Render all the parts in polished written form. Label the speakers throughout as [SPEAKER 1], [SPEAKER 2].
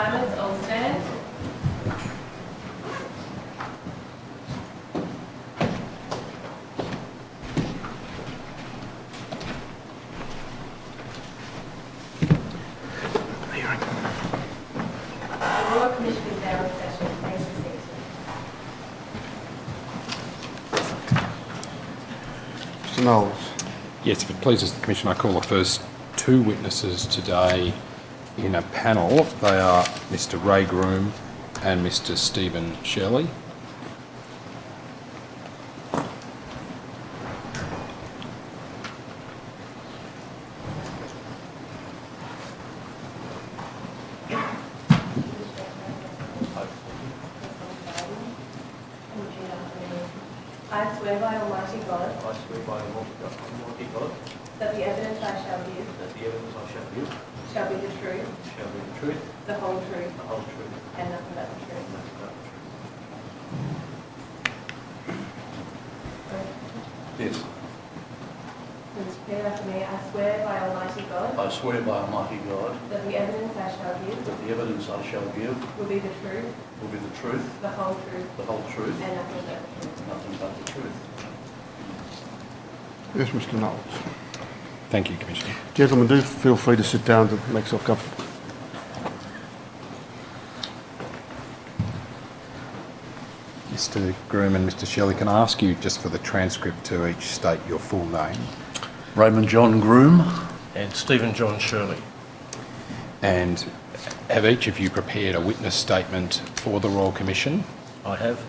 [SPEAKER 1] assignments, all stand. The Royal Commission is now in session. Please proceed.
[SPEAKER 2] Mr Knowles.
[SPEAKER 3] Yes, if it pleases the Commission, I call the first two witnesses today in a panel. They are Mr Ray Groom and Mr Stephen Shirley.
[SPEAKER 1] I swear by Almighty God
[SPEAKER 4] I swear by Almighty God
[SPEAKER 1] that the evidence I shall give
[SPEAKER 4] that the evidence I shall give
[SPEAKER 1] shall be the truth,
[SPEAKER 4] shall be the truth,
[SPEAKER 1] the whole truth,
[SPEAKER 4] the whole truth,
[SPEAKER 1] and nothing but the
[SPEAKER 4] and
[SPEAKER 1] truth.
[SPEAKER 4] nothing but the truth. Yes.
[SPEAKER 1] Please repeat after me. I swear by Almighty God
[SPEAKER 4] I swear by Almighty God
[SPEAKER 1] that the evidence I shall give
[SPEAKER 4] that the evidence I shall give
[SPEAKER 1] will be the truth,
[SPEAKER 4] will be the truth,
[SPEAKER 1] the whole truth,
[SPEAKER 4] the whole truth,
[SPEAKER 1] and nothing but the truth.
[SPEAKER 4] and nothing but the truth.
[SPEAKER 2] Yes, Mr Knowles.
[SPEAKER 3] Thank you, Commissioner.
[SPEAKER 2] Gentlemen, do feel free to sit down to make yourself comfortable.
[SPEAKER 3] Mr Groom and Mr Shirley, can I ask you just for the transcript to each state your full name?
[SPEAKER 4] Raymond John Groom and Stephen John Shirley.
[SPEAKER 3] And have each of you prepared a witness statement for the Royal Commission?
[SPEAKER 4] I have.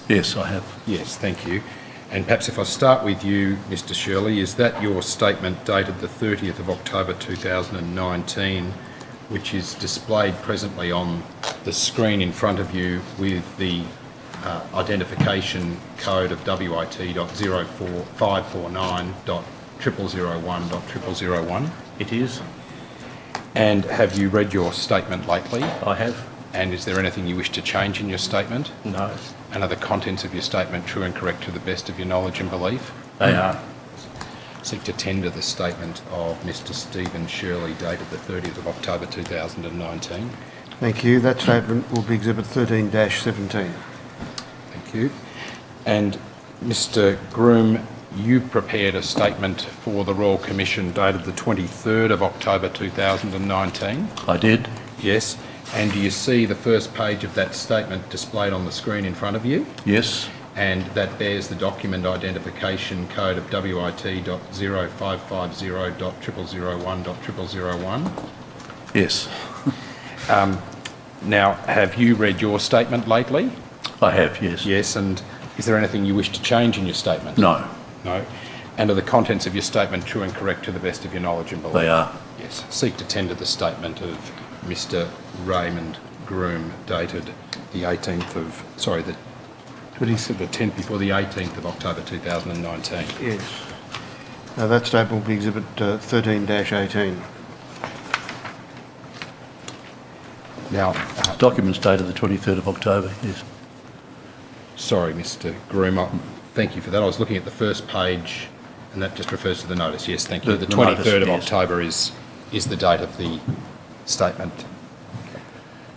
[SPEAKER 4] Yes, I have.
[SPEAKER 3] Yes, thank you. And perhaps if I start with you, Mr Shirley, is that your statement dated the 30th of October 2019, which is displayed presently on the screen in front of you with the identification code of WIT.04549.0001.001?
[SPEAKER 4] It is.
[SPEAKER 3] And have you read your statement lately?
[SPEAKER 4] I have.
[SPEAKER 3] And is there anything you wish to change in your statement?
[SPEAKER 4] No.
[SPEAKER 3] And are the contents of your statement true and correct to the best of your knowledge and belief?
[SPEAKER 4] They are.
[SPEAKER 3] Seek to tender the statement of Mr Stephen Shirley dated the 30th of October 2019.
[SPEAKER 2] Thank you. That statement will be Exhibit 13-17.
[SPEAKER 3] Thank you. And Mr Groom, you prepared a statement for the Royal Commission dated the 23rd of October 2019.
[SPEAKER 4] I did.
[SPEAKER 3] Yes. And do you see the first page of that statement displayed on the screen in front of you?
[SPEAKER 4] Yes.
[SPEAKER 3] And that bears the document identification code of WIT.0550.0001.001?
[SPEAKER 4] Yes.
[SPEAKER 3] Now, have you read your statement lately?
[SPEAKER 4] I have, yes.
[SPEAKER 3] Yes, and is there anything you wish to change in your statement?
[SPEAKER 4] No.
[SPEAKER 3] No. And are the contents of your statement true and correct to the best of your knowledge and belief?
[SPEAKER 4] They are.
[SPEAKER 3] Yes. Seek to tender the statement of Mr Raymond Groom dated the 18th of, sorry, the 10th before the 18th of October 2019.
[SPEAKER 2] Yes. That statement will be Exhibit 13-18.
[SPEAKER 3] Now,
[SPEAKER 4] Documents dated the 23rd of October, yes.
[SPEAKER 3] sorry, Mr Groom, thank you for that. I was looking at the first page and that just refers to the notice. Yes, thank you. The 23rd
[SPEAKER 4] notice,
[SPEAKER 3] of
[SPEAKER 4] yes.
[SPEAKER 3] October is the date of the statement.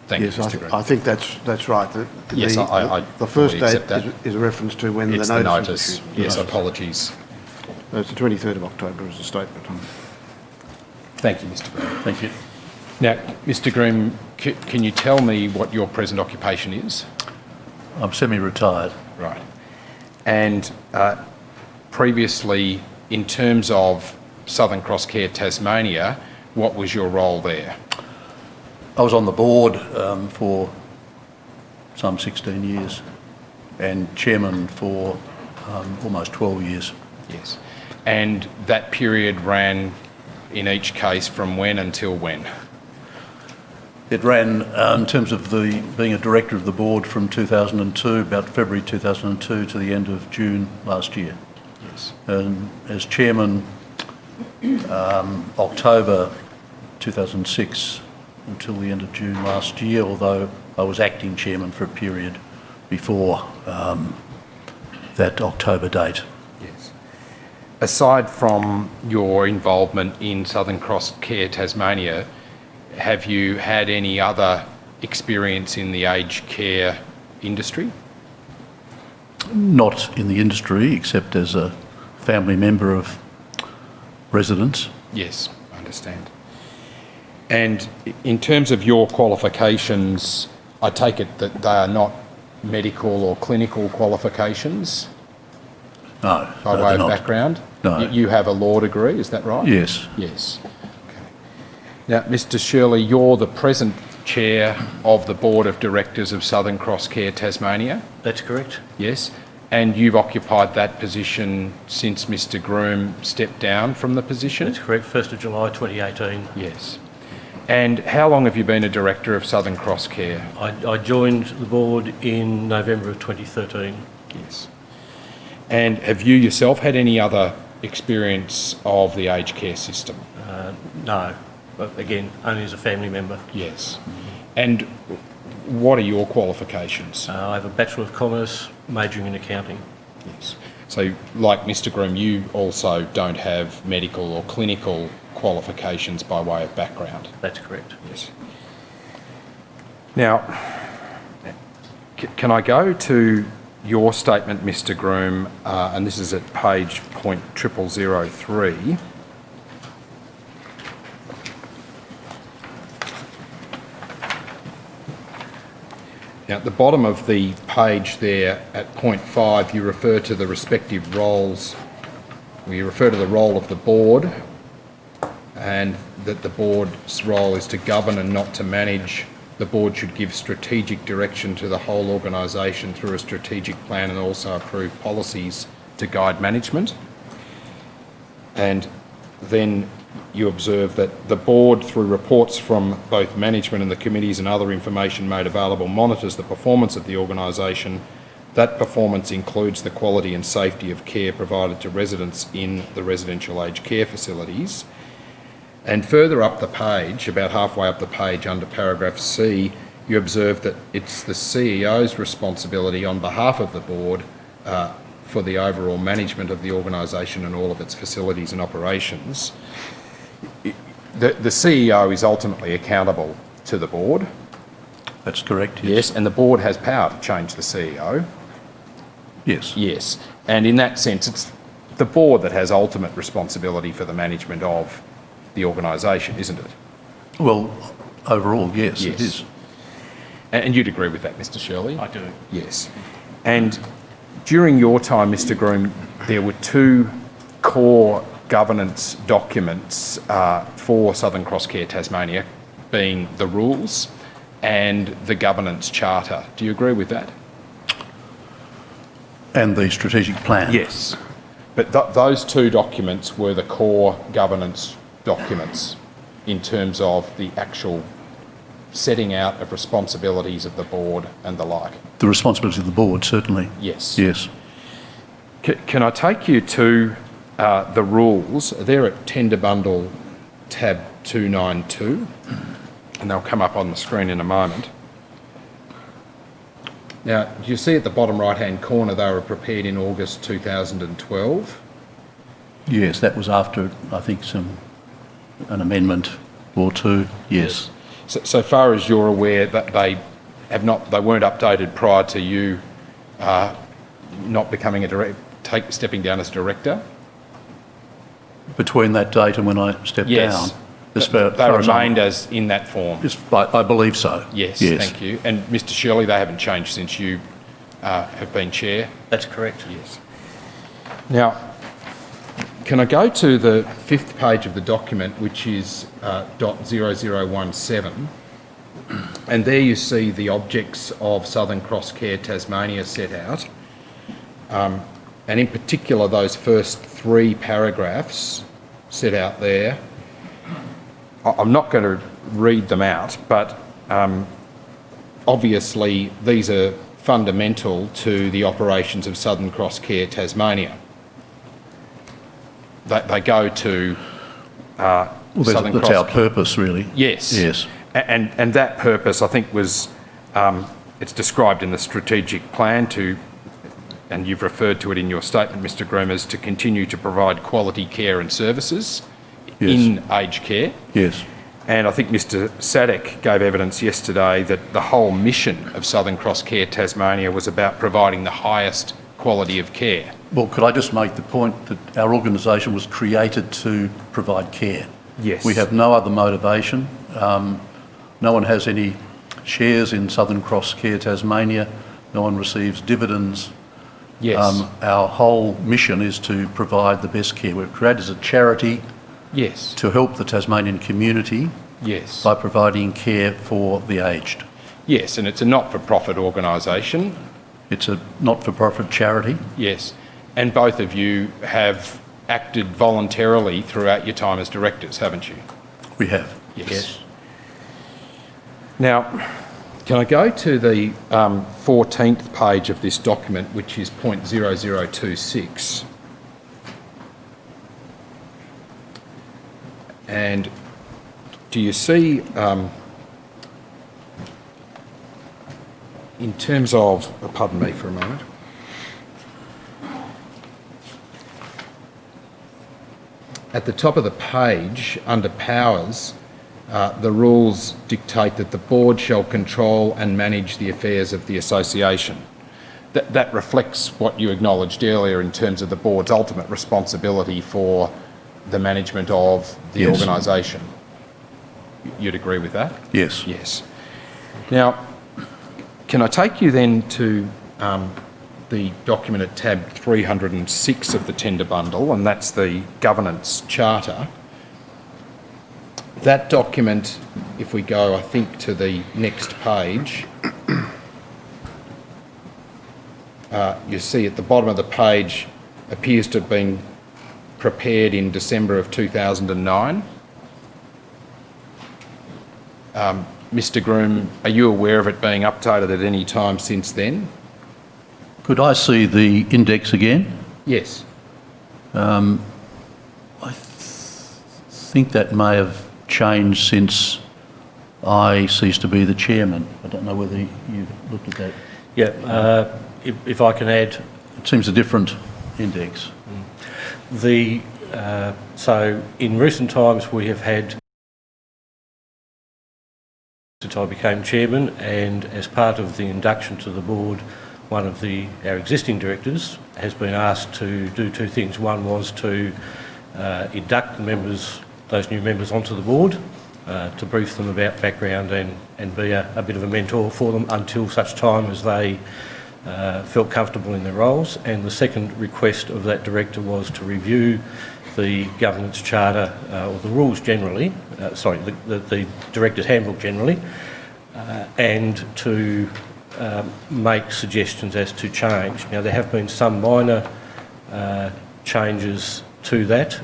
[SPEAKER 3] Thank
[SPEAKER 2] Yes,
[SPEAKER 3] you, Mr Groom.
[SPEAKER 2] I think that's right.
[SPEAKER 3] Yes, I
[SPEAKER 2] the first
[SPEAKER 3] fully
[SPEAKER 2] date
[SPEAKER 3] accept that.
[SPEAKER 2] is a reference to when
[SPEAKER 3] It's
[SPEAKER 2] the
[SPEAKER 3] the
[SPEAKER 2] notice
[SPEAKER 3] notice.
[SPEAKER 2] was issued.
[SPEAKER 3] Yes,
[SPEAKER 2] Right.
[SPEAKER 3] apologies.
[SPEAKER 2] No, it's the 23rd of October as a statement.
[SPEAKER 3] Thank you, Mr Groom.
[SPEAKER 4] Thank you.
[SPEAKER 3] Now, Mr Groom, can you tell me what your present occupation is?
[SPEAKER 4] I'm semi-retired.
[SPEAKER 3] Right. And previously, in terms of Southern Cross Care Tasmania, what was your role there?
[SPEAKER 4] I was on the board for some 16 years and chairman for almost 12 years.
[SPEAKER 3] Yes. And that period ran, in each case, from when until when?
[SPEAKER 4] It ran, in terms of being a director of the board, from 2002, about February 2002, to the end of June last year.
[SPEAKER 3] Yes.
[SPEAKER 4] And as chairman, October 2006 until the end of June last year, although I was acting chairman for a period before that October date.
[SPEAKER 3] Yes. Aside from your involvement in Southern Cross Care Tasmania, have you had any other experience in the aged care industry?
[SPEAKER 4] Not in the industry, except as a family member of residents.
[SPEAKER 3] Yes, I understand. And in terms of your qualifications, I take it that they are not medical or clinical qualifications
[SPEAKER 4] No,
[SPEAKER 3] by
[SPEAKER 4] no,
[SPEAKER 3] way
[SPEAKER 4] they're
[SPEAKER 3] of
[SPEAKER 4] not.
[SPEAKER 3] background?
[SPEAKER 4] No.
[SPEAKER 3] You have a law degree, is that right?
[SPEAKER 4] Yes.
[SPEAKER 3] Yes. Okay. Now, Mr. Shirley, you're the present chair of the Board of Directors of Southern Cross Care Tasmania?
[SPEAKER 5] That's correct.
[SPEAKER 3] Yes. And you've occupied that position since Mr. Groom stepped down from the position?
[SPEAKER 5] That's correct. 1st of July 2018.
[SPEAKER 3] Yes. And how long have you been a director of Southern Cross Care?
[SPEAKER 5] I joined the board in November of 2013.
[SPEAKER 3] Yes. And have you yourself had any other experience of the aged care system?
[SPEAKER 5] No, but again, only as a family member.
[SPEAKER 3] Yes. And what are your qualifications?
[SPEAKER 5] I have a Bachelor of Commerce, majoring in accounting.
[SPEAKER 3] Yes. So, like Mr. Groom, you also don't have medical or clinical qualifications by way of background?
[SPEAKER 5] That's correct.
[SPEAKER 3] Yes. Now, can I go to your statement, Mr. Groom, and this is at page .0003. Now, at the bottom of the page there at point 5, you refer to the respective roles. You refer to the role of the board, and that the board's role is to govern and not to manage. The board should give strategic direction to the whole organisation through a strategic plan and also approve policies to guide management. And then you observe that the board, through reports from both management and the committees and other information made available, monitors the performance of the organisation. That performance includes the quality and safety of care provided to residents in the residential aged care facilities. And further up the page, about halfway up the page under paragraph C, you observe that it's the CEO's responsibility on behalf of the board for the overall management of the organisation and all of its facilities and operations. The CEO is ultimately accountable to the board.
[SPEAKER 4] That's correct,
[SPEAKER 3] Yes, and the board has power to change the CEO.
[SPEAKER 4] Yes.
[SPEAKER 3] Yes, and in that sense, it's the board that has ultimate responsibility for the management of the organisation, isn't it?
[SPEAKER 4] Well, overall, yes,
[SPEAKER 3] Yes.
[SPEAKER 4] it is.
[SPEAKER 3] And you'd agree with that, Mr. Shirley?
[SPEAKER 5] I do.
[SPEAKER 3] Yes. And during your time, Mr. Groom, there were two core governance documents for Southern Cross Care Tasmania, being the rules and the governance charter. Do you agree with that?
[SPEAKER 4] And the strategic plan.
[SPEAKER 3] Yes. But those two documents were the core governance documents in terms of the actual setting out of responsibilities of the board and the like.
[SPEAKER 4] The responsibility of the board, certainly.
[SPEAKER 3] Yes.
[SPEAKER 4] Yes.
[SPEAKER 3] Can I take you to the rules? They're at Tender Bundle tab 292, and they'll come up on the screen in a moment. Now, you see at the bottom right-hand corner, they were prepared in August 2012.
[SPEAKER 4] Yes, that was after, I think, an amendment or two. Yes.
[SPEAKER 3] So far as you're aware, that they weren't updated prior to you not becoming stepping down as director?
[SPEAKER 4] Between that date and when I stepped
[SPEAKER 3] Yes.
[SPEAKER 4] down. As far
[SPEAKER 3] They
[SPEAKER 4] as I'm-
[SPEAKER 3] remained as in that form?
[SPEAKER 4] I believe so.
[SPEAKER 3] Yes,
[SPEAKER 4] Yes.
[SPEAKER 3] thank you. And Mr. Shirley, they haven't changed since you have been chair?
[SPEAKER 5] That's correct.
[SPEAKER 3] Yes. Now, can I go to the 5th page of the document, which is .0017, and there you see the objects of Southern Cross Care Tasmania set out, and in particular those first 3 paragraphs set out there. I'm not going to read them out, but obviously these are fundamental to the operations of Southern Cross Care Tasmania. They go to Southern
[SPEAKER 4] That's
[SPEAKER 3] Cross.
[SPEAKER 4] our purpose, really.
[SPEAKER 3] Yes.
[SPEAKER 4] Yes.
[SPEAKER 3] And that purpose, I think, was it's described in the strategic plan and you've referred to it in your statement, Mr. Groom, as to continue to provide quality care and services
[SPEAKER 4] Yes.
[SPEAKER 3] in aged care.
[SPEAKER 4] Yes.
[SPEAKER 3] And I think Mr Sadek gave evidence yesterday that the whole mission of Southern Cross Care Tasmania was about providing the highest quality of care.
[SPEAKER 4] Well, could I just make the point that our organisation was created to provide care?
[SPEAKER 3] Yes.
[SPEAKER 4] We have no other motivation. No one has any shares in Southern Cross Care Tasmania. No one receives dividends.
[SPEAKER 3] Yes.
[SPEAKER 4] Our whole mission is to provide the best care. We're created as a charity
[SPEAKER 3] Yes.
[SPEAKER 4] to help the Tasmanian community
[SPEAKER 3] Yes.
[SPEAKER 4] by providing care for the aged.
[SPEAKER 3] Yes, and it's a not-for-profit organisation.
[SPEAKER 4] It's a not-for-profit charity.
[SPEAKER 3] Yes. And both of you have acted voluntarily throughout your time as directors, haven't you?
[SPEAKER 4] We have.
[SPEAKER 3] Yes. Now, can I go to the 14th page of this document, which is point 0026? And do you see, in terms of, pardon me for a moment. At the top of the page, under powers, the rules dictate that the board shall control and manage the affairs of the association. That reflects what you acknowledged earlier in terms of the board's ultimate responsibility for the management of the
[SPEAKER 4] Yes.
[SPEAKER 3] organisation. You'd agree with that?
[SPEAKER 4] Yes.
[SPEAKER 3] Yes. Now, can I take you then to the document at tab 306 of the tender bundle, and that's the governance charter. That document, if we go, I think, to the next page, you see at the bottom of the page appears to have been prepared in December of 2009. Mr Groom, are you aware of it being updated at any time since then?
[SPEAKER 4] Could I see the index again?
[SPEAKER 3] Yes.
[SPEAKER 4] I think that may have changed since I ceased to be the chairman. I don't know whether you looked at that.
[SPEAKER 5] Yeah, if I can add,
[SPEAKER 4] It seems a different index.
[SPEAKER 5] so in recent times we have had, since I became chairman, and as part of the induction to the board, one of our existing directors has been asked to do two things. One was to induct the members, those new members, onto the board, to brief them about background and be a bit of a mentor for them until such time as they felt comfortable in their roles. And the second request of that director was to review the governance charter, or the rules generally, the director's handbook generally, and to make suggestions as to change. Now, there have been some minor changes to that,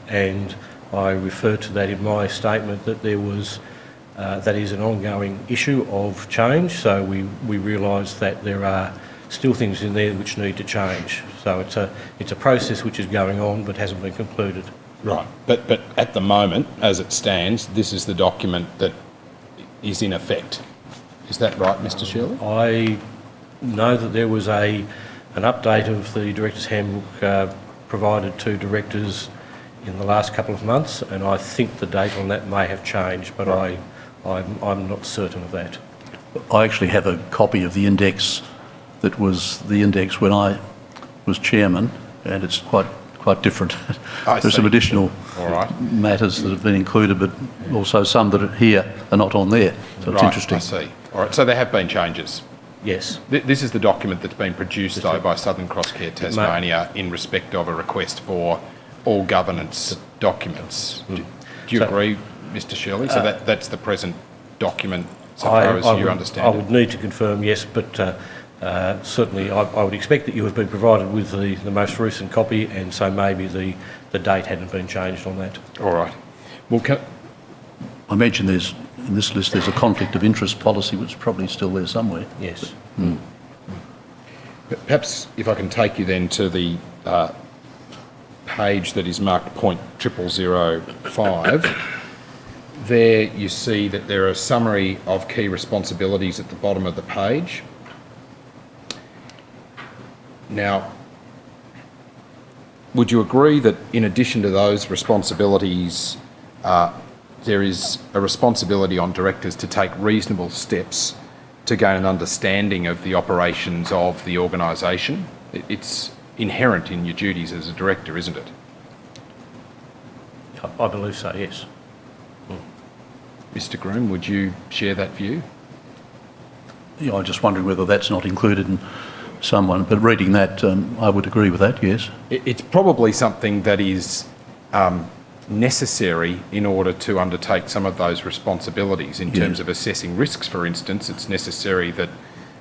[SPEAKER 5] and I referred to that in my statement that there was that is an ongoing issue of change. So we realise that there are still things in there which need to change. So it's a process which is going on but hasn't been concluded.
[SPEAKER 3] Right. But at the moment, as it stands, this is the document that is in effect. Is that right, Mr Shirley?
[SPEAKER 5] I know that there was an update of the Directors' Handbook provided to directors in the last couple of months, and I think the date on that may have changed, but
[SPEAKER 3] right.
[SPEAKER 5] I'm not certain of that.
[SPEAKER 4] I actually have a copy of the index that was the index when I was chairman, and it's quite different. There's some additional matters that have been included, but also some that are here are not on there. So it's interesting.
[SPEAKER 3] I see. All right. So there have been changes.
[SPEAKER 5] Yes.
[SPEAKER 3] This is the document that's been produced, though, by Southern Cross Care Tasmania in respect of a request for all governance documents. Do you agree, Mr Shirley? So that's the present document, so far as you understand it?
[SPEAKER 5] I would need to confirm, yes, but certainly I would expect that you have been provided with the most recent copy, and so maybe the date hadn't been changed on that.
[SPEAKER 3] All right. Well,
[SPEAKER 4] I mentioned in this list there's a conflict of interest policy which is probably still there somewhere.
[SPEAKER 5] Yes.
[SPEAKER 3] perhaps if I can take you then to the page that is marked point 0005. There you see that there are a summary of key responsibilities at the bottom of the page. Now, would you agree that in addition to those responsibilities, there is a responsibility on directors to take reasonable steps to gain an understanding of the operations of the organisation. It's inherent in your duties as a director, isn't it?
[SPEAKER 5] I believe so, yes.
[SPEAKER 3] Mr Groom, would you share that view?
[SPEAKER 4] Yeah, I'm just wondering whether that's not included in someone, but reading that, I would agree with that, yes.
[SPEAKER 3] It's probably something that is necessary in order to undertake some of those responsibilities. In terms of assessing risks, for instance, it's necessary that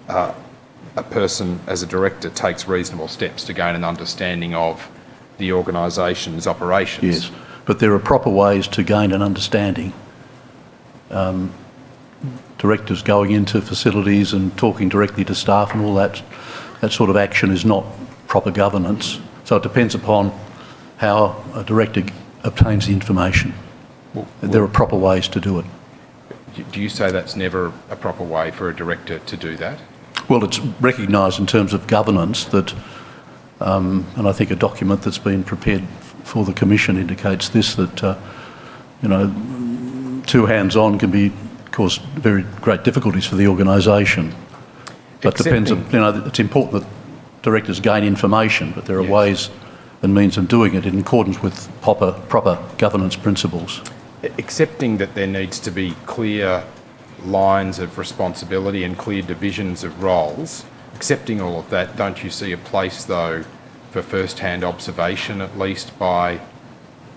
[SPEAKER 3] a person as a director takes reasonable steps to gain an understanding of the organisation's operations.
[SPEAKER 4] Yes, but there are proper ways to gain an understanding. Directors going into facilities and talking directly to staff and all that sort of action is not proper governance. So it depends upon how a director obtains the information. There are proper ways to do it.
[SPEAKER 3] Do you say that's never a proper way for a director to do that?
[SPEAKER 4] Well, it's recognised in terms of governance that, and I think a document that's been prepared for the Commission indicates this, that, you know, too hands-on can cause very great difficulties for the organisation. But depends on, you know, it's important that directors gain information, but there are ways and means of doing it in accordance with proper governance principles.
[SPEAKER 3] Accepting that there needs to be clear lines of responsibility and clear divisions of roles, accepting all of that, don't you see a place though for first-hand observation, at least by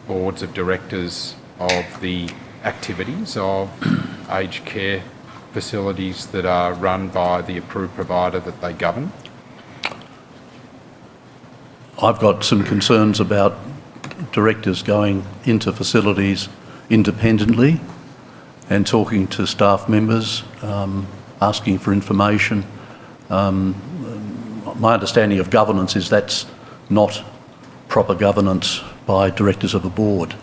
[SPEAKER 3] boards of directors, of the activities of aged care facilities that are run by the approved provider that they govern?
[SPEAKER 4] I've got some concerns about directors going into facilities independently and talking to staff members, asking for information. My understanding of governance is that's not proper governance by directors of a board.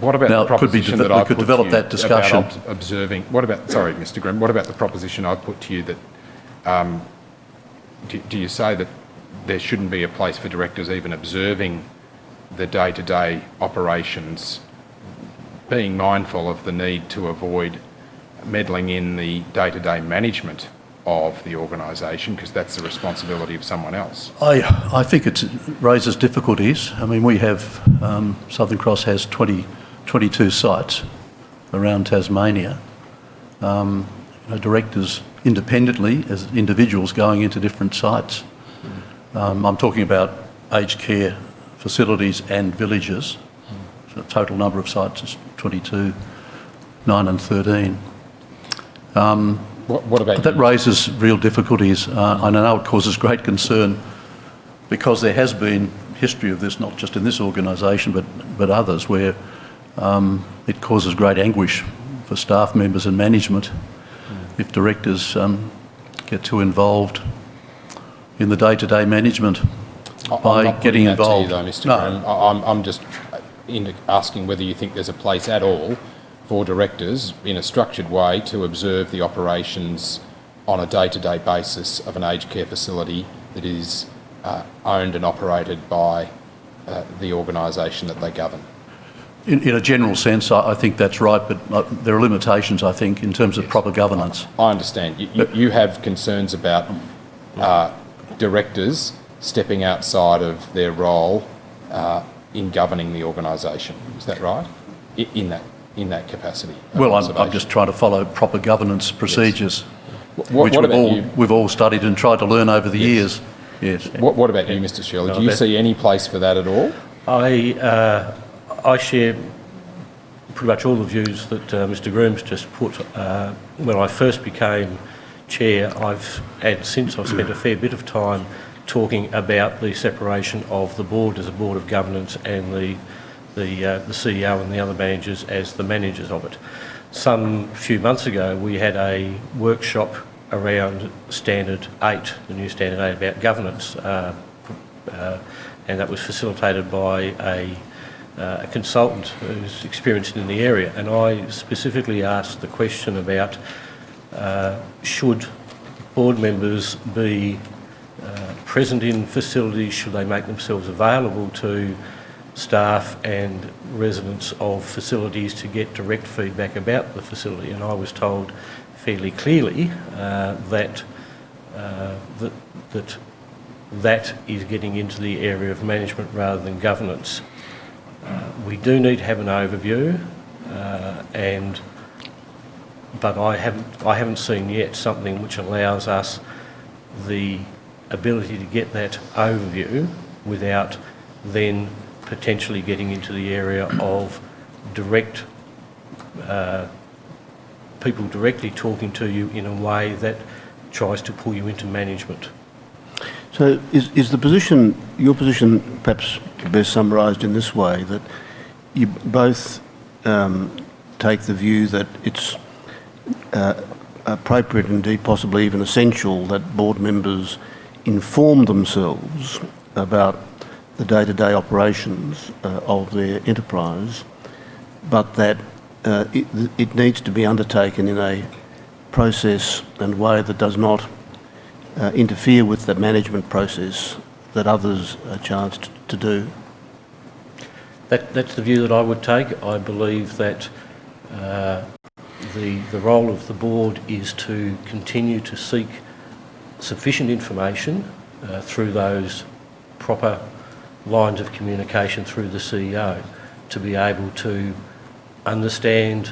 [SPEAKER 3] What about the proposition that I put to you
[SPEAKER 4] that discussion
[SPEAKER 3] about observing? What about, sorry, Mr. Grimm, what about the proposition I put to you that, do you say that there shouldn't be a place for directors even observing the day-to-day operations, being mindful of the need to avoid meddling in the day-to-day management of the organisation, because that's the responsibility of someone else?
[SPEAKER 4] I think it raises difficulties. I mean, we have, Southern Cross has 22 sites around Tasmania. You know, directors independently, as individuals, going into different sites. I'm talking about aged care facilities and villages. So the total number of sites is 22, 9 and 13.
[SPEAKER 3] What about
[SPEAKER 4] that raises real difficulties. I know it causes great concern because there has been history of this, not just in this organisation, but others, where it causes great anguish for staff members and management if directors get too involved in the day-to-day management by getting involved.
[SPEAKER 3] I'm not putting that to you though, Mr. Graham. I'm just asking whether you think there's a place at all for directors in a structured way to observe the operations on a day-to-day basis of an aged care facility that is owned and operated by the organisation that they govern.
[SPEAKER 4] In a general sense, I think that's right, but there are limitations, I think, in terms of proper governance.
[SPEAKER 3] I understand. You have concerns about directors stepping outside of their role in governing the organisation. Is that right? In that capacity?
[SPEAKER 4] Well, I'm just trying to follow proper governance procedures,
[SPEAKER 3] yes.
[SPEAKER 4] which we've all studied and tried to learn over the years. Yes.
[SPEAKER 3] What about you, Mr. Shirley? Do you see any place for that at all?
[SPEAKER 5] I share pretty much all the views that Mr. Groom's just put. When I first became chair, since I've spent a fair bit of time talking about the separation of the board as a board of governance and the CEO and the other managers as the managers of it. Some few months ago, we had a workshop around Standard 8, the new Standard 8 about governance, and that was facilitated by a consultant who's experienced in the area. And I specifically asked the question about should board members be present in facilities, should they make themselves available to staff and residents of facilities to get direct feedback about the facility, and I was told fairly clearly that is getting into the area of management rather than governance. We do need to have an overview, but I haven't seen yet something which allows us the ability to get that overview without then potentially getting into the area of direct people directly talking to you in a way that tries to pull you into management.
[SPEAKER 2] So is the position, your position perhaps best summarised in this way, that you both take the view that it's appropriate, indeed possibly even essential, that board members inform themselves about the day-to-day operations of their enterprise, but that it needs to be undertaken in a process and way that does not interfere with the management process that others are charged to do?
[SPEAKER 5] That's the view that I would take. I believe that the role of the board is to continue to seek sufficient information through those proper lines of communication through the CEO to be able to understand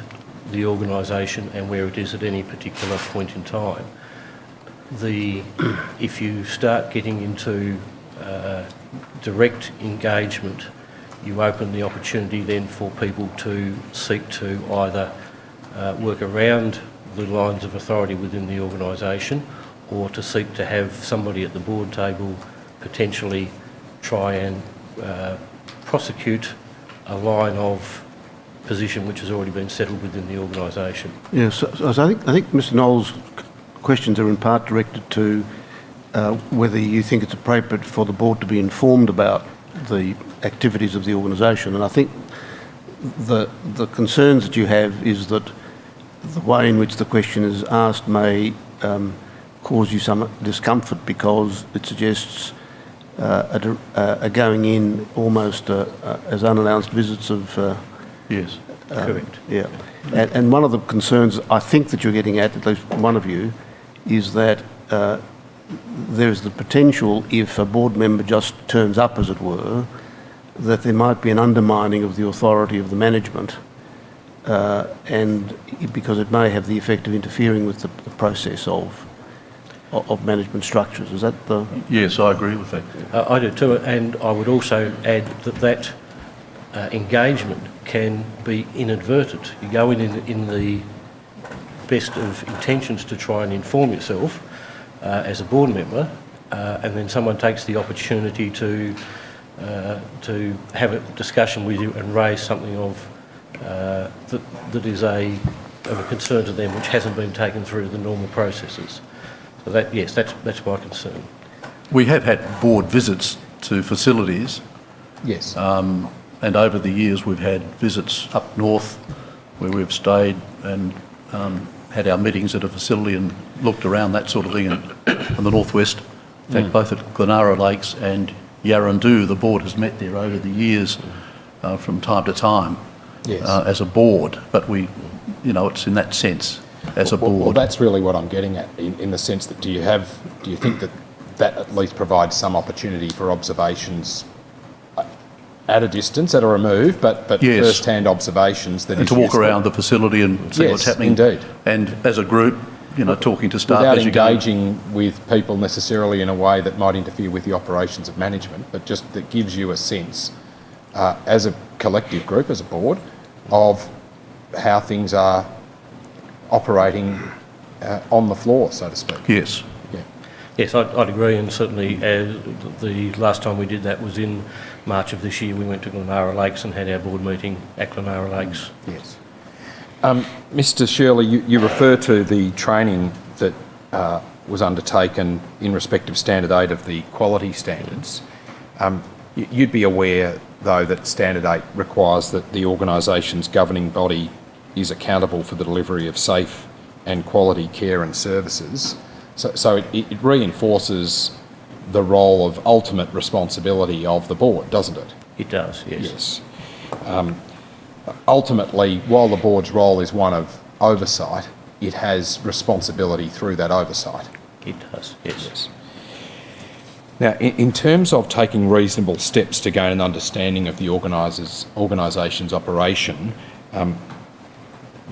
[SPEAKER 5] the organisation and where it is at any particular point in time. If you start getting into direct engagement, you open the opportunity then for people to seek to either work around the lines of authority within the organisation, or to seek to have somebody at the board table potentially try and prosecute a line of position which has already been settled within the organisation.
[SPEAKER 2] Yes, so I think Mr. Knowles' questions are in part directed to whether you think it's appropriate for the board to be informed about the activities of the organisation. And I think the concerns that you have is that the way in which the question is asked may cause you some discomfort, because it suggests a going in almost as unannounced visits of...
[SPEAKER 4] Yes,
[SPEAKER 5] correct.
[SPEAKER 2] Yeah. And one of the concerns I think that you're getting at least one of you, is that there is the potential, if a board member just turns up, as it were, that there might be an undermining of the authority of the management, and because it may have the effect of interfering with the process of management structures. Is that the...
[SPEAKER 4] Yes, I agree with that.
[SPEAKER 5] I do too, and I would also add that engagement can be inadvertent. You go in the best of intentions to try and inform yourself as a board member, and then someone takes the opportunity to have a discussion with you and raise something of that is of a concern to them, which hasn't been taken through the normal processes. So that, yes, that's my concern.
[SPEAKER 4] We have had board visits to facilities.
[SPEAKER 3] Yes.
[SPEAKER 4] And over the years we've had visits up north where we've stayed and had our meetings at a facility and looked around, that sort of thing, and in the northwest. In fact, both at Glenara Lakes and Yaraandoo, the board has met there over the years from time to time.
[SPEAKER 3] Yes.
[SPEAKER 4] As a board, but we, it's in that sense as a board.
[SPEAKER 3] Well, that's really what I'm getting at, in the sense that do you think that at least provides some opportunity for observations at a distance, at a remove, but
[SPEAKER 4] yes,
[SPEAKER 3] first-hand observations that
[SPEAKER 4] and to walk around the facility and see what's happening.
[SPEAKER 3] Indeed.
[SPEAKER 4] And as a group, talking to staff
[SPEAKER 3] without
[SPEAKER 4] as you
[SPEAKER 3] engaging with people necessarily in a way that might interfere with the operations of management, but just that gives you a sense as a collective group, as a board, of how things are operating on the floor, so to speak.
[SPEAKER 4] Yes.
[SPEAKER 3] Yeah.
[SPEAKER 5] Yes, I'd agree, and certainly the last time we did that was in March of this year. We went to Glenara Lakes and had our board meeting at Glenara Lakes.
[SPEAKER 3] Yes. Mr. Shirley, you refer to the training that was undertaken in respect of Standard 8 of the quality standards. You'd be aware, though, that Standard 8 requires that the organisation's governing body is accountable for the delivery of safe and quality care and services. So it reinforces the role of ultimate responsibility of the board, doesn't it?
[SPEAKER 5] It does, yes.
[SPEAKER 3] Yes. Ultimately, while the board's role is one of oversight, it has responsibility through that oversight.
[SPEAKER 5] It does, yes.
[SPEAKER 3] Now, in terms of taking reasonable steps to gain an understanding of the organisation's operation,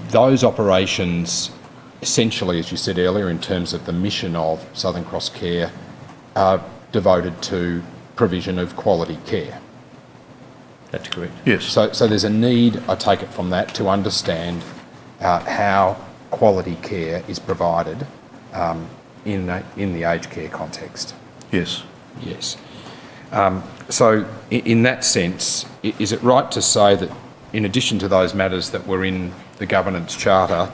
[SPEAKER 3] those operations, essentially, as you said earlier, in terms of the mission of Southern Cross Care, are devoted to provision of quality care.
[SPEAKER 5] That's correct.
[SPEAKER 4] Yes.
[SPEAKER 3] So there's a need, I take it from that, to understand how quality care is provided in the aged care context.
[SPEAKER 4] Yes.
[SPEAKER 3] Yes. So in that sense, is it right to say that in addition to those matters that were in the governance charter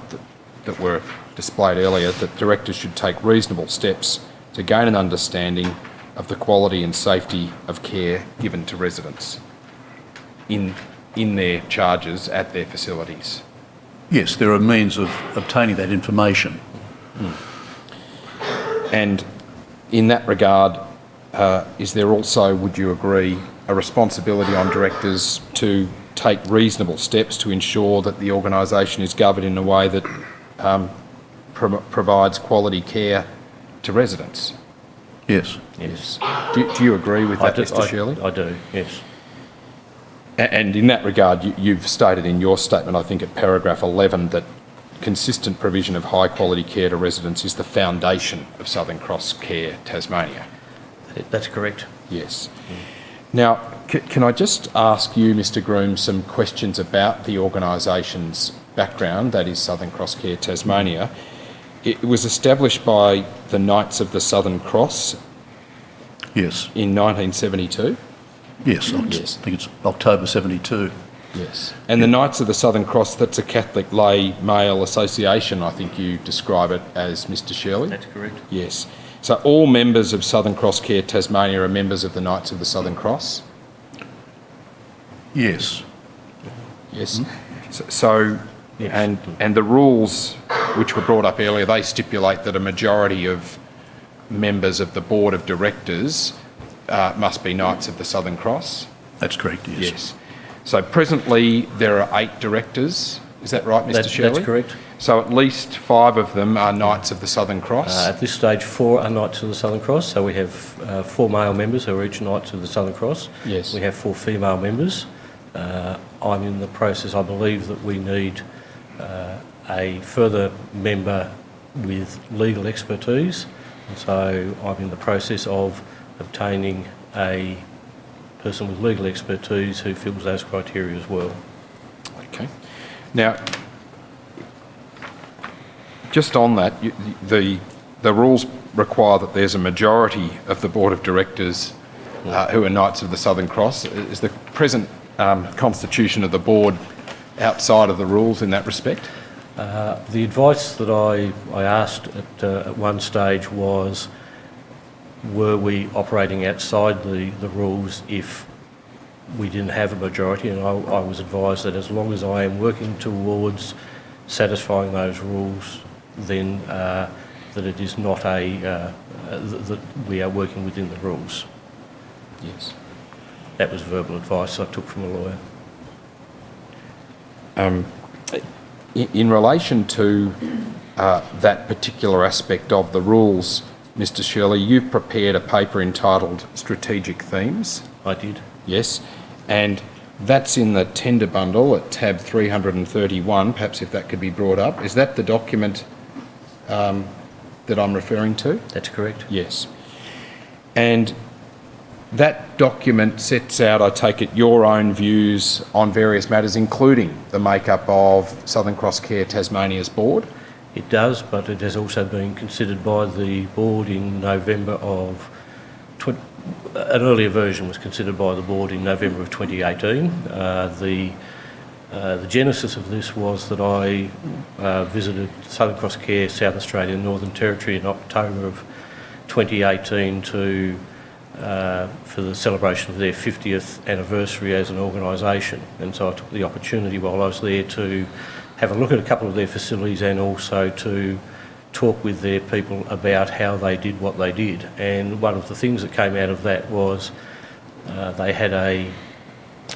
[SPEAKER 3] that were displayed earlier, that directors should take reasonable steps to gain an understanding of the quality and safety of care given to residents in their charges at their facilities?
[SPEAKER 4] Yes, there are means of obtaining that information.
[SPEAKER 3] And in that regard, is there also, would you agree, a responsibility on directors to take reasonable steps to ensure that the organisation is governed in a way that provides quality care to residents?
[SPEAKER 4] Yes.
[SPEAKER 5] Yes.
[SPEAKER 3] Do you agree with that, Mr. Shirley?
[SPEAKER 5] I do, yes.
[SPEAKER 3] And in that regard, you've stated in your statement, I think at paragraph 11, that consistent provision of high quality care to residents is the foundation of Southern Cross Care Tasmania.
[SPEAKER 5] That's correct.
[SPEAKER 3] Yes. Now, can I just ask you, Mr. Groom, some questions about the organisation's background, that is Southern Cross Care Tasmania. It was established by the Knights of the Southern Cross
[SPEAKER 4] Yes.
[SPEAKER 3] in 1972.
[SPEAKER 4] Yes.
[SPEAKER 3] Yes.
[SPEAKER 4] I think it's October 72.
[SPEAKER 3] Yes. And the Knights of the Southern Cross, that's a Catholic lay male association, I think you describe it as, Mr. Shirley?
[SPEAKER 5] That's correct.
[SPEAKER 3] Yes. So all members of Southern Cross Care Tasmania are members of the Knights of the Southern Cross?
[SPEAKER 4] Yes.
[SPEAKER 3] Yes. So and the rules which were brought up earlier, they stipulate that a majority of members of the board of directors must be Knights of the Southern Cross?
[SPEAKER 4] That's correct, yes.
[SPEAKER 3] Yes. So presently there are 8 directors, is that right, Mr. Shirley?
[SPEAKER 5] That's correct.
[SPEAKER 3] So at least 5 of them are Knights of the Southern Cross?
[SPEAKER 5] At this stage, 4 are Knights of the Southern Cross, so we have 4 male members who are each Knights of the Southern Cross.
[SPEAKER 3] Yes.
[SPEAKER 5] We have 4 female members. I'm in the process, I believe that we need a further member with legal expertise, and so I'm in the process of obtaining a person with legal expertise who fills those criteria as well.
[SPEAKER 3] Okay. Now, just on that, the rules require that there's a majority of the board of directors who are Knights of the Southern Cross. Is the present constitution of the board outside of the rules in that respect?
[SPEAKER 5] The advice that I asked at one stage was, were we operating outside the rules if we didn't have a majority? And I was advised that as long as I am working towards satisfying those rules, then that it is not that we are working within the rules.
[SPEAKER 3] Yes.
[SPEAKER 5] That was verbal advice I took from a lawyer.
[SPEAKER 3] In relation to that particular aspect of the rules, Mr. Shirley, you've prepared a paper entitled Strategic Themes.
[SPEAKER 5] I did.
[SPEAKER 3] Yes. And that's in the tender bundle at tab 331, perhaps if that could be brought up. Is that the document that I'm referring to?
[SPEAKER 5] That's correct.
[SPEAKER 3] Yes. And that document sets out, I take it, your own views on various matters, including the makeup of Southern Cross Care Tasmania's board?
[SPEAKER 5] It does, but it has also been considered by the board in November of... an earlier version was considered by the board in November of 2018. The genesis of this was that I visited Southern Cross Care South Australia and Northern Territory in October of 2018 for the celebration of their 50th anniversary as an organisation, and so I took the opportunity while I was there to have a look at a couple of their facilities and also to talk with their people about how they did what they did. And one of the things that came out of that was they had a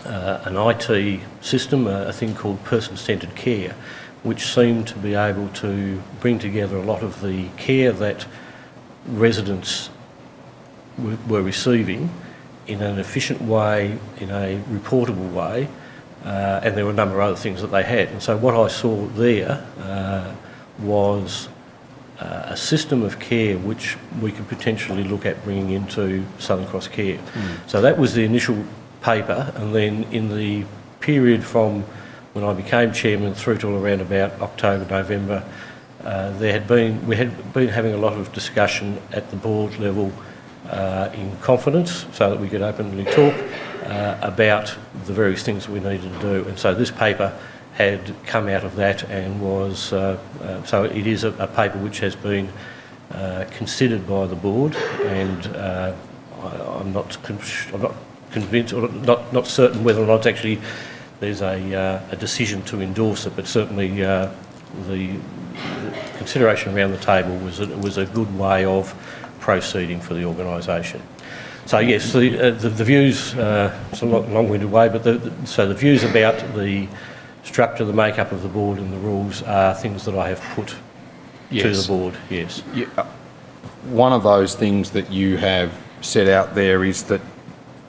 [SPEAKER 5] an IT system, a thing called person-centred care, which seemed to be able to bring together a lot of the care that residents were receiving in an efficient way, in a reportable way, and there were a number of other things that they had. And so what I saw there was a system of care which we could potentially look at bringing into Southern Cross Care. So that was the initial paper, and then in the period from when I became chairman through till around about October, November, we had been having a lot of discussion at the board level in confidence, so that we could openly talk about the various things that we needed to do. And so this paper had come out of that and was, so it is a paper which has been considered by the board, and I'm not convinced, or not certain whether or not actually there's a decision to endorse it, but certainly the consideration around the table was a good way of proceeding for the organisation. So yes, the views, it's a long-winded way, but so the views about the structure, the makeup of the board and the rules are things that I have put to the board, yes.
[SPEAKER 3] One of those things that you have set out there is that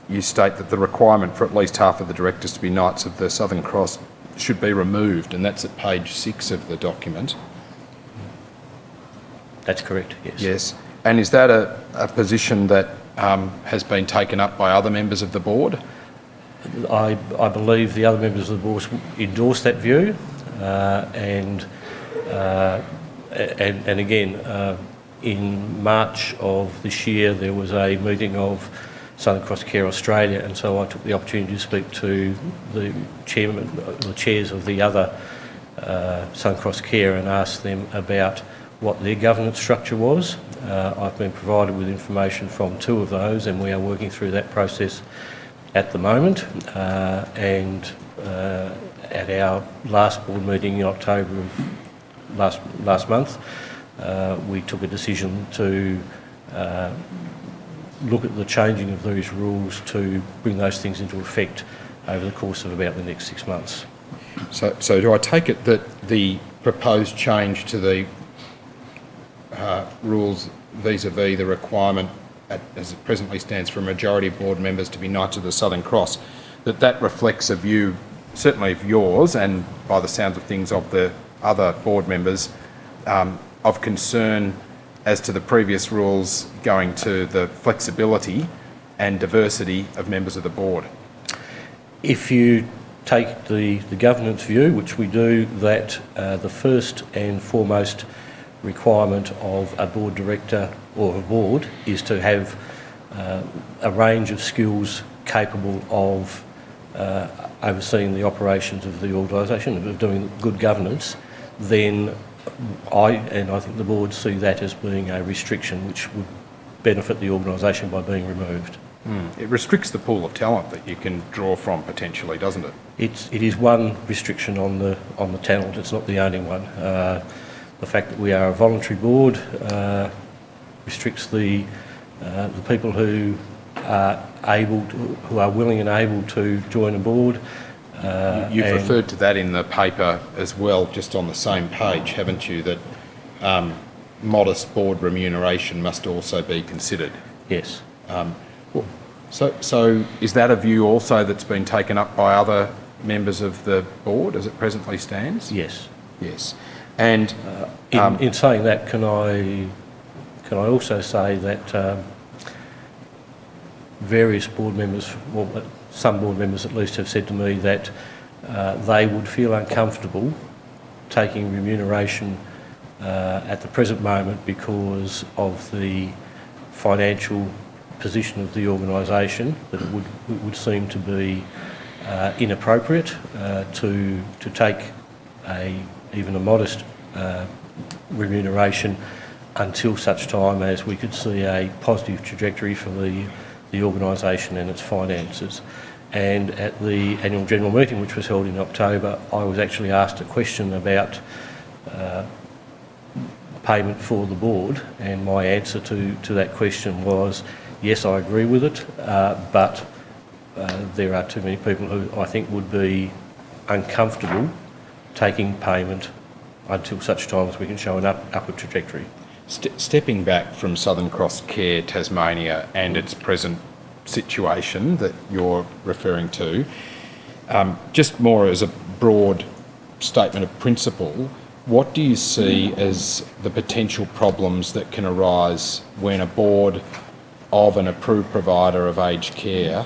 [SPEAKER 3] you state that the requirement for at least half of the directors to be Knights of the Southern Cross should be removed, and that's at page 6 of the document.
[SPEAKER 5] That's correct, yes.
[SPEAKER 3] Yes. And is that a position that has been taken up by other members of the board?
[SPEAKER 5] I believe the other members of the board endorse that view, and again, in March of this year there was a meeting of Southern Cross Care Australia, and so I took the opportunity to speak to the chairs of the other Southern Cross Care and asked them about what their governance structure was. I've been provided with information from 2 of those, and we are working through that process at the moment. And at our last board meeting in October of last month, we took a decision to look at the changing of these rules to bring those things into effect over the course of about the next 6 months.
[SPEAKER 3] So do I take it that the proposed change to the rules vis-a-vis the requirement, as it presently stands, for a majority of board members to be Knights of the Southern Cross, that reflects a view, certainly of yours and by the sounds of things of the other board members, of concern as to the previous rules going to the flexibility and diversity of members of the board?
[SPEAKER 5] If you take the governance view, which we do, that the first and foremost requirement of a board director or a board is to have a range of skills capable of overseeing the operations of the organisation, of doing good governance, then I think the board see that as being a restriction which would benefit the organisation by being removed.
[SPEAKER 3] It restricts the pool of talent that you can draw from potentially, doesn't it?
[SPEAKER 5] It is one restriction on the talent. It's not the only one. The fact that we are a voluntary board restricts the people who are willing and able to join a board.
[SPEAKER 3] You've referred to that in the paper as well, just on the same page, haven't you, that modest board remuneration must also be considered?
[SPEAKER 5] Yes.
[SPEAKER 3] So is that a view also that's been taken up by other members of the board as it presently stands?
[SPEAKER 5] Yes.
[SPEAKER 3] Yes. And
[SPEAKER 5] in saying that, can I also say that various board members, well, some board members at least, have said to me that they would feel uncomfortable taking remuneration at the present moment because of the financial position of the organisation, that it would seem to be inappropriate to take even a modest remuneration until such time as we could see a positive trajectory for the organisation and its finances. And at the annual general meeting, which was held in October, I was actually asked a question about payment for the board, and my answer to that question was, yes, I agree with it, but there are too many people who I think would be uncomfortable taking payment until such time as we can show an upward trajectory.
[SPEAKER 3] Stepping back from Southern Cross Care Tasmania and its present situation that you're referring to, just more as a broad statement of principle, what do you see as the potential problems that can arise when a board of an approved provider of aged care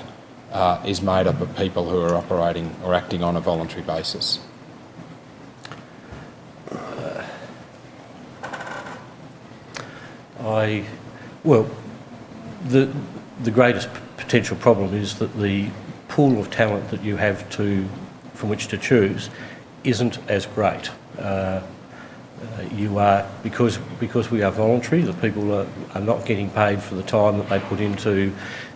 [SPEAKER 3] is made up of people who are operating or acting on a voluntary basis?
[SPEAKER 5] The greatest potential problem is that the pool of talent that you have from which to choose isn't as great. Because we are voluntary, the people are not getting paid for the time that they put into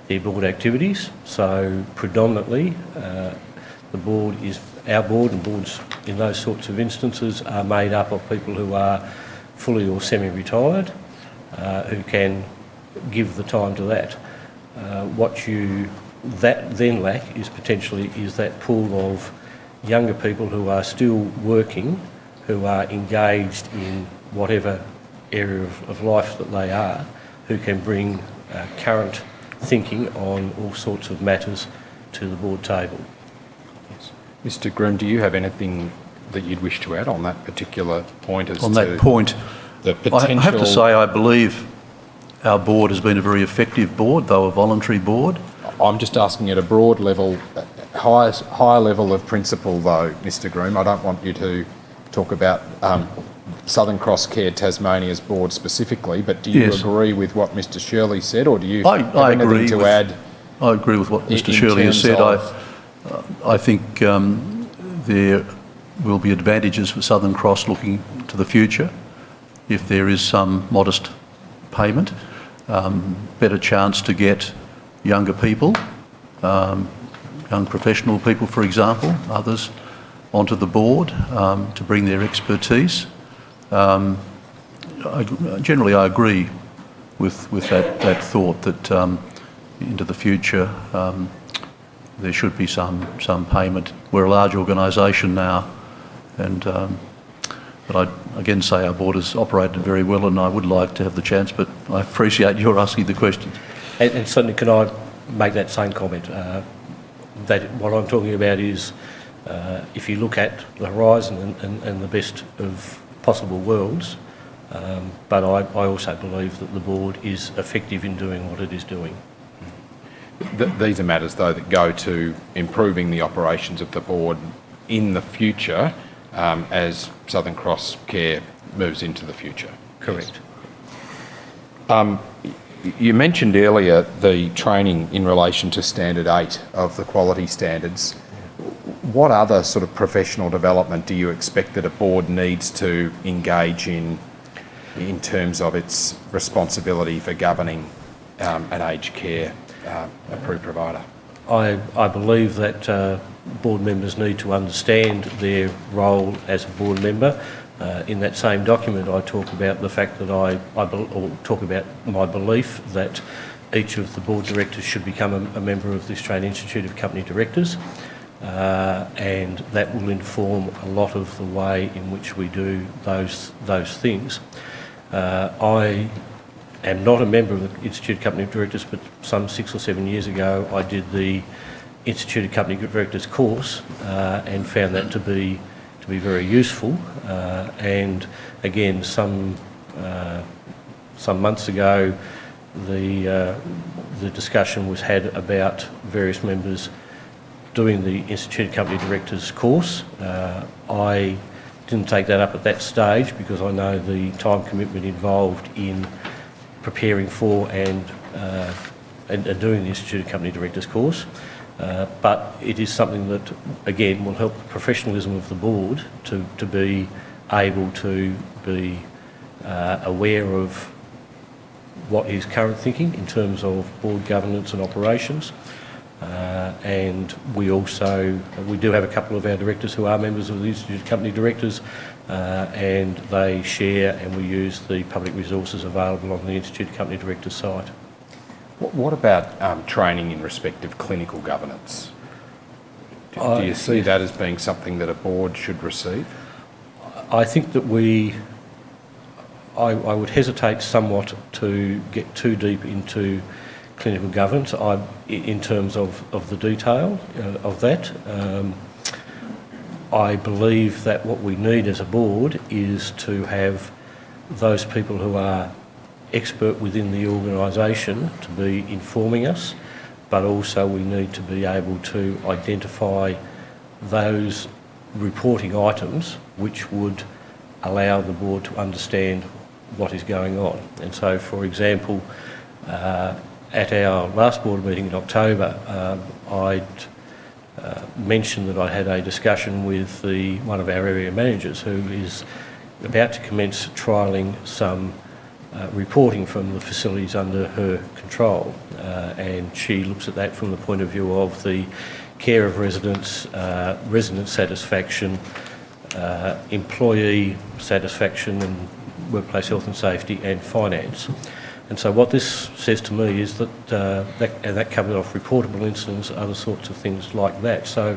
[SPEAKER 5] their board activities. So predominantly, our board and boards in those sorts of instances are made up of people who are fully or semi-retired, who can give the time to that. What you then lack is potentially that pool of younger people who are still working, who are engaged in whatever area of life that they are, who can bring current thinking on all sorts of matters to the board table.
[SPEAKER 3] Yes. Mr. Groom, do you have anything that you'd wish to add on that particular point?
[SPEAKER 4] On that point,
[SPEAKER 3] the potential...
[SPEAKER 4] I have to say I believe our board has been a very effective board, though a voluntary board.
[SPEAKER 3] I'm just asking at a broad level, higher level of principle though, Mr. Groom. I don't want you to talk about Southern Cross Care Tasmania's board specifically, but do you agree with what Mr. Shirley said, or do you have anything to add?
[SPEAKER 4] I agree with what Mr. Shirley has said. I think there will be advantages for Southern Cross looking to the future if there is some modest payment, better chance to get younger people, young professional people, for example, others onto the board to bring their expertise. Generally, I agree with that thought that into the future there should be some payment. We're a large organisation now, but I again say our board has operated very well, and I would like to have the chance, but I appreciate your asking the question.
[SPEAKER 5] And certainly, can I make that same comment? That what I'm talking about is if you look at the horizon and the best of possible worlds, but I also believe that the board is effective in doing what it is doing.
[SPEAKER 3] These are matters, though, that go to improving the operations of the board in the future as Southern Cross Care moves into the future.
[SPEAKER 5] Correct.
[SPEAKER 3] You mentioned earlier the training in relation to Standard 8 of the quality standards. What other sort of professional development do you expect that a board needs to engage in terms of its responsibility for governing an aged care approved provider?
[SPEAKER 5] I believe that board members need to understand their role as a board member. In that same document, I talk about the fact that I talk about my belief that each of the board directors should become a member of the Australian Institute of Company Directors, and that will inform a lot of the way in which we do those things. I am not a member of the Institute of Company Directors, but some 6 or 7 years ago I did the Institute of Company Directors course and found that to be very useful. And again, some months ago, the discussion was had about various members doing the Institute of Company Directors course. I didn't take that up at that stage because I know the time commitment involved in preparing for and doing the Institute of Company Directors course. But it is something that, again, will help the professionalism of the board to be able to be aware of what is current thinking in terms of board governance and operations. And we do have a couple of our directors who are members of the Institute of Company Directors, and they share and we use the public resources available on the Institute of Company Directors site.
[SPEAKER 3] What about training in respect of clinical governance? Do you see that as being something that a board should receive?
[SPEAKER 5] I think that I would hesitate somewhat to get too deep into clinical governance in terms of the detail of that. I believe that what we need as a board is to have those people who are expert within the organisation to be informing us, but also we need to be able to identify those reporting items which would allow the board to understand what is going on. And so, for example, at our last board meeting in October, I'd mentioned that I had a discussion with one of our area managers who is about to commence trialling some reporting from the facilities under her control, and she looks at that from the point of view of the care of residents, resident satisfaction, employee satisfaction and workplace health and safety, and finance. And so what this says to me is that that covers off reportable incidents, other sorts of things like that. So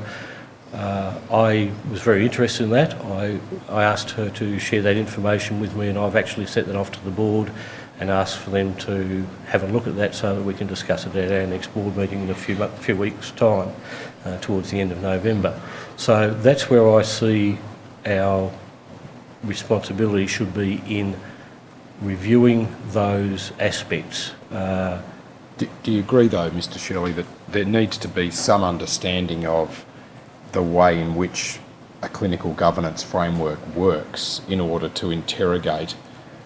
[SPEAKER 5] I was very interested in that. I asked her to share that information with me, and I've actually sent that off to the board and asked for them to have a look at that so that we can discuss it at our next board meeting in a few weeks' time, towards the end of November. So that's where I see our responsibility should be in reviewing those aspects.
[SPEAKER 3] Do you agree, though, Mr. Shirley, that there needs to be some understanding of the way in which a clinical governance framework works in order to interrogate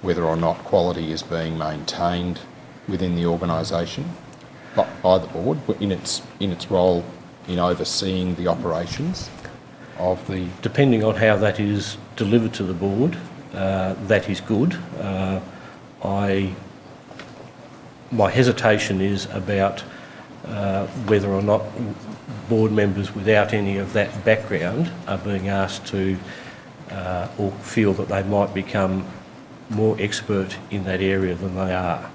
[SPEAKER 3] whether or not quality is being maintained within the organisation by the board in its role in overseeing the operations of the...
[SPEAKER 5] Depending on how that is delivered to the board, that is good. My hesitation is about whether or not board members without any of that background are being asked to or feel that they might become more expert in that area than they are.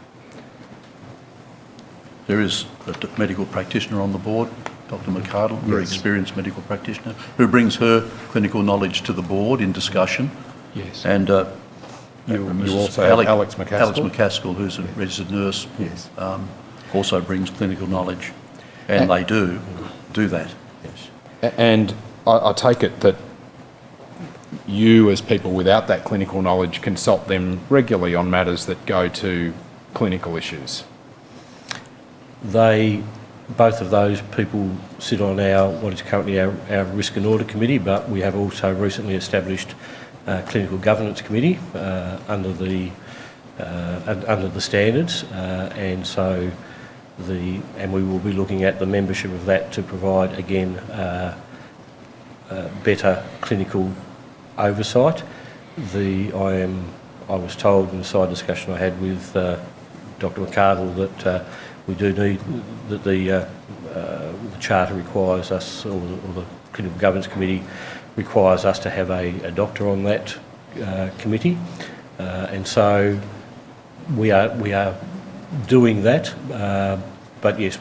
[SPEAKER 4] There is a medical practitioner on the board, Dr McArdle, very experienced medical practitioner, who brings her clinical knowledge to the board in discussion.
[SPEAKER 3] Yes.
[SPEAKER 4] And
[SPEAKER 3] you also have Alex McCaskill.
[SPEAKER 4] Alex McCaskill, who's a registered nurse,
[SPEAKER 3] yes,
[SPEAKER 4] also brings clinical knowledge, and they do that.
[SPEAKER 3] Yes. And I take it that you, as people without that clinical knowledge, consult them regularly on matters that go to clinical issues.
[SPEAKER 5] Both of those people sit on what is currently our Risk and Audit Committee, but we have also recently established a Clinical Governance Committee under the standards, and so and we will be looking at the membership of that to provide again better clinical oversight. I was told in the side discussion I had with Dr McArdle that we do need that the Charter requires us, or the Clinical Governance Committee requires us to have a doctor on that committee, and so we are doing that. But yes,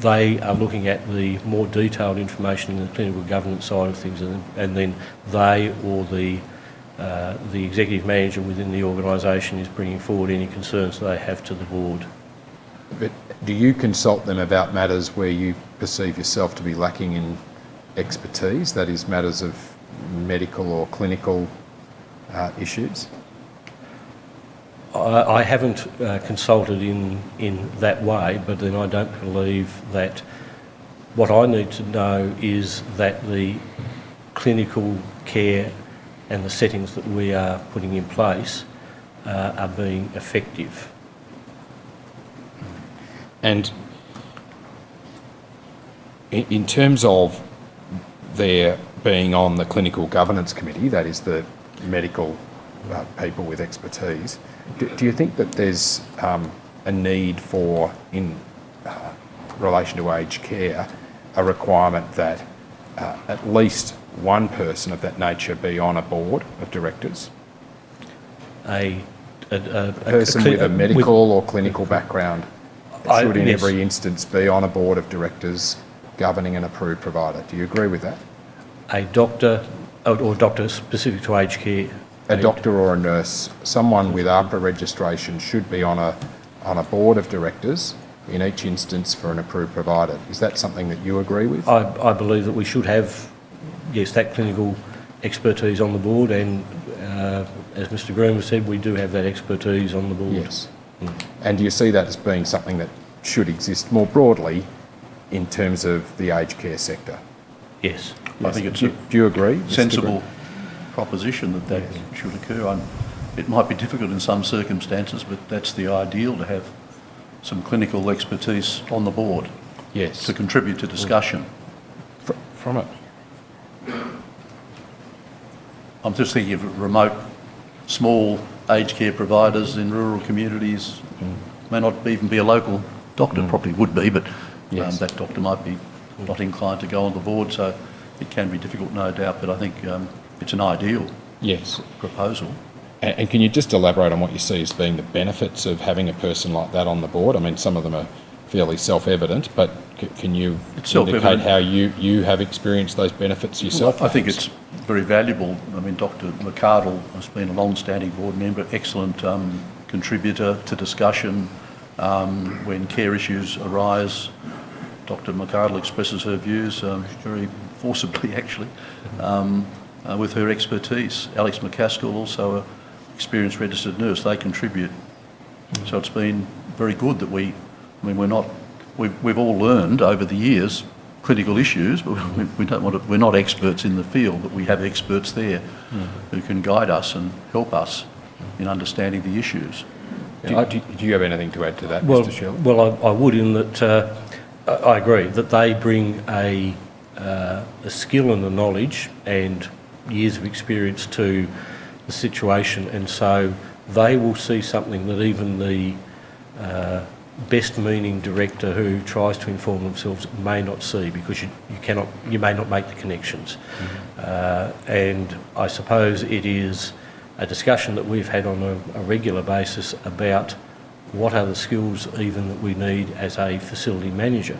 [SPEAKER 5] they are looking at the more detailed information in the clinical governance side of things, and then they or the executive manager within the organisation is bringing forward any concerns they have to the board.
[SPEAKER 3] But do you consult them about matters where you perceive yourself to be lacking in expertise, that is, matters of medical or clinical issues?
[SPEAKER 5] I haven't consulted in that way, but then I don't believe that what I need to know is that the clinical care and the settings that we are putting in place are being effective.
[SPEAKER 3] And in terms of their being on the Clinical Governance Committee, that is the medical people with expertise, do you think that there's a need for, in relation to aged care, a requirement that at least one person of that nature be on a board of directors?
[SPEAKER 5] A
[SPEAKER 3] A person with a medical or clinical background should in
[SPEAKER 5] yes.
[SPEAKER 3] every instance be on a board of directors governing an approved provider. Do you agree with that?
[SPEAKER 5] A doctor or doctor specific to aged care.
[SPEAKER 3] A doctor or a nurse, someone with ARPA registration should be on a board of directors in each instance for an approved provider. Is that something that you agree with?
[SPEAKER 5] I believe that we should have, yes, that clinical expertise on the board, and as Mr Green has said, we do have that expertise on the board.
[SPEAKER 3] Yes. And do you see that as being something that should exist more broadly in terms of the aged care sector?
[SPEAKER 5] Yes.
[SPEAKER 4] I think it's
[SPEAKER 3] Do you agree?
[SPEAKER 4] a sensible proposition that should occur. It might be difficult in some circumstances, but that's the ideal, to have some clinical expertise on the board.
[SPEAKER 3] Yes.
[SPEAKER 4] To contribute to discussion.
[SPEAKER 3] From it.
[SPEAKER 4] I'm just thinking of remote, small aged care providers in rural communities. May not even be a local doctor, probably would be, but
[SPEAKER 3] Yes.
[SPEAKER 4] that doctor might be not inclined to go on the board, so it can be difficult, no doubt, but I think it's an ideal
[SPEAKER 3] Yes.
[SPEAKER 4] proposal.
[SPEAKER 3] And can you just elaborate on what you see as being the benefits of having a person like that on the board? I mean, some of them are fairly self-evident, but can you
[SPEAKER 4] It's
[SPEAKER 3] indicate
[SPEAKER 4] self-evident.
[SPEAKER 3] how you have experienced those benefits yourself?
[SPEAKER 4] I think
[SPEAKER 3] perhaps?
[SPEAKER 4] it's very valuable. I mean, Dr McArdle has been a long-standing board member, excellent contributor to discussion when care issues arise. Dr McArdle expresses her views very forcibly, actually, with her expertise. Alex McCaskill, also an experienced registered nurse, they contribute. So it's been very good that we've all learned over the years clinical issues, but we're not experts in the field, but we have experts there who can guide us and help us in understanding the issues.
[SPEAKER 3] Do you have anything to add to that,
[SPEAKER 5] Well,
[SPEAKER 3] Mr. Shelley?
[SPEAKER 5] well, I would, in that I agree that they bring a skill and a knowledge and years of experience to the situation, and so they will see something that even the best-meaning director who tries to inform themselves may not see, because you may not make the connections. And I suppose it is a discussion that we've had on a regular basis about what are the skills even that we need as a facility manager.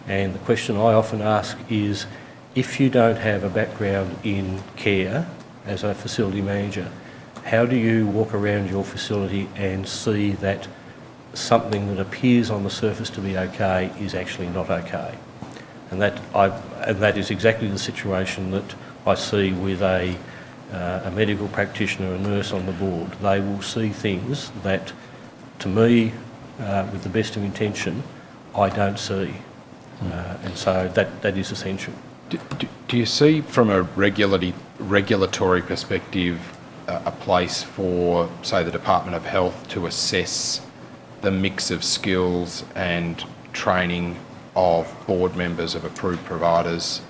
[SPEAKER 5] And the question I often ask is, if you don't have a background in care as a facility manager, how do you walk around your facility and see that something that appears on the surface to be okay is actually not okay? And that is exactly the situation that I see with a medical practitioner, a nurse on the board. They will see things that, to me, with the best of intention, I don't see. And so that is essential.
[SPEAKER 3] Do you see, from a regulatory perspective, a place for, say, the Department of Health to assess the mix of skills and training of board members of approved providers,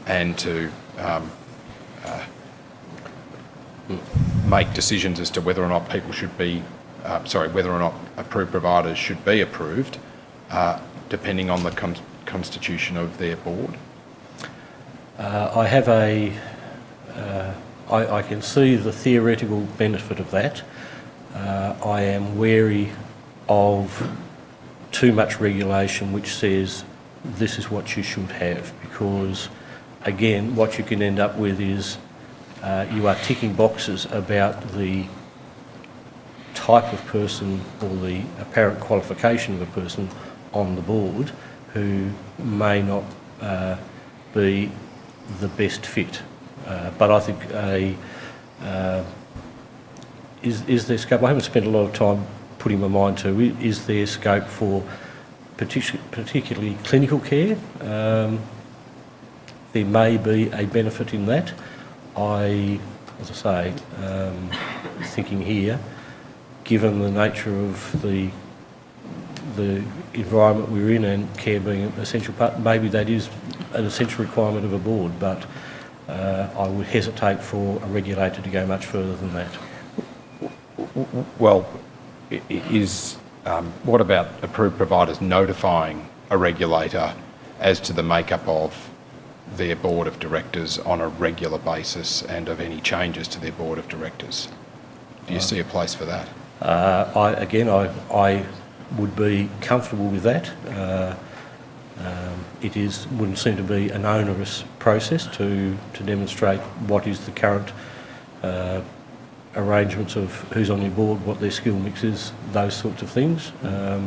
[SPEAKER 3] and to make decisions as to whether or not people should be, whether or not approved providers should be approved, depending on the constitution of their board?
[SPEAKER 5] I have I can see the theoretical benefit of that. I am wary of too much regulation which says this is what you should have, because again what you can end up with is you are ticking boxes about the type of person or the apparent qualification of a person on the board who may not be the best fit. But I think is there scope? I haven't spent a lot of time putting my mind to, is there scope for particularly clinical care? There may be a benefit in that. As I say, thinking here, given the nature of the environment we're in and care being an essential part, maybe that is an essential requirement of a board, but I would hesitate for a regulator to go much further than that.
[SPEAKER 3] Well, what about approved providers notifying a regulator as to the makeup of their board of directors on a regular basis and of any changes to their board of directors? Do you see a place for that?
[SPEAKER 5] I would be comfortable with that. Wouldn't seem to be an onerous process to demonstrate what is the current arrangements of who's on your board, what their skill mix is, those sorts of things. I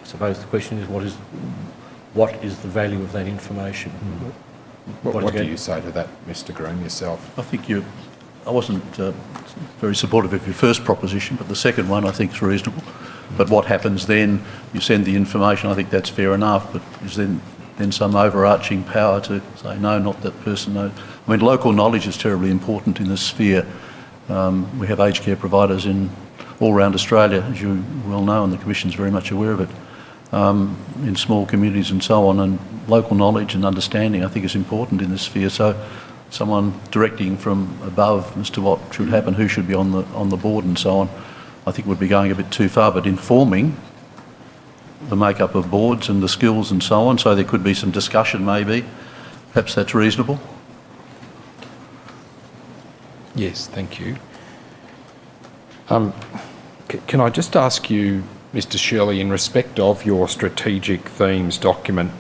[SPEAKER 5] suppose the question is what is the value of that information?
[SPEAKER 3] What do you say to that, Mr. Groom, yourself?
[SPEAKER 4] I think I wasn't very supportive of your first proposition, but the second one I think is reasonable. But what happens then? You send the information, I think that's fair enough, but is then some overarching power to say, no, not that person, no. I mean, local knowledge is terribly important in this sphere. We have aged care providers all around Australia, as you well know, and the Commission's very much aware of it, in small communities and so on, and local knowledge and understanding I think is important in this sphere. So someone directing from above as to what should happen, who should be on the board and so on, I think would be going a bit too far, but informing the makeup of boards and the skills and so on, so there could be some discussion maybe. Perhaps that's reasonable.
[SPEAKER 3] Yes, thank you. Can I just ask you, Mr. Shirley, in respect of your strategic themes document,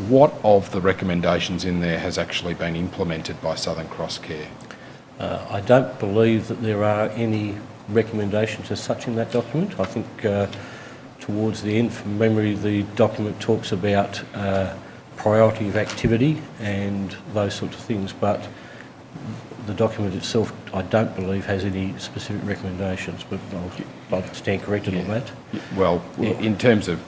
[SPEAKER 3] what of the recommendations in there has actually been implemented by Southern Cross Care?
[SPEAKER 5] I don't believe that there are any recommendations as such in that document. I think towards the end, from memory, the document talks about priority of activity and those sorts of things, but the document itself, I don't believe, has any specific recommendations, but I'll stand corrected on that.
[SPEAKER 3] Well, in terms of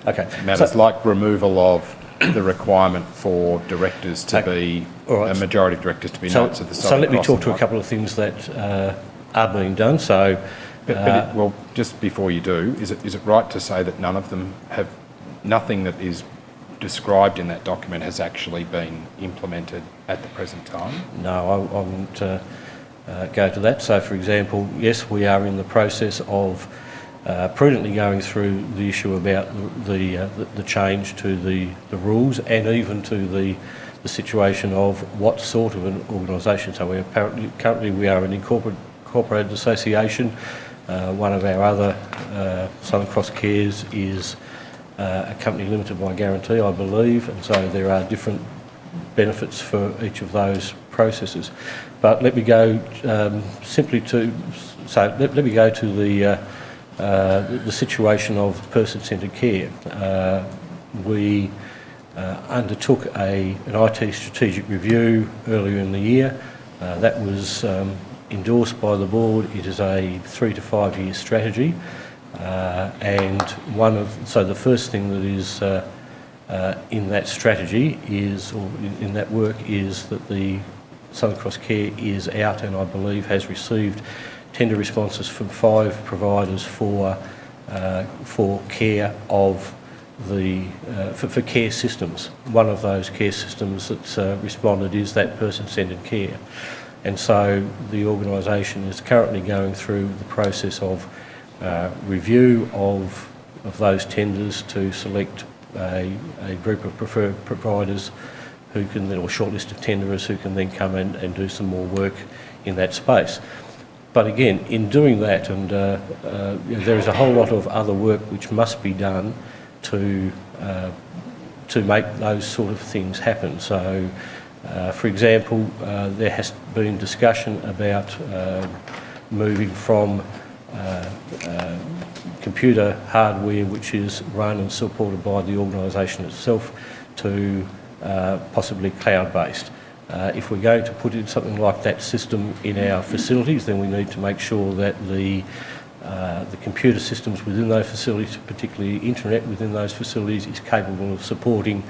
[SPEAKER 5] okay,
[SPEAKER 3] matters like removal of the requirement for directors to be, a majority of directors to be knights of the Southern Cross.
[SPEAKER 5] So let me talk to a couple of things that are being done. So,
[SPEAKER 3] well, just before you do, is it right to say that nothing that is described in that document has actually been implemented at the present time?
[SPEAKER 5] No, I wouldn't go to that. So, for example, yes, we are in the process of prudently going through the issue about the change to the rules and even to the situation of what sort of an organisation. So currently we are an incorporated association. One of our other Southern Cross Cares is a company limited by guarantee, I believe, and so there are different benefits for each of those processes. But let me go let me go to the situation of person-centred care. We undertook an IT strategic review earlier in the year. That was endorsed by the board. It is a 3 to 5 year strategy, and so the first thing that is in that strategy is, or in that work, is that the Southern Cross Care is out and I believe has received tender responses from 5 providers for care of for care systems. One of those care systems that's responded is that person-centred care, and so the organisation is currently going through the process of review of those tenders to select a group of preferred providers who can then, or short list of tenderers who can then come in and do some more work in that space. But again, in doing that, and there is a whole lot of other work which must be done to make those sort of things happen. So, for example, there has been discussion about moving from computer hardware which is run and supported by the organisation itself to possibly cloud-based. If we're going to put in something like that system in our facilities, then we need to make sure that the computer systems within those facilities, particularly internet within those facilities, is capable of supporting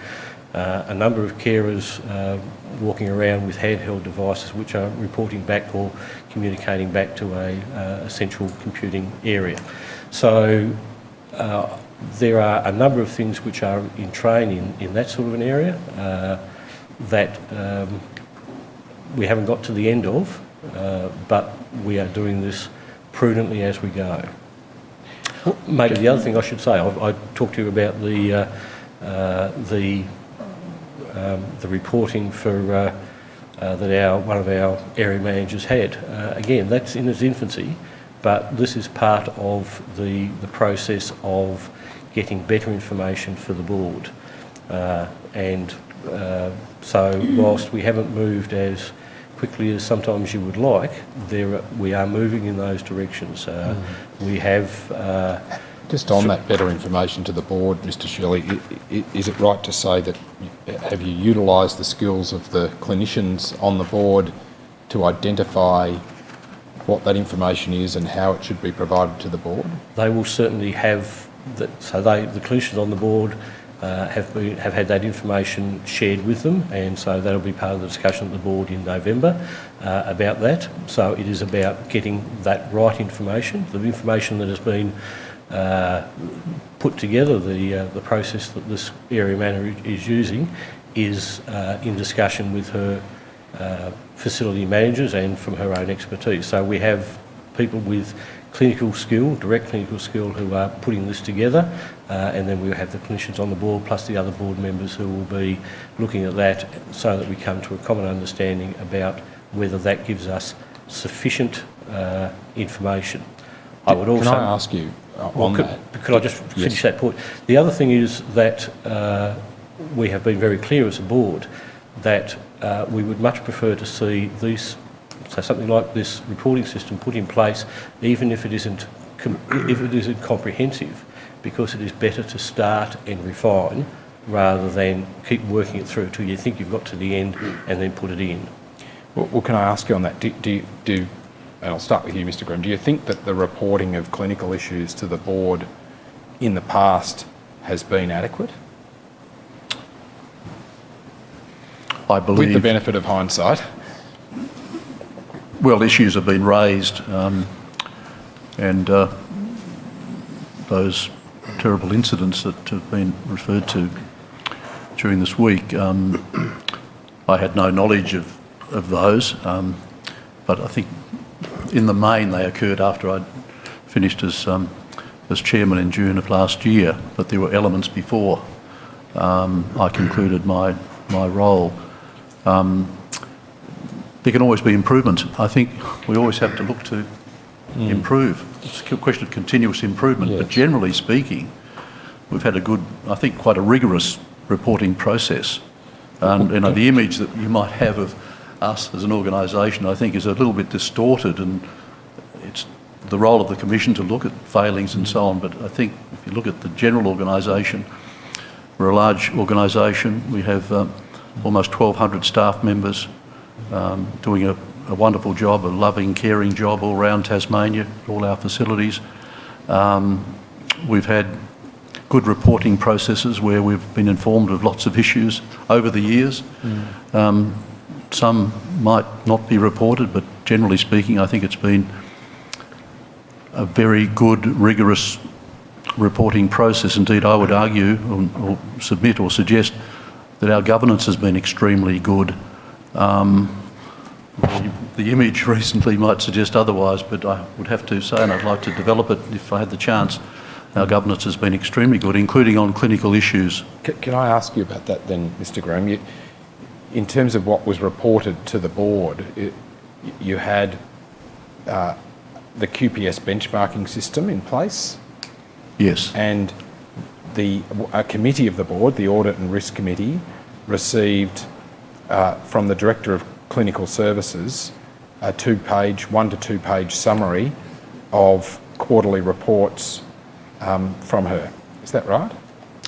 [SPEAKER 5] a number of carers walking around with handheld devices which are reporting back or communicating back to a central computing area. So there are a number of things which are in train in that sort of an area that we haven't got to the end of, but we are doing this prudently as we go. Maybe the other thing I should say, I talked to you about the reporting for that one of our area managers had. Again, that's in its infancy, but this is part of the process of getting better information for the board. So whilst we haven't moved as quickly as sometimes you would like, we are moving in those directions. We have...
[SPEAKER 3] Just on that better information to the board, Mr Shirley, is it right to say that have you utilised the skills of the clinicians on the board to identify what that information is and how it should be provided to the board?
[SPEAKER 5] They will certainly have that. So the clinicians on the board have had that information shared with them, and so that'll be part of the discussion at the board in November about that. So it is about getting that right information, the information that has been put together, the process that this area manager is using is in discussion with her facility managers and from her own expertise. So we have people with clinical skill, direct clinical skill, who are putting this together, and then we'll have the clinicians on the board plus the other board members who will be looking at that so that we come to a common understanding about whether that gives us sufficient information. I would also...
[SPEAKER 3] Can I ask you on that?
[SPEAKER 5] Could I just finish that point? The other thing is that we have been very clear as a board that we would much prefer to see these, so something like this reporting system put in place, even if it isn't comprehensive, because it is better to start and refine rather than keep working it through till you think you've got to the end and then put it in.
[SPEAKER 3] Well, can I ask you on that? And I'll start with you, Mr Graham. Do you think that the reporting of clinical issues to the board in the past has been adequate?
[SPEAKER 4] I believe...
[SPEAKER 3] With the benefit of hindsight.
[SPEAKER 4] Well, issues have been raised, and those terrible incidents that have been referred to during this week, I had no knowledge of those, but I think in the main they occurred after I'd finished as chairman in June of last year, but there were elements before I concluded my role. There can always be improvement. I think we always have to look to improve. It's a question of continuous improvement, but generally speaking, we've had a good, I think quite a rigorous reporting process. And you know, the image that you might have of us as an organisation, I think, is a little bit distorted, and it's the role of the Commission to look at failings and so on, but I think if you look at the general organisation, we're a large organisation. We have almost 1,200 staff members doing a wonderful job, a loving, caring job all around Tasmania, all our facilities. We've had good reporting processes where we've been informed of lots of issues over the years. Some might not be reported, but generally speaking, I think it's been a very good, rigorous reporting process. Indeed, I would argue or submit or suggest that our governance has been extremely good. The image recently might suggest otherwise, but I would have to say, and I'd like to develop it if I had the chance, our governance has been extremely good, including on clinical issues.
[SPEAKER 3] Can I ask you about that then, Mr Graham? In terms of what was reported to the board, you had the QPS benchmarking system in place?
[SPEAKER 4] Yes.
[SPEAKER 3] And a committee of the board, the Audit and Risk Committee, received from the Director of Clinical Services a 1 to 2 page summary of quarterly reports from her. Is that right?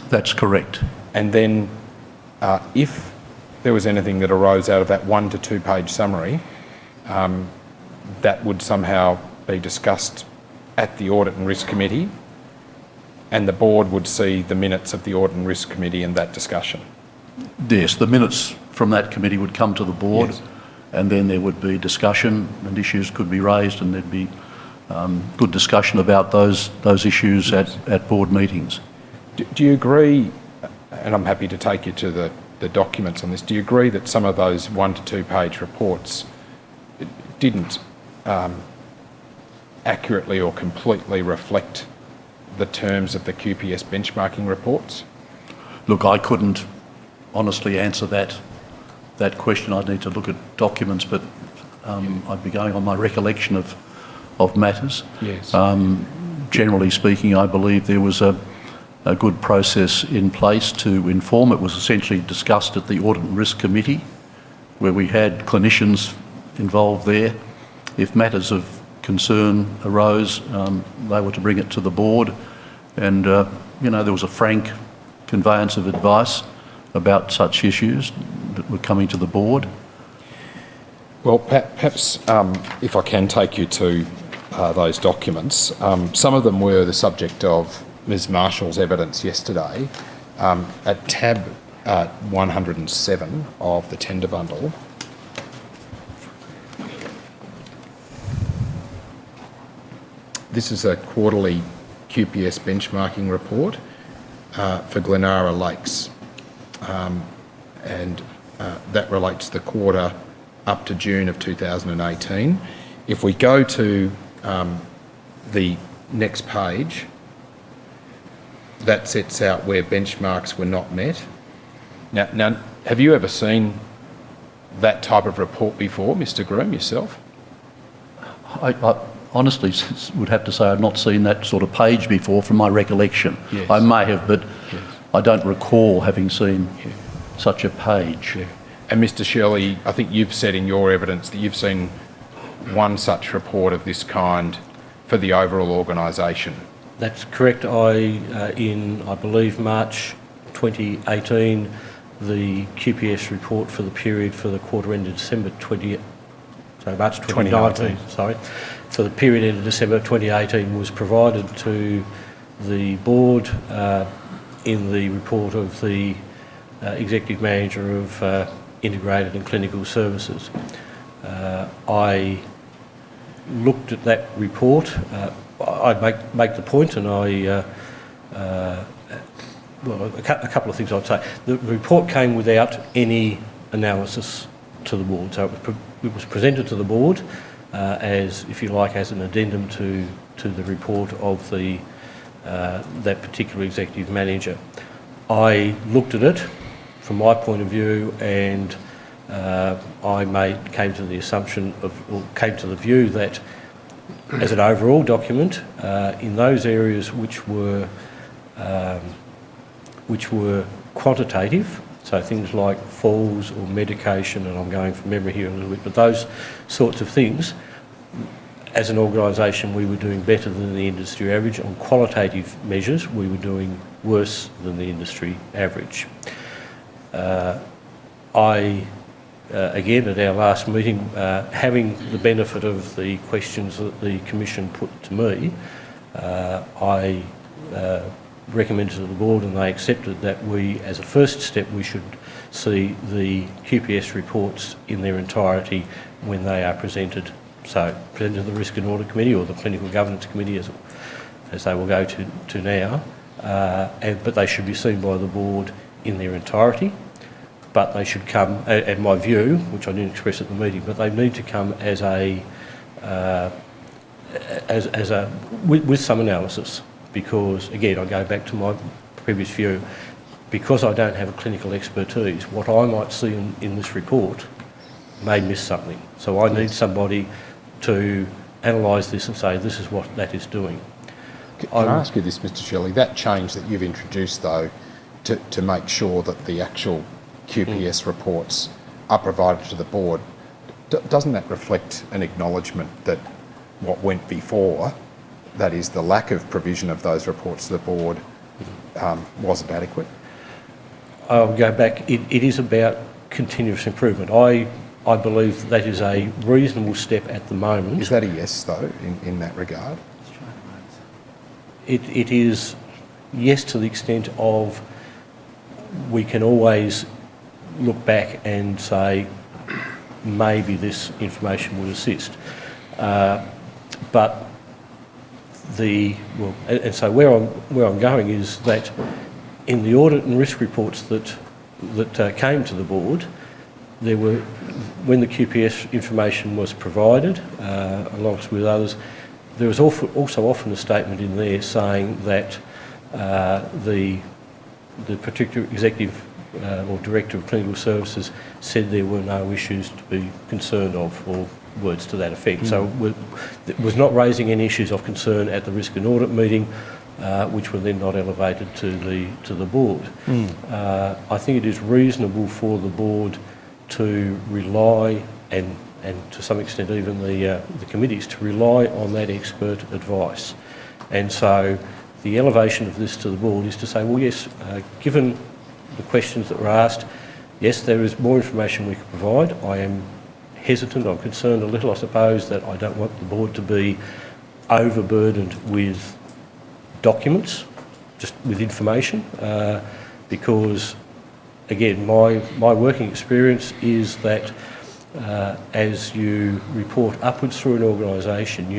[SPEAKER 4] That's correct.
[SPEAKER 3] And then if there was anything that arose out of that 1 to 2 page summary, that would somehow be discussed at the Audit and Risk Committee, and the board would see the minutes of the Audit and Risk Committee and that discussion.
[SPEAKER 4] Yes, the minutes from that committee would come to the board,
[SPEAKER 3] yes,
[SPEAKER 4] and then there would be discussion and issues could be raised, and there'd be good discussion about those issues, yes, at board meetings.
[SPEAKER 3] Do you agree, and I'm happy to take you to the documents on this, do you agree that some of those 1 to 2 page reports didn't accurately or completely reflect the terms of the QPS benchmarking reports?
[SPEAKER 4] Look, I couldn't honestly answer that that question, I'd need to look at documents, but I'd be going on my recollection of matters.
[SPEAKER 3] Yes.
[SPEAKER 4] Generally speaking, I believe there was a good process in place to inform. It was essentially discussed at the Audit and Risk Committee, where we had clinicians involved there. If matters of concern arose, they were to bring it to the board, and there was a frank conveyance of advice about such issues that were coming to the board.
[SPEAKER 3] Well, perhaps if I can take you to those documents, some of them were the subject of Ms Marshall's evidence yesterday. At tab 107 of the tender bundle, this is a quarterly QPS benchmarking report for Glenara Lakes, and that relates to the quarter up to June of 2018. If we go to the next page, that sets out where benchmarks were not met. Now, have you ever seen that type of report before, Mr Groom, yourself?
[SPEAKER 4] I honestly would have to say I've not seen that sort of page before from my recollection.
[SPEAKER 3] Yes.
[SPEAKER 4] I may have, but
[SPEAKER 3] Yes.
[SPEAKER 4] I don't recall having seen such a page.
[SPEAKER 3] Yeah. And Mr Shirley, I think you've said in your evidence that you've seen one such report of this kind for the overall organisation.
[SPEAKER 5] That's correct. I believe, March 2018, the QPS report for the period for the quarter ended March 2019, sorry, for the period ended December 2018 was provided to the board in the report of the Executive Manager of Integrated and Clinical Services. I looked at that report. I'd make the point, and a couple of things I'd say. The report came without any analysis to the board, so it was presented to the board as, if you like, as an addendum to the report of that particular executive manager. I looked at it from my point of view, and I came to the assumption came to the view that, as an overall document, in those areas which were quantitative, so things like falls or medication, and I'm going from memory here a little bit, but those sorts of things, as an organisation, we were doing better than the industry average. On qualitative measures, we were doing worse than the industry average. Again, at our last meeting, having the benefit of the questions that the Commission put to me, I recommended to the board, and they accepted, that we, as a first step, we should see the QPS reports in their entirety when they are presented. So, presented to the Risk and Audit Committee, or the Clinical Governance Committee, as they will go to now, but they should be seen by the board in their entirety. But they should come, in my view, which I didn't express at the meeting, but they need to come with some analysis, because, again, I go back to my previous view, because I don't have a clinical expertise, what I might see in this report may miss something. So I need somebody to analyse this and say, this is what that is doing.
[SPEAKER 3] Can I ask you this, Mr Shirley, that change that you've introduced, though, to make sure that the actual QPS reports are provided to the board, doesn't that reflect an acknowledgement that what went before, that is the lack of provision of those reports to the board, wasn't adequate?
[SPEAKER 5] I'll go back. It is about continuous improvement. I believe that is a reasonable step at the moment.
[SPEAKER 3] Is that a yes, though, in that regard?
[SPEAKER 5] It is yes, to the extent of we can always look back and say maybe this information would assist. But and so where I'm going is that in the audit and risk reports that came to the board, there were, when the QPS information was provided, along with others, there was also often a statement in there saying that the particular executive or Director of Clinical Services said there were no issues to be concerned of, or words to that effect. So it was not raising any issues of concern at the Risk and Audit meeting, which were then not elevated to the board. I think it is reasonable for the board to rely, and to some extent even the committees, to rely on that expert advice. And so the elevation of this to the board is to say, well, yes, given the questions that were asked, yes, there is more information we can provide. I am hesitant, I'm concerned a little, I suppose, that I don't want the board to be overburdened with documents, just with information, because, again, my working experience is that as you report upwards through an organisation,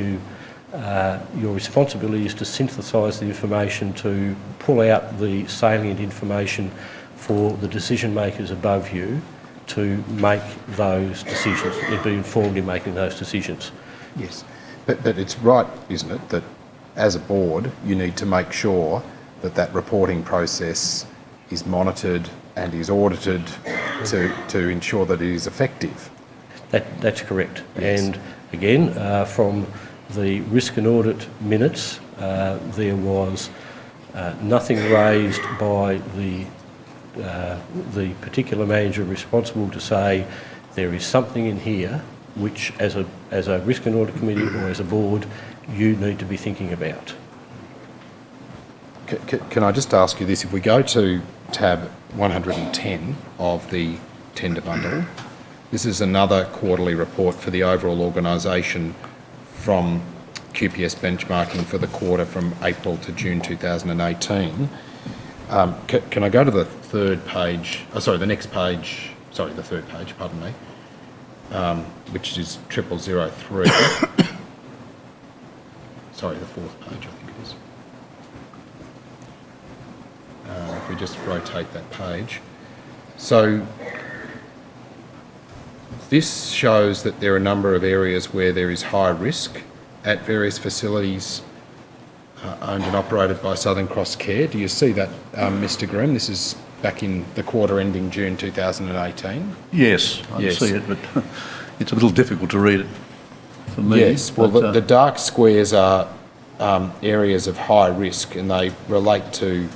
[SPEAKER 5] your responsibility is to synthesise the information, to pull out the salient information for the decision makers above you to make those decisions, and be informed in making those decisions.
[SPEAKER 3] Yes, but it's right, isn't it, that as a board you need to make sure that that reporting process is monitored and is audited to ensure that it is effective?
[SPEAKER 5] That's correct.
[SPEAKER 3] Yes.
[SPEAKER 5] And again, from the Risk and Audit minutes, there was nothing raised by the particular manager responsible to say there is something in here which, as a Risk and Audit Committee or as a board, you need to be thinking about.
[SPEAKER 3] Can I just ask you this? If we go to tab 110 of the tender bundle, this is another quarterly report for the overall organisation from QPS benchmarking for the quarter from April to June 2018. Can I go to the third page, the next page, the third page, pardon me, which is 0003. Sorry, the fourth page, I think it is. If we just rotate that page. So this shows that there are a number of areas where there is high risk at various facilities owned and operated by Southern Cross Care. Do you see that, Mr. Groom? This is back in the quarter ending June 2018.
[SPEAKER 4] Yes, I see it, but it's a little difficult to read it for me.
[SPEAKER 3] Yes, well, the dark squares are areas of high risk, and they relate to,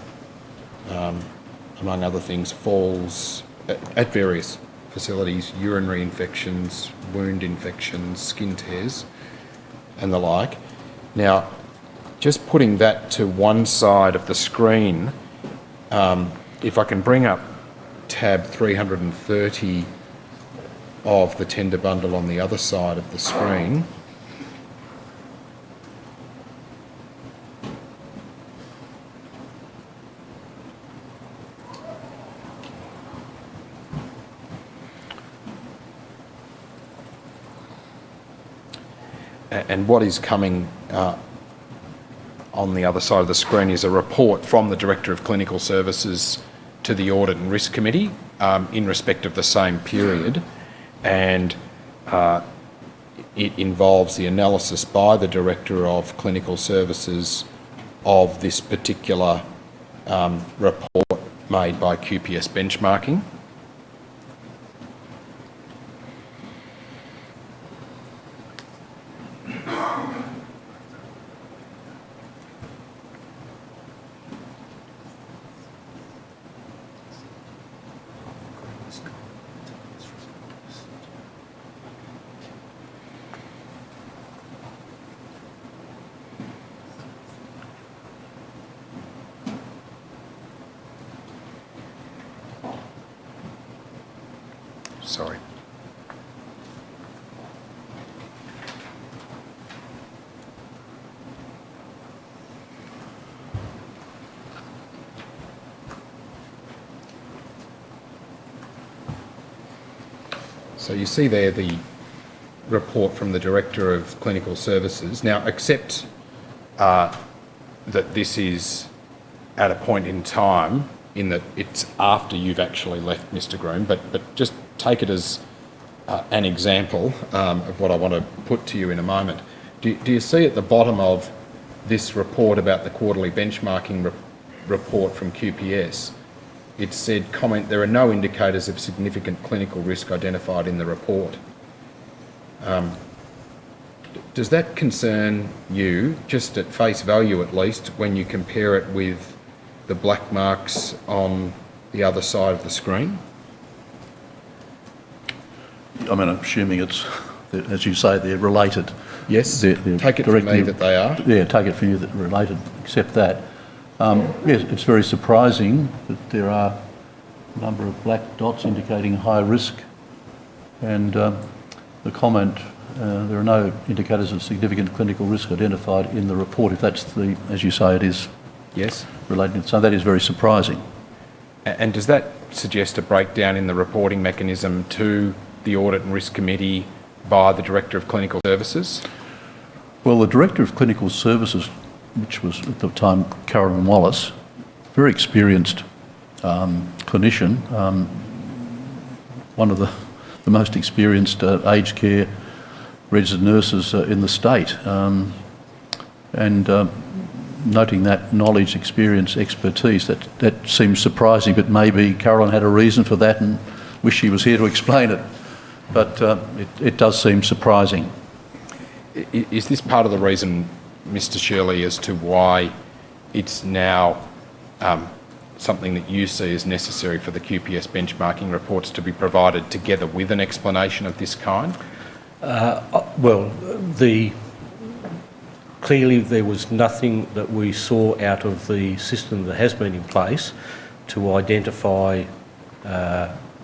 [SPEAKER 3] among other things, falls at various facilities, urinary infections, wound infections, skin tears, and the like. Now, just putting that to one side of the screen, if I can bring up tab 330 of the tender bundle on the other side of the screen. And what is coming on the other side of the screen is a report from the Director of Clinical Services to the Audit and Risk Committee in respect of the same period, and it involves the analysis by the Director of Clinical Services of this particular report made by QPS benchmarking. Sorry. So you see there the report from the Director of Clinical Services. Now, accept that this is at a point in time in that it's after you've actually left, Mr. Groom, but just take it as an example of what I want to put to you in a moment. Do you see at the bottom of this report about the quarterly benchmarking report from QPS it said, comment, there are no indicators of significant clinical risk identified in the report. Does that concern you, just at face value at least, when you compare it with the black marks on the other side of the screen?
[SPEAKER 4] I mean, I'm assuming it's, as you say, they're related.
[SPEAKER 3] Yes,
[SPEAKER 4] They're
[SPEAKER 3] take it from me that they are.
[SPEAKER 4] Yeah, take it from you that they're related, except that. Yes, it's very surprising that there are a number of black dots indicating high risk, and the comment, there are no indicators of significant clinical risk identified in the report, if that's the, as you say, it is
[SPEAKER 3] Yes.
[SPEAKER 4] related. So that is very surprising.
[SPEAKER 3] And does that suggest a breakdown in the reporting mechanism to the Audit and Risk Committee by the Director of Clinical Services?
[SPEAKER 4] Well, the Director of Clinical Services, which was at the time Carolyn Wallace, very experienced clinician, one of the most experienced aged care registered nurses in the state, and noting that knowledge, experience, expertise, that seems surprising, but maybe Carolyn had a reason for that and wish she was here to explain it. But it does seem surprising.
[SPEAKER 3] Is this part of the reason, Mr. Shirley, as to why it's now something that you see as necessary for the QPS benchmarking reports to be provided together with an explanation of this kind?
[SPEAKER 5] Well, clearly there was nothing that we saw out of the system that has been in place to identify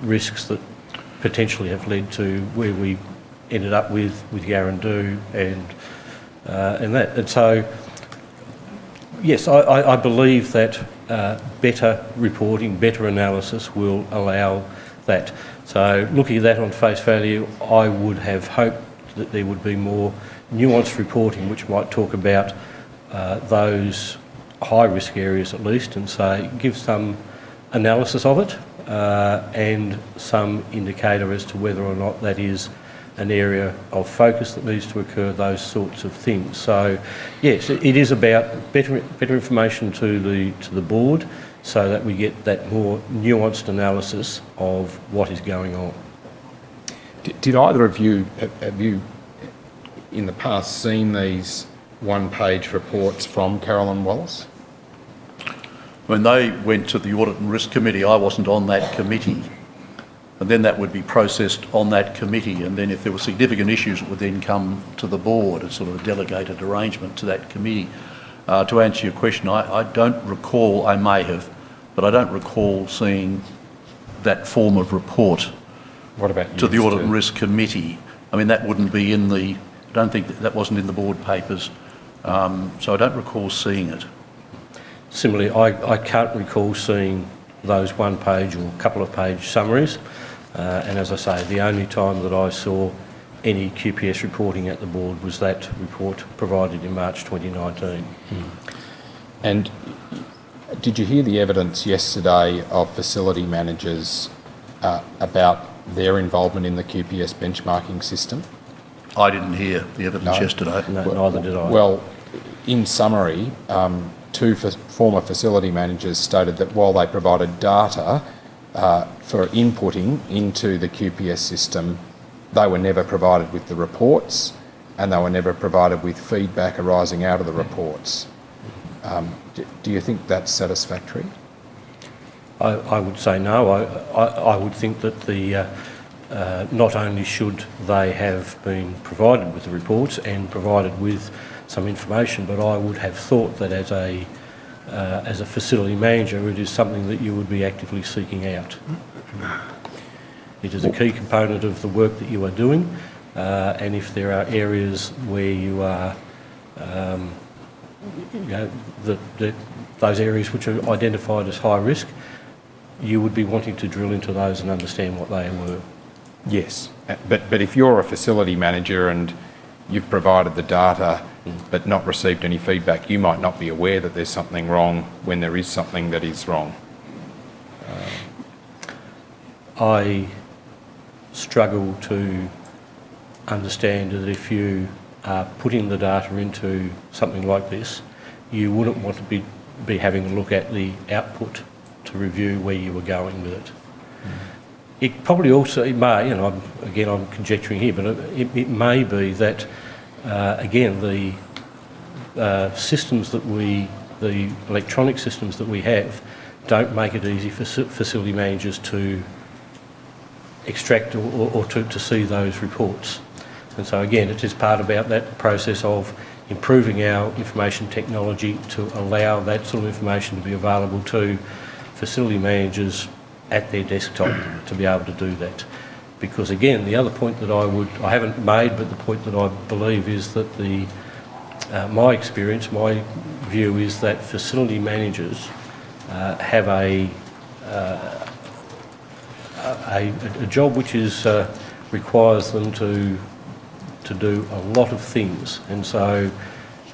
[SPEAKER 5] risks that potentially have led to where we ended up with Yaraandoo and that. And so, yes, I believe that better reporting, better analysis will allow that. So looking at that on face value, I would have hoped that there would be more nuanced reporting which might talk about those high risk areas at least, and say give some analysis of it and some indicator as to whether or not that is an area of focus that needs to occur, those sorts of things. So yes, it is about better information to the board so that we get that more nuanced analysis of what is going on.
[SPEAKER 3] Did either of you, have you in the past seen these one-page reports from Carolyn Wallace?
[SPEAKER 4] When they went to the Audit and Risk Committee, I wasn't on that committee. And then that would be processed on that committee, and then if there were significant issues, it would then come to the board, as sort of a delegated arrangement to that committee. To answer your question, I don't recall, I may have, but I don't recall seeing that form of report.
[SPEAKER 3] What about you,
[SPEAKER 4] to the Audit
[SPEAKER 3] Mr.
[SPEAKER 4] and Risk Committee? I mean, that wouldn't be in the, I don't think that wasn't in the board papers, so I don't recall seeing it.
[SPEAKER 5] Similarly, I can't recall seeing those one-page or couple-of-page summaries. And as I say, the only time that I saw any QPS reporting at the board was that report provided in March 2019.
[SPEAKER 3] And did you hear the evidence yesterday of facility managers about their involvement in the QPS benchmarking system?
[SPEAKER 4] I didn't hear the evidence yesterday.
[SPEAKER 5] No, neither did I.
[SPEAKER 3] Well, in summary, two former facility managers stated that while they provided data for inputting into the QPS system, they were never provided with the reports and they were never provided with feedback arising out of the reports. Do you think that's satisfactory?
[SPEAKER 5] I would say no. I would think that the not only should they have been provided with the reports and provided with some information, but I would have thought that as a facility manager, it is something that you would be actively seeking out. It is a key component of the work that you are doing, and if there are areas where you are, those areas which are identified as high risk, you would be wanting to drill into those and understand what they were.
[SPEAKER 3] Yes, but if you're a facility manager and you've provided the data but not received any feedback, you might not be aware that there's something wrong when there is something that is wrong.
[SPEAKER 5] I struggle to understand that if you are putting the data into something like this, you wouldn't want to be having a look at the output to review where you were going with it. It probably also, it may, and I'm conjecturing here, but it may be that, again, the systems that the electronic systems that we have don't make it easy for facility managers to extract or to see those reports. And so again, it is part about that process of improving our information technology to allow that sort of information to be available to facility managers at their desktop to be able to do that. Because again, the other point that I haven't made, but the point that I believe is that my experience, my view is that facility managers have a job which requires them to do a lot of things, and so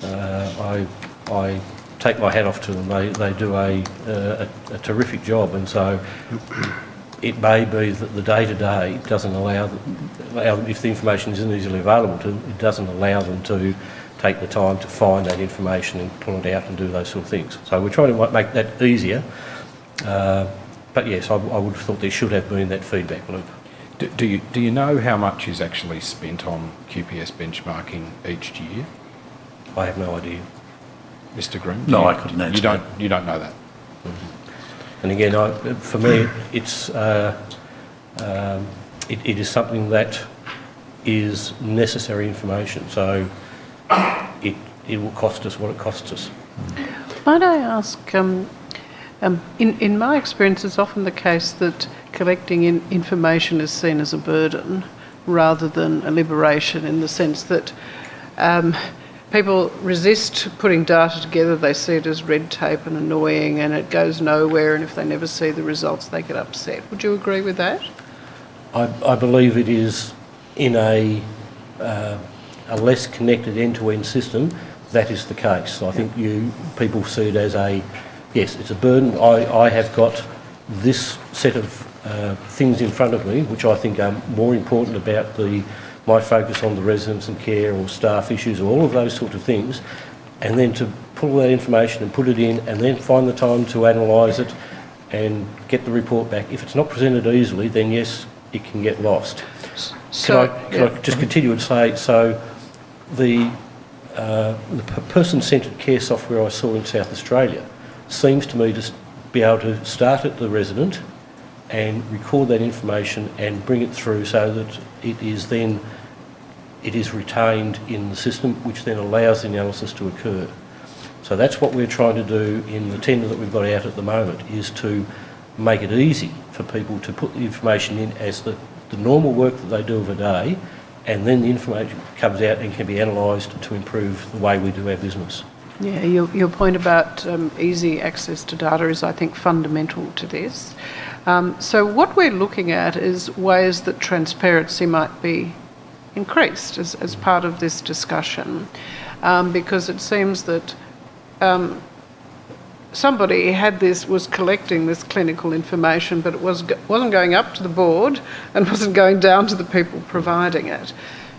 [SPEAKER 5] I take my hat off to them. They do a terrific job, and so it may be that the day-to-day doesn't allow them, if the information isn't easily available to them, it doesn't allow them to take the time to find that information and pull it out and do those sort of things. So we're trying to make that easier, but yes, I would have thought there should have been that feedback loop.
[SPEAKER 3] Do you know how much is actually spent on QPS benchmarking each year?
[SPEAKER 5] I have no idea.
[SPEAKER 3] Mr. Green?
[SPEAKER 4] No, I couldn't answer that.
[SPEAKER 3] You don't know that?
[SPEAKER 5] Mm-hmm. And again, for me, it is something that is necessary information. So it will cost us what it costs us.
[SPEAKER 6] Might I ask, in my experience, it's often the case that collecting information is seen as a burden rather than a liberation, in the sense that people resist putting data together. They see it as red tape and annoying, and it goes nowhere, and if they never see the results, they get upset. Would you agree with that?
[SPEAKER 5] I believe it is in a less connected end-to-end system, that is the case. I think people see it as yes, it's a burden. I have got this set of things in front of me, which I think are more important about my focus on the residents and care or staff issues or all of those sort of things, and then to pull that information and put it in and then find the time to analyse it and get the report back. If it's not presented easily, then yes, it can get lost.
[SPEAKER 6] So,
[SPEAKER 5] can I just continue and say, so the person-centred care software I saw in South Australia seems to me to be able to start at the resident and record that information and bring it through so that it is retained in the system, which then allows the analysis to occur. So that's what we're trying to do in the tender that we've got out at the moment, is to make it easy for people to put the information in as the normal work that they do of a day, and then the information comes out and can be analysed to improve the way we do our business.
[SPEAKER 6] Yeah, your point about easy access to data is, I think, fundamental to this. So what we're looking at is ways that transparency might be increased as part of this discussion, because it seems that somebody was collecting this clinical information, but it wasn't going up to the board and wasn't going down to the people providing it.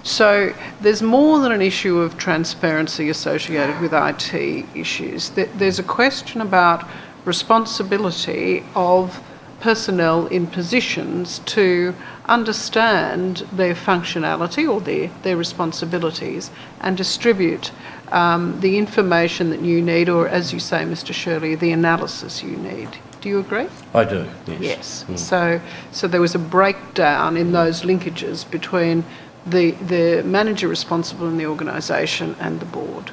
[SPEAKER 6] So there's more than an issue of transparency associated with IT issues. There's a question about responsibility of personnel in positions to understand their functionality or their responsibilities and distribute the information that you need, or, as you say, Mr. Shirley, the analysis you need. Do you agree?
[SPEAKER 5] I do,
[SPEAKER 6] yes. So there was a breakdown in those linkages between the manager responsible in the organisation and the board.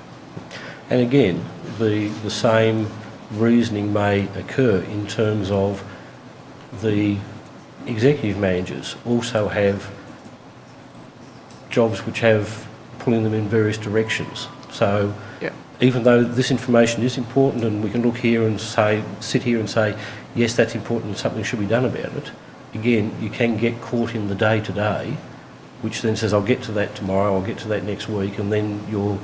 [SPEAKER 5] And again, the same reasoning may occur in terms of the executive managers also have jobs which have pulling them in various directions. So even though this information is important and we can look here and sit here and say, yes, that's important and something should be done about it, again, you can get caught in the day-to-day, which then says, I'll get to that tomorrow, I'll get to that next week, and then you're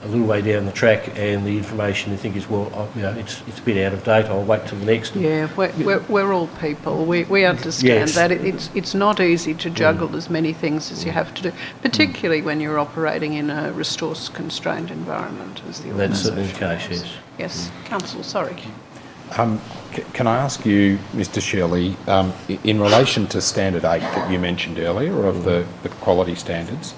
[SPEAKER 5] a little way down the track and the information you think is, well, it's a bit out of date, I'll wait till the next.
[SPEAKER 6] Yeah, we're all people. We understand that. It's not easy to juggle as many things as you have to do, particularly when you're operating in a resource-constrained environment as the organisation.
[SPEAKER 5] That's certainly the case, yes.
[SPEAKER 6] Yes, Council, sorry.
[SPEAKER 3] Can I ask you, Mr. Shirley, in relation to Standard 8 that you mentioned earlier, of the quality standards,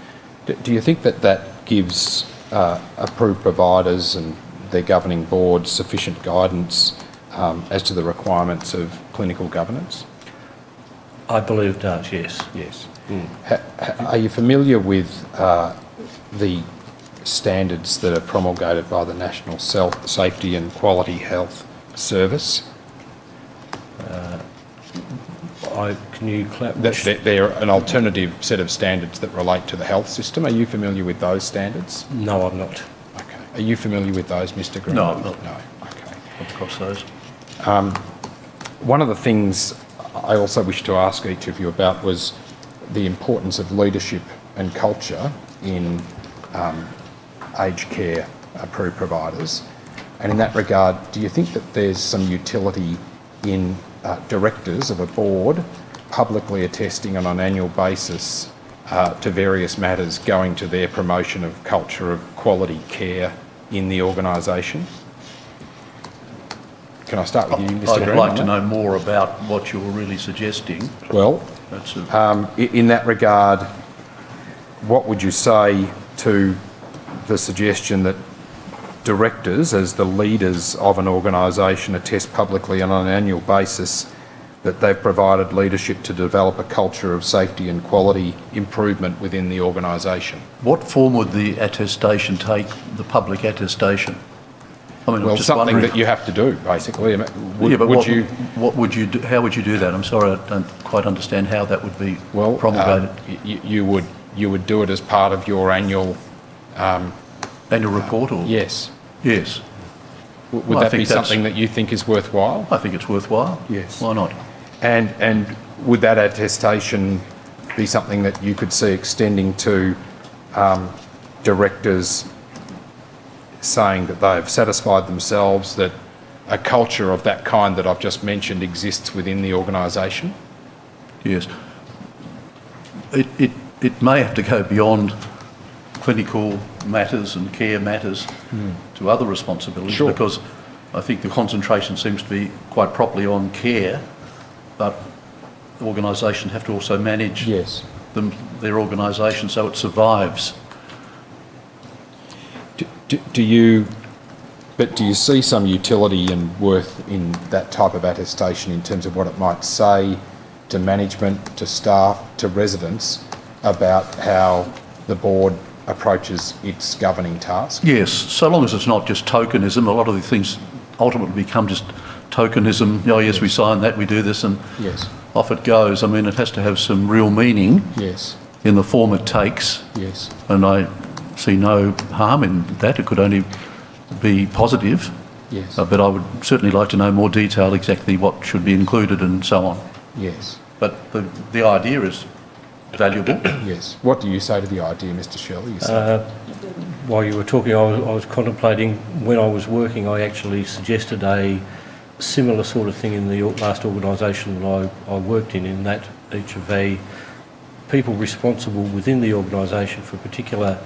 [SPEAKER 3] do you think that gives approved providers and their governing board sufficient guidance as to the requirements of clinical governance?
[SPEAKER 5] I believe it does, yes.
[SPEAKER 3] Yes. Are you familiar with the standards that are promulgated by the National Safety and Quality Health Service?
[SPEAKER 5] Can you clarify?
[SPEAKER 3] They're an alternative set of standards that relate to the health system. Are you familiar with those standards?
[SPEAKER 5] No, I'm not.
[SPEAKER 3] Okay. Are you familiar with those, Mr. Green?
[SPEAKER 4] No, I'm not.
[SPEAKER 3] No. Okay.
[SPEAKER 4] Come across those.
[SPEAKER 3] One of the things I also wish to ask each of you about was the importance of leadership and culture in aged care approved providers. And in that regard, do you think that there's some utility in directors of a board publicly attesting on an annual basis to various matters going to their promotion of culture of quality care in the organisation? Can I start with you, Mr. Green?
[SPEAKER 4] I'd like to know more about what you're really suggesting.
[SPEAKER 3] Well, in that regard, what would you say to the suggestion that directors, as the leaders of an organisation, attest publicly and on an annual basis that they've provided leadership to develop a culture of safety and quality improvement within the organisation?
[SPEAKER 4] What form would the attestation take, the public attestation? I mean,
[SPEAKER 3] Well,
[SPEAKER 4] just
[SPEAKER 3] something
[SPEAKER 4] wondering-
[SPEAKER 3] that you have to do, basically.
[SPEAKER 4] what would you do? How would you do that? I'm sorry, I don't quite understand how that would be promulgated.
[SPEAKER 3] You would do it as part of your annual...
[SPEAKER 4] Annual report, or?
[SPEAKER 3] Yes.
[SPEAKER 4] Yes.
[SPEAKER 3] Would
[SPEAKER 4] Well, I
[SPEAKER 3] that be
[SPEAKER 4] think that's-
[SPEAKER 3] something that you think is worthwhile?
[SPEAKER 4] I think it's worthwhile.
[SPEAKER 3] Yes.
[SPEAKER 4] Why not?
[SPEAKER 3] And would that attestation be something that you could see extending to directors saying that they've satisfied themselves that a culture of that kind that I've just mentioned exists within the organisation?
[SPEAKER 4] Yes. It may have to go beyond clinical matters and care matters to other responsibilities,
[SPEAKER 3] Sure.
[SPEAKER 4] because I think the concentration seems to be quite properly on care, but organisations have to also manage
[SPEAKER 3] Yes.
[SPEAKER 4] their organisation so it survives.
[SPEAKER 3] Do you see some utility and worth in that type of attestation in terms of what it might say to management, to staff, to residents about how the board approaches its governing task?
[SPEAKER 4] Yes, so long as it's not just tokenism. A lot of the things ultimately become just tokenism. Oh yes, we sign that, we do this, and
[SPEAKER 3] Yes.
[SPEAKER 4] off it goes. I mean, it has to have some real meaning
[SPEAKER 3] Yes.
[SPEAKER 4] in the form it takes,
[SPEAKER 3] Yes.
[SPEAKER 4] and I see no harm in that. It could only be positive.
[SPEAKER 3] Yes.
[SPEAKER 4] But I would certainly like to know more detail, exactly what should be included and so on.
[SPEAKER 3] Yes.
[SPEAKER 4] But the idea is valuable.
[SPEAKER 3] Yes. What do you say to the idea, Mr. Shirley? You say-
[SPEAKER 5] While you were talking, I was contemplating, when I was working, I actually suggested a similar sort of thing in the last organisation that I worked in that each of the people responsible within the organisation for a particular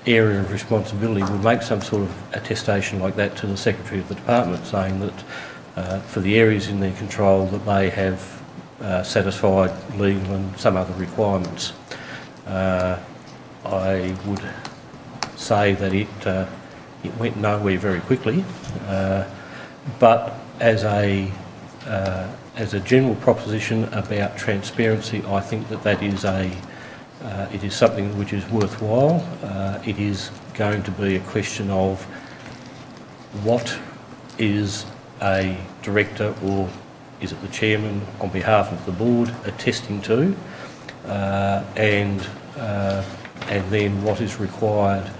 [SPEAKER 5] area of responsibility would make some sort of attestation like that to the Secretary of the Department, saying that for the areas in their control that they have satisfied legal and some other requirements. I would say that it went nowhere very quickly, but as a general proposition about transparency, I think that is it is something which is worthwhile. It is going to be a question of what is a director, or is it the chairman on behalf of the board, attesting to, and then what is required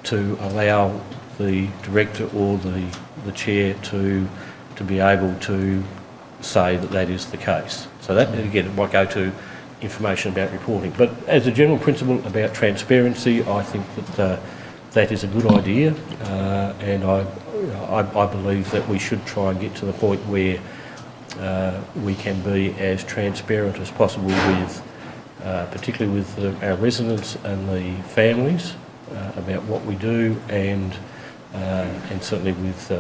[SPEAKER 5] to allow the director or the chair to be able to say that is the case. So that, again, it might go to information about reporting. But as a general principle about transparency, I think that that is a good idea, and I believe that we should try and get to the point where we can be as transparent as possible with, particularly with our residents and the families, about what we do, and and certainly with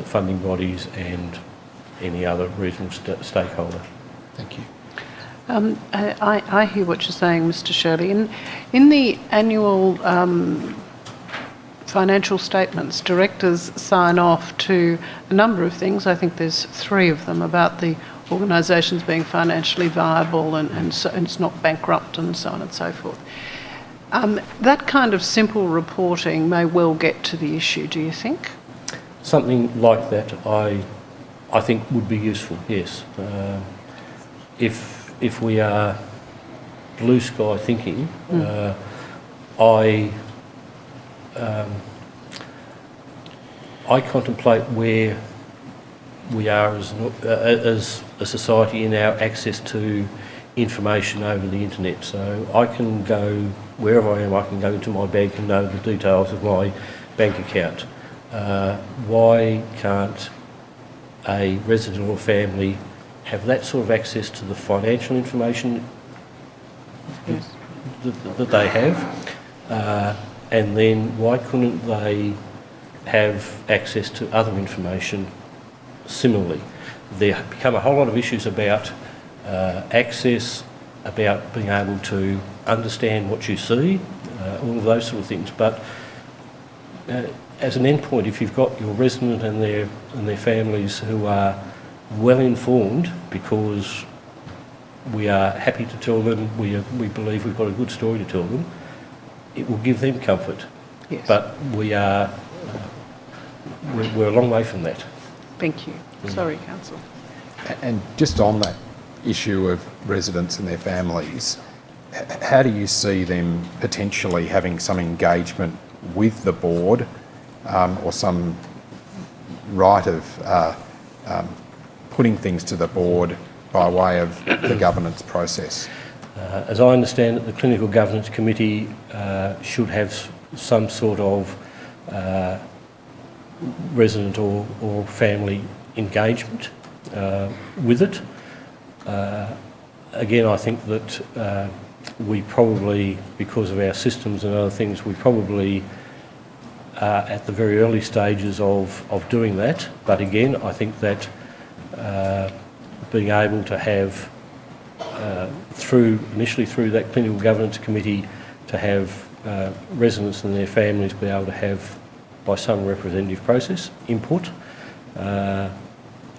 [SPEAKER 5] funding bodies and any other regional stakeholder.
[SPEAKER 3] Thank you.
[SPEAKER 6] I hear what you're saying, Mr. Shirley. In the annual financial statements, directors sign off to a number of things. I think there's 3 of them about the organisations being financially viable and so it's not bankrupt and so on and so forth. That kind of simple reporting may well get to the issue, do you think?
[SPEAKER 5] Something like that I think would be useful, yes. If we are blue sky thinking, I contemplate where we are as a society in our access to information over the internet. So I can go wherever I am, I can go into my bank and know the details of my bank account. Why can't a resident or family have that sort of access to the financial information that they have? And then why couldn't they have access to other information similarly? There become a whole lot of issues about access, about being able to understand what you see, all of those sort of things. But as an endpoint, if you've got your resident and their families who are well informed, because we are happy to tell them, we believe we've got a good story to tell them, it will give them comfort.
[SPEAKER 6] Yes.
[SPEAKER 5] But we're a long way from that.
[SPEAKER 6] Thank you. Sorry, Council.
[SPEAKER 3] And just on that issue of residents and their families, how do you see them potentially having some engagement with the board or some right of putting things to the board by way of the governance process?
[SPEAKER 5] As I understand it, the Clinical Governance Committee should have some sort of resident or family engagement with it. Again, I think that we probably, because of our systems and other things, we probably are at the very early stages of doing that. But again, I think that being able to have, initially through that Clinical Governance Committee, to have residents and their families be able to have, by some representative process, input, I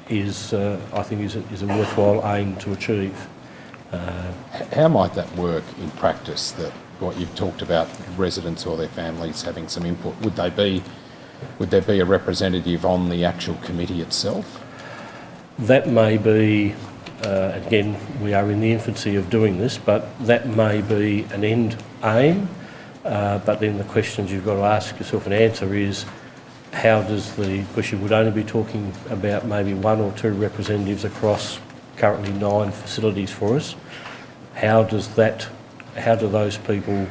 [SPEAKER 5] think is a worthwhile aim to achieve.
[SPEAKER 3] How might that work in practice, that what you've talked about, residents or their families having some input? Would there be a representative on the actual committee itself?
[SPEAKER 5] That may be, again, we are in the infancy of doing this, but that may be an end aim. But then the questions you've got to ask yourself and answer is, how does because you would only be talking about maybe 1 or 2 representatives across currently 9 facilities for us. How do those people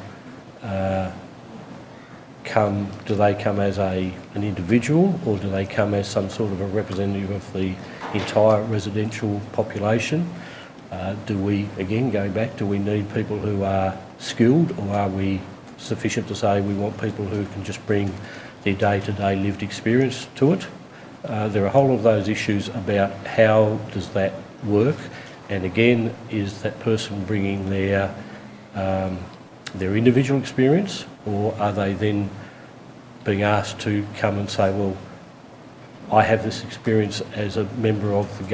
[SPEAKER 5] come? Do they come as an individual, or do they come as some sort of a representative of the entire residential population? Do we, again, going back, do we need people who are skilled, or are we sufficient to say we want people who can just bring their day-to-day lived experience to it? There are a whole lot of those issues about how does that work, and again, is that person bringing their individual experience, or are they then being asked to come and say, well, I have this experience as a member of the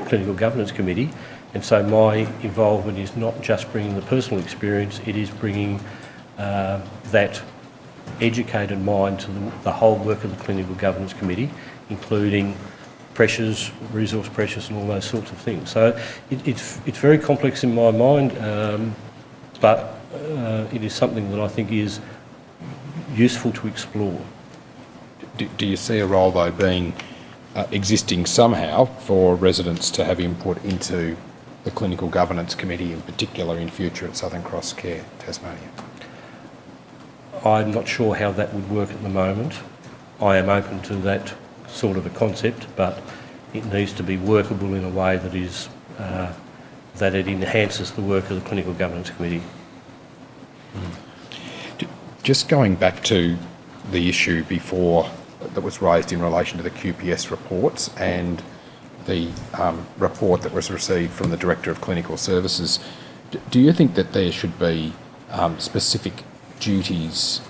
[SPEAKER 5] Clinical Governance Committee, and so my involvement is not just bringing the personal experience, it is bringing that educated mind to the whole work of the Clinical Governance Committee, including pressures, resource pressures and all those sorts of things. So it's very complex in my mind, but it is something that I think is useful to explore.
[SPEAKER 3] Do you see a role, though, being existing somehow for residents to have input into the Clinical Governance Committee, in particular in future at Southern Cross Care, Tasmania?
[SPEAKER 5] I'm not sure how that would work at the moment. I am open to that sort of a concept, but it needs to be workable in a way that is that it enhances the work of the Clinical Governance Committee.
[SPEAKER 3] Just going back to the issue before that was raised in relation to the QPS reports and the report that was received from the Director of Clinical Services. Do you think that there should be specific duties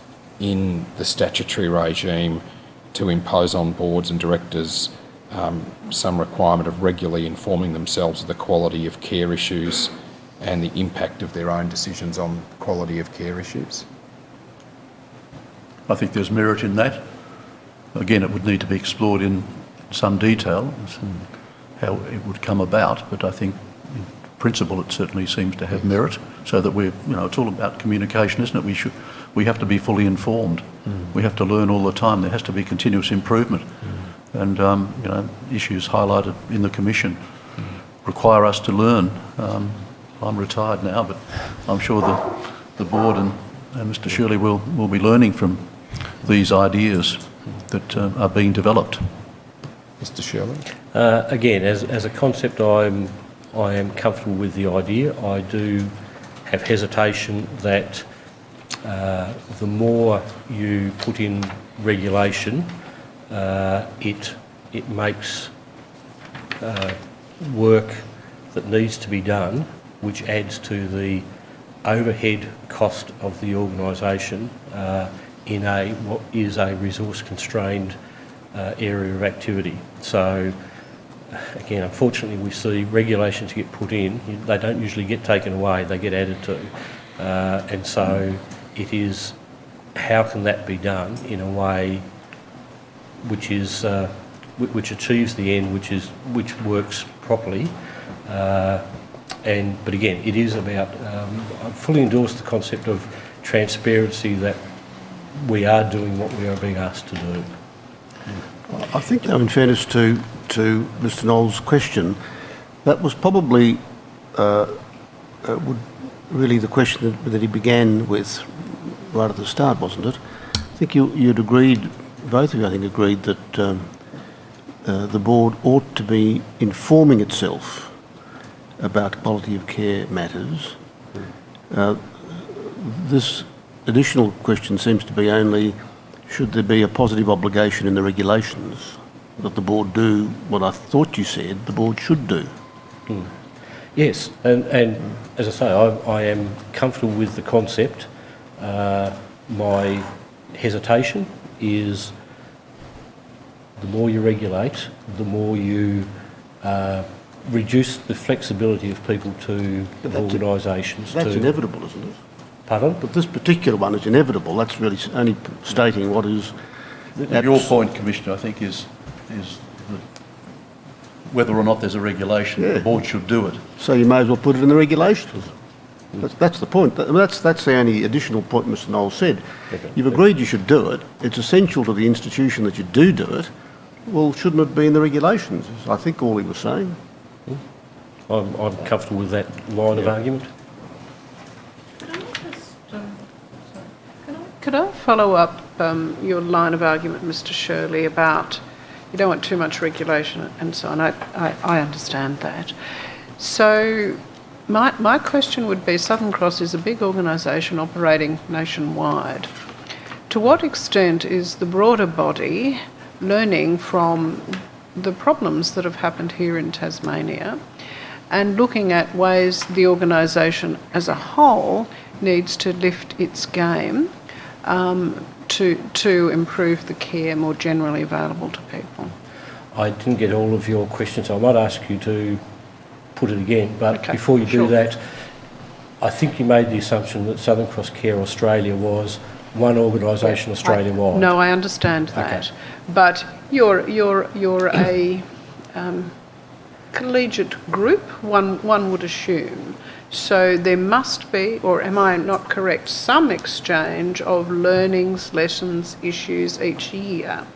[SPEAKER 3] in the statutory regime to impose on boards and directors some requirement of regularly informing themselves of the quality of care issues and the impact of their own decisions on quality of care issues?
[SPEAKER 4] I think there's merit in that. Again, it would need to be explored in some detail as to how it would come about, but I think in principle it certainly seems to have merit, so that we're, it's all about communication, isn't it? We have to be fully informed. We have to learn all the time. There has to be continuous improvement. And, issues highlighted in the Commission require us to learn. I'm retired now, but I'm sure the board and Mr Shirley will be learning from these ideas that are being developed.
[SPEAKER 3] Mr Shirley?
[SPEAKER 5] Again, as a concept, I am comfortable with the idea. I do have hesitation that the more you put in regulation, it makes work that needs to be done, which adds to the overhead cost of the organisation in what is a resource-constrained area of activity. So, again, unfortunately, we see regulations get put in. They don't usually get taken away; they get added to, and so it is. How can that be done in a way which is which achieves the end, which works properly? But again, it is about. I fully endorse the concept of transparency, that we are doing what we are being asked to do.
[SPEAKER 2] I think, though, in fairness to Mr Knowles' question, that was probably really the question that he began with right at the start, wasn't it? I think you'd agreed, both of you I think agreed, that the board ought to be informing itself about quality of care matters. This additional question seems to be only, should there be a positive obligation in the regulations that the board do what I thought you said the board should do?
[SPEAKER 5] Yes, and as I say, I am comfortable with the concept. My hesitation is the more you regulate, the more you reduce the flexibility of people to organisations.
[SPEAKER 2] That's inevitable, isn't it?
[SPEAKER 5] Pardon?
[SPEAKER 2] But this particular one is inevitable. That's really only stating what is...
[SPEAKER 4] Your point, Commissioner, I think is that whether or not there's a regulation, the board should do it.
[SPEAKER 2] So you may as well put it in the regulations. That's the point. That's the only additional point Mr Knowles said.
[SPEAKER 5] Okay.
[SPEAKER 2] You've agreed you should do it. It's essential to the institution that you do it. Well, shouldn't it be in the regulations? Is I think all he was saying.
[SPEAKER 5] I'm comfortable with that line of argument.
[SPEAKER 6] Could I follow up your line of argument, Mr Shirley, about you don't want too much regulation and so on? I understand that. So my question would be, Southern Cross is a big organisation operating nationwide. To what extent is the broader body learning from the problems that have happened here in Tasmania and looking at ways the organisation as a whole needs to lift its game to improve the care more generally available to people?
[SPEAKER 5] I didn't get all of your questions, so I might ask you to put it again, but
[SPEAKER 6] okay,
[SPEAKER 5] before you
[SPEAKER 6] sure.
[SPEAKER 5] do that, I think you made the assumption that Southern Cross Care Australia was one organisation Australia-wide.
[SPEAKER 6] No, I understand that,
[SPEAKER 5] okay.
[SPEAKER 6] But you're a collegiate group, one would assume. So there must be, or am I not correct, some exchange of learnings, lessons, issues each year.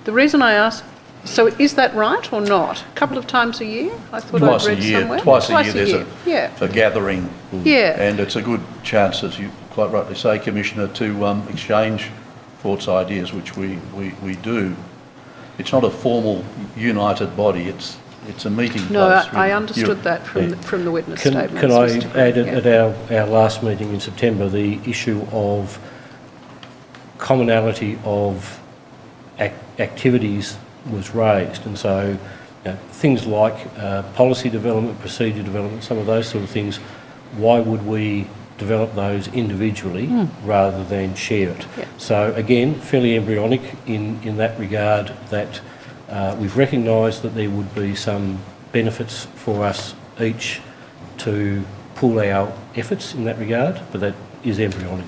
[SPEAKER 6] The reason I ask, so is that right or not? A couple of times a year? I thought I'd read somewhere.
[SPEAKER 4] Twice a year there's
[SPEAKER 6] yeah.
[SPEAKER 4] a gathering.
[SPEAKER 6] Yeah.
[SPEAKER 4] And it's a good chance, as you quite rightly say, Commissioner, to exchange thoughts, ideas, which we do. It's not a formal united body, it's a meeting place.
[SPEAKER 6] No, I
[SPEAKER 4] really.
[SPEAKER 6] understood that from the witness statements.
[SPEAKER 5] Can I
[SPEAKER 6] Mr.
[SPEAKER 5] add
[SPEAKER 6] Green,
[SPEAKER 5] at our last meeting in September the issue of commonality of activities was raised, and so things like policy development, procedure development, some of those sort of things, why would we develop those individually rather than share it?
[SPEAKER 6] Yeah.
[SPEAKER 5] So again, fairly embryonic in that regard, that we've recognised that there would be some benefits for us each to pool our efforts in that regard, but that is embryonic.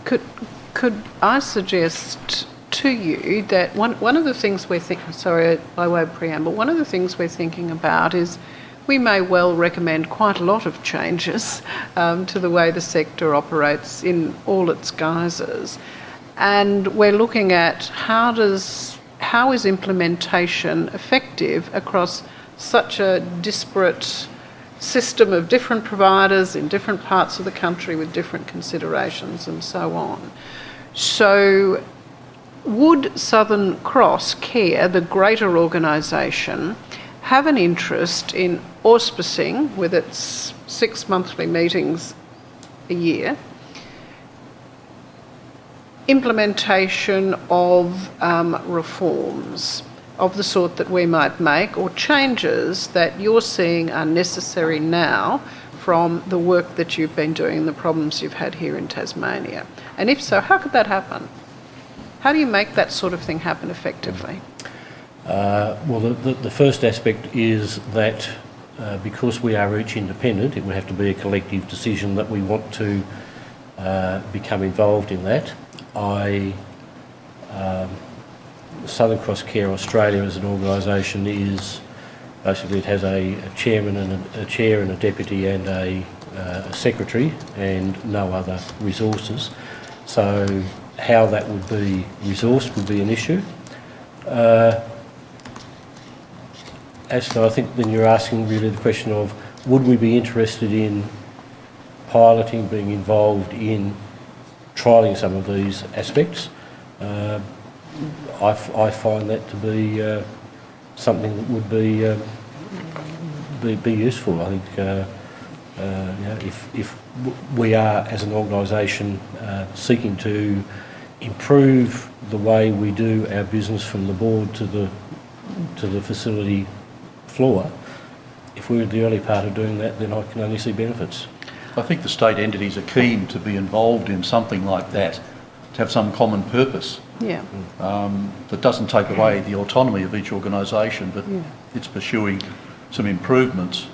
[SPEAKER 6] Could I suggest to you that one of the things we're thinking, sorry, by way of preamble, one of the things we're thinking about is we may well recommend quite a lot of changes to the way the sector operates in all its guises. And we're looking at how is implementation effective across such a disparate system of different providers in different parts of the country with different considerations and so on. So would Southern Cross Care, the greater organisation, have an interest in auspicing, with its 6 monthly meetings a year, implementation of reforms of the sort that we might make, or changes that you're seeing are necessary now from the work that you've been doing and the problems you've had here in Tasmania? And if so, how could that happen? How do you make that sort of thing happen effectively?
[SPEAKER 5] Well, the first aspect is that because we are each independent, it would have to be a collective decision that we want to become involved in that. Southern Cross Care Australia as an organisation is basically, it has a chairman and a chair and a deputy and a secretary and no other resources. So how that would be resourced would be an issue. As to, I think then you're asking really the question of, would we be interested in piloting, being involved in trialling some of these aspects? I find that to be something that would be useful. I think if we are as an organisation seeking to improve the way we do our business from the board to the facility floor, if we're at the early part of doing that, then I can only see benefits.
[SPEAKER 4] I think the state entities are keen to be involved in something like that, to have some common purpose.
[SPEAKER 6] Yeah.
[SPEAKER 4] That doesn't take away the autonomy of each organisation, but it's pursuing some improvements.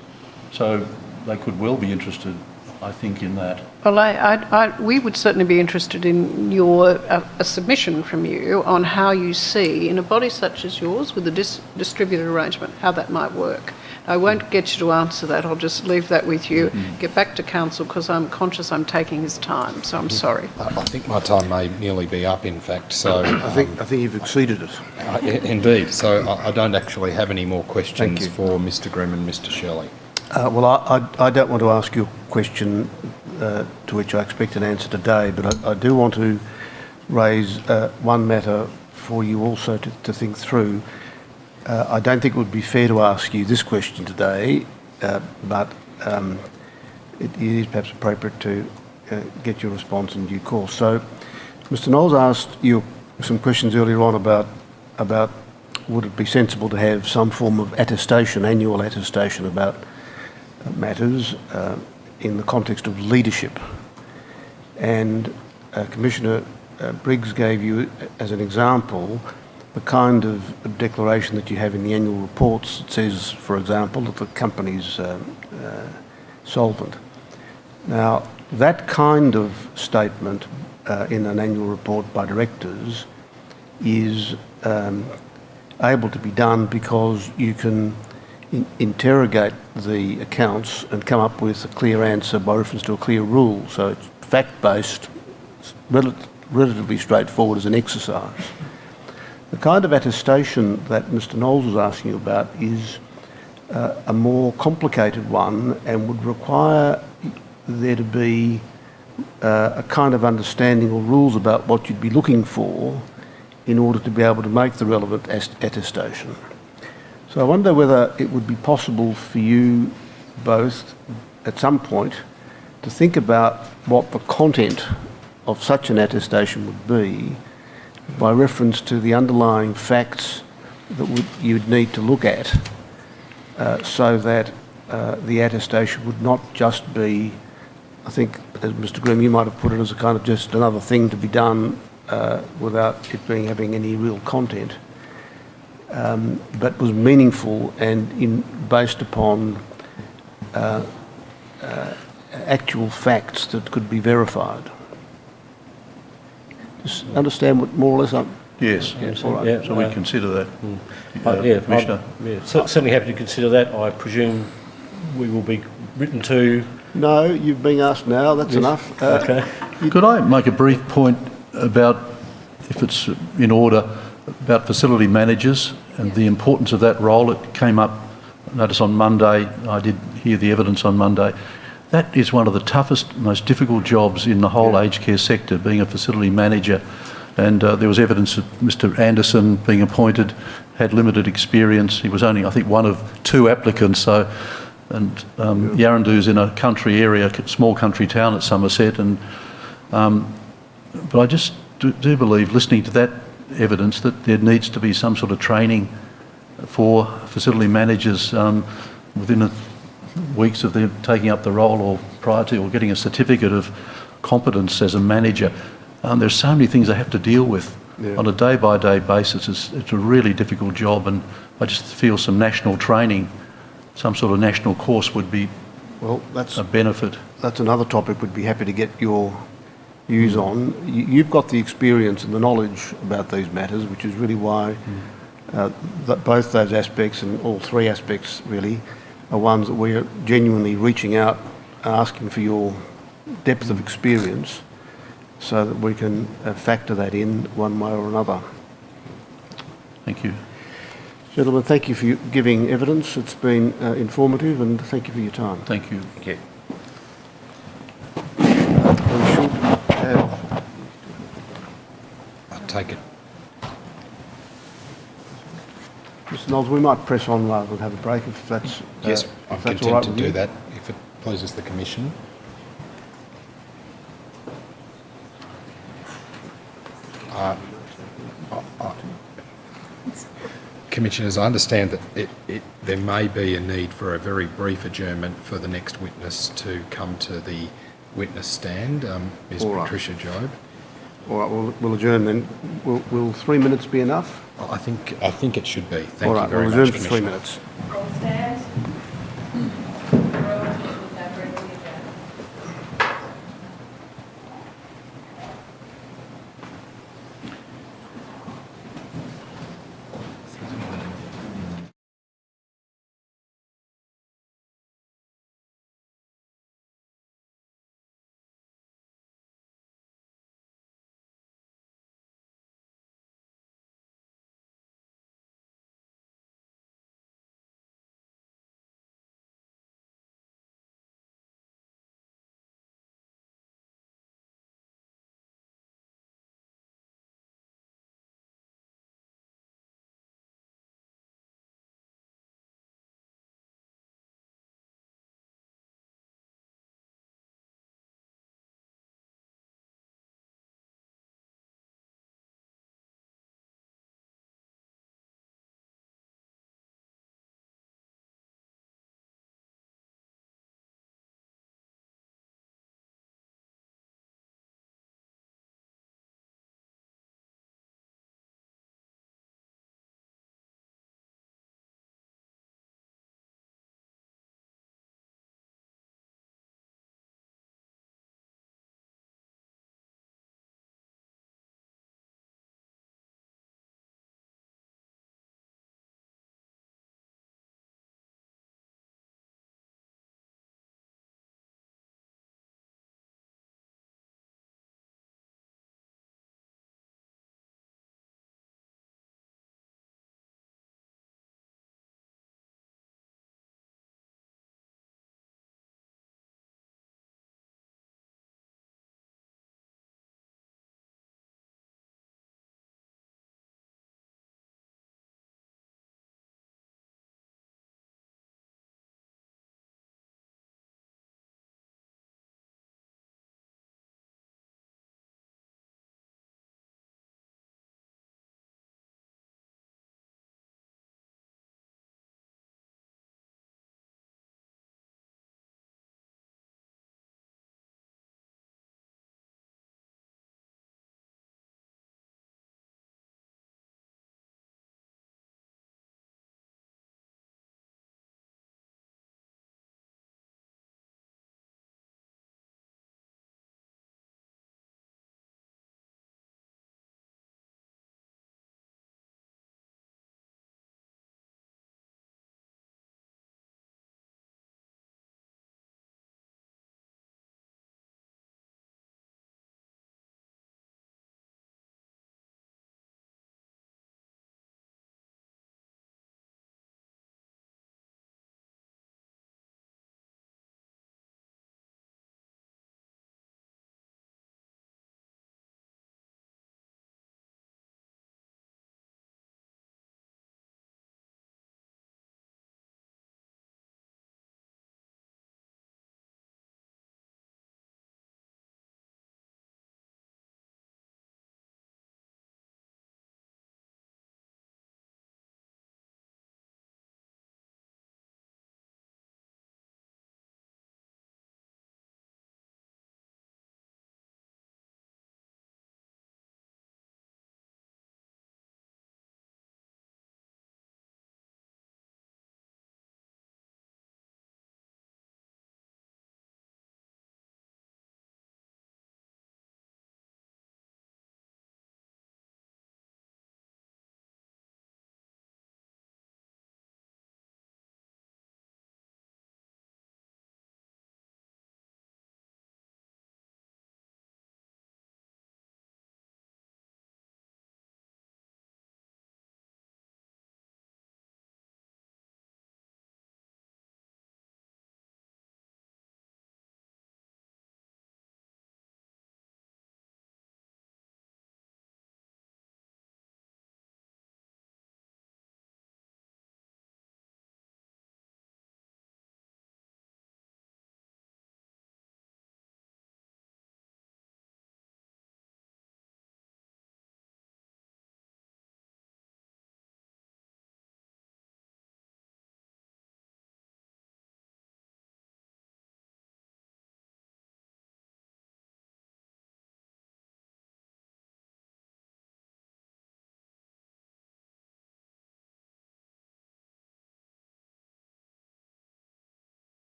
[SPEAKER 4] So they could well be interested, I think, in that.
[SPEAKER 6] Well, we would certainly be interested in a submission from you on how you see, in a body such as yours, with a distributed arrangement, how that might work. I won't get you to answer that. I'll just leave that with you. Get back to council, because I'm conscious I'm taking his time, so I'm sorry.
[SPEAKER 3] I think my time may nearly be up, in fact. So
[SPEAKER 2] I think you've exceeded it.
[SPEAKER 3] Indeed. So I don't actually have any more questions for Mr. Grimm and Mr. Shirley.
[SPEAKER 2] Well, I don't want to ask you a question to which I expect an answer today, but I do want to raise one matter for you also to think through. I don't think it would be fair to ask you this question today, but it is perhaps appropriate to get your response in due course. So, Mr. Knowles asked you some questions earlier on about would it be sensible to have some form of attestation, annual attestation about matters in the context of leadership. And Commissioner Briggs gave you as an example the kind of declaration that you have in the annual reports. It says, for example, that the company's solvent. Now, that kind of statement in an annual report by directors is able to be done because you can interrogate the accounts and come up with a clear answer by reference to a clear rule. So it's fact-based, relatively straightforward as an exercise. The kind of attestation that Mr. Knowles was asking you about is a more complicated one and would require there to be a kind of understanding or rules about what you'd be looking for in order to be able to make the relevant attestation. So I wonder whether it would be possible for you both at some point to think about what the content of such an attestation would be by reference to the underlying facts that you'd need to look at so that the attestation would not just be, I think, as Mr Grimm, you might have put it, as a kind of just another thing to be done without it having any real content, but was meaningful and based upon actual facts that could be verified. Just understand what more or less I'm...
[SPEAKER 4] Yes,
[SPEAKER 2] all right.
[SPEAKER 4] yeah, so we consider that. Commissioner?
[SPEAKER 5] Certainly happy to consider that. I presume we will be written to...
[SPEAKER 2] No, you're being asked now, that's enough.
[SPEAKER 5] Okay.
[SPEAKER 4] Could I make a brief point about, if it's in order, about facility managers and the importance of that role? It came up, notice on Monday, I did hear the evidence on Monday. That is one of the toughest, most difficult jobs in the whole aged care sector, being a facility manager. And there was evidence that Mr Anderson, being appointed, had limited experience. He was only, I think, one of 2 applicants. So, and Yaraandoo's in a country area, small country town at Somerset. And but I just do believe, listening to that evidence, that there needs to be some sort of training for facility managers within weeks of them taking up the role, or prior to, or getting a certificate of competence as a manager. There's so many things they have to deal with on a day-by-day basis. It's a really difficult job, and I just feel some national training, some sort of national course would be a benefit.
[SPEAKER 2] That's another topic we'd be happy to get your views on. You've got the experience and the knowledge about these matters, which is really why both those aspects, and all 3 aspects really, are ones that we're genuinely reaching out, asking for your depth of experience, so that we can factor that in one way or another.
[SPEAKER 4] Thank you.
[SPEAKER 2] Gentlemen, thank you for giving evidence. It's been informative, and thank you for your time.
[SPEAKER 4] Thank you.
[SPEAKER 3] Thank you.
[SPEAKER 2] We should have...
[SPEAKER 3] I'll take it.
[SPEAKER 2] Mr Knowles, we might press on rather than have a break, if that's
[SPEAKER 3] Yes,
[SPEAKER 2] if
[SPEAKER 3] I'm
[SPEAKER 2] that's
[SPEAKER 3] content
[SPEAKER 2] all right
[SPEAKER 3] to
[SPEAKER 2] with
[SPEAKER 3] do
[SPEAKER 2] you.
[SPEAKER 3] that, if it pleases the Commission. Commissioners, I understand that there may be a need for a very brief adjournment for the next witness to come to the witness stand, Ms
[SPEAKER 2] All right.
[SPEAKER 3] Patricia Jobe.
[SPEAKER 2] All right, we'll adjourn then. Will 3 minutes be enough?
[SPEAKER 3] I think it should be. Thank
[SPEAKER 2] All
[SPEAKER 3] you
[SPEAKER 2] right,
[SPEAKER 3] very
[SPEAKER 2] we'll
[SPEAKER 3] much,
[SPEAKER 2] adjourn for 3
[SPEAKER 3] Commissioner.
[SPEAKER 2] minutes.
[SPEAKER 1] All stand.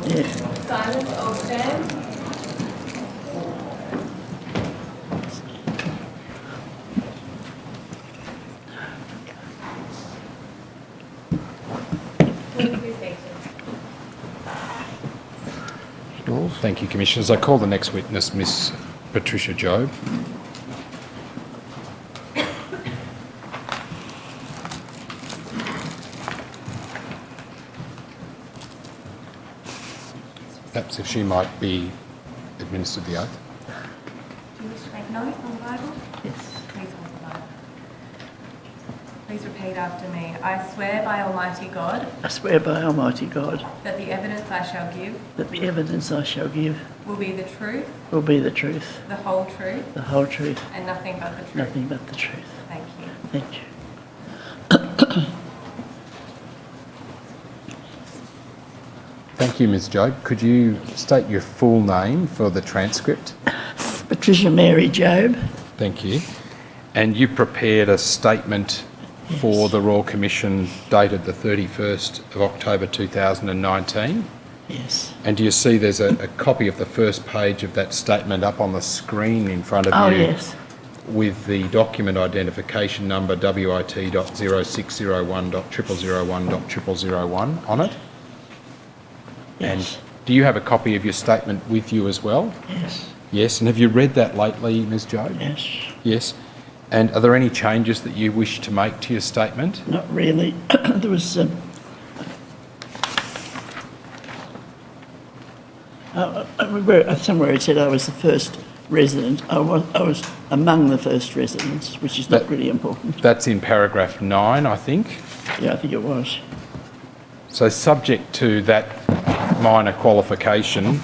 [SPEAKER 7] Yeah.
[SPEAKER 1] Silence or stand? Please be seated.
[SPEAKER 2] Knowles?
[SPEAKER 3] Thank you, Commissioners. I call the next witness, Miss Patricia Jobe. Perhaps if she might be administered the oath.
[SPEAKER 1] Do you wish to make an oath on the Bible?
[SPEAKER 7] Yes.
[SPEAKER 1] Please hold the Bible. Please repeat after me. I swear by Almighty God
[SPEAKER 7] I swear by Almighty God
[SPEAKER 1] that the evidence I shall give
[SPEAKER 7] that the evidence I shall give
[SPEAKER 1] will be the truth,
[SPEAKER 7] will be the truth,
[SPEAKER 1] the whole truth,
[SPEAKER 7] the whole truth,
[SPEAKER 1] and nothing but the truth.
[SPEAKER 7] nothing but the truth.
[SPEAKER 1] Thank you.
[SPEAKER 7] Thank you.
[SPEAKER 3] Thank you, Ms Jobe. Could you state your full name for the transcript?
[SPEAKER 7] Patricia Mary Jobe.
[SPEAKER 3] Thank you. And you prepared a statement for the Royal Commission dated the 31st of October 2019.
[SPEAKER 7] Yes.
[SPEAKER 3] And do you see there's a copy of the first page of that statement up on the screen in front of
[SPEAKER 7] Oh,
[SPEAKER 3] you?
[SPEAKER 7] yes.
[SPEAKER 3] With the document identification number WIT.0601.0001.0001 on it?
[SPEAKER 7] Yes.
[SPEAKER 3] And do you have a copy of your statement with you as well?
[SPEAKER 7] Yes.
[SPEAKER 3] Yes. And have you read that lately, Ms Jobe?
[SPEAKER 7] Yes.
[SPEAKER 3] Yes. And are there any changes that you wish to make to your statement?
[SPEAKER 7] Not really. There was somewhere it said I was the first resident. I was among the first residents, which is not really important.
[SPEAKER 3] That's in paragraph 9, I think.
[SPEAKER 7] Yeah, I think it was.
[SPEAKER 3] So subject to that minor qualification,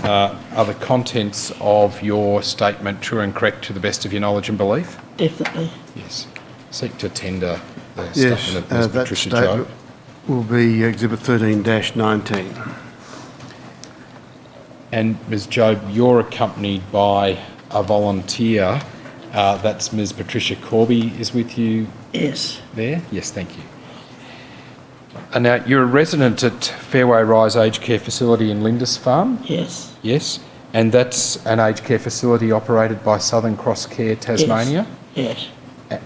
[SPEAKER 3] are the contents of your statement true and correct to the best of your knowledge and belief?
[SPEAKER 7] Definitely.
[SPEAKER 3] Yes. Seek to tender the
[SPEAKER 2] Yes,
[SPEAKER 3] statement of Ms
[SPEAKER 2] that
[SPEAKER 3] Patricia
[SPEAKER 2] statement
[SPEAKER 3] Jobe.
[SPEAKER 2] will be Exhibit 13-19.
[SPEAKER 3] And Ms Jobe, you're accompanied by a volunteer. That's Ms Patricia Corby is with you
[SPEAKER 7] Yes.
[SPEAKER 3] there? Yes, thank you. And now, you're a resident at Fairway Rise Aged Care Facility in Lindisfarne?
[SPEAKER 7] Yes.
[SPEAKER 3] Yes. And that's an aged care facility operated by Southern Cross Care Tasmania?
[SPEAKER 7] Yes.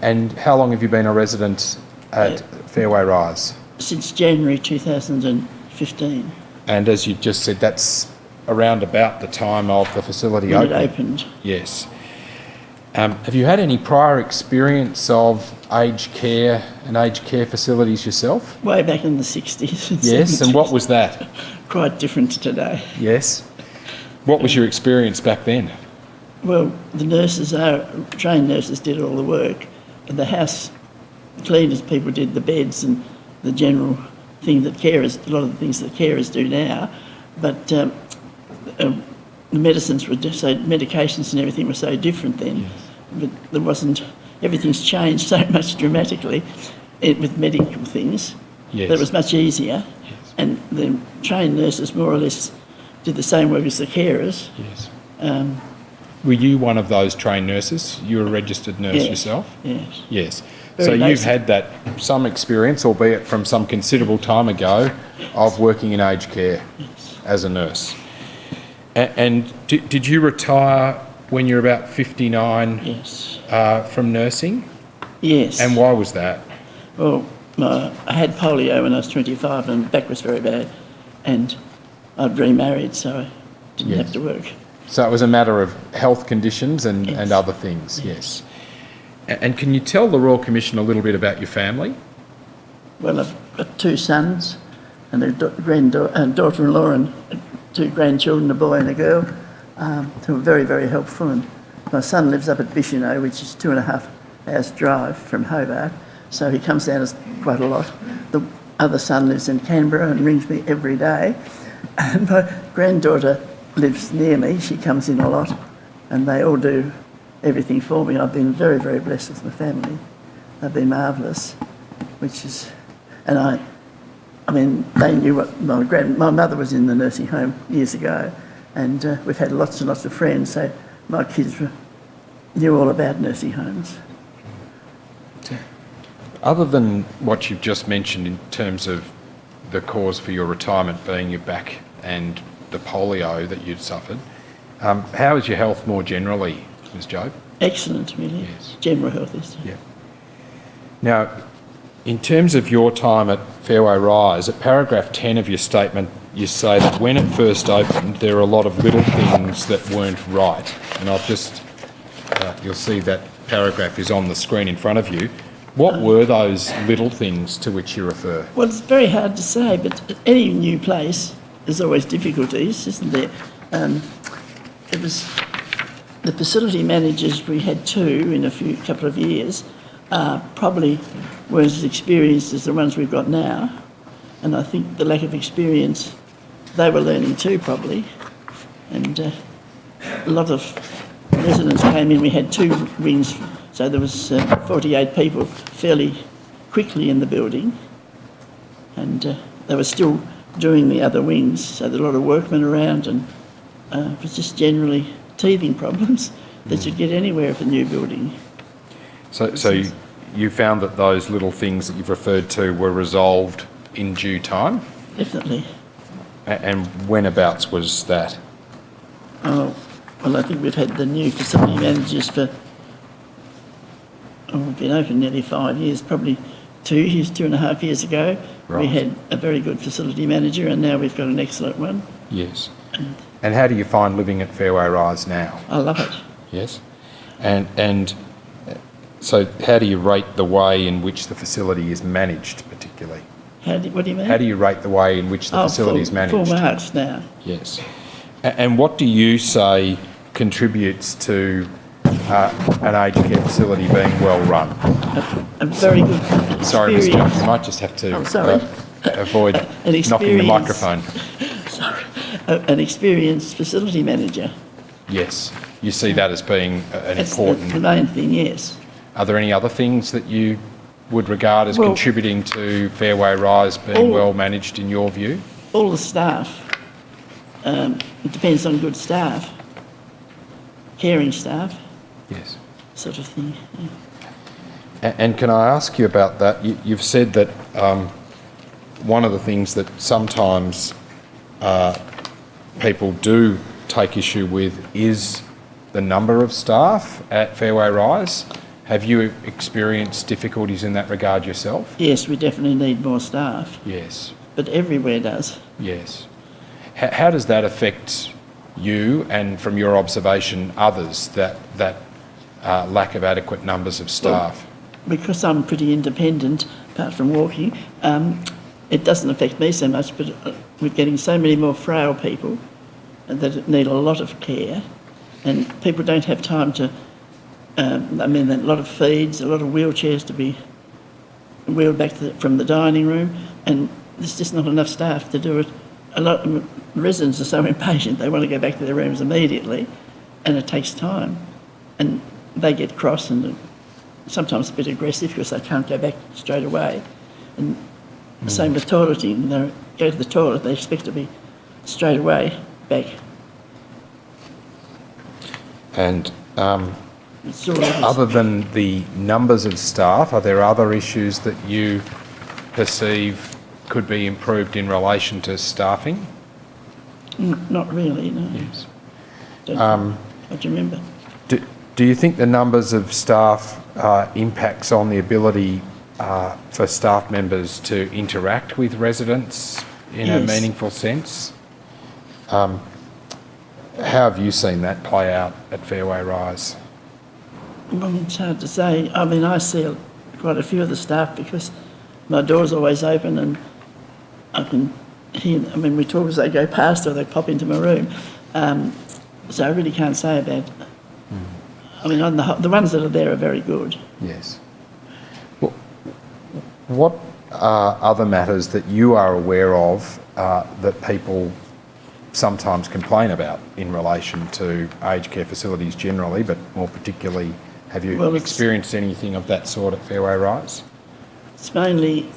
[SPEAKER 3] And how long have you been a resident at Fairway Rise?
[SPEAKER 7] Since January 2015,
[SPEAKER 3] And as you've just said, that's around about the time of the facility
[SPEAKER 7] when it
[SPEAKER 3] opening?
[SPEAKER 7] opened.
[SPEAKER 3] Yes. Have you had any prior experience of aged care and aged care facilities yourself?
[SPEAKER 7] Way back in the 60s and
[SPEAKER 3] Yes,
[SPEAKER 7] 70s.
[SPEAKER 3] and what was that?
[SPEAKER 7] Quite different to today.
[SPEAKER 3] Yes. What was your experience back then?
[SPEAKER 7] Well, the trained nurses did all the work, and the house cleaners people did the beds and the general thing that carers, a lot of the things that carers do now, but the medicines were just so, medications and everything were so different then.
[SPEAKER 3] Yes.
[SPEAKER 7] But there wasn't, everything's changed so much dramatically with medical things.
[SPEAKER 3] Yes.
[SPEAKER 7] That it was much easier,
[SPEAKER 3] Yes.
[SPEAKER 7] and the trained nurses more or less did the same work as the carers.
[SPEAKER 3] Yes.
[SPEAKER 7] Um,
[SPEAKER 3] Were you one of those trained nurses? You were a registered nurse
[SPEAKER 7] Yes.
[SPEAKER 3] yourself?
[SPEAKER 7] Yes.
[SPEAKER 3] Yes.
[SPEAKER 7] Very
[SPEAKER 3] So you've
[SPEAKER 7] basic.
[SPEAKER 3] had that some experience, albeit from some considerable time ago, of working in aged care as a nurse. And did you retire when you were about 59
[SPEAKER 7] Yes.
[SPEAKER 3] from nursing?
[SPEAKER 7] Yes.
[SPEAKER 3] And why was that?
[SPEAKER 7] Well, I had polio when I was 25 and back was very bad, and I'd remarried, so I didn't
[SPEAKER 3] Yes.
[SPEAKER 7] have to work.
[SPEAKER 3] So it was a matter of health conditions and
[SPEAKER 7] Yes.
[SPEAKER 3] other things, yes. And can you tell the Royal Commission a little bit about your family?
[SPEAKER 7] Well, I've got two sons and a daughter-in-law and two grandchildren, a boy and a girl, who are very, very helpful. And my son lives up at Bishino, which is 2.5 hours drive from Hobart, so he comes down quite a lot. The other son lives in Canberra and rings me every day. And my granddaughter lives near me. She comes in a lot, and they all do everything for me. I've been very, very blessed with my family. They've been marvellous, and I mean, they knew what my mother was in the nursing home years ago, and we've had lots and lots of friends, so my kids knew all about nursing homes.
[SPEAKER 3] Other than what you've just mentioned in terms of the cause for your retirement being your back and the polio that you'd suffered. How is your health more generally, Ms. Jobe?
[SPEAKER 7] Excellent, really.
[SPEAKER 3] Yes.
[SPEAKER 7] General health is.
[SPEAKER 3] Yeah. Now, in terms of your time at Fairway Rise, at paragraph 10 of your statement, you say that when it first opened, there were a lot of little things that weren't right. And I've just, you'll see that paragraph is on the screen in front of you. What were those little things to which you refer?
[SPEAKER 7] Well, it's very hard to say, but any new place, there's always difficulties, isn't there? It was the facility managers, we had two in a couple of years, probably weren't as experienced as the ones we've got now. And I think the lack of experience, they were learning too, probably. And a lot of residents came in. We had two wings, so there was 48 people fairly quickly in the building. And they were still doing the other wings, so there were a lot of workmen around, and it was just generally teething problems that you'd get anywhere with a new building.
[SPEAKER 3] So you found that those little things that you've referred to were resolved in due time?
[SPEAKER 7] Definitely.
[SPEAKER 3] And whenabouts was that?
[SPEAKER 7] Oh, well, I think we've had the new facility managers for, we've been open nearly 5 years, probably 2.5 years ago.
[SPEAKER 3] Right.
[SPEAKER 7] We had a very good facility manager, and now we've got an excellent one.
[SPEAKER 3] Yes. And how do you find living at Fairway Rise now?
[SPEAKER 7] I love it.
[SPEAKER 3] Yes. And so how do you rate the way in which the facility is managed particularly?
[SPEAKER 7] What do you mean?
[SPEAKER 3] How do you rate the way in which the facility is managed?
[SPEAKER 7] 4 marks now.
[SPEAKER 3] Yes. And what do you say contributes to an aged care facility being well run?
[SPEAKER 7] A very good experience.
[SPEAKER 3] Sorry, Ms. Jones, you might just have to avoid knocking the microphone.
[SPEAKER 7] Sorry. An experienced facility manager.
[SPEAKER 3] Yes. You see that as being an
[SPEAKER 7] That's
[SPEAKER 3] important...
[SPEAKER 7] the main thing, yes.
[SPEAKER 3] Are there any other things that you would regard as contributing to Fairway Rise being well managed in your view?
[SPEAKER 7] All the staff. It depends on good staff. Caring staff.
[SPEAKER 3] Yes.
[SPEAKER 7] Sort of thing. Yeah.
[SPEAKER 3] And can I ask you about that? You've said that one of the things that sometimes people do take issue with is the number of staff at Fairway Rise. Have you experienced difficulties in that regard yourself?
[SPEAKER 7] Yes, we definitely need more staff.
[SPEAKER 3] Yes.
[SPEAKER 7] But everywhere does.
[SPEAKER 3] Yes. How does that affect you and, from your observation, others, that lack of adequate numbers of staff?
[SPEAKER 7] Well, because I'm pretty independent, apart from walking, it doesn't affect me so much, but we're getting so many more frail people that need a lot of care, and people don't have time to, a lot of feeds, a lot of wheelchairs to be wheeled back from the dining room, and there's just not enough staff to do it. A lot of residents are so impatient, they want to go back to their rooms immediately, and it takes time. And they get cross and sometimes a bit aggressive because they can't go back straight away. And same with toileting. They go to the toilet, they expect to be straight away back.
[SPEAKER 3] And
[SPEAKER 7] Other
[SPEAKER 3] other than the numbers of staff, are there other issues that you perceive could be improved in relation to staffing?
[SPEAKER 7] Not really, no.
[SPEAKER 3] Yes.
[SPEAKER 7] What do you remember?
[SPEAKER 3] Do you think the numbers of staff impacts on the ability for staff members to interact with residents in a meaningful sense? How have you seen that play out at Fairway Rise?
[SPEAKER 7] Well, it's hard to say. I mean, I see quite a few of the staff because my door's always open and I can hear, we talk as they go past or they pop into my room. So I really can't say about it. I mean, on the ones that are there are very good.
[SPEAKER 3] Yes. Well, what are other matters that you are aware of that people sometimes complain about in relation to aged care facilities generally, but more particularly, have you experienced anything of that sort at Fairway Rise?
[SPEAKER 7] It's mainly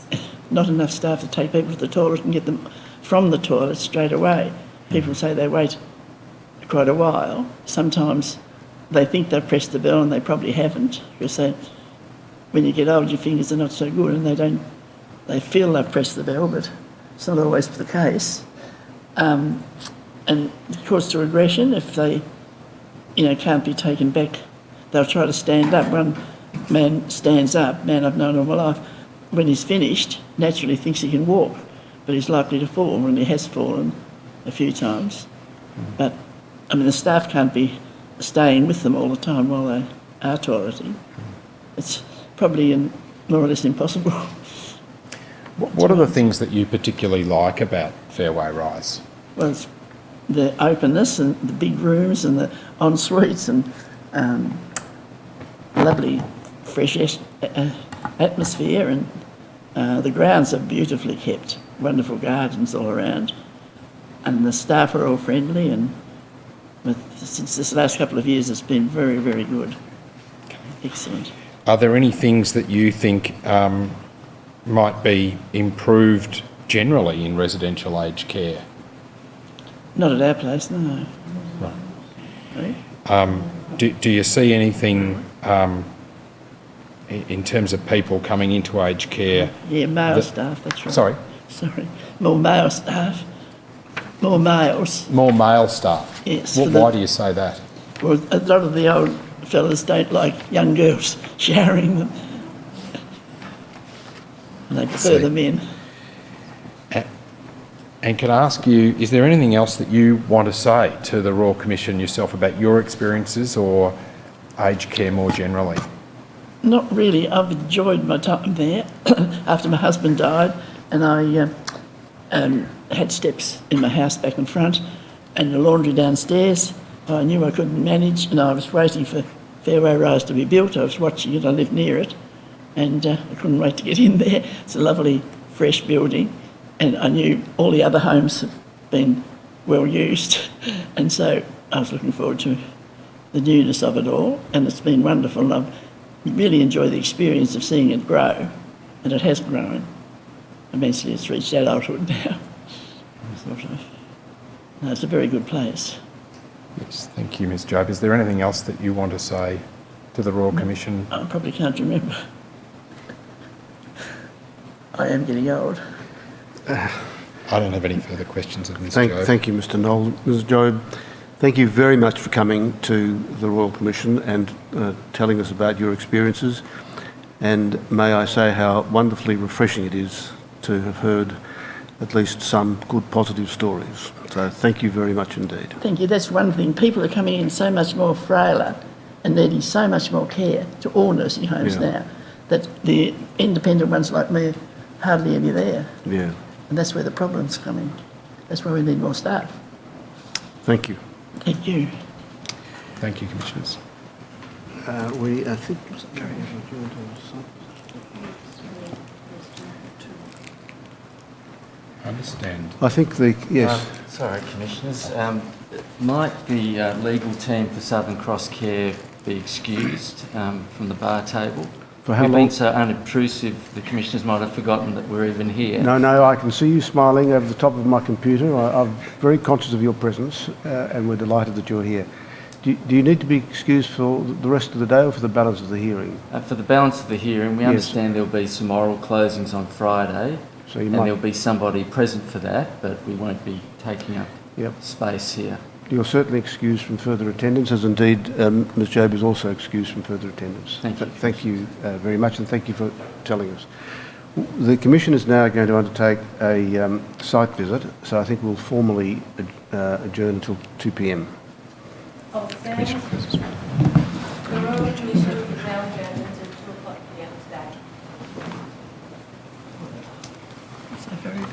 [SPEAKER 7] not enough staff to take people to the toilet and get them from the toilet straight away. People say they wait quite a while. Sometimes they think they've pressed the bell and they probably haven't, because when you get old your fingers are not so good and they feel they've pressed the bell, but it's not always the case. And of course, to aggression, if they, can't be taken back, they'll try to stand up. One man stands up, man I've known all my life, when he's finished, naturally thinks he can walk, but he's likely to fall, and he has fallen a few times. But, the staff can't be staying with them all the time while they are toileting. It's probably more or less impossible.
[SPEAKER 3] What are the things that you particularly like about Fairway Rise?
[SPEAKER 7] Well, it's the openness and the big rooms and the en suites and lovely fresh atmosphere, and the grounds are beautifully kept, wonderful gardens all around, and the staff are all friendly, and since this last couple of years it's been very, very good. Excellent.
[SPEAKER 3] Are there any things that you think might be improved generally in residential aged care?
[SPEAKER 7] Not at our place, no.
[SPEAKER 3] Right. Do you see anything in terms of people coming into aged care?
[SPEAKER 7] Yeah, male staff, that's right.
[SPEAKER 3] Sorry?
[SPEAKER 7] More male staff. More males.
[SPEAKER 3] More male staff?
[SPEAKER 7] Yes.
[SPEAKER 3] Why do you say that?
[SPEAKER 7] Well, a lot of the old fellas don't like young girls showering them. And they prefer them in.
[SPEAKER 3] And can I ask you, is there anything else that you want to say to the Royal Commission yourself about your experiences or aged care more generally?
[SPEAKER 7] Not really. I've enjoyed my time there after my husband died, and I had steps in my house back and front and a laundry downstairs. I knew I couldn't manage, and I was waiting for Fairway Rise to be built. I was watching it, I lived near it, and I couldn't wait to get in there. It's a lovely, fresh building, and I knew all the other homes have been well used, and so I was looking forward to the newness of it all, and it's been wonderful. And I've really enjoyed the experience of seeing it grow, and it has grown. Eventually it's reached adulthood now. No, it's a very good place.
[SPEAKER 3] Yes, thank you, Ms Job. Is there anything else that you want to say to the Royal Commission?
[SPEAKER 7] I probably can't remember. I am getting old.
[SPEAKER 3] I don't have any further questions of Ms Job.
[SPEAKER 2] Thank you, Mr Knoll. Ms Job, thank you very much for coming to the Royal Commission and telling us about your experiences. And may I say how wonderfully refreshing it is to have heard at least some good positive stories. So thank you very much indeed.
[SPEAKER 7] Thank you. That's one thing. People are coming in so much more frailer and needing so much more care to all nursing homes now, that the independent ones like me, hardly any there.
[SPEAKER 2] Yeah.
[SPEAKER 7] And that's where the problem's coming. That's why we need more staff.
[SPEAKER 2] Thank you.
[SPEAKER 7] Thank you.
[SPEAKER 3] Thank you, Commissioners.
[SPEAKER 2] I think...
[SPEAKER 3] I understand.
[SPEAKER 2] I think yes.
[SPEAKER 8] Sorry, Commissioners. Might the legal team for Southern Cross Care be excused from the bar table?
[SPEAKER 2] For how
[SPEAKER 8] We've
[SPEAKER 2] long?
[SPEAKER 8] been so unobtrusive, the Commissioners might have forgotten that we're even here.
[SPEAKER 2] No, I can see you smiling over the top of my computer. I'm very conscious of your presence and we're delighted that you're here. Do you need to be excused for the rest of the day or for the balance of the hearing?
[SPEAKER 8] For the balance of the hearing, we understand there'll be some oral closings on Friday,
[SPEAKER 2] So
[SPEAKER 8] and there'll be somebody present for that, but we won't be taking up space here.
[SPEAKER 2] You're certainly excused from further attendance, as indeed Ms Job is also excused from further attendance.
[SPEAKER 8] Thank you.
[SPEAKER 2] Thank you very much, and thank you for telling us. The Commission is now going to undertake a site visit, so I think we'll formally adjourn until 2 p.m.
[SPEAKER 1] Oh,
[SPEAKER 3] Commissioner.
[SPEAKER 1] the Royal Commission is now adjourned until 2 o'clock p.m. today.
[SPEAKER 7] So very good.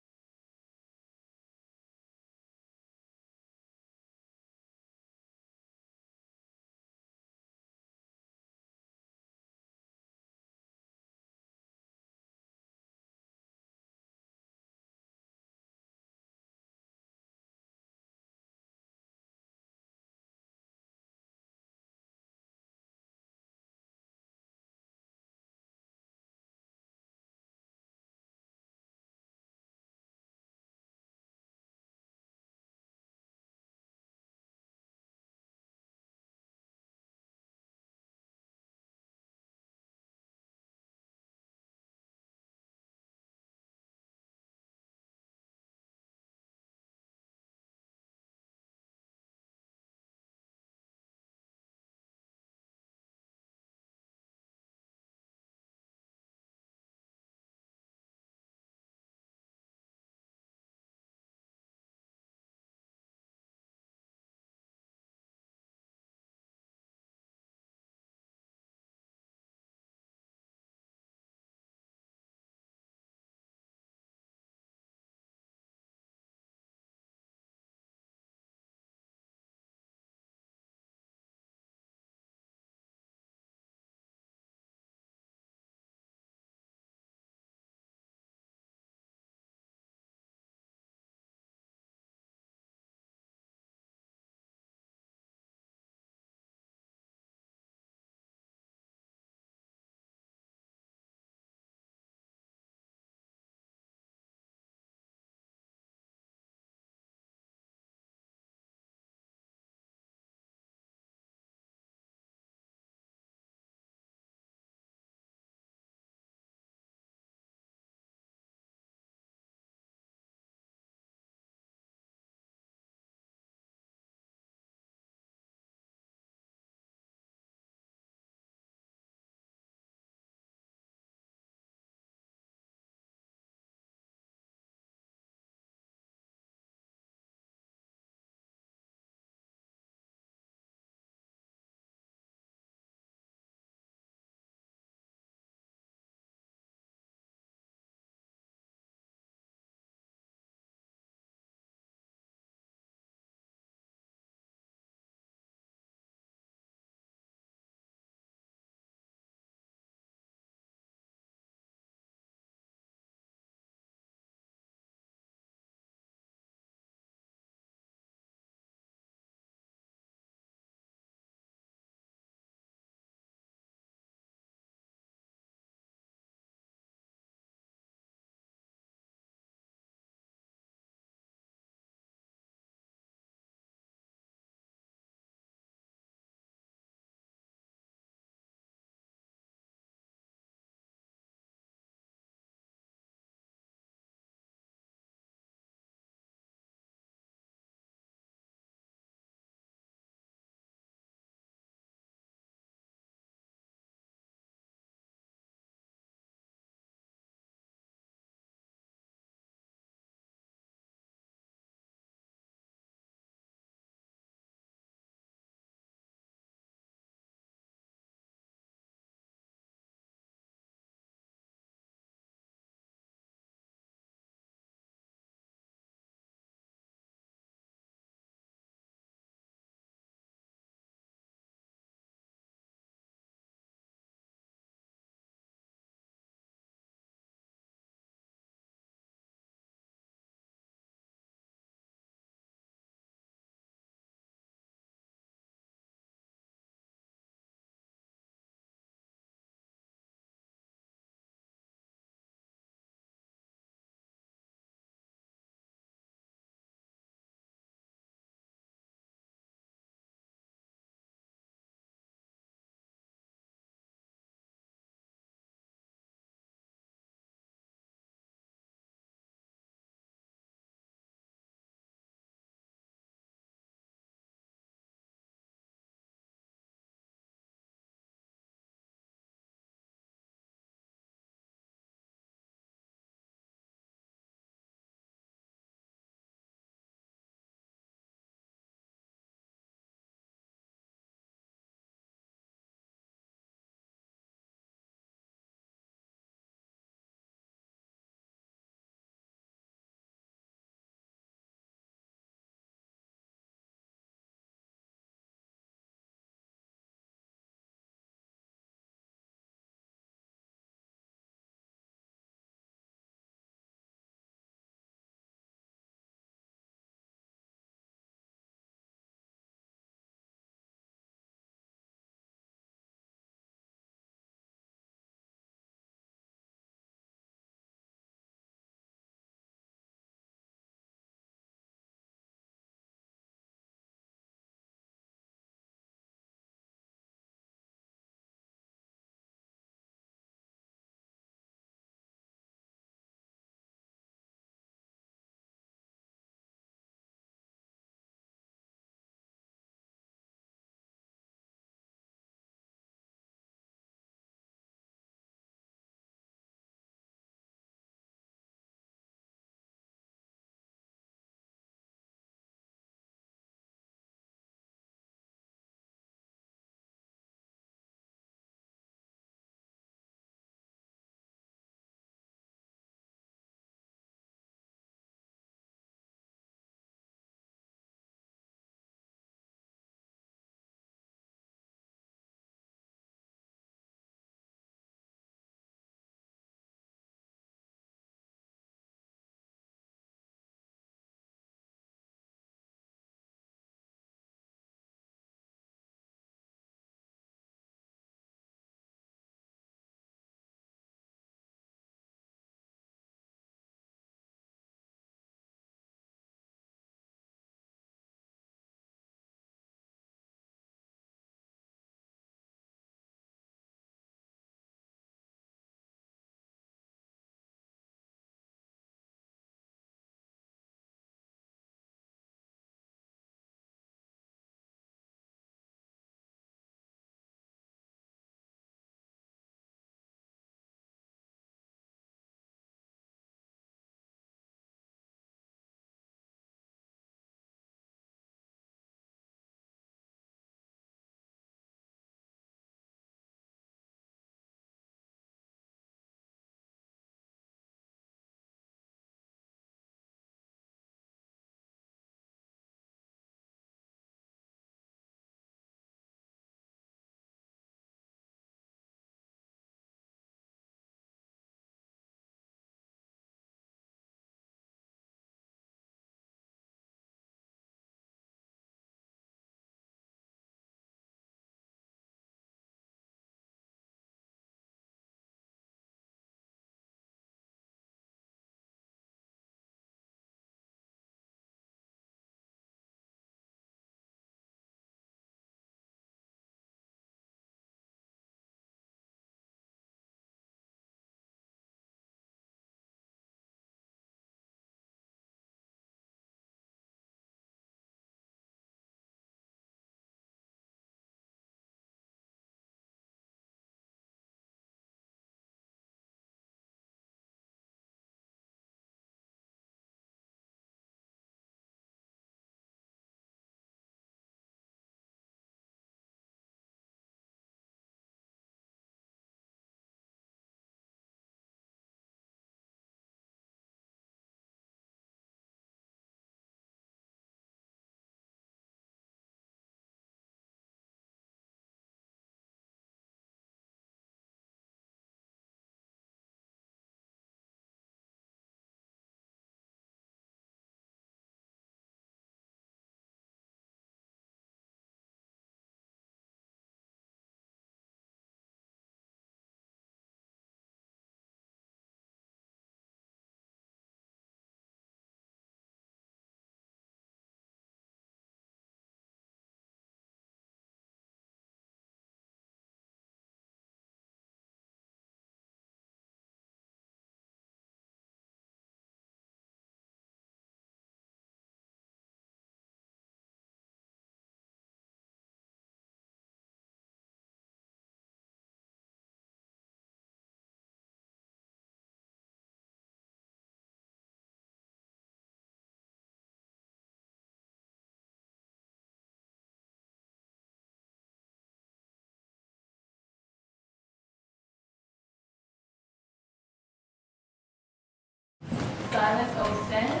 [SPEAKER 1] sign this, all stand.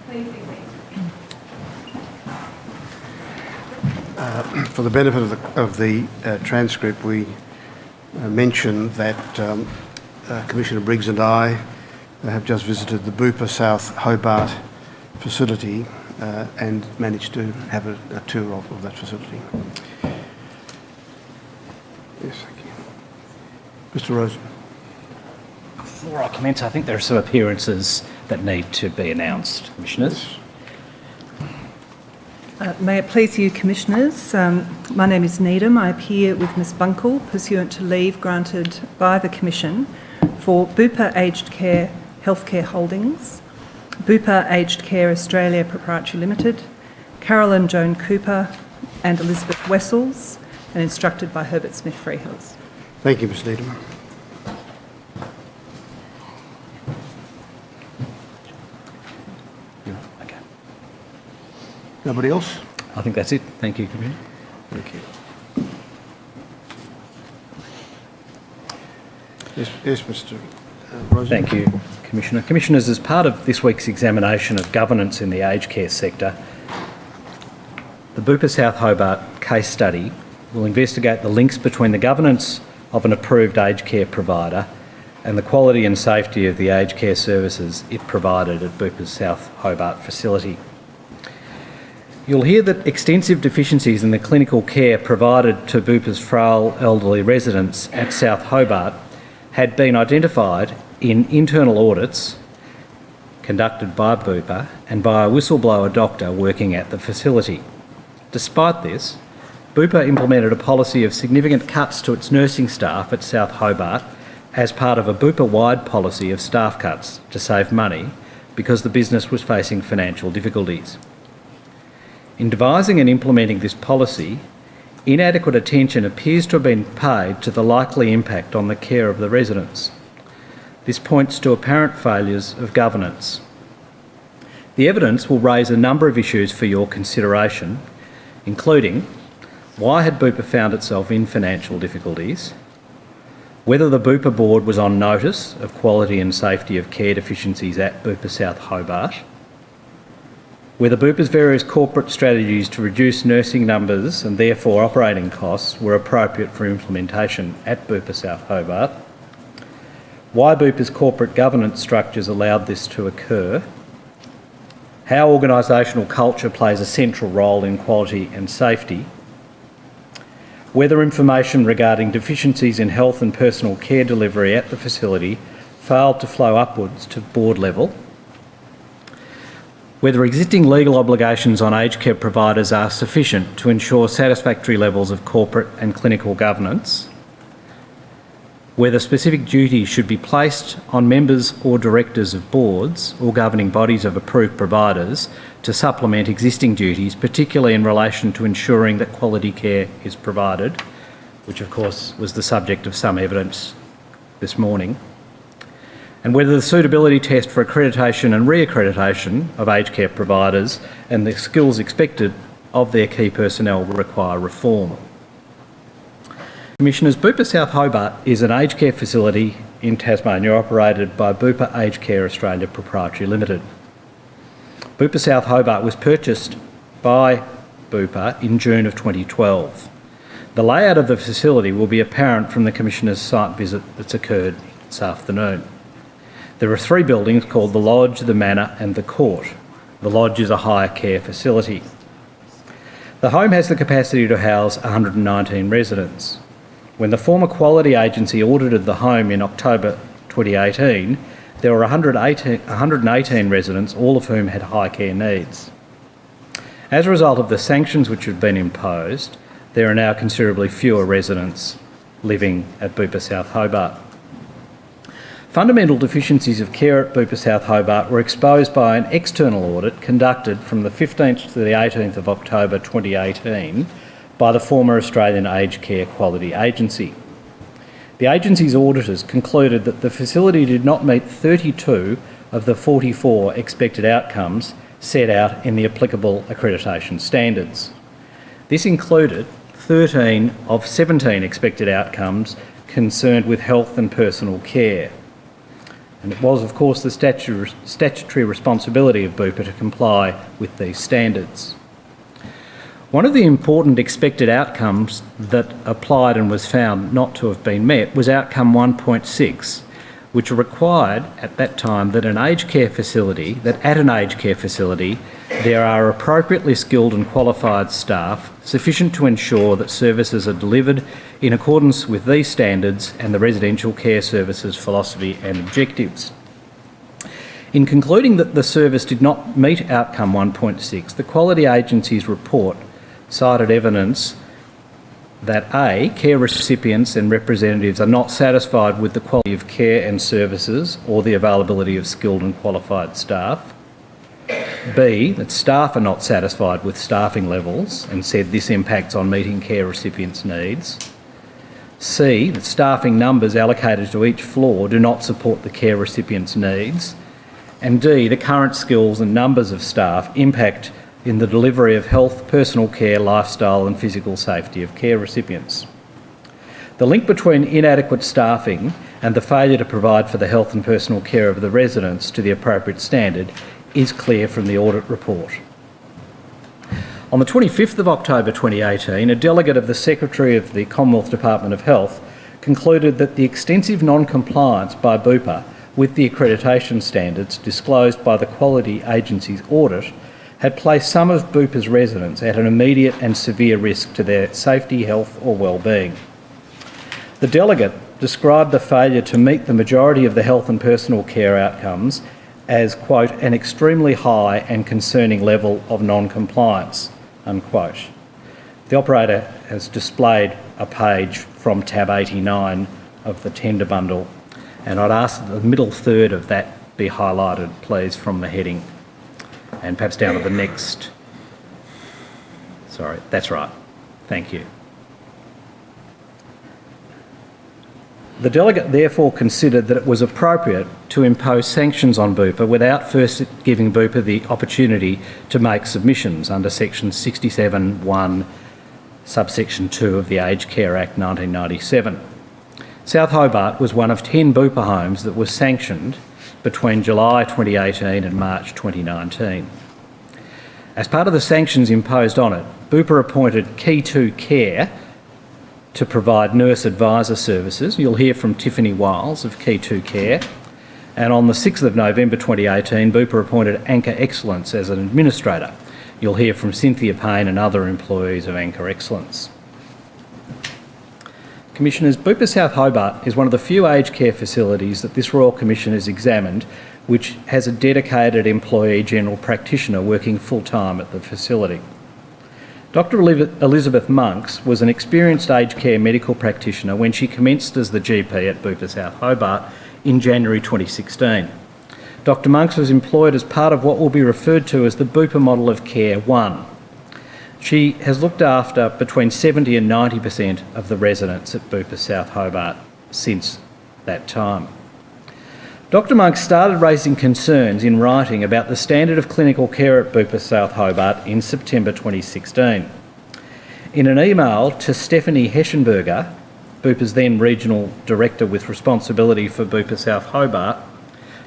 [SPEAKER 1] Please be seated.
[SPEAKER 2] For the benefit of the transcript, we mentioned that Commissioner Briggs and I have just visited the Bupa South Hobart facility and managed to have a tour of that facility. Yes, thank you. Mr. Rosen.
[SPEAKER 9] Before I commence, I think there are some appearances that need to be announced, Commissioners.
[SPEAKER 10] May it please you, Commissioners. My name is Needham. I appear with Ms Bunkle pursuant to leave granted by the Commission for Bupa Aged Care Healthcare Holdings, Bupa Aged Care Australia Proprietary Limited, Carolyn Joan Cooper and Elizabeth Wessels, and instructed by Herbert Smith Freehills.
[SPEAKER 2] Thank you, Ms Needham.
[SPEAKER 9] Okay.
[SPEAKER 2] Nobody else?
[SPEAKER 9] I think that's it. Thank you, Commissioner.
[SPEAKER 2] Thank you. Yes, Mr. Rosen.
[SPEAKER 9] Thank you, Commissioner. Commissioners, as part of this week's examination of governance in the aged care sector, the Bupa South Hobart case study will investigate the links between the governance of an approved aged care provider and the quality and safety of the aged care services it provided at Bupa's South Hobart facility. You'll hear that extensive deficiencies in the clinical care provided to Bupa's frail elderly residents at South Hobart had been identified in internal audits conducted by Bupa and by a whistleblower doctor working at the facility. Despite this, Bupa implemented a policy of significant cuts to its nursing staff at South Hobart as part of a Bupa-wide policy of staff cuts to save money because the business was facing financial difficulties. In devising and implementing this policy, inadequate attention appears to have been paid to the likely impact on the care of the residents. This points to apparent failures of governance. The evidence will raise a number of issues for your consideration, including why had Bupa found itself in financial difficulties, whether the Bupa board was on notice of quality and safety of care deficiencies at Bupa South Hobart, whether Bupa's various corporate strategies to reduce nursing numbers and therefore operating costs were appropriate for implementation at Bupa South Hobart, why Bupa's corporate governance structures allowed this to occur, how organisational culture plays a central role in quality and safety, whether information regarding deficiencies in health and personal care delivery at the facility failed to flow upwards to board level, whether existing legal obligations on aged care providers are sufficient to ensure satisfactory levels of corporate and clinical governance, whether specific duties should be placed on members or directors of boards or governing bodies of approved providers to supplement existing duties, particularly in relation to ensuring that quality care is provided, which of course was the subject of some evidence this morning, and whether the suitability test for accreditation and re-accreditation of aged care providers and the skills expected of their key personnel will require reform. Commissioners, Bupa South Hobart is an aged care facility in Tasmania operated by Bupa Aged Care Australia Proprietary Limited. Bupa South Hobart was purchased by Bupa in June of 2012. The layout of the facility will be apparent from the Commissioner's site visit that's occurred this afternoon. There are three buildings called the Lodge, the Manor and the Court. The Lodge is a higher care facility. The home has the capacity to house 119 residents. When the former quality agency audited the home in October 2018, there were 118 residents, all of whom had high care needs. As a result of the sanctions which have been imposed, there are now considerably fewer residents living at Bupa South Hobart. Fundamental deficiencies of care at Bupa South Hobart were exposed by an external audit conducted from the 15th to the 18th of October 2018 by the former Australian Aged Care Quality Agency. The agency's auditors concluded that the facility did not meet 32 of the 44 expected outcomes set out in the applicable accreditation standards. This included 13 of 17 expected outcomes concerned with health and personal care. And it was, of course, the statutory responsibility of Bupa to comply with these standards. One of the important expected outcomes that applied and was found not to have been met was outcome 1.6, which required at that time that at an aged care facility there are appropriately skilled and qualified staff sufficient to ensure that services are delivered in accordance with these standards and the residential care services philosophy and objectives. In concluding that the service did not meet outcome 1.6, the Quality Agency's report cited evidence that A, care recipients and representatives are not satisfied with the quality of care and services or the availability of skilled and qualified staff. B, that staff are not satisfied with staffing levels and said this impacts on meeting care recipients' needs. C, that staffing numbers allocated to each floor do not support the care recipients' needs. And D, the current skills and numbers of staff impact in the delivery of health, personal care, lifestyle and physical safety of care recipients. The link between inadequate staffing and the failure to provide for the health and personal care of the residents to the appropriate standard is clear from the audit report. On the 25th of October 2018, a delegate of the Secretary of the Commonwealth Department of Health concluded that the extensive non-compliance by Bupa with the accreditation standards disclosed by the Quality Agency's audit had placed some of Bupa's residents at an immediate and severe risk to their safety, health or well-being. The delegate described the failure to meet the majority of the health and personal care outcomes as, quote, an extremely high and concerning level of non-compliance, unquote. The operator has displayed a page from tab 89 of the tender bundle, and I'd ask that the middle third of that be highlighted, please, from the heading. And perhaps down to the next. Sorry, that's right. Thank you. The delegate therefore considered that it was appropriate to impose sanctions on Bupa without first giving Bupa the opportunity to make submissions under section 67(1) subsection 2 of the Aged Care Act 1997. South Hobart was one of 10 Bupa homes that was sanctioned between July 2018 and March 2019. As part of the sanctions imposed on it, Bupa appointed Key 2 Care to provide nurse advisor services. You'll hear from Tiffany Wiles of Key 2 Care. And on the 6th of November 2018, Bupa appointed Anchor Excellence as an administrator. You'll hear from Cynthia Payne and other employees of Anchor Excellence. Commissioners, Bupa South Hobart is one of the few aged care facilities that this Royal Commission has examined which has a dedicated employee general practitioner working full-time at the facility. Dr. Elizabeth Monks was an experienced aged care medical practitioner when she commenced as the GP at Bupa South Hobart in January 2016. Dr. Monks was employed as part of what will be referred to as the Bupa model of Care 1. She has looked after between 70 and 90% of the residents at Bupa South Hobart since that time. Dr. Monks started raising concerns in writing about the standard of clinical care at Bupa South Hobart in September 2016. In an email to Stephanie Heschenberger, Bupa's then Regional Director with responsibility for Bupa South Hobart,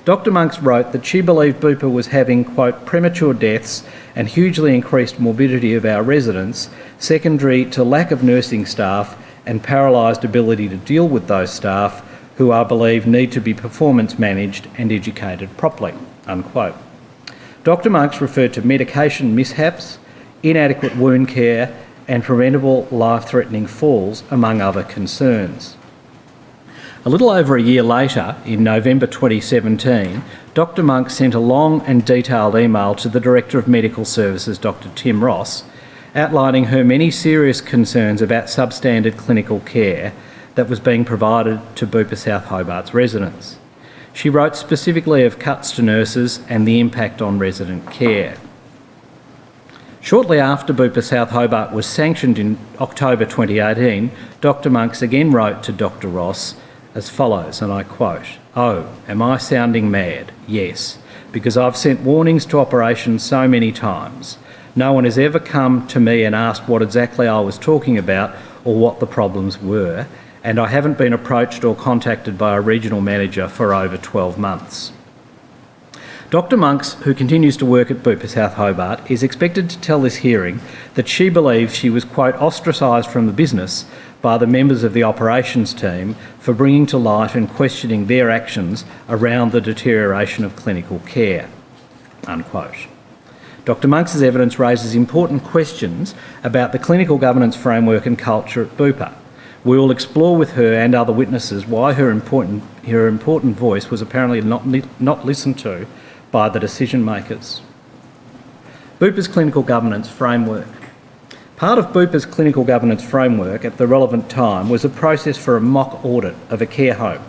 [SPEAKER 9] Dr. Monks wrote that she believed Bupa was having, quote, premature deaths and hugely increased morbidity of our residents, secondary to lack of nursing staff and paralysed ability to deal with those staff who are believed need to be performance managed and educated properly, unquote. Dr. Monks referred to medication mishaps, inadequate wound care and preventable life-threatening falls, among other concerns. A little over a year later, in November 2017, Dr. Monks sent a long and detailed email to the Director of Medical Services, Dr. Tim Ross, outlining her many serious concerns about substandard clinical care that was being provided to Bupa South Hobart's residents. She wrote specifically of cuts to nurses and the impact on resident care. Shortly after Bupa South Hobart was sanctioned in October 2018, Dr. Monks again wrote to Dr. Ross as follows, and I quote, "Oh, am I sounding mad? Yes, because I've sent warnings to operations so many times. No one has ever come to me and asked what exactly I was talking about or what the problems were, and I haven't been approached or contacted by a regional manager for over 12 months. Dr Monks, who continues to work at Bupa South Hobart, is expected to tell this hearing that she believes she was, quote, ostracised from the business by the members of the operations team for bringing to light and questioning their actions around the deterioration of clinical care, unquote. Dr Monks' evidence raises important questions about the clinical governance framework and culture at Bupa. We will explore with her and other witnesses why her important voice was apparently not listened to by the decision makers. Bupa's clinical governance framework. Part of Bupa's clinical governance framework at the relevant time was a process for a mock audit of a care home.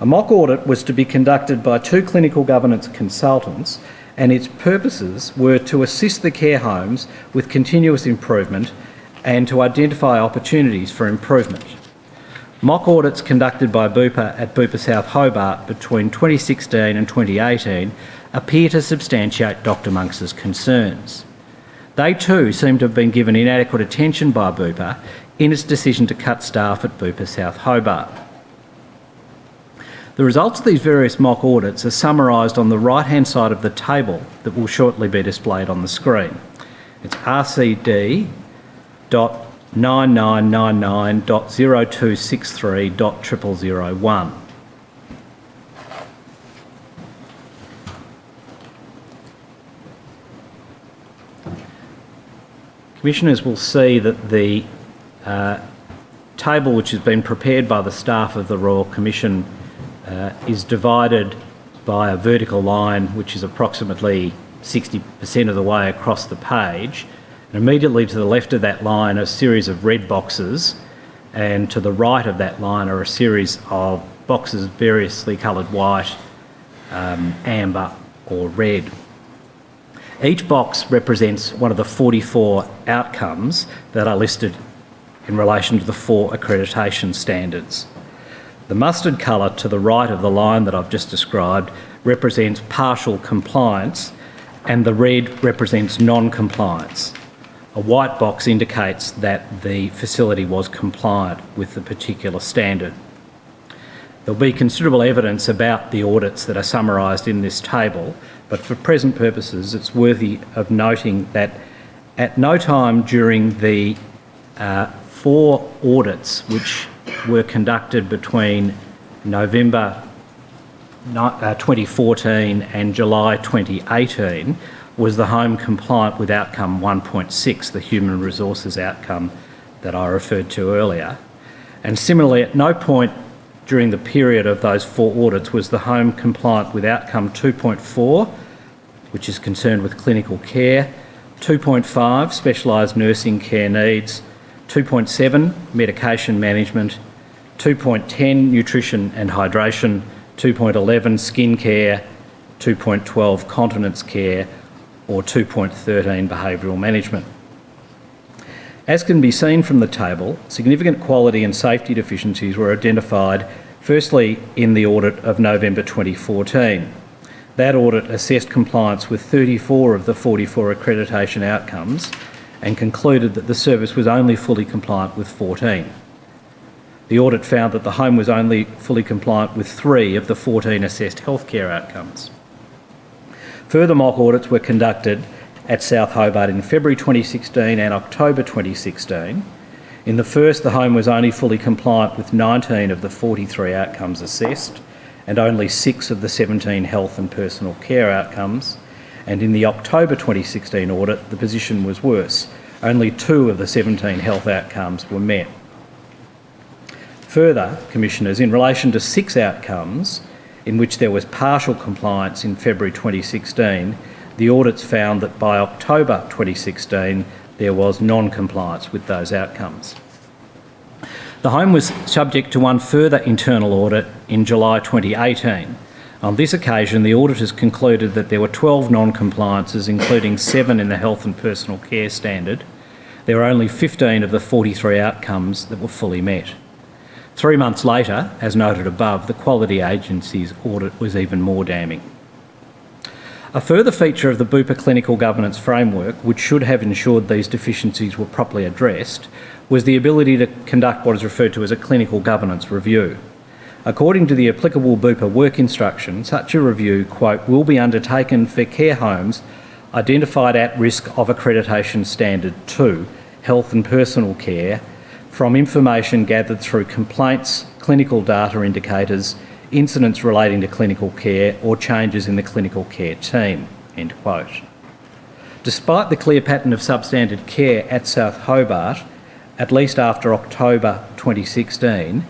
[SPEAKER 9] A mock audit was to be conducted by 2 clinical governance consultants, and its purposes were to assist the care homes with continuous improvement and to identify opportunities for improvement. Mock audits conducted by Bupa at Bupa South Hobart between 2016 and 2018 appear to substantiate Dr Monks' concerns. They too seem to have been given inadequate attention by Bupa in its decision to cut staff at Bupa South Hobart. The results of these various mock audits are summarised on the right-hand side of the table that will shortly be displayed on the screen. It's RCD.9999.0263.0001. Commissioners will see that the table, which has been prepared by the staff of the Royal Commission, is divided by a vertical line which is approximately 60% of the way across the page. And immediately to the left of that line are a series of red boxes, and to the right of that line are a series of boxes variously coloured white, amber or red. Each box represents one of the 44 outcomes that are listed in relation to the 4 accreditation standards. The mustard colour to the right of the line that I've just described represents partial compliance, and the red represents non-compliance. A white box indicates that the facility was compliant with the particular standard. There'll be considerable evidence about the audits that are summarised in this table, but for present purposes it's worthy of noting that at no time during the 4 audits which were conducted between November 2014 and July 2018 was the home compliant with outcome 1.6, the human resources outcome that I referred to earlier. And similarly, at no point during the period of those 4 audits was the home compliant with outcome 2.4, which is concerned with clinical care, 2.5, specialised nursing care needs, 2.7, medication management, 2.10, nutrition and hydration, 2.11, skin care, 2.12, continence care, or 2.13, behavioural management. As can be seen from the table, significant quality and safety deficiencies were identified firstly in the audit of November 2014. That audit assessed compliance with 34 of the 44 accreditation outcomes and concluded that the service was only fully compliant with 14. The audit found that the home was only fully compliant with 3 of the 14 assessed healthcare outcomes. Further mock audits were conducted at South Hobart in February 2016 and October 2016. In the first, the home was only fully compliant with 19 of the 43 outcomes assessed and only 6 of the 17 health and personal care outcomes. And in the October 2016 audit, the position was worse. Only 2 of the 17 health outcomes were met. Further, Commissioners, in relation to 6 outcomes in which there was partial compliance in February 2016, the audits found that by October 2016 there was non-compliance with those outcomes. The home was subject to one further internal audit in July 2018. On this occasion, the auditors concluded that there were 12 non-compliances, including 7 in the health and personal care standard. There were only 15 of the 43 outcomes that were fully met. 3 months later, as noted above, the Quality Agency's audit was even more damning. A further feature of the Bupa clinical governance framework, which should have ensured these deficiencies were properly addressed, was the ability to conduct what is referred to as a clinical governance review. According to the applicable Bupa work instruction, such a review, quote, will be undertaken for care homes identified at risk of accreditation standard 2, health and personal care, from information gathered through complaints, clinical data indicators, incidents relating to clinical care or changes in the clinical care team, end quote. Despite the clear pattern of substandard care at South Hobart, at least after October 2016,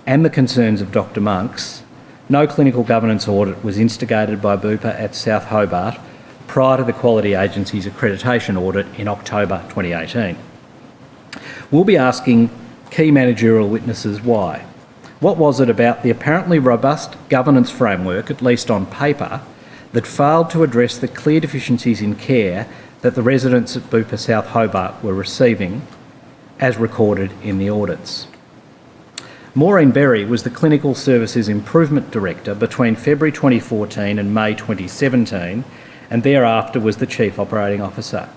[SPEAKER 9] and the concerns of Dr Monks, no clinical governance audit was instigated by Bupa at South Hobart prior to the Quality Agency's accreditation audit in October 2018. We'll be asking key managerial witnesses why. What was it about the apparently robust governance framework, at least on paper, that failed to address the clear deficiencies in care that the residents at Bupa South Hobart were receiving, as recorded in the audits? Maureen Berry was the Clinical Services Improvement Director between February 2014 and May 2017, and thereafter was the Chief Operating Officer.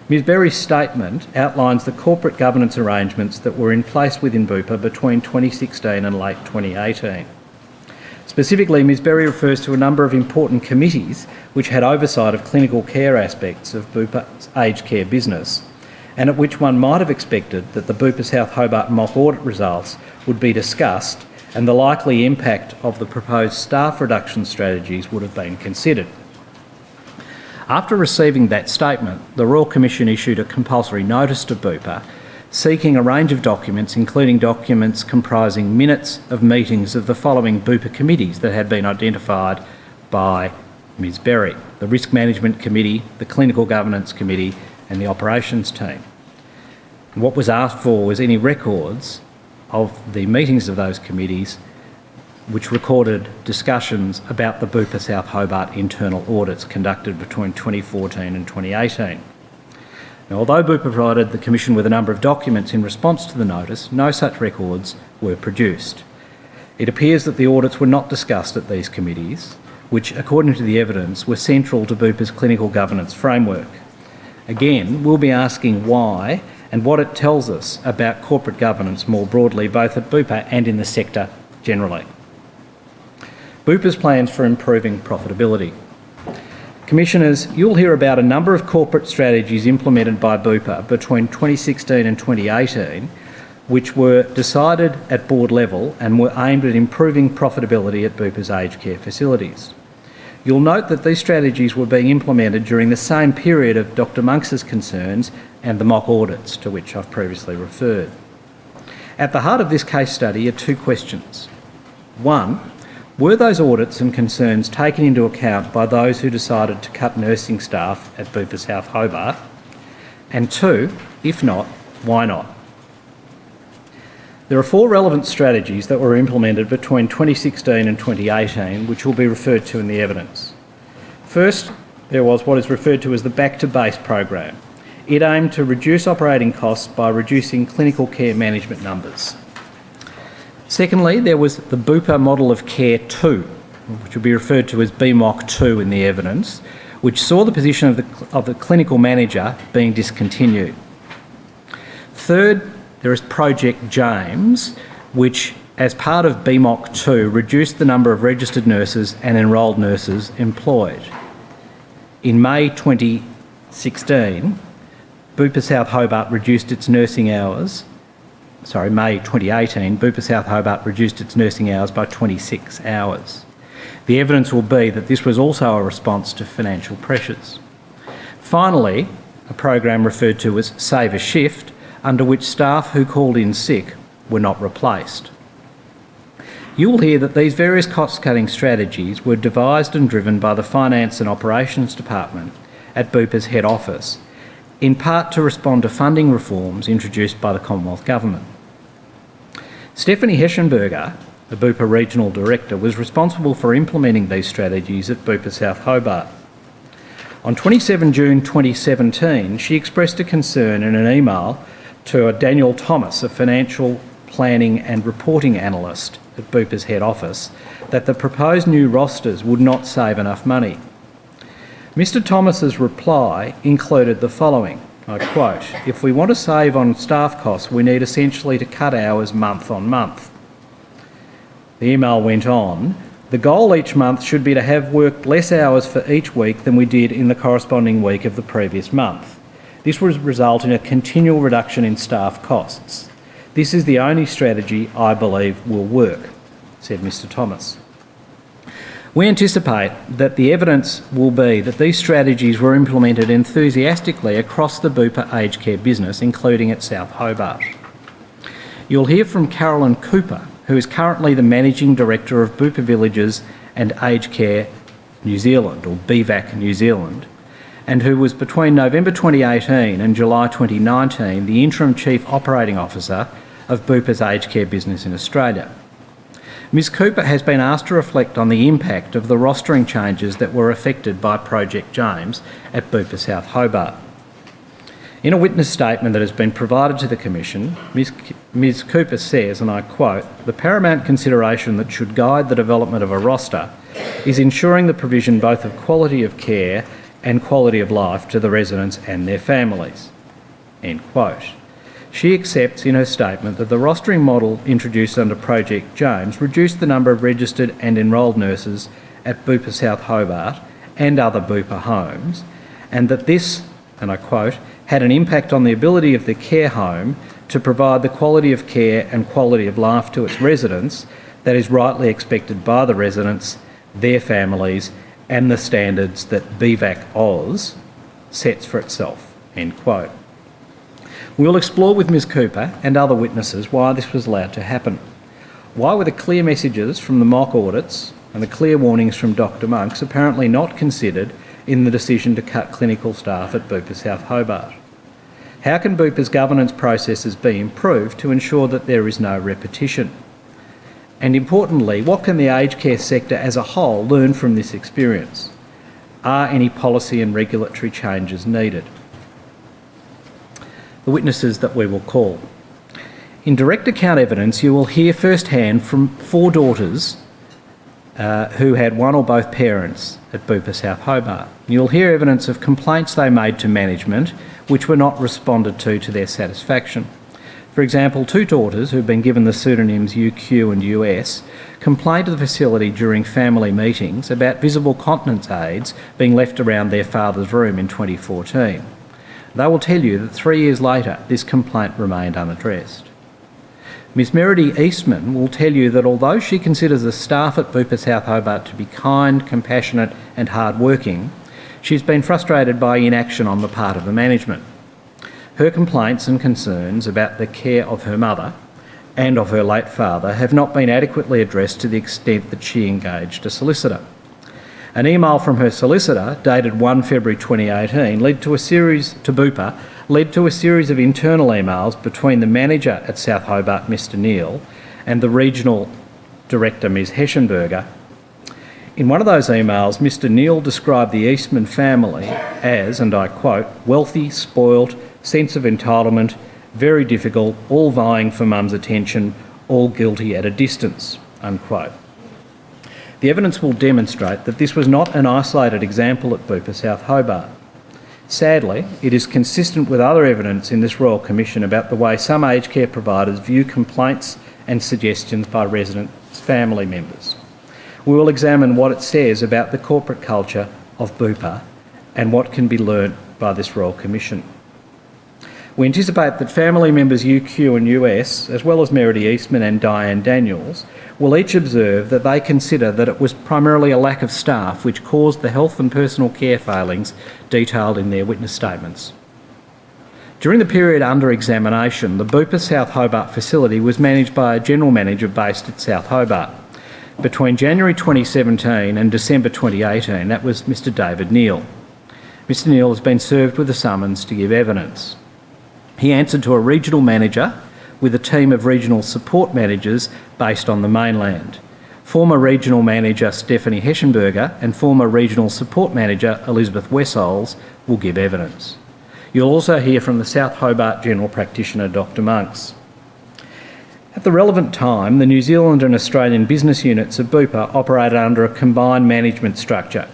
[SPEAKER 9] Ms Berry's statement outlines the corporate governance arrangements that were in place within Bupa between 2016 and late 2018. Specifically, Ms Berry refers to a number of important committees which had oversight of clinical care aspects of Bupa's aged care business, and at which one might have expected that the Bupa South Hobart mock audit results would be discussed and the likely impact of the proposed staff reduction strategies would have been considered. After receiving that statement, the Royal Commission issued a compulsory notice to Bupa seeking a range of documents, including documents comprising minutes of meetings of the following Bupa committees that had been identified by Ms Berry: the Risk Management Committee, the Clinical Governance Committee and the Operations Team. And what was asked for was any records of the meetings of those committees which recorded discussions about the Bupa South Hobart internal audits conducted between 2014 and 2018. Now, although Bupa provided the Commission with a number of documents in response to the notice, no such records were produced. It appears that the audits were not discussed at these committees, which, according to the evidence, were central to Bupa's clinical governance framework. Again, we'll be asking why and what it tells us about corporate governance more broadly, both at Bupa and in the sector generally. Bupa's plans for improving profitability. Commissioners, you'll hear about a number of corporate strategies implemented by Bupa between 2016 and 2018, which were decided at board level and were aimed at improving profitability at Bupa's aged care facilities. You'll note that these strategies were being implemented during the same period of Dr Monks's concerns and the mock audits to which I've previously referred. At the heart of this case study are two questions. One, were those audits and concerns taken into account by those who decided to cut nursing staff at Bupa South Hobart? And two, if not, why not? There are four relevant strategies that were implemented between 2016 and 2018, which will be referred to in the evidence. First, there was what is referred to as the Back to Base program. It aimed to reduce operating costs by reducing clinical care management numbers. Secondly, there was the Bupa Model of Care 2, which will be referred to as BMOC 2 in the evidence, which saw the position of the clinical manager being discontinued. Third, there is Project James, which, as part of BMOC 2, reduced the number of registered nurses and enrolled nurses employed. In May 2016, Bupa South Hobart reduced its nursing hours. May 2018, Bupa South Hobart reduced its nursing hours by 26 hours. The evidence will be that this was also a response to financial pressures. Finally, a program referred to as Save a Shift, under which staff who called in sick were not replaced. You will hear that these various cost-cutting strategies were devised and driven by the Finance and Operations Department at Bupa's head office, in part to respond to funding reforms introduced by the Commonwealth Government. Stephanie Heschenberger, the Bupa Regional Director, was responsible for implementing these strategies at Bupa South Hobart. On 27 June 2017, she expressed a concern in an email to Daniel Thomas, a financial planning and reporting analyst at Bupa's head office, that the proposed new rosters would not save enough money. Mr Thomas's reply included the following, I quote, "If we want to save on staff costs, we need essentially to cut hours month on month." The email went on, "The goal each month should be to have worked less hours for each week than we did in the corresponding week of the previous month. This would result in a continual reduction in staff costs. This is the only strategy I believe will work," said Mr Thomas. We anticipate that the evidence will be that these strategies were implemented enthusiastically across the Bupa Aged Care business, including at South Hobart. You'll hear from Carolyn Cooper, who is currently the Managing Director of Bupa Villages and Aged Care New Zealand, or BVAC New Zealand, and who was between November 2018 and July 2019 the Interim Chief Operating Officer of Bupa's aged care business in Australia. Ms Cooper has been asked to reflect on the impact of the rostering changes that were affected by Project James at Bupa South Hobart. In a witness statement that has been provided to the Commission, Ms Cooper says, and I quote, "The paramount consideration that should guide the development of a roster is ensuring the provision both of quality of care and quality of life to the residents and their families." End quote. She accepts in her statement that the rostering model introduced under Project James reduced the number of registered and enrolled nurses at Bupa South Hobart and other Bupa homes, and that this, and I quote, "had an impact on the ability of the care home to provide the quality of care and quality of life to its residents that is rightly expected by the residents, their families, and the standards that BVAC Oz sets for itself." End quote. We will explore with Ms Cooper and other witnesses why this was allowed to happen. Why were the clear messages from the mock audits and the clear warnings from Dr Monks apparently not considered in the decision to cut clinical staff at Bupa South Hobart? How can Bupa's governance processes be improved to ensure that there is no repetition? And importantly, what can the aged care sector as a whole learn from this experience? Are any policy and regulatory changes needed? The witnesses that we will call. In direct account evidence, you will hear firsthand from 4 daughters who had one or both parents at Bupa South Hobart. You'll hear evidence of complaints they made to management which were not responded to their satisfaction. For example, 2 daughters who've been given the pseudonyms UQ and US complained to the facility during family meetings about visible continence aids being left around their father's room in 2014. They will tell you that 3 years later, this complaint remained unaddressed. Ms Meredy Eastman will tell you that although she considers the staff at Bupa South Hobart to be kind, compassionate and hard-working, she's been frustrated by inaction on the part of the management. Her complaints and concerns about the care of her mother and of her late father have not been adequately addressed to the extent that she engaged a solicitor. An email from her solicitor, dated 1 February 2018, led to a series of internal emails between the manager at South Hobart, Mr Neil, and the regional director, Ms Heschenberger. In one of those emails, Mr Neil described the Eastman family as, and I quote, "wealthy, spoilt, sense of entitlement, very difficult, all vying for mum's attention, all guilty at a distance," unquote. The evidence will demonstrate that this was not an isolated example at Bupa South Hobart. Sadly, it is consistent with other evidence in this Royal Commission about the way some aged care providers view complaints and suggestions by residents' family members. We will examine what it says about the corporate culture of Bupa and what can be learnt by this Royal Commission. We anticipate that family members UQ and US, as well as Meredy Eastman and Diane Daniels, will each observe that they consider that it was primarily a lack of staff which caused the health and personal care failings detailed in their witness statements. During the period under examination, the Bupa South Hobart facility was managed by a general manager based at South Hobart. Between January 2017 and December 2018, that was Mr David Neal. Mr Neal has been served with a summons to give evidence. He answered to a regional manager with a team of regional support managers based on the mainland. Former regional manager Stephanie Heschenberger and former regional support manager Elizabeth Wessols will give evidence. You'll also hear from the South Hobart General Practitioner Dr Monks. At the relevant time, the New Zealand and Australian business units of Bupa operated under a combined management structure.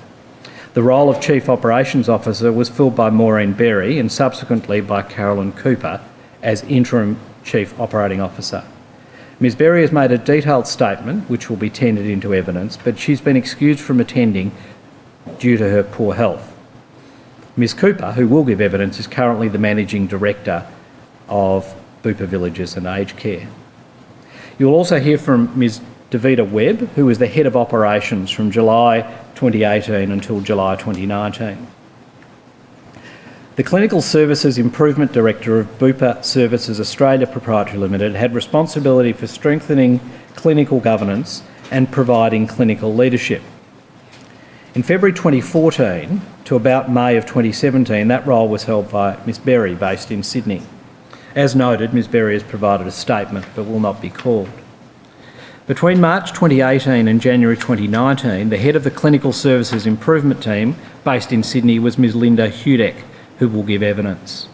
[SPEAKER 9] The role of Chief Operations Officer was filled by Maureen Berry and subsequently by Carolyn Cooper as Interim Chief Operating Officer. Ms Berry has made a detailed statement which will be tendered into evidence, but she's been excused from attending due to her poor health. Ms Cooper, who will give evidence, is currently the Managing Director of Bupa Villages and Aged Care. You'll also hear from Ms Davida Webb, who was the Head of Operations from July 2018 until July 2019. The Clinical Services Improvement Director of Bupa Services Australia Proprietary Limited had responsibility for strengthening clinical governance and providing clinical leadership. In February 2014 to about May of 2017, that role was held by Ms Berry, based in Sydney. As noted, Ms Berry has provided a statement but will not be called. Between March 2018 and January 2019, the head of the Clinical Services Improvement Team, based in Sydney, was Ms Linda Hudeck, who will give evidence.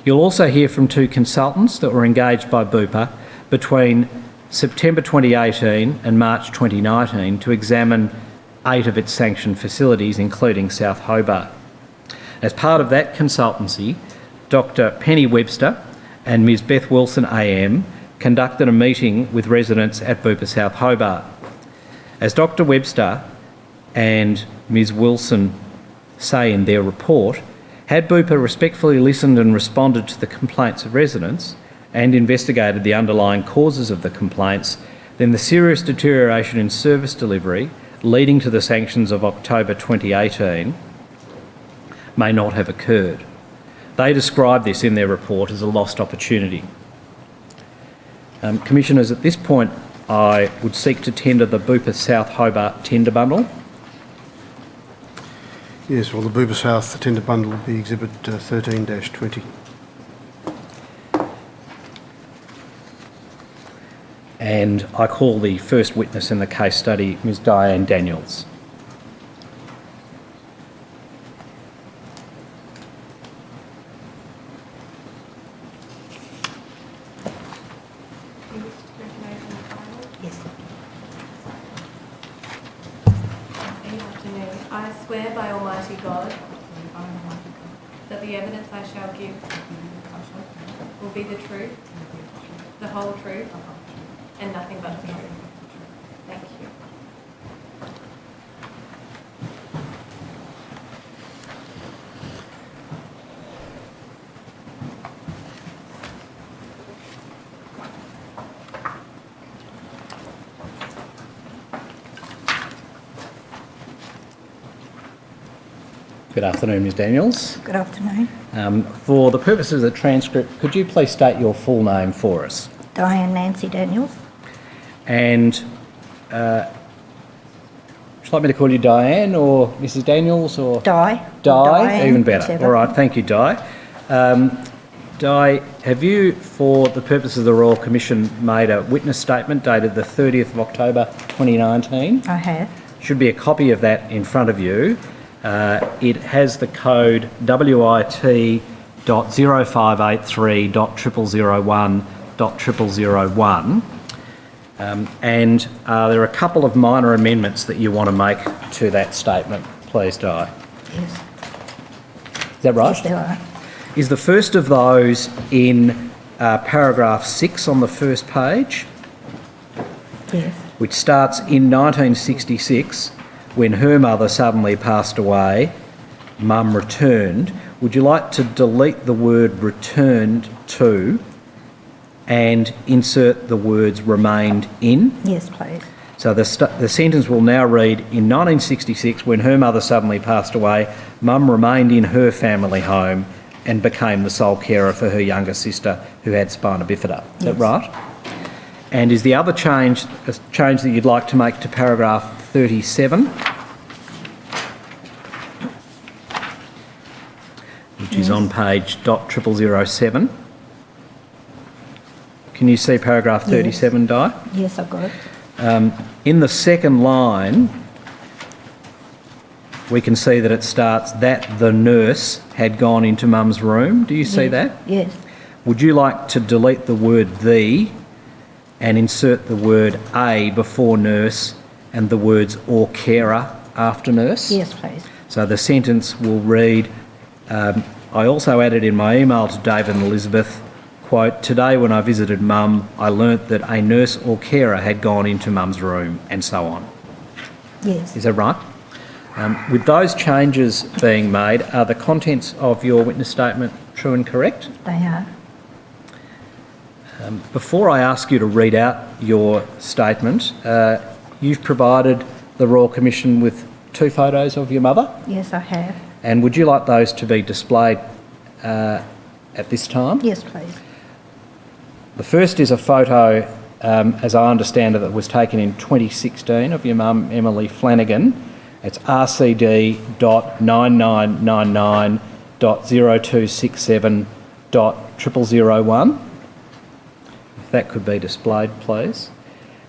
[SPEAKER 9] You'll also hear from two consultants that were engaged by Bupa between September 2018 and March 2019 to examine 8 of its sanctioned facilities, including South Hobart. As part of that consultancy, Dr Penny Webster and Ms Beth Wilson AM conducted a meeting with residents at Bupa South Hobart. As Dr Webster and Ms Wilson say in their report, had Bupa respectfully listened and responded to the complaints of residents and investigated the underlying causes of the complaints, then the serious deterioration in service delivery leading to the sanctions of October 2018 may not have occurred. They describe this in their report as a lost opportunity. Commissioners, at this point I would seek to tender the Bupa South Hobart tender bundle.
[SPEAKER 2] Yes, well, the Bupa South tender bundle will be Exhibit 13-20.
[SPEAKER 9] And I call the first witness in the case study, Ms Diane Daniels.
[SPEAKER 1] Yes. Good afternoon. I swear by Almighty God that the evidence I shall give will be the truth, the whole truth, and nothing but the truth. Thank you.
[SPEAKER 9] Good afternoon, Ms Daniels.
[SPEAKER 11] Good afternoon.
[SPEAKER 9] For the purposes of the transcript, could you please state your full name for us?
[SPEAKER 11] Diane Nancy Daniels.
[SPEAKER 9] And would you like me to call you Diane or Mrs Daniels or?
[SPEAKER 11] Di.
[SPEAKER 9] Di, even better.
[SPEAKER 11] Whichever.
[SPEAKER 9] All right, thank you, Di. Di, have you, for the purpose of the Royal Commission, made a witness statement dated the 30th of October 2019?
[SPEAKER 11] I have.
[SPEAKER 9] Should be a copy of that in front of you. It has the code WIT.0583.0001.0001. And there are a couple of minor amendments that you want to make to that statement. Please, Di.
[SPEAKER 11] Yes.
[SPEAKER 9] Is that right?
[SPEAKER 11] Yes, there are.
[SPEAKER 9] Is the first of those in paragraph 6 on the first page,
[SPEAKER 11] Yes.
[SPEAKER 9] which starts in 1966, when her mother suddenly passed away, Mum returned. Would you like to delete the word returned to and insert the words remained in?
[SPEAKER 11] Yes, please.
[SPEAKER 9] So the sentence will now read, in 1966, when her mother suddenly passed away, Mum remained in her family home and became the sole carer for her younger sister who had spina bifida. Is that right? And is the other change a change that you'd like to make to paragraph 37? Which is on page .0007. Can you see paragraph 37, Di?
[SPEAKER 11] Yes, I've got it.
[SPEAKER 9] In the second line, we can see that it starts that the nurse had gone into Mum's room. Do you see that?
[SPEAKER 11] Yes.
[SPEAKER 9] Would you like to delete the word the and insert the word a before nurse and the words or carer after nurse?
[SPEAKER 11] Yes, please.
[SPEAKER 9] So the sentence will read, I also added in my email to David and Elizabeth, quote, today when I visited Mum, I learnt that a nurse or carer had gone into Mum's room, and so on.
[SPEAKER 11] Yes.
[SPEAKER 9] Is that right? With those changes being made, are the contents of your witness statement true and correct?
[SPEAKER 11] They are.
[SPEAKER 9] Before I ask you to read out your statement, you've provided the Royal Commission with 2 photos of your mother,
[SPEAKER 11] Yes, I have.
[SPEAKER 9] and would you like those to be displayed at this time?
[SPEAKER 11] Yes, please.
[SPEAKER 9] The first is a photo, as I understand it, that was taken in 2016 of your mum, Emily Flanagan. It's RCD.999.0267.0001. If that could be displayed, please.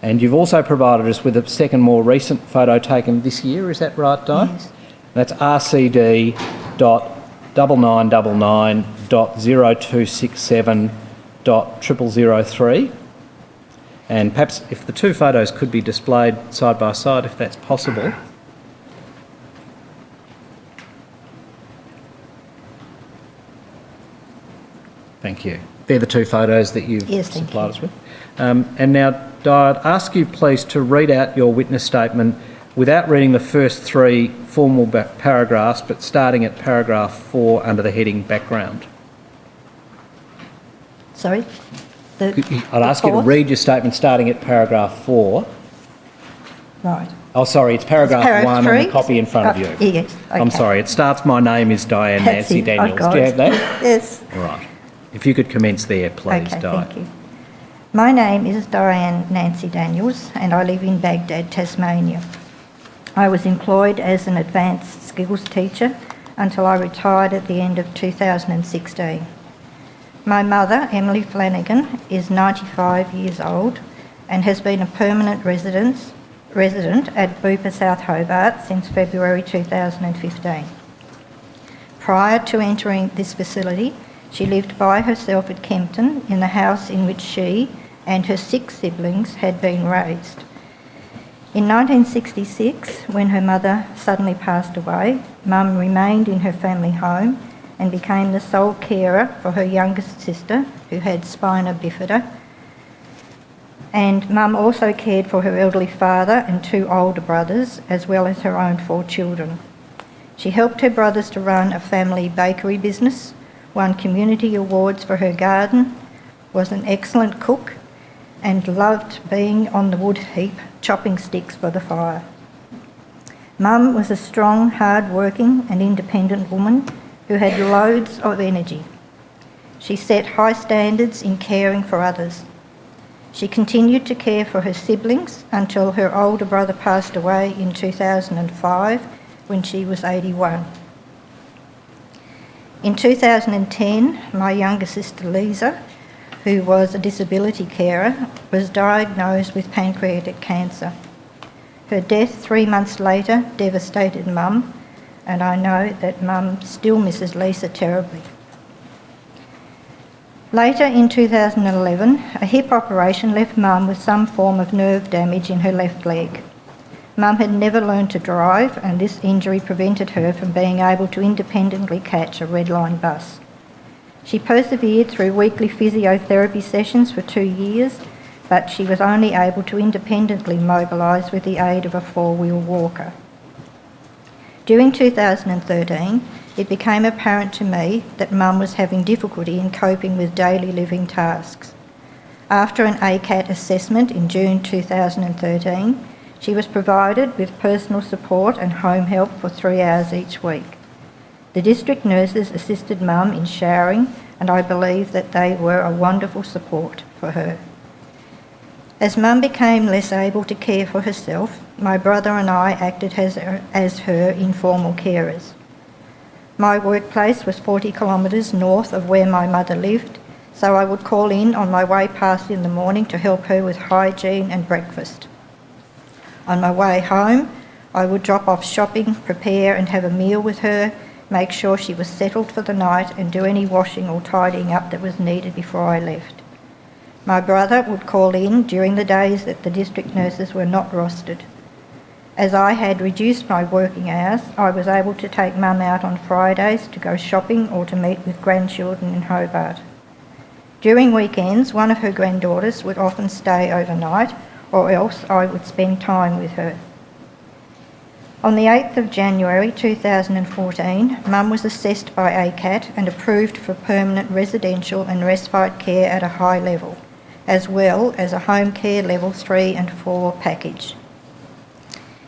[SPEAKER 9] And you've also provided us with a second, more recent photo taken this year, is that right, Di?
[SPEAKER 11] Yes.
[SPEAKER 9] That's RCD.9999.0267.0003. And perhaps if the 2 photos could be displayed side by side, if that's possible. Thank you. They're the 2 photos that you've supplied us with. And now, Di, I'd ask you please to read out your witness statement without reading the first 3 formal paragraphs, but starting at paragraph 4 under the heading background.
[SPEAKER 11] Sorry?
[SPEAKER 9] I'd ask you to read your statement starting at paragraph 4.
[SPEAKER 11] Right.
[SPEAKER 9] Oh, sorry, it's paragraph 1 on the copy in front of you.
[SPEAKER 11] Yes, okay.
[SPEAKER 9] I'm sorry, it starts, my name is Diane
[SPEAKER 11] That's
[SPEAKER 9] Nancy
[SPEAKER 11] it,
[SPEAKER 9] Daniels.
[SPEAKER 11] I've got
[SPEAKER 9] Do you
[SPEAKER 11] it.
[SPEAKER 9] have that?
[SPEAKER 11] Yes.
[SPEAKER 9] All right. If you could commence there, please,
[SPEAKER 11] Okay,
[SPEAKER 9] Di.
[SPEAKER 11] thank you. My name is Diane Nancy Daniels and I live in Baghdad, Tasmania. I was employed as an advanced skills teacher until I retired at the end of 2016. My mother, Emily Flanagan, is 95 years old and has been a permanent resident at Bupa South Hobart since February 2015. Prior to entering this facility, she lived by herself at Kempton in the house in which she and her 6 siblings had been raised. In 1966, when her mother suddenly passed away, Mum remained in her family home and became the sole carer for her youngest sister, who had spina bifida. And Mum also cared for her elderly father and 2 older brothers, as well as her own 4 children. She helped her brothers to run a family bakery business, won community awards for her garden, was an excellent cook, and loved being on the wood heap, chopping sticks for the fire. Mum was a strong, hard-working and independent woman who had loads of energy. She set high standards in caring for others. She continued to care for her siblings until her older brother passed away in 2005 when she was 81. In 2010, my younger sister Lisa, who was a disability carer, was diagnosed with pancreatic cancer. Her death 3 months later devastated Mum, and I know that Mum still misses Lisa terribly. Later in 2011, a hip operation left Mum with some form of nerve damage in her left leg. Mum had never learned to drive, and this injury prevented her from being able to independently catch a red line bus. She persevered through weekly physiotherapy sessions for 2 years, but she was only able to independently mobilise with the aid of a 4-wheel walker. During 2013, it became apparent to me that Mum was having difficulty in coping with daily living tasks. After an ACAT assessment in June 2013, she was provided with personal support and home help for 3 hours each week. The district nurses assisted Mum in showering, and I believe that they were a wonderful support for her. As Mum became less able to care for herself, my brother and I acted as her informal carers. My workplace was 40 kilometres north of where my mother lived, so I would call in on my way past in the morning to help her with hygiene and breakfast. On my way home, I would drop off shopping, prepare and have a meal with her, make sure she was settled for the night and do any washing or tidying up that was needed before I left. My brother would call in during the days that the district nurses were not rostered. As I had reduced my working hours, I was able to take Mum out on Fridays to go shopping or to meet with grandchildren in Hobart. During weekends, one of her granddaughters would often stay overnight, or else I would spend time with her. On the 8th of January 2014, Mum was assessed by ACAT and approved for permanent residential and respite care at a high level, as well as a home care level 3 and 4 package.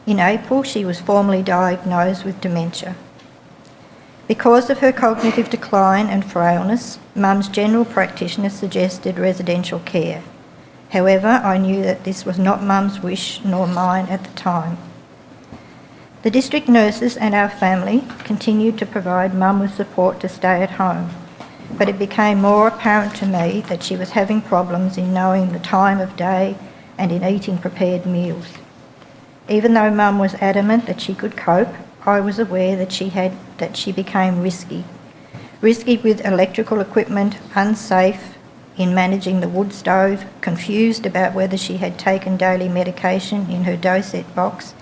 [SPEAKER 11] In April, she was formally diagnosed with dementia. Because of her cognitive decline and frailness, Mum's general practitioner suggested residential care. However, I knew that this was not Mum's wish nor mine at the time. The district nurses and our family continued to provide Mum with support to stay at home, but it became more apparent to me that she was having problems in knowing the time of day and in eating prepared meals. Even though Mum was adamant that she could cope, I was aware that she became risky. Risky with electrical equipment, unsafe in managing the wood stove, confused about whether she had taken daily medication in her dosette box,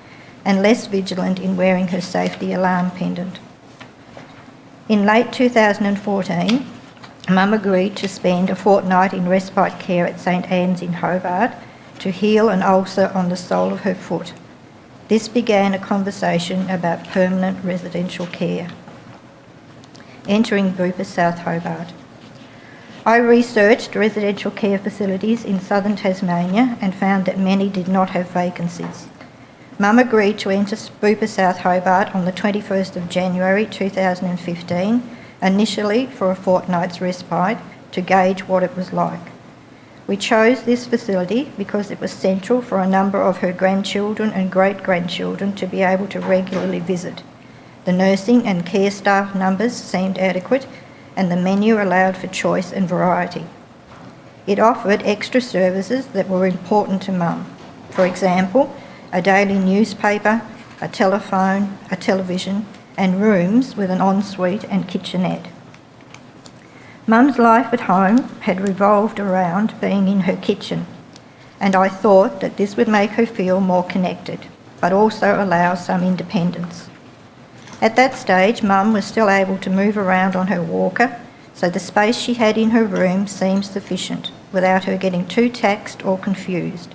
[SPEAKER 11] and less vigilant in wearing her safety alarm pendant. In late 2014, Mum agreed to spend a fortnight in respite care at St Anne's in Hobart to heal an ulcer on the sole of her foot. This began a conversation about permanent residential care. Entering Bupa South Hobart. I researched residential care facilities in southern Tasmania and found that many did not have vacancies. Mum agreed to enter Bupa South Hobart on the 21st of January 2015, initially for a fortnight's respite to gauge what it was like. We chose this facility because it was central for a number of her grandchildren and great-grandchildren to be able to regularly visit. The nursing and care staff numbers seemed adequate and the menu allowed for choice and variety. It offered extra services that were important to Mum. For example, a daily newspaper, a telephone, a television, and rooms with an ensuite and kitchenette. Mum's life at home had revolved around being in her kitchen, and I thought that this would make her feel more connected, but also allow some independence. At that stage, Mum was still able to move around on her walker, so the space she had in her room seemed sufficient, without her getting too taxed or confused.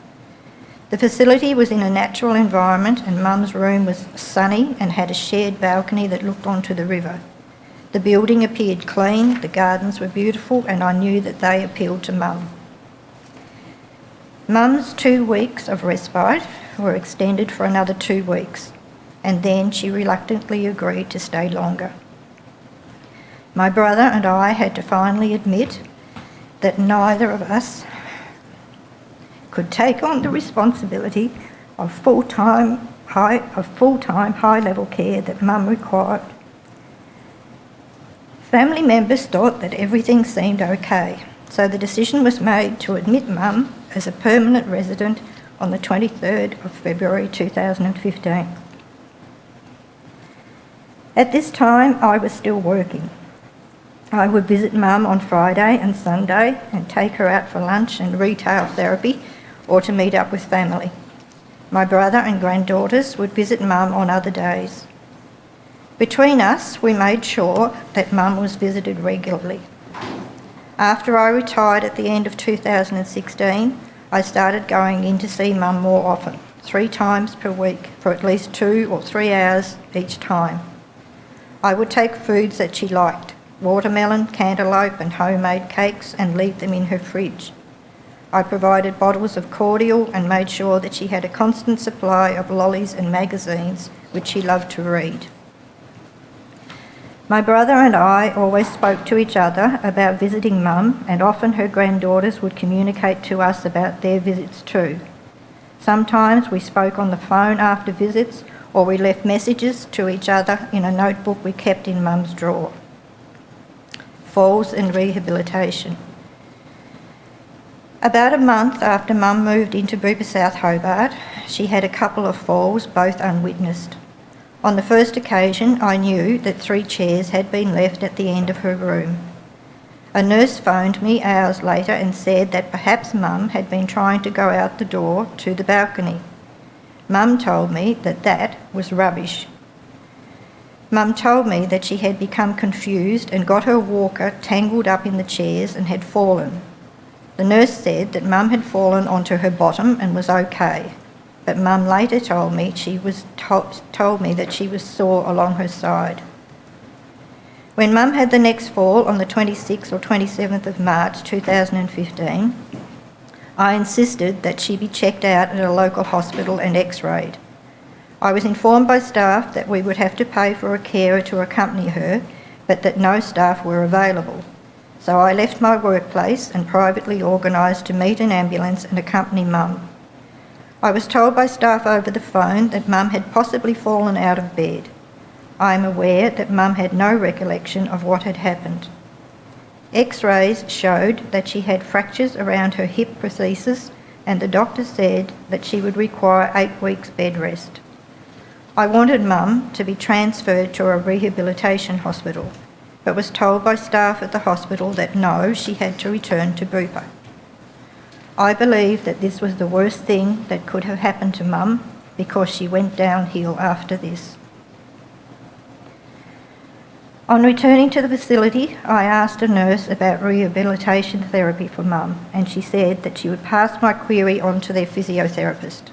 [SPEAKER 11] The facility was in a natural environment and Mum's room was sunny and had a shared balcony that looked onto the river. The building appeared clean, the gardens were beautiful, and I knew that they appealed to Mum. Mum's 2 weeks of respite were extended for another 2 weeks, and then she reluctantly agreed to stay longer. My brother and I had to finally admit that neither of us could take on the responsibility of full-time high-level care that Mum required. Family members thought that everything seemed okay, so the decision was made to admit Mum as a permanent resident on the 23rd of February 2015. At this time, I was still working. I would visit Mum on Friday and Sunday and take her out for lunch and retail therapy or to meet up with family. My brother and granddaughters would visit Mum on other days. Between us, we made sure that Mum was visited regularly. After I retired at the end of 2016, I started going in to see Mum more often, 3 times per week, for at least 2 or 3 hours each time. I would take foods that she liked, watermelon, cantaloupe and homemade cakes, and leave them in her fridge. I provided bottles of cordial and made sure that she had a constant supply of lollies and magazines, which she loved to read. My brother and I always spoke to each other about visiting Mum, and often her granddaughters would communicate to us about their visits too. Sometimes we spoke on the phone after visits, or we left messages to each other in a notebook we kept in Mum's drawer. Falls and rehabilitation. About a month after Mum moved into Bupa South Hobart, she had a couple of falls, both unwitnessed. On the first occasion, I knew that 3 chairs had been left at the end of her room. A nurse phoned me hours later and said that perhaps Mum had been trying to go out the door to the balcony. Mum told me that that was rubbish. Mum told me that she had become confused and got her walker tangled up in the chairs and had fallen. The nurse said that Mum had fallen onto her bottom and was okay, but Mum later told me told me that she was sore along her side. When Mum had the next fall on the 26th or 27th of March 2015, I insisted that she be checked out at a local hospital and x-rayed. I was informed by staff that we would have to pay for a carer to accompany her, but that no staff were available. So I left my workplace and privately organised to meet an ambulance and accompany Mum. I was told by staff over the phone that Mum had possibly fallen out of bed. I am aware that Mum had no recollection of what had happened. X-rays showed that she had fractures around her hip prosthesis, and the doctor said that she would require 8 weeks bed rest. I wanted Mum to be transferred to a rehabilitation hospital, but was told by staff at the hospital that no, she had to return to Bupa. I believe that this was the worst thing that could have happened to Mum because she went downhill after this. On returning to the facility, I asked a nurse about rehabilitation therapy for Mum, and she said that she would pass my query on to their physiotherapist.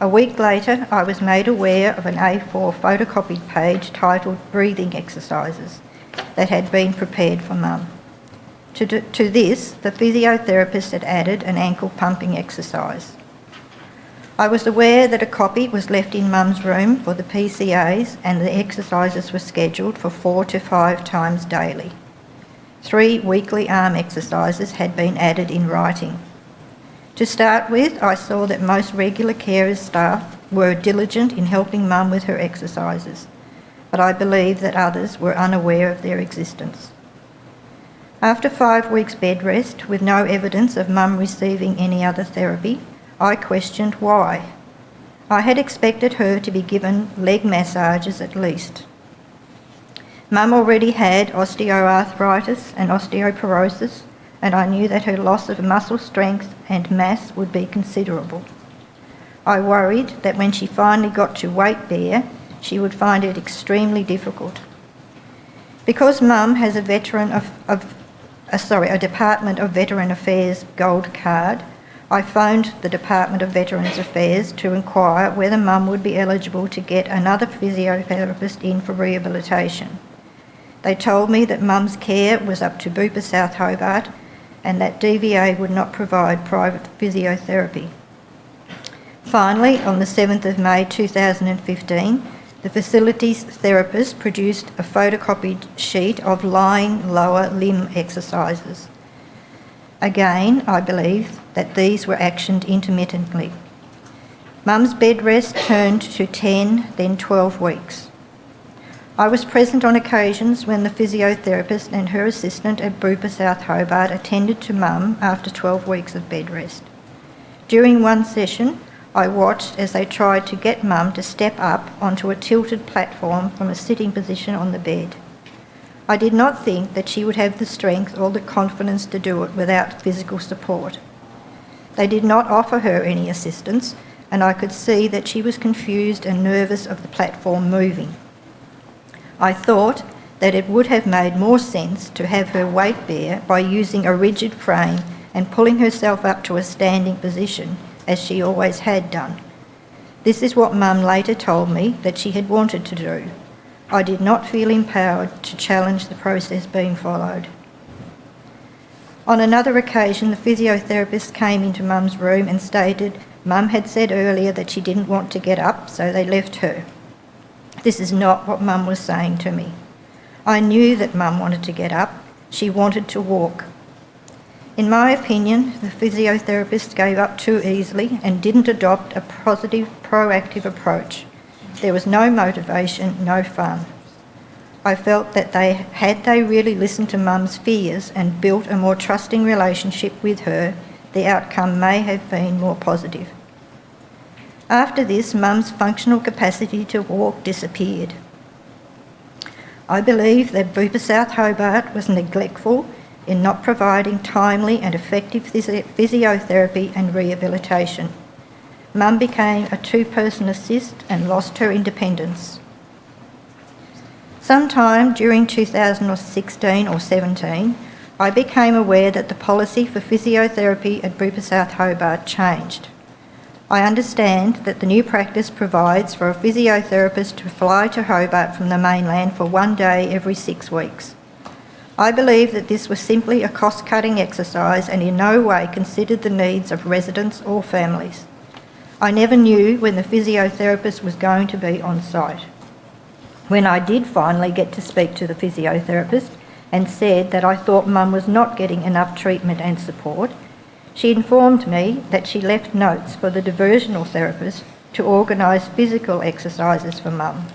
[SPEAKER 11] A week later, I was made aware of an A4 photocopied page titled Breathing Exercises that had been prepared for Mum. To this, the physiotherapist had added an ankle pumping exercise. I was aware that a copy was left in Mum's room for the PCAs, and the exercises were scheduled for 4 to 5 times daily. 3 weekly arm exercises had been added in writing. To start with, I saw that most regular carers staff were diligent in helping Mum with her exercises, but I believe that others were unaware of their existence. After 5 weeks bed rest, with no evidence of Mum receiving any other therapy, I questioned why. I had expected her to be given leg massages at least. Mum already had osteoarthritis and osteoporosis, and I knew that her loss of muscle strength and mass would be considerable. I worried that when she finally got to weight bear, she would find it extremely difficult. Because Mum has a Department of Veteran Affairs gold card, I phoned the Department of Veterans Affairs to inquire whether Mum would be eligible to get another physiotherapist in for rehabilitation. They told me that Mum's care was up to Bupa South Hobart and that DVA would not provide private physiotherapy. Finally, on the 7th of May 2015, the facility's therapist produced a photocopied sheet of lying lower limb exercises. Again, I believe that these were actioned intermittently. Mum's bed rest turned to 10, then 12 weeks. I was present on occasions when the physiotherapist and her assistant at Bupa South Hobart attended to Mum after 12 weeks of bed rest. During one session, I watched as they tried to get Mum to step up onto a tilted platform from a sitting position on the bed. I did not think that she would have the strength or the confidence to do it without physical support. They did not offer her any assistance, and I could see that she was confused and nervous of the platform moving. I thought that it would have made more sense to have her weight bear by using a rigid frame and pulling herself up to a standing position, as she always had done. This is what Mum later told me that she had wanted to do. I did not feel empowered to challenge the process being followed. On another occasion, the physiotherapist came into Mum's room and stated Mum had said earlier that she didn't want to get up, so they left her. This is not what Mum was saying to me. I knew that Mum wanted to get up. She wanted to walk. In my opinion, the physiotherapist gave up too easily and didn't adopt a positive, proactive approach. There was no motivation, no fun. I felt that had they really listened to Mum's fears and built a more trusting relationship with her, the outcome may have been more positive. After this, Mum's functional capacity to walk disappeared. I believe that Bupa South Hobart was neglectful in not providing timely and effective physiotherapy and rehabilitation. Mum became a two-person assist and lost her independence. Sometime during 2016 or 17, I became aware that the policy for physiotherapy at Bupa South Hobart changed. I understand that the new practice provides for a physiotherapist to fly to Hobart from the mainland for 1 day every 6 weeks. I believe that this was simply a cost-cutting exercise and in no way considered the needs of residents or families. I never knew when the physiotherapist was going to be on site. When I did finally get to speak to the physiotherapist and said that I thought Mum was not getting enough treatment and support, she informed me that she left notes for the diversional therapist to organise physical exercises for Mum.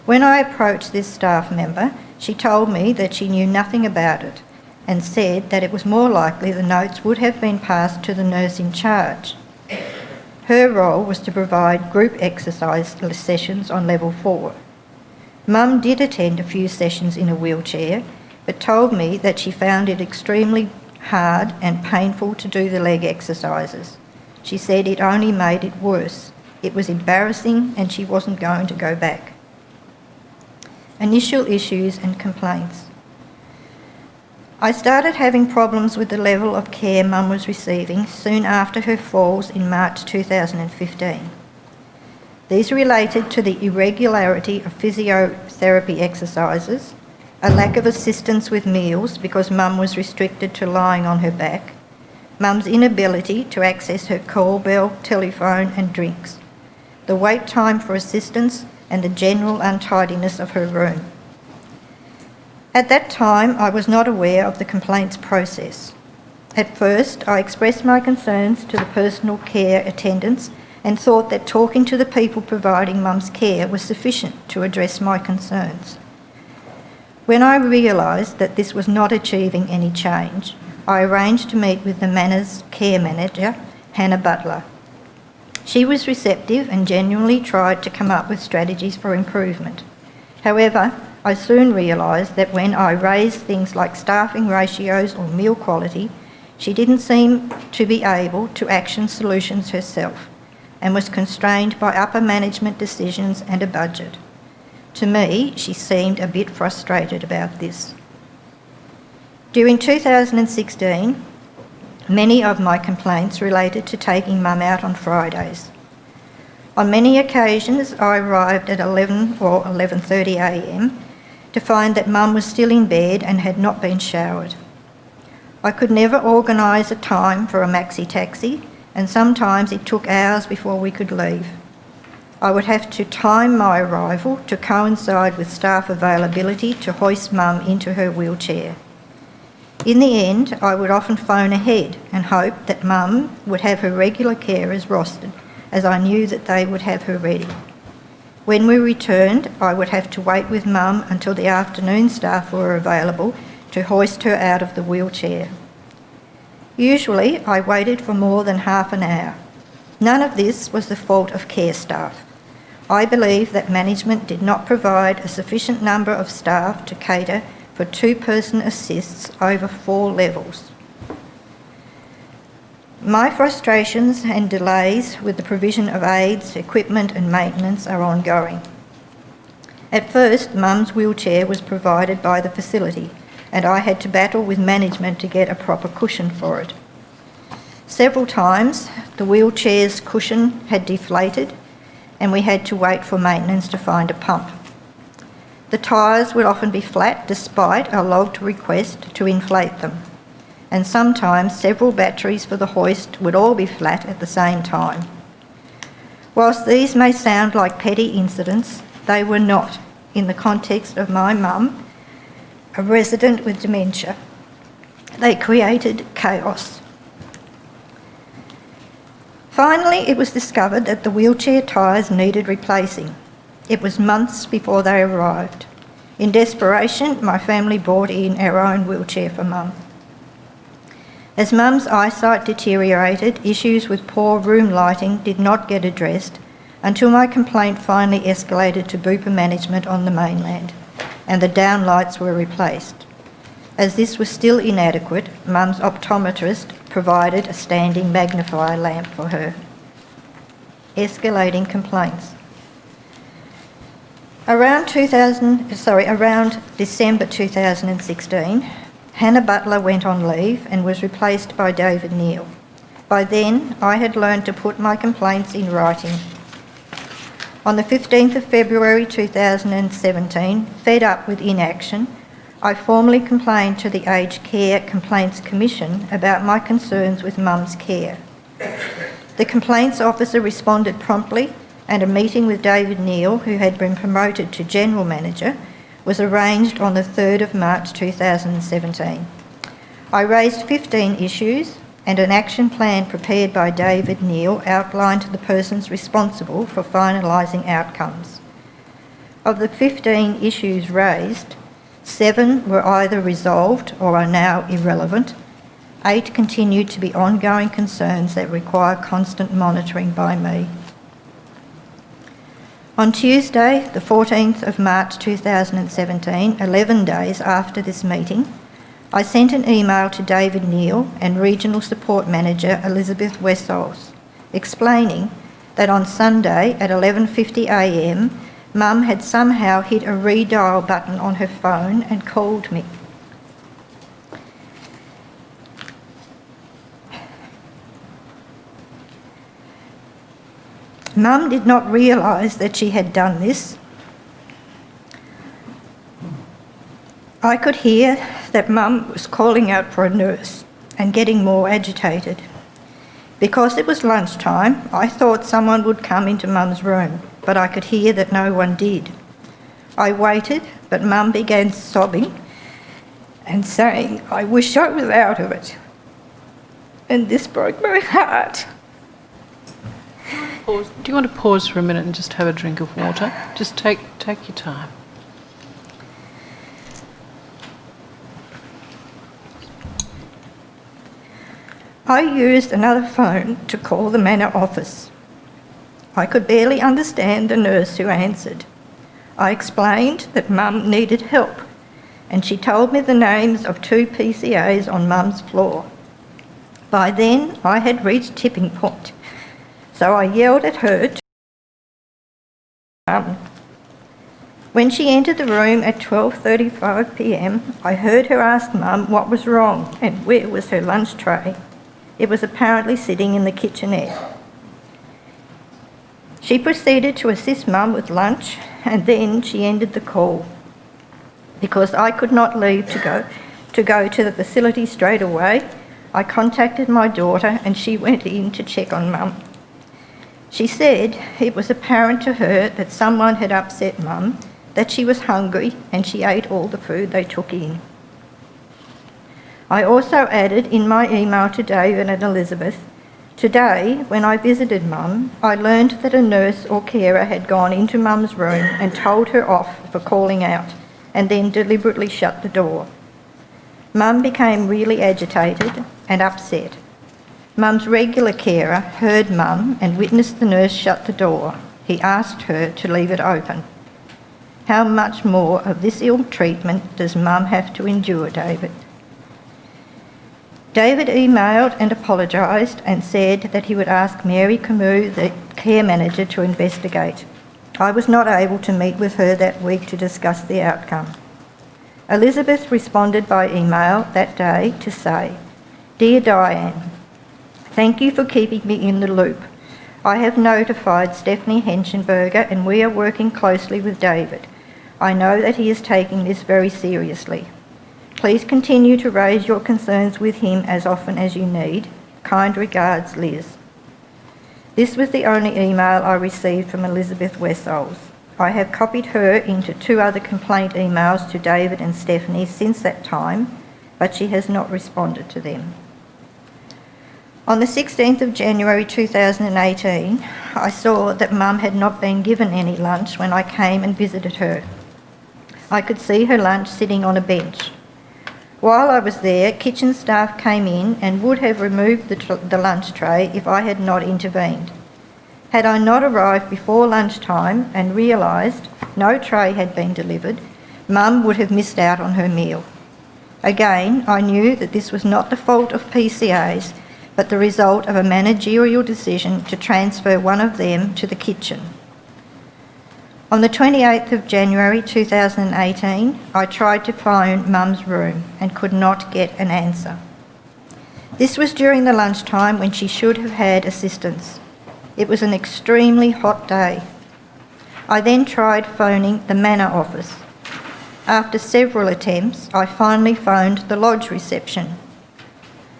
[SPEAKER 11] When I approached this staff member, she told me that she knew nothing about it and said that it was more likely the notes would have been passed to the nurse in charge. Her role was to provide group exercise sessions on level 4. Mum did attend a few sessions in a wheelchair, but told me that she found it extremely hard and painful to do the leg exercises. She said it only made it worse. It was embarrassing and she wasn't going to go back. Initial issues and complaints. I started having problems with the level of care Mum was receiving soon after her falls in March 2015. These related to the irregularity of physiotherapy exercises, a lack of assistance with meals because Mum was restricted to lying on her back, Mum's inability to access her call bell, telephone and drinks, the wait time for assistance and the general untidiness of her room. At that time, I was not aware of the complaints process. At first, I expressed my concerns to the personal care attendants and thought that talking to the people providing Mum's care was sufficient to address my concerns. When I realised that this was not achieving any change, I arranged to meet with the Manor's care manager, Hannah Butler. She was receptive and genuinely tried to come up with strategies for improvement. However, I soon realised that when I raised things like staffing ratios or meal quality, she didn't seem to be able to action solutions herself and was constrained by upper management decisions and a budget. To me, she seemed a bit frustrated about this. During 2016, many of my complaints related to taking Mum out on Fridays. On many occasions, I arrived at 11 or 11:30 a.m. to find that Mum was still in bed and had not been showered. I could never organise a time for a maxi taxi, and sometimes it took hours before we could leave. I would have to time my arrival to coincide with staff availability to hoist Mum into her wheelchair. In the end, I would often phone ahead and hope that Mum would have her regular carers rostered, as I knew that they would have her ready. When we returned, I would have to wait with Mum until the afternoon staff were available to hoist her out of the wheelchair. Usually, I waited for more than half an hour. None of this was the fault of care staff. I believe that management did not provide a sufficient number of staff to cater for two-person assists over 4 levels. My frustrations and delays with the provision of aids, equipment and maintenance are ongoing. At first, Mum's wheelchair was provided by the facility, and I had to battle with management to get a proper cushion for it. Several times, the wheelchair's cushion had deflated and we had to wait for maintenance to find a pump. The tyres would often be flat despite a logged request to inflate them, and sometimes several batteries for the hoist would all be flat at the same time. Whilst these may sound like petty incidents, they were not in the context of my mum, a resident with dementia. They created chaos. Finally, it was discovered that the wheelchair tyres needed replacing. It was months before they arrived. In desperation, my family brought in our own wheelchair for Mum. As Mum's eyesight deteriorated, issues with poor room lighting did not get addressed until my complaint finally escalated to Bupa management on the mainland, and the downlights were replaced. As this was still inadequate, Mum's optometrist provided a standing magnifier lamp for her. escalating complaints. Around December 2016, Hannah Butler went on leave and was replaced by David Neal. By then, I had learned to put my complaints in writing. On the 15th of February 2017, fed up with inaction, I formally complained to the Aged Care Complaints Commission about my concerns with Mum's care. The complaints officer responded promptly, and a meeting with David Neal, who had been promoted to General Manager, was arranged on the 3rd of March 2017. I raised 15 issues, and an action plan prepared by David Neal outlined the persons responsible for finalising outcomes. Of the 15 issues raised, 7 were either resolved or are now irrelevant. 8 continued to be ongoing concerns that require constant monitoring by me. On Tuesday, the 14th of March 2017, 11 days after this meeting, I sent an email to David Neal and Regional Support Manager Elizabeth Wessels, explaining that on Sunday at 11:50am, Mum had somehow hit a redial button on her phone and called me. Mum did not realise that she had done this. I could hear that Mum was calling out for a nurse and getting more agitated. Because it was lunchtime, I thought someone would come into Mum's room, but I could hear that no one did. I waited, but Mum began sobbing and saying, "I wish I was out of it." And this broke my heart.
[SPEAKER 6] Do you want to pause for a minute and just have a drink of water? Just take your time.
[SPEAKER 11] I used another phone to call the Manor office. I could barely understand the nurse who answered. I explained that Mum needed help, and she told me the names of 2 PCAs on Mum's floor. By then, I had reached tipping point, so I yelled at her to Mum. When she entered the room at 12:35pm, I heard her ask Mum what was wrong and where was her lunch tray. It was apparently sitting in the kitchenette. She proceeded to assist Mum with lunch, and then she ended the call. Because I could not leave to go to the facility straight away, I contacted my daughter and she went in to check on Mum. She said it was apparent to her that someone had upset Mum, that she was hungry and she ate all the food they took in. I also added in my email to David and Elizabeth, today, when I visited Mum, I learned that a nurse or carer had gone into Mum's room and told her off for calling out, and then deliberately shut the door. Mum became really agitated and upset. Mum's regular carer heard Mum and witnessed the nurse shut the door. He asked her to leave it open. How much more of this ill treatment does Mum have to endure, David? David emailed and apologised and said that he would ask Mary Camus, the care manager, to investigate. I was not able to meet with her that week to discuss the outcome. Elizabeth responded by email that day to say, "Dear Diane, thank you for keeping me in the loop. I have notified Stephanie Henschenberger and we are working closely with David. I know that he is taking this very seriously. Please continue to raise your concerns with him as often as you need. Kind regards, Liz." This was the only email I received from Elizabeth Wessels. I have copied her into 2 other complaint emails to David and Stephanie since that time, but she has not responded to them. On the 16th of January 2018, I saw that Mum had not been given any lunch when I came and visited her. I could see her lunch sitting on a bench. While I was there, kitchen staff came in and would have removed the lunch tray if I had not intervened. Had I not arrived before lunchtime and realised no tray had been delivered, Mum would have missed out on her meal. Again, I knew that this was not the fault of PCAs, but the result of a managerial decision to transfer one of them to the kitchen. On the 28th of January 2018, I tried to phone Mum's room and could not get an answer. This was during the lunchtime when she should have had assistance. It was an extremely hot day. I then tried phoning the Manor office. After several attempts, I finally phoned the lodge reception.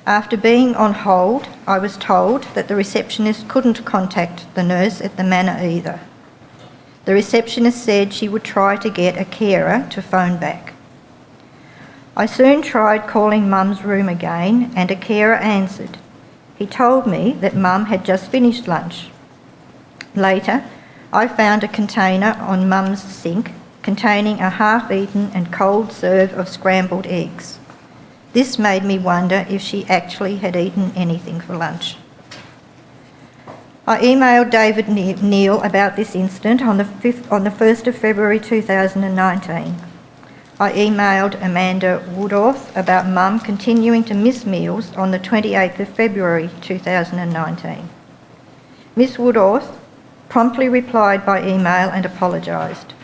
[SPEAKER 11] After being on hold, I was told that the receptionist couldn't contact the nurse at the Manor either. The receptionist said she would try to get a carer to phone back. I soon tried calling Mum's room again and a carer answered. He told me that Mum had just finished lunch. Later, I found a container on Mum's sink containing a half-eaten and cold serve of scrambled eggs. This made me wonder if she actually had eaten anything for lunch. I emailed David Neal about this incident on the 1st of February 2019. I emailed Amanda Woodorth about Mum continuing to miss meals on the 28th of February 2019. Miss Woodorth promptly replied by email and apologised.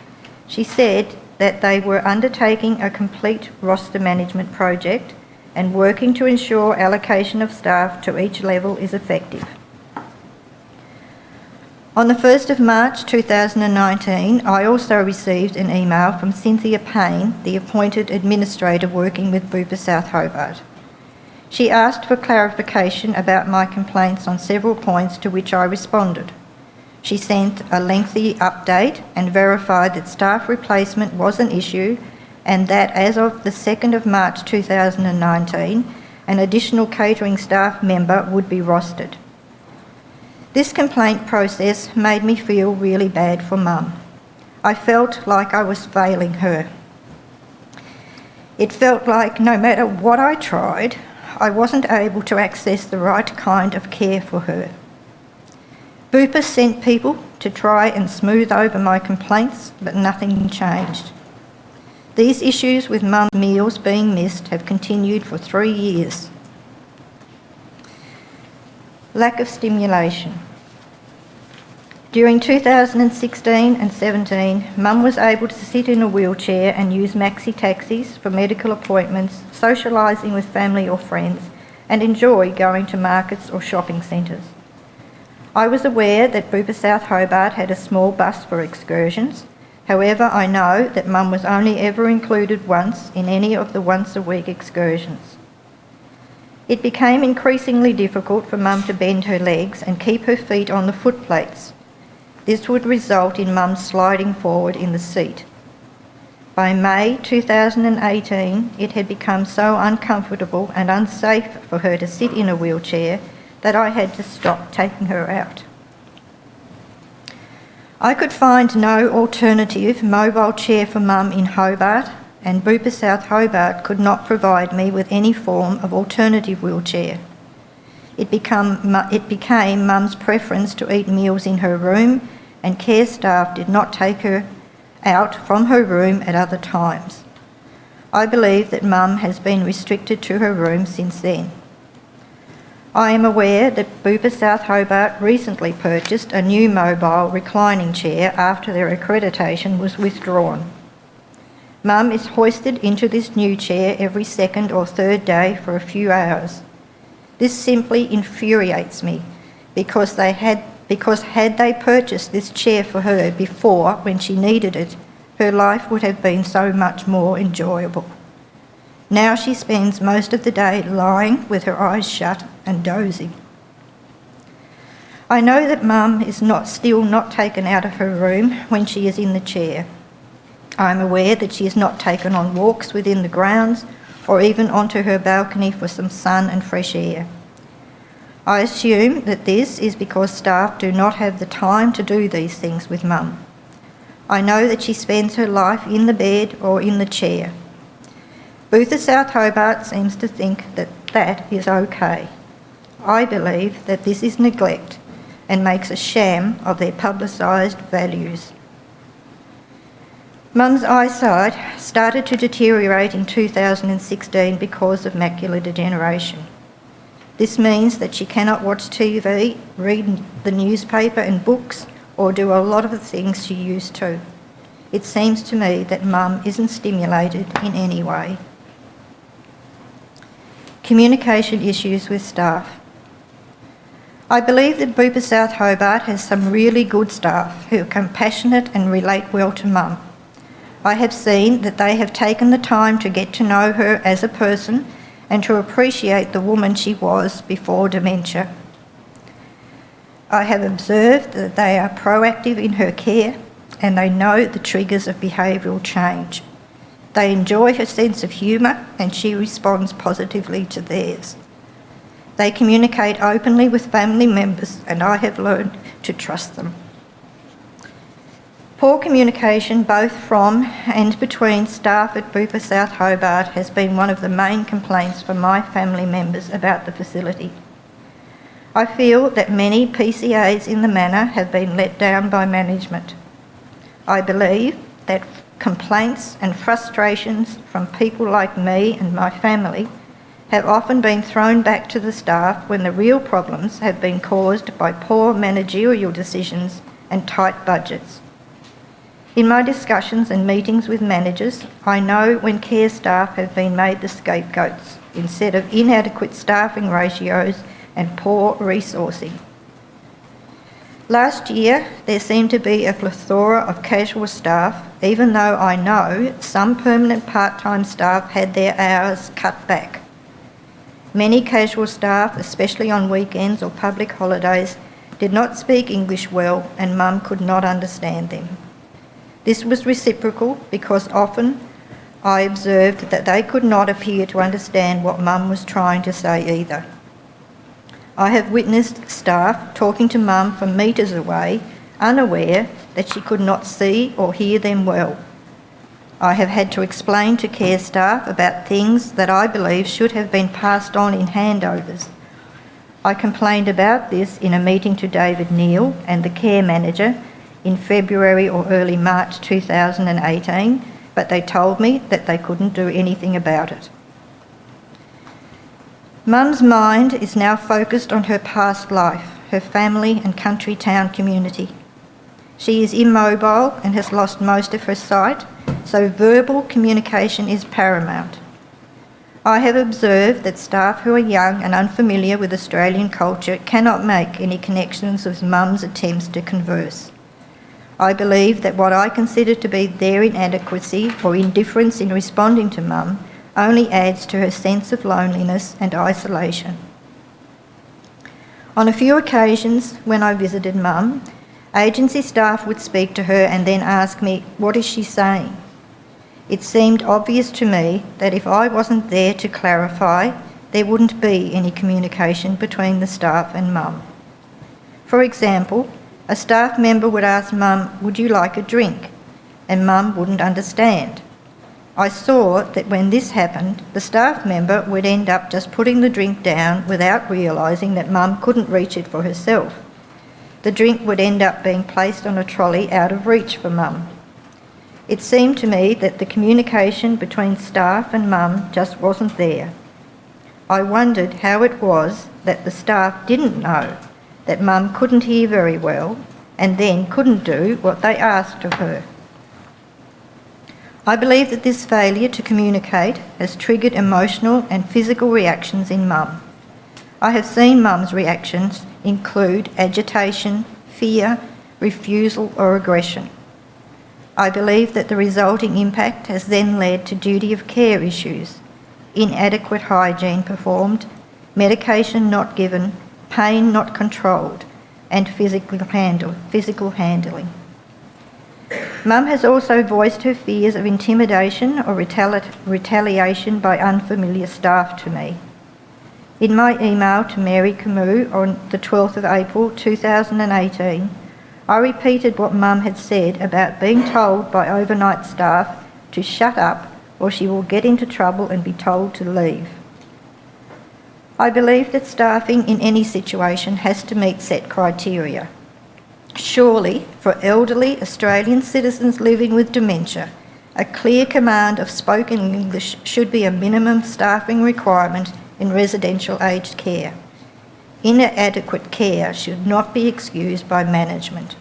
[SPEAKER 11] She said that they were undertaking a complete roster management project and working to ensure allocation of staff to each level is effective. On the 1st of March 2019, I also received an email from Cynthia Payne, the appointed administrator working with Bupa South Hobart. She asked for clarification about my complaints on several points to which I responded. She sent a lengthy update and verified that staff replacement was an issue and that as of the 2nd of March 2019, an additional catering staff member would be rostered. This complaint process made me feel really bad for Mum. I felt like I was failing her. It felt like no matter what I tried, I wasn't able to access the right kind of care for her. Bupa sent people to try and smooth over my complaints, but nothing changed. These issues with Mum's meals being missed have continued for 3 years. Lack of stimulation. During 2016 and 17, Mum was able to sit in a wheelchair and use maxi taxis for medical appointments, socialising with family or friends, and enjoy going to markets or shopping centres. I was aware that Bupa South Hobart had a small bus for excursions. However, I know that Mum was only ever included once in any of the once-a-week excursions. It became increasingly difficult for Mum to bend her legs and keep her feet on the footplates. This would result in Mum sliding forward in the seat. By May 2018, it had become so uncomfortable and unsafe for her to sit in a wheelchair that I had to stop taking her out. I could find no alternative mobile chair for Mum in Hobart, and Bupa South Hobart could not provide me with any form of alternative wheelchair. It became Mum's preference to eat meals in her room, and care staff did not take her out from her room at other times. I believe that Mum has been restricted to her room since then. I am aware that Bupa South Hobart recently purchased a new mobile reclining chair after their accreditation was withdrawn. Mum is hoisted into this new chair every second or third day for a few hours. This simply infuriates me because had they purchased this chair for her before when she needed it, her life would have been so much more enjoyable. Now she spends most of the day lying with her eyes shut and dozing. I know that Mum is still not taken out of her room when she is in the chair. I am aware that she is not taken on walks within the grounds or even onto her balcony for some sun and fresh air. I assume that this is because staff do not have the time to do these things with Mum. I know that she spends her life in the bed or in the chair. Bupa South Hobart seems to think that that is okay. I believe that this is neglect and makes a sham of their publicised values. Mum's eyesight started to deteriorate in 2016 because of macular degeneration. This means that she cannot watch TV, read the newspaper and books, or do a lot of the things she used to. It seems to me that Mum isn't stimulated in any way. Communication issues with staff. I believe that Bupa South Hobart has some really good staff who are compassionate and relate well to Mum. I have seen that they have taken the time to get to know her as a person and to appreciate the woman she was before dementia. I have observed that they are proactive in her care and they know the triggers of behavioural change. They enjoy her sense of humour and she responds positively to theirs. They communicate openly with family members and I have learned to trust them. Poor communication both from and between staff at Bupa South Hobart has been one of the main complaints from my family members about the facility. I feel that many PCAs in the manor have been let down by management. I believe that complaints and frustrations from people like me and my family have often been thrown back to the staff when the real problems have been caused by poor managerial decisions and tight budgets. In my discussions and meetings with managers, I know when care staff have been made the scapegoats instead of inadequate staffing ratios and poor resourcing. Last year, there seemed to be a plethora of casual staff, even though I know some permanent part-time staff had their hours cut back. Many casual staff, especially on weekends or public holidays, did not speak English well and Mum could not understand them. This was reciprocal because often I observed that they could not appear to understand what Mum was trying to say either. I have witnessed staff talking to Mum from metres away, unaware that she could not see or hear them well. I have had to explain to care staff about things that I believe should have been passed on in handovers. I complained about this in a meeting to David Neal and the care manager in February or early March 2018, but they told me that they couldn't do anything about it. Mum's mind is now focused on her past life, her family and country town community. She is immobile and has lost most of her sight, so verbal communication is paramount. I have observed that staff who are young and unfamiliar with Australian culture cannot make any connections with Mum's attempts to converse. I believe that what I consider to be their inadequacy or indifference in responding to Mum only adds to her sense of loneliness and isolation. On a few occasions when I visited Mum, agency staff would speak to her and then ask me, "What is she saying?" It seemed obvious to me that if I wasn't there to clarify, there wouldn't be any communication between the staff and Mum. For example, a staff member would ask Mum, "Would you like a drink?" and Mum wouldn't understand. I saw that when this happened, the staff member would end up just putting the drink down without realising that Mum couldn't reach it for herself. The drink would end up being placed on a trolley out of reach for Mum. It seemed to me that the communication between staff and Mum just wasn't there. I wondered how it was that the staff didn't know that Mum couldn't hear very well and then couldn't do what they asked of her. I believe that this failure to communicate has triggered emotional and physical reactions in Mum. I have seen Mum's reactions include agitation, fear, refusal or aggression. I believe that the resulting impact has then led to duty of care issues, inadequate hygiene performed, medication not given, pain not controlled, and physical handling. Mum has also voiced her fears of intimidation or retaliation by unfamiliar staff to me. In my email to Mary Camus on the 12th of April 2018, I repeated what Mum had said about being told by overnight staff to shut up or she will get into trouble and be told to leave. I believe that staffing in any situation has to meet set criteria. Surely, for elderly Australian citizens living with dementia, a clear command of spoken English should be a minimum staffing requirement in residential aged care, Inadequate care should not be excused by management.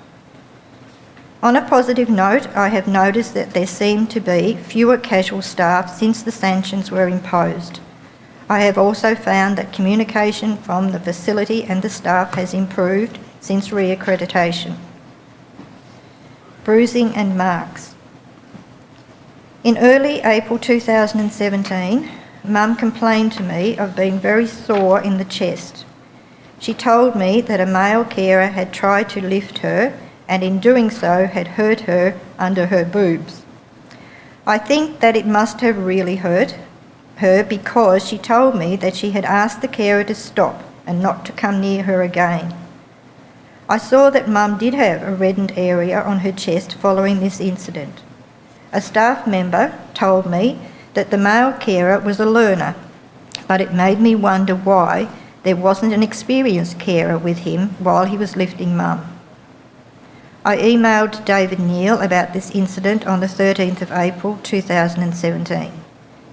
[SPEAKER 11] On a positive note, I have noticed that there seem to be fewer casual staff since the sanctions were imposed. I have also found that communication from the facility and the staff has improved since re-accreditation. Bruising and marks. In early April 2017, Mum complained to me of being very sore in the chest. She told me that a male carer had tried to lift her and in doing so had hurt her under her boobs. I think that it must have really hurt her because she told me that she had asked the carer to stop and not to come near her again. I saw that Mum did have a reddened area on her chest following this incident. A staff member told me that the male carer was a learner, but it made me wonder why there wasn't an experienced carer with him while he was lifting Mum. I emailed David Neal about this incident on the 13th of April 2017.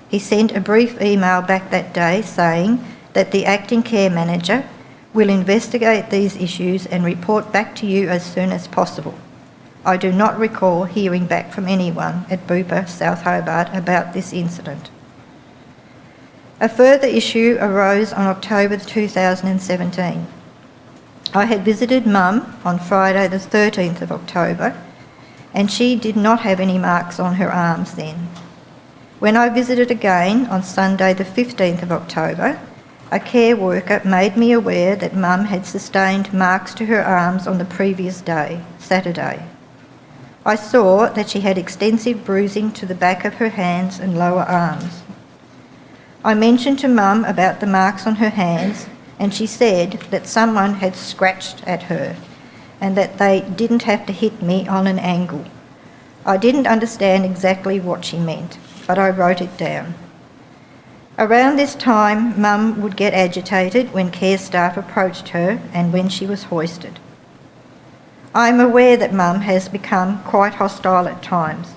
[SPEAKER 11] He sent a brief email back that day saying that the acting care manager will investigate these issues and report back to you as soon as possible. I do not recall hearing back from anyone at Bupa South Hobart about this incident. A further issue arose on October 2017. I had visited Mum on Friday the 13th of October and she did not have any marks on her arms then. When I visited again on Sunday the 15th of October, a care worker made me aware that Mum had sustained marks to her arms on the previous day, Saturday. I saw that she had extensive bruising to the back of her hands and lower arms. I mentioned to Mum about the marks on her hands and she said that someone had scratched at her and that they didn't have to hit me on an angle. I didn't understand exactly what she meant, but I wrote it down. Around this time, Mum would get agitated when care staff approached her and when she was hoisted. I am aware that Mum has become quite hostile at times,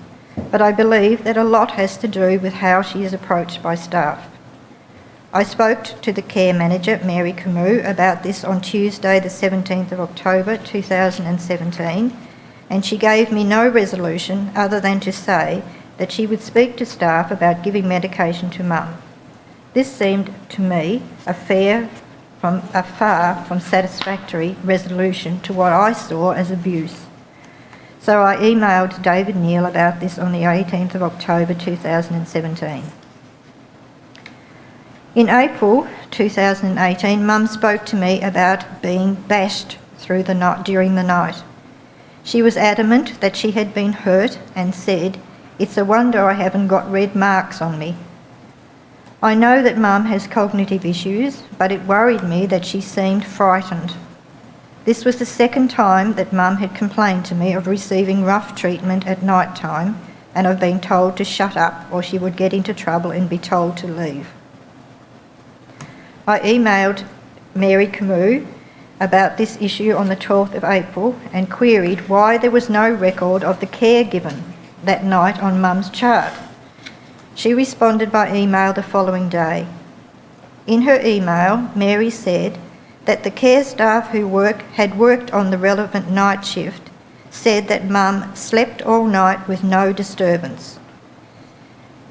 [SPEAKER 11] but I believe that a lot has to do with how she is approached by staff. I spoke to the care manager, Mary Camus, about this on Tuesday the 17th of October 2017, and she gave me no resolution other than to say that she would speak to staff about giving medication to Mum. This seemed to me a far from satisfactory resolution to what I saw as abuse. So I emailed David Neal about this on the 18th of October 2017. In April 2018, Mum spoke to me about being bashed during the night. She was adamant that she had been hurt and said, "It's a wonder I haven't got red marks on me." I know that Mum has cognitive issues, but it worried me that she seemed frightened. This was the second time that Mum had complained to me of receiving rough treatment at night time and of being told to shut up or she would get into trouble and be told to leave. I emailed Mary Camus about this issue on the 12th of April and queried why there was no record of the care given that night on Mum's chart. She responded by email the following day. In her email, Mary said that the care staff who had worked on the relevant night shift said that Mum slept all night with no disturbance.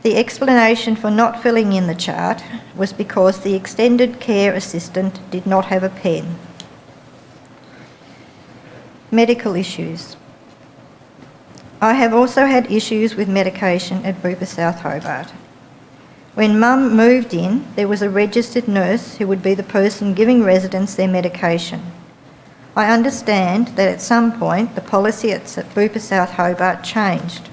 [SPEAKER 11] The explanation for not filling in the chart was because the extended care assistant did not have a pen. Medical issues. I have also had issues with medication at Bupa South Hobart. When Mum moved in, there was a registered nurse who would be the person giving residents their medication. I understand that at some point the policy at Bupa South Hobart changed.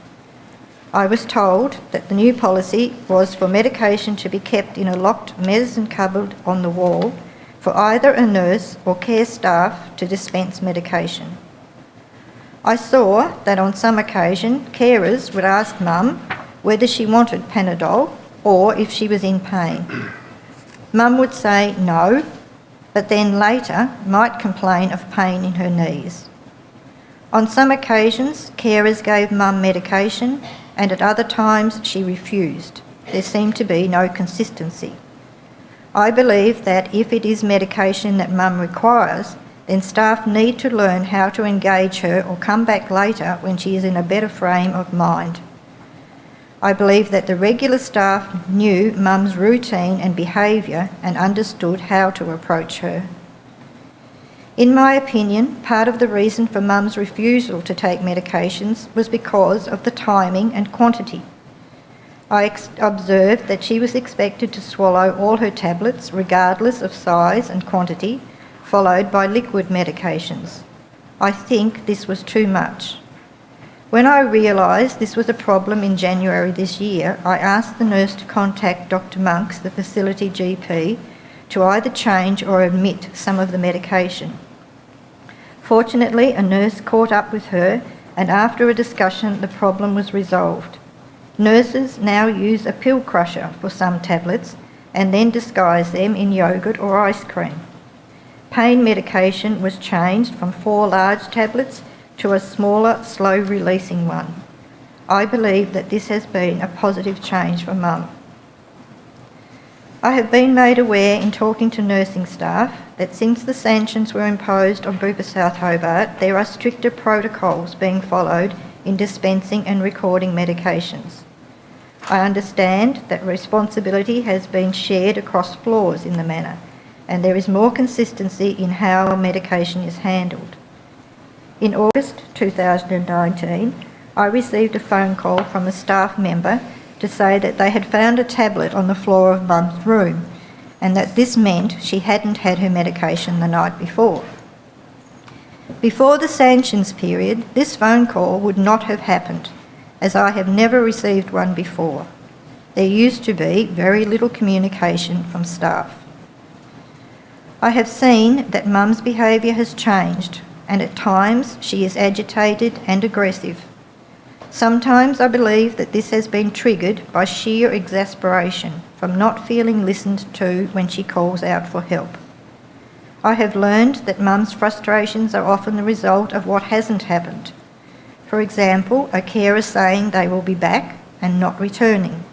[SPEAKER 11] I was told that the new policy was for medication to be kept in a locked medicine cupboard on the wall for either a nurse or care staff to dispense medication. I saw that on some occasion carers would ask Mum whether she wanted Panadol or if she was in pain. Mum would say no, but then later might complain of pain in her knees. On some occasions, carers gave Mum medication and at other times she refused. There seemed to be no consistency. I believe that if it is medication that Mum requires, then staff need to learn how to engage her or come back later when she is in a better frame of mind. I believe that the regular staff knew Mum's routine and behaviour and understood how to approach her. In my opinion, part of the reason for Mum's refusal to take medications was because of the timing and quantity. I observed that she was expected to swallow all her tablets regardless of size and quantity, followed by liquid medications. I think this was too much. When I realised this was a problem in January this year, I asked the nurse to contact Dr. Monks, the facility GP, to either change or omit some of the medication. Fortunately, a nurse caught up with her, and after a discussion, the problem was resolved. Nurses now use a pill crusher for some tablets and then disguise them in yogurt or ice cream. Pain medication was changed from 4 large tablets to a smaller, slow-releasing one. I believe that this has been a positive change for Mum. I have been made aware in talking to nursing staff that since the sanctions were imposed on Bupa South Hobart, there are stricter protocols being followed in dispensing and recording medications. I understand that responsibility has been shared across floors in the manor, and there is more consistency in how medication is handled. In August 2019, I received a phone call from a staff member to say that they had found a tablet on the floor of Mum's room, and that this meant she hadn't had her medication the night before. Before the sanctions period, this phone call would not have happened, as I have never received one before. There used to be very little communication from staff. I have seen that Mum's behaviour has changed, and at times she is agitated and aggressive. Sometimes I believe that this has been triggered by sheer exasperation from not feeling listened to when she calls out for help. I have learned that Mum's frustrations are often the result of what hasn't happened. For example, a carer saying they will be back and not returning,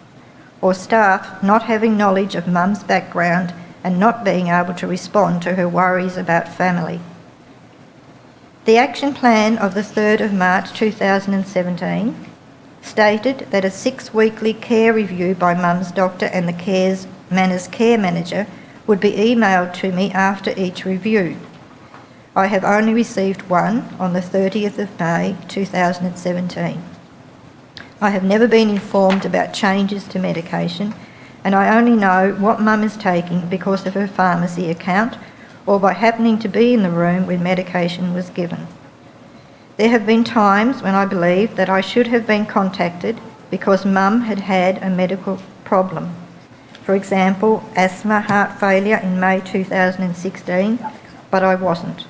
[SPEAKER 11] or staff not having knowledge of Mum's background and not being able to respond to her worries about family. The action plan of the 3rd of March 2017 stated that a 6-weekly care review by Mum's doctor and the Manor's care manager would be emailed to me after each review. I have only received one on the 30th of May 2017. I have never been informed about changes to medication, and I only know what Mum is taking because of her pharmacy account or by happening to be in the room when medication was given. There have been times when I believe that I should have been contacted because Mum had had a medical problem. For example, asthma, heart failure in May 2016, but I wasn't.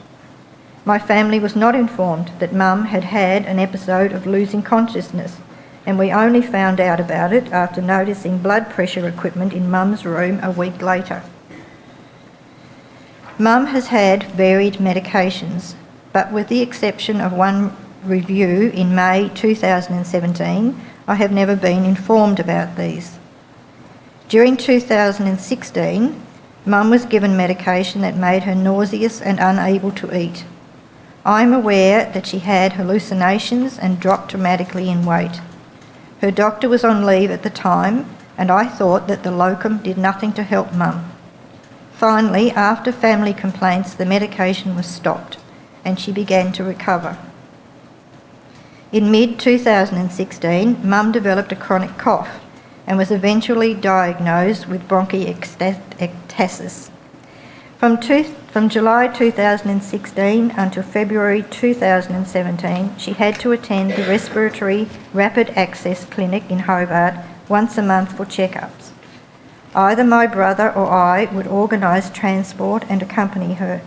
[SPEAKER 11] My family was not informed that Mum had had an episode of losing consciousness, and we only found out about it after noticing blood pressure equipment in Mum's room a week later. Mum has had varied medications, but with the exception of one review in May 2017, I have never been informed about these. During 2016, Mum was given medication that made her nauseous and unable to eat. I'm aware that she had hallucinations and dropped dramatically in weight. Her doctor was on leave at the time, and I thought that the locum did nothing to help Mum. Finally, after family complaints, the medication was stopped, and she began to recover. In mid-2016, Mum developed a chronic cough and was eventually diagnosed with bronchiectasis. From July 2016 until February 2017, she had to attend the Respiratory Rapid Access Clinic in Hobart once a month for checkups. Either my brother or I would organise transport and accompany her.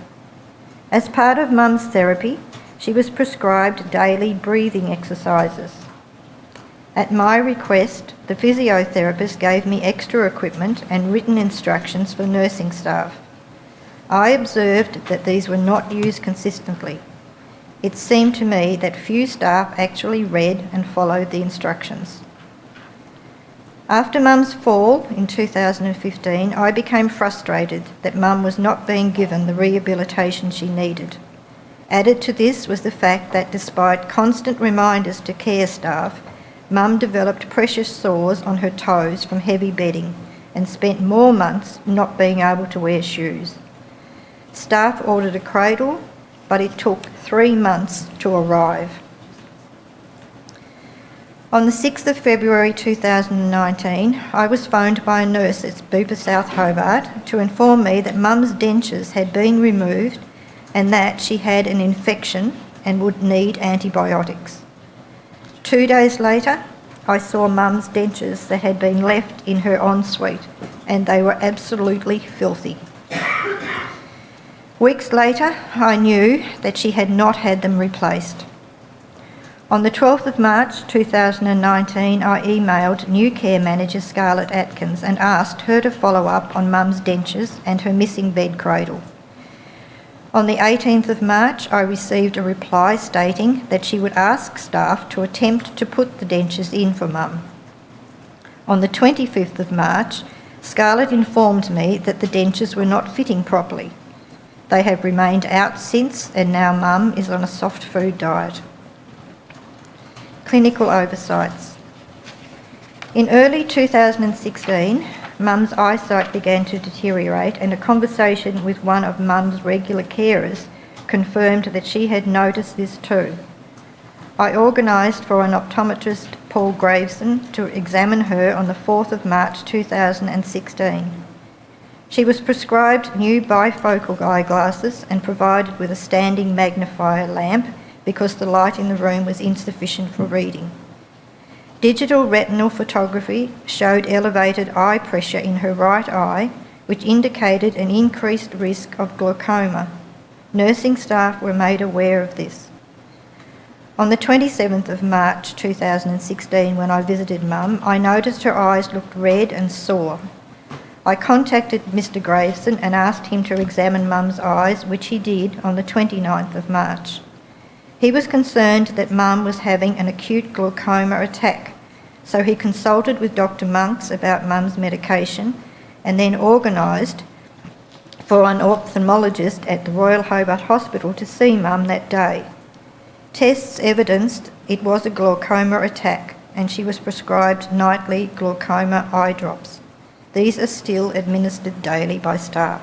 [SPEAKER 11] As part of Mum's therapy, she was prescribed daily breathing exercises. At my request, the physiotherapist gave me extra equipment and written instructions for nursing staff. I observed that these were not used consistently. It seemed to me that few staff actually read and followed the instructions. After Mum's fall in 2015, I became frustrated that Mum was not being given the rehabilitation she needed. Added to this was the fact that despite constant reminders to care staff, Mum developed precious sores on her toes from heavy bedding and spent more months not being able to wear shoes. Staff ordered a cradle, but it took 3 months to arrive. On the 6th of February 2019, I was phoned by a nurse at Bupa South Hobart to inform me that Mum's dentures had been removed and that she had an infection and would need antibiotics. 2 days later, I saw Mum's dentures that had been left in her ensuite, and they were absolutely filthy. Weeks later, I knew that she had not had them replaced. On the 12th of March 2019, I emailed new care manager Scarlett Atkins and asked her to follow up on Mum's dentures and her missing bed cradle. On the 18th of March, I received a reply stating that she would ask staff to attempt to put the dentures in for Mum. On the 25th of March, Scarlett informed me that the dentures were not fitting properly. They have remained out since, and now Mum is on a soft food diet. Clinical oversights. In early 2016, Mum's eyesight began to deteriorate, and a conversation with one of Mum's regular carers confirmed that she had noticed this too. I organised for an optometrist, Paul Graveson, to examine her on the 4th of March 2016. She was prescribed new bifocal eyeglasses and provided with a standing magnifier lamp because the light in the room was insufficient for reading. Digital retinal photography showed elevated eye pressure in her right eye, which indicated an increased risk of glaucoma. Nursing staff were made aware of this. On the 27th of March 2016, when I visited Mum, I noticed her eyes looked red and sore. I contacted Mr. Graveson and asked him to examine Mum's eyes, which he did on the 29th of March. He was concerned that Mum was having an acute glaucoma attack, so he consulted with Dr. Monks about Mum's medication and then organised for an ophthalmologist at the Royal Hobart Hospital to see Mum that day. Tests evidenced it was a glaucoma attack, and she was prescribed nightly glaucoma eye drops. These are still administered daily by staff.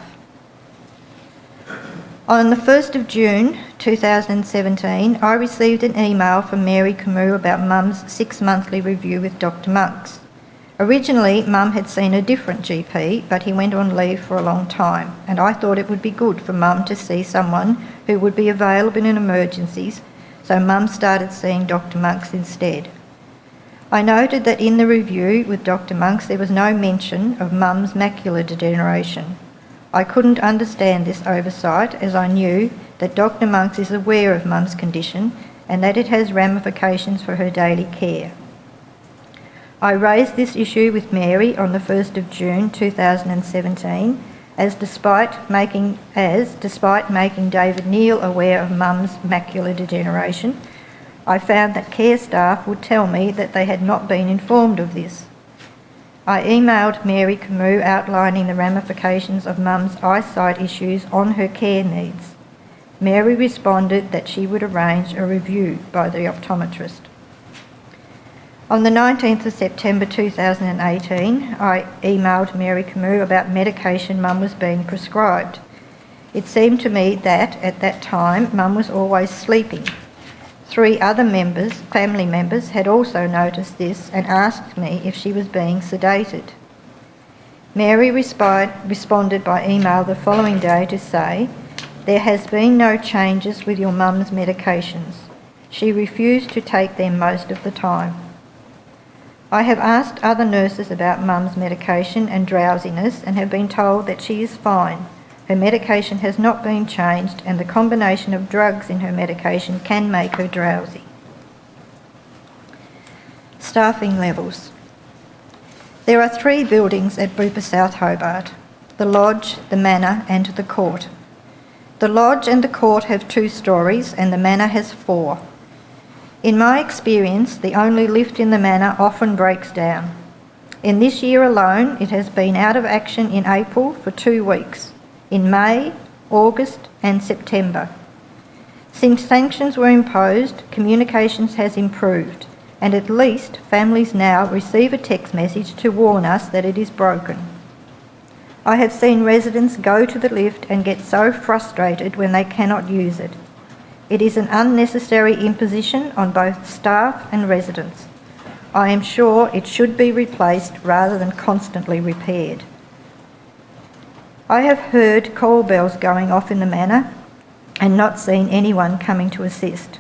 [SPEAKER 11] On the 1st of June 2017, I received an email from Mary Camus about Mum's 6-monthly review with Dr. Monks. Originally, Mum had seen a different GP, but he went on leave for a long time, and I thought it would be good for Mum to see someone who would be available in emergencies, so Mum started seeing Dr. Monks instead. I noted that in the review with Dr. Monks there was no mention of Mum's macular degeneration. I couldn't understand this oversight, as I knew that Dr. Monks is aware of Mum's condition and that it has ramifications for her daily care. I raised this issue with Mary on the 1st of June 2017, as despite making David Neal aware of Mum's macular degeneration, I found that care staff would tell me that they had not been informed of this. I emailed Mary Camus outlining the ramifications of Mum's eyesight issues on her care needs. Mary responded that she would arrange a review by the optometrist. On the 19th of September 2018, I emailed Mary Camus about medication Mum was being prescribed. It seemed to me that, at that time, Mum was always sleeping. 3 other family members, had also noticed this and asked me if she was being sedated. Mary responded by email the following day to say, "There has been no changes with your mum's medications. She refused to take them most of the time." I have asked other nurses about Mum's medication and drowsiness and have been told that she is fine. Her medication has not been changed, and the combination of drugs in her medication can make her drowsy. Staffing levels. There are 3 buildings at Bupa South Hobart: the Lodge, the Manor and the Court. The Lodge and the Court have 2 stories and the Manor has 4. In my experience, the only lift in the Manor often breaks down. In this year alone, it has been out of action in April for 2 weeks, in May, August and September. Since sanctions were imposed, communications has improved, and at least families now receive a text message to warn us that it is broken. I have seen residents go to the lift and get so frustrated when they cannot use it. It is an unnecessary imposition on both staff and residents. I am sure it should be replaced rather than constantly repaired. I have heard call bells going off in the manor and not seen anyone coming to assist.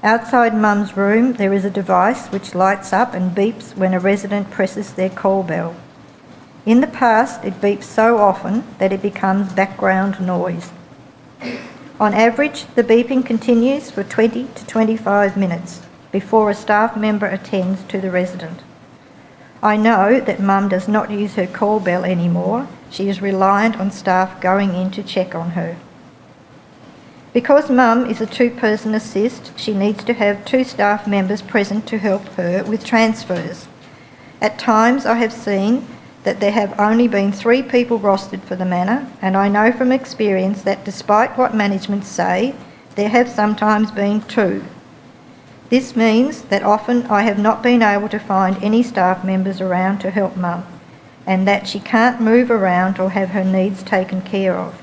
[SPEAKER 11] Outside Mum's room, there is a device which lights up and beeps when a resident presses their call bell. In the past, it beeps so often that it becomes background noise. On average, the beeping continues for 20 to 25 minutes before a staff member attends to the resident. I know that Mum does not use her call bell anymore. She is reliant on staff going in to check on her. Because Mum is a 2-person assist, she needs to have 2 staff members present to help her with transfers. At times I have seen that there have only been 3 people rostered for the manor, and I know from experience that despite what management say, there have sometimes been 2. This means that often I have not been able to find any staff members around to help Mum, and that she can't move around or have her needs taken care of.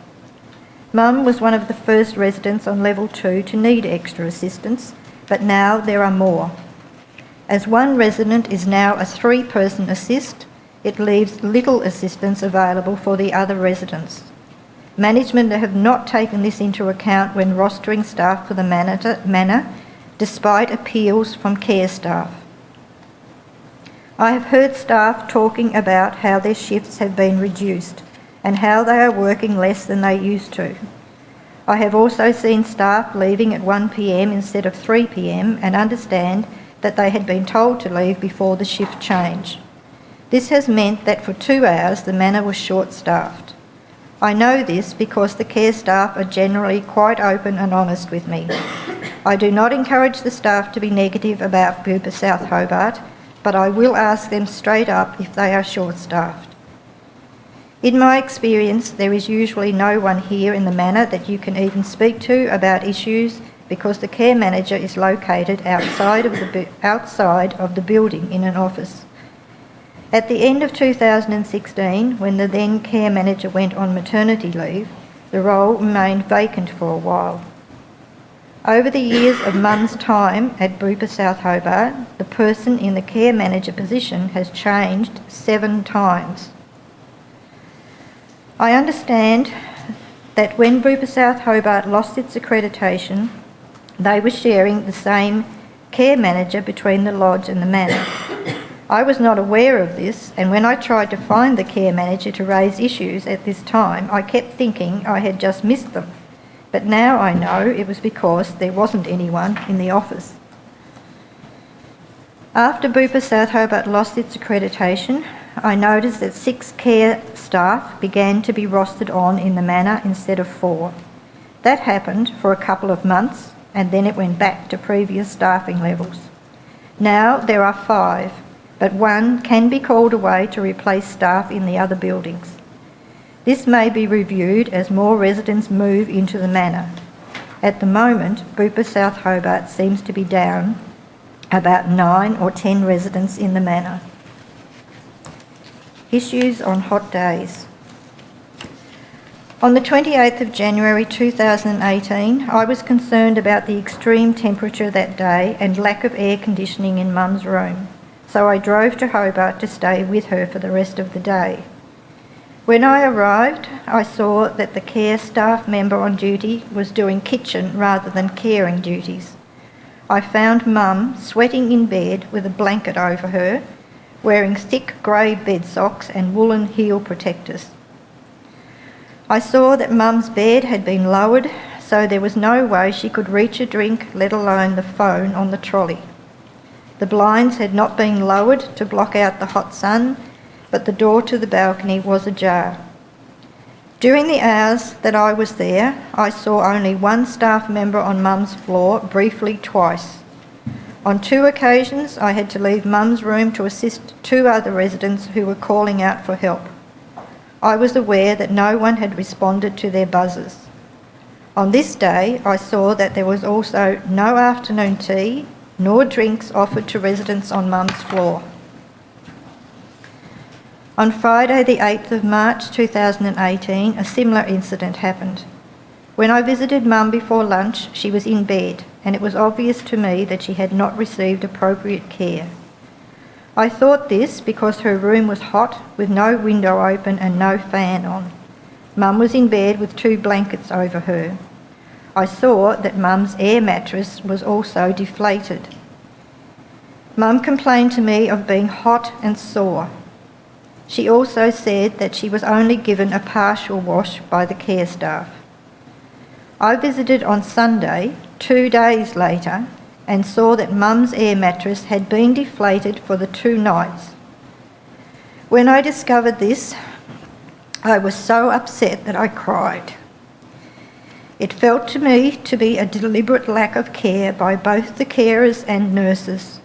[SPEAKER 11] Mum was one of the first residents on level 2 to need extra assistance, but now there are more. As one resident is now a 3-person assist, it leaves little assistance available for the other residents. Management have not taken this into account when rostering staff for the manor, despite appeals from care staff. I have heard staff talking about how their shifts have been reduced and how they are working less than they used to. I have also seen staff leaving at 1 p.m. instead of 3 p.m. and understand that they had been told to leave before the shift change. This has meant that for 2 hours the manor was short-staffed. I know this because the care staff are generally quite open and honest with me. I do not encourage the staff to be negative about Bupa South Hobart, but I will ask them straight up if they are short-staffed. In my experience, there is usually no one here in the manor that you can even speak to about issues because the care manager is located outside of the building in an office. At the end of 2016, when the then care manager went on maternity leave, the role remained vacant for a while. Over the years of Mum's time at Bupa South Hobart, the person in the care manager position has changed 7 times. I understand that when Bupa South Hobart lost its accreditation, they were sharing the same care manager between the lodge and the manor. I was not aware of this, and when I tried to find the care manager to raise issues at this time, I kept thinking I had just missed them. But now I know it was because there wasn't anyone in the office. After Bupa South Hobart lost its accreditation, I noticed that 6 care staff began to be rostered on in the manor instead of 4. That happened for a couple of months, and then it went back to previous staffing levels. Now there are 5, but 1 can be called away to replace staff in the other buildings. This may be reviewed as more residents move into the manor. At the moment, Bupa South Hobart seems to be down about 9 or 10 residents in the manor. Issues on hot days. On the 28th of January 2018, I was concerned about the extreme temperature that day and lack of air conditioning in Mum's room, so I drove to Hobart to stay with her for the rest of the day. When I arrived, I saw that the care staff member on duty was doing kitchen rather than caring duties. I found Mum sweating in bed with a blanket over her, wearing thick grey bed socks and woolen heel protectors. I saw that Mum's bed had been lowered, so there was no way she could reach a drink, let alone the phone on the trolley. The blinds had not been lowered to block out the hot sun, but the door to the balcony was ajar. During the hours that I was there, I saw only 1 staff member on Mum's floor briefly twice. On 2 occasions, I had to leave Mum's room to assist 2 other residents who were calling out for help. I was aware that no one had responded to their buzzers. On this day, I saw that there was also no afternoon tea nor drinks offered to residents on Mum's floor. On Friday the 8th of March 2018, a similar incident happened. When I visited Mum before lunch, she was in bed, and it was obvious to me that she had not received appropriate care. I thought this because her room was hot with no window open and no fan on. Mum was in bed with 2 blankets over her. I saw that Mum's air mattress was also deflated. Mum complained to me of being hot and sore. She also said that she was only given a partial wash by the care staff. I visited on Sunday, 2 days later, and saw that Mum's air mattress had been deflated for the 2 nights. When I discovered this, I was so upset that I cried. It felt to me to be a deliberate lack of care by both the carers and nurses.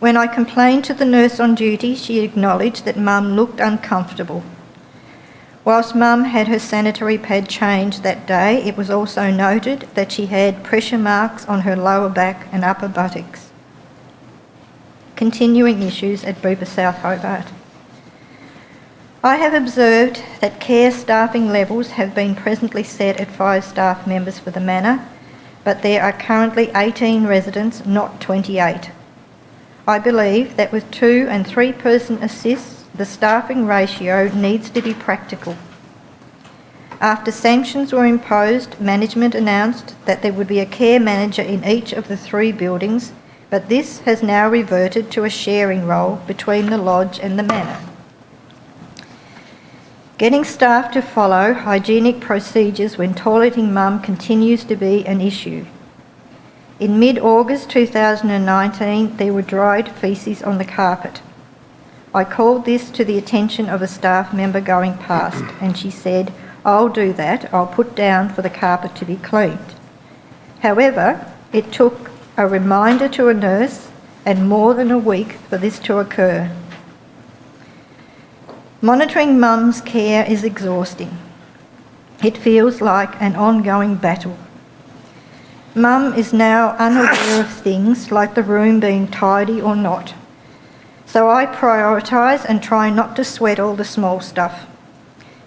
[SPEAKER 11] When I complained to the nurse on duty, she acknowledged that Mum looked uncomfortable. Whilst Mum had her sanitary pad changed that day, it was also noted that she had pressure marks on her lower back and upper buttocks. Continuing issues at Bupa South Hobart. I have observed that care staffing levels have been presently set at 5 staff members for the manor, but there are currently 18 residents, not 28. I believe that with 2 and 3 person assists, the staffing ratio needs to be practical. After sanctions were imposed, management announced that there would be a care manager in each of the 3 buildings, but this has now reverted to a sharing role between the lodge and the manor. Getting staff to follow hygienic procedures when toileting Mum continues to be an issue. In mid-August 2019, there were dried faeces on the carpet. I called this to the attention of a staff member going past, and she said, "I'll do that, I'll put down for the carpet to be cleaned." However, it took a reminder to a nurse and more than a week for this to occur. Monitoring Mum's care is exhausting. It feels like an ongoing battle. Mum is now unaware of things like the room being tidy or not. So I prioritise and try not to sweat all the small stuff.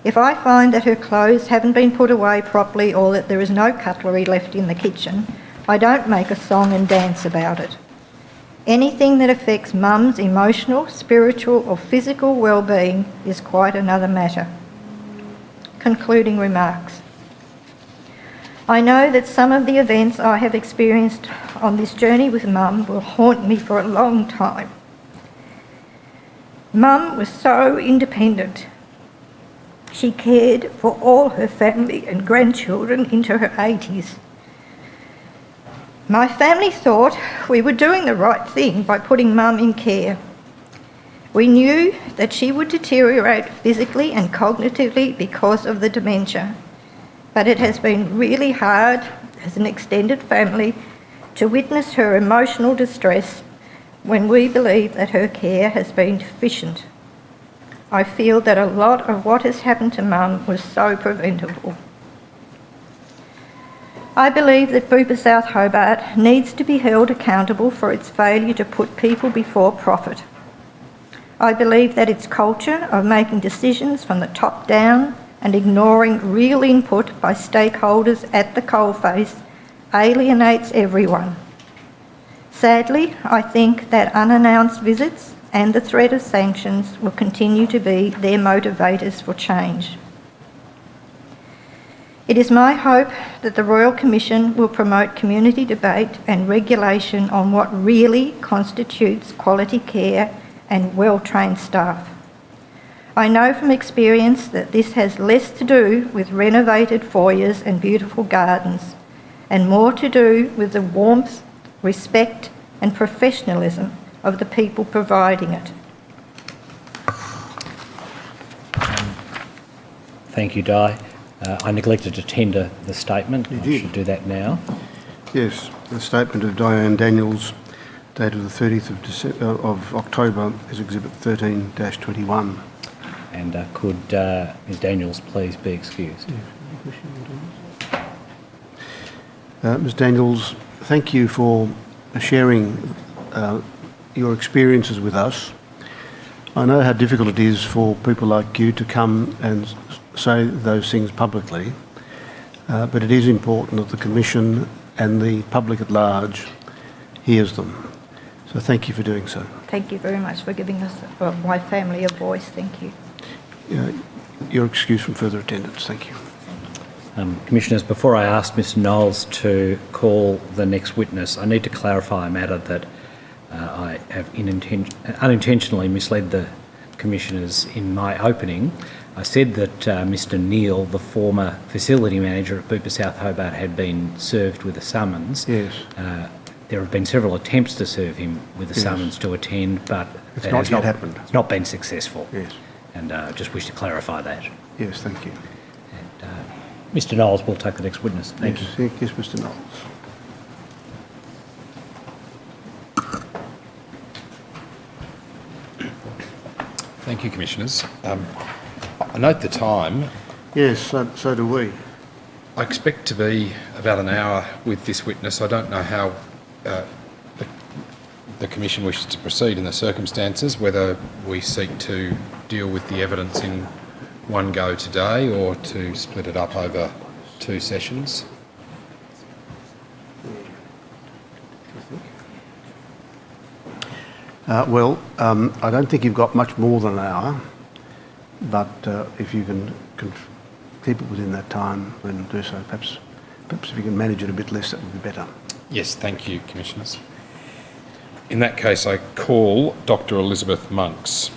[SPEAKER 11] If I find that her clothes haven't been put away properly or that there is no cutlery left in the kitchen, I don't make a song and dance about it. Anything that affects Mum's emotional, spiritual or physical well-being is quite another matter. Concluding remarks. I know that some of the events I have experienced on this journey with Mum will haunt me for a long time. Mum was so independent. She cared for all her family and grandchildren into her 80s. My family thought we were doing the right thing by putting Mum in care. We knew that she would deteriorate physically and cognitively because of the dementia, but it has been really hard as an extended family to witness her emotional distress when we believe that her care has been deficient. I feel that a lot of what has happened to Mum was so preventable. I believe that Bupa South Hobart needs to be held accountable for its failure to put people before profit. I believe that its culture of making decisions from the top down and ignoring real input by stakeholders at the coalface alienates everyone. Sadly, I think that unannounced visits and the threat of sanctions will continue to be their motivators for change. It is my hope that the Royal Commission will promote community debate and regulation on what really constitutes quality care and well-trained staff. I know from experience that this has less to do with renovated foyers and beautiful gardens, and more to do with the warmth, respect and professionalism of the people providing it.
[SPEAKER 9] Thank you, Di. I neglected to tender the statement. I should do that now.
[SPEAKER 2] Yes, the statement of Diane Daniels dated the 30th of October as Exhibit 13-21.
[SPEAKER 9] And could Ms Daniels please be excused?
[SPEAKER 2] Ms Daniels, thank you for sharing your experiences with us. I know how difficult it is for people like you to come and say those things publicly, but it is important that the Commission and the public at large hears them. So thank you for doing so.
[SPEAKER 11] Thank you very much for giving us, my family, a voice. Thank you.
[SPEAKER 2] You're excused from further attendance. Thank you.
[SPEAKER 9] Commissioners, before I ask Mr Knowles to call the next witness, I need to clarify a matter that I have unintentionally misled the Commissioners in my opening. I said that Mr Neal, the former facility manager at Bupa South Hobart, had been served with a summons.
[SPEAKER 2] Yes.
[SPEAKER 9] There have been several attempts to serve him with a summons to attend, but
[SPEAKER 2] it's not yet happened.
[SPEAKER 9] It's not been successful.
[SPEAKER 2] Yes.
[SPEAKER 9] And I just wish to clarify that.
[SPEAKER 2] Yes, thank you.
[SPEAKER 9] And Mr Knowles will take the next witness. Thank you.
[SPEAKER 2] Yes, Mr Knowles.
[SPEAKER 3] Thank you, Commissioners. I note the time.
[SPEAKER 2] Yes, so do we.
[SPEAKER 3] I expect to be about an hour with this witness. I don't know how the Commission wishes to proceed in the circumstances, whether we seek to deal with the evidence in one go today or to split it up over 2 sessions.
[SPEAKER 2] Well, I don't think you've got much more than an hour, but if you can keep it within that time, then do so. Perhaps if you can manage it a bit less, that would be better.
[SPEAKER 3] Yes, thank you, Commissioners. In that case, I call Dr. Elizabeth Monks.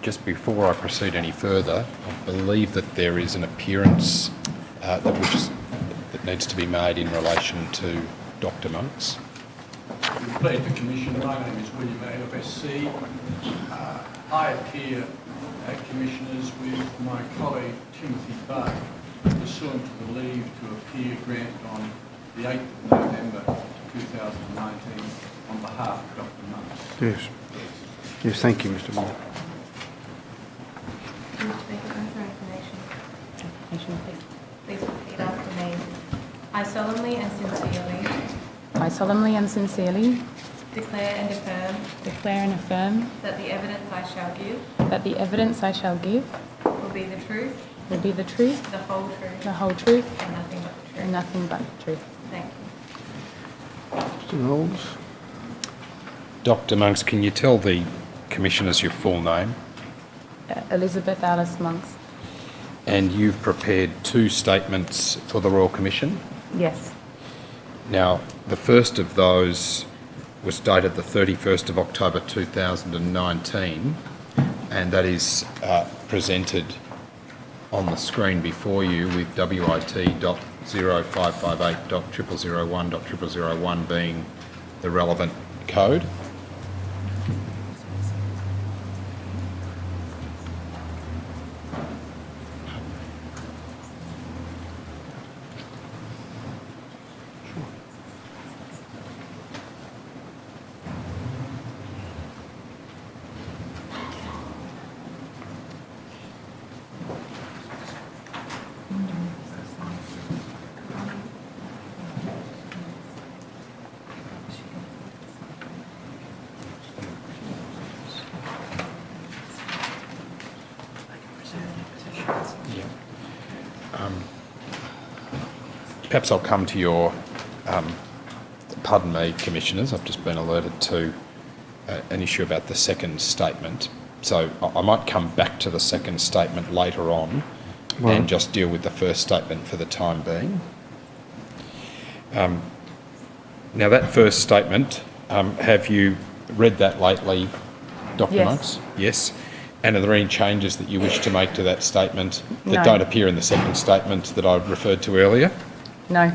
[SPEAKER 3] Just before I proceed any further, I believe that there is an appearance that needs to be made in relation to Dr. Monks.
[SPEAKER 4] Please, the Commission. My name is William AFSC. I appear, Commissioners, with my colleague Timothy Buck, pursuant to the leave to appear granted on the 8th of November 2019 on behalf of Dr. Monks.
[SPEAKER 2] Yes. Yes, thank you, Mr Moore.
[SPEAKER 1] Please repeat after me. I solemnly and sincerely declare and affirm that the evidence I shall give will be the truth, the whole truth, and nothing but the truth. Thank you.
[SPEAKER 2] Mr Knowles.
[SPEAKER 3] Dr. Monks, can you tell the Commissioners your full name?
[SPEAKER 12] Elizabeth Alice Monks.
[SPEAKER 3] And you've prepared 2 statements for the Royal Commission?
[SPEAKER 12] Yes.
[SPEAKER 3] Now, the first of those was dated the 31st of October 2019, and that is presented on the screen before you with WIT.0558.0001.0001 being the relevant code. Perhaps I'll come to your, pardon me, Commissioners, I've just been alerted to an issue about the second statement. So I might come back to the second statement later on and just deal with the first statement for the time being. Now that first statement, have you read that lately, Dr.
[SPEAKER 12] Yes.
[SPEAKER 3] Monks? Yes. And are there any changes that you wish to make to that statement that
[SPEAKER 12] No.
[SPEAKER 3] don't appear in the second statement that I referred to earlier?
[SPEAKER 12] No.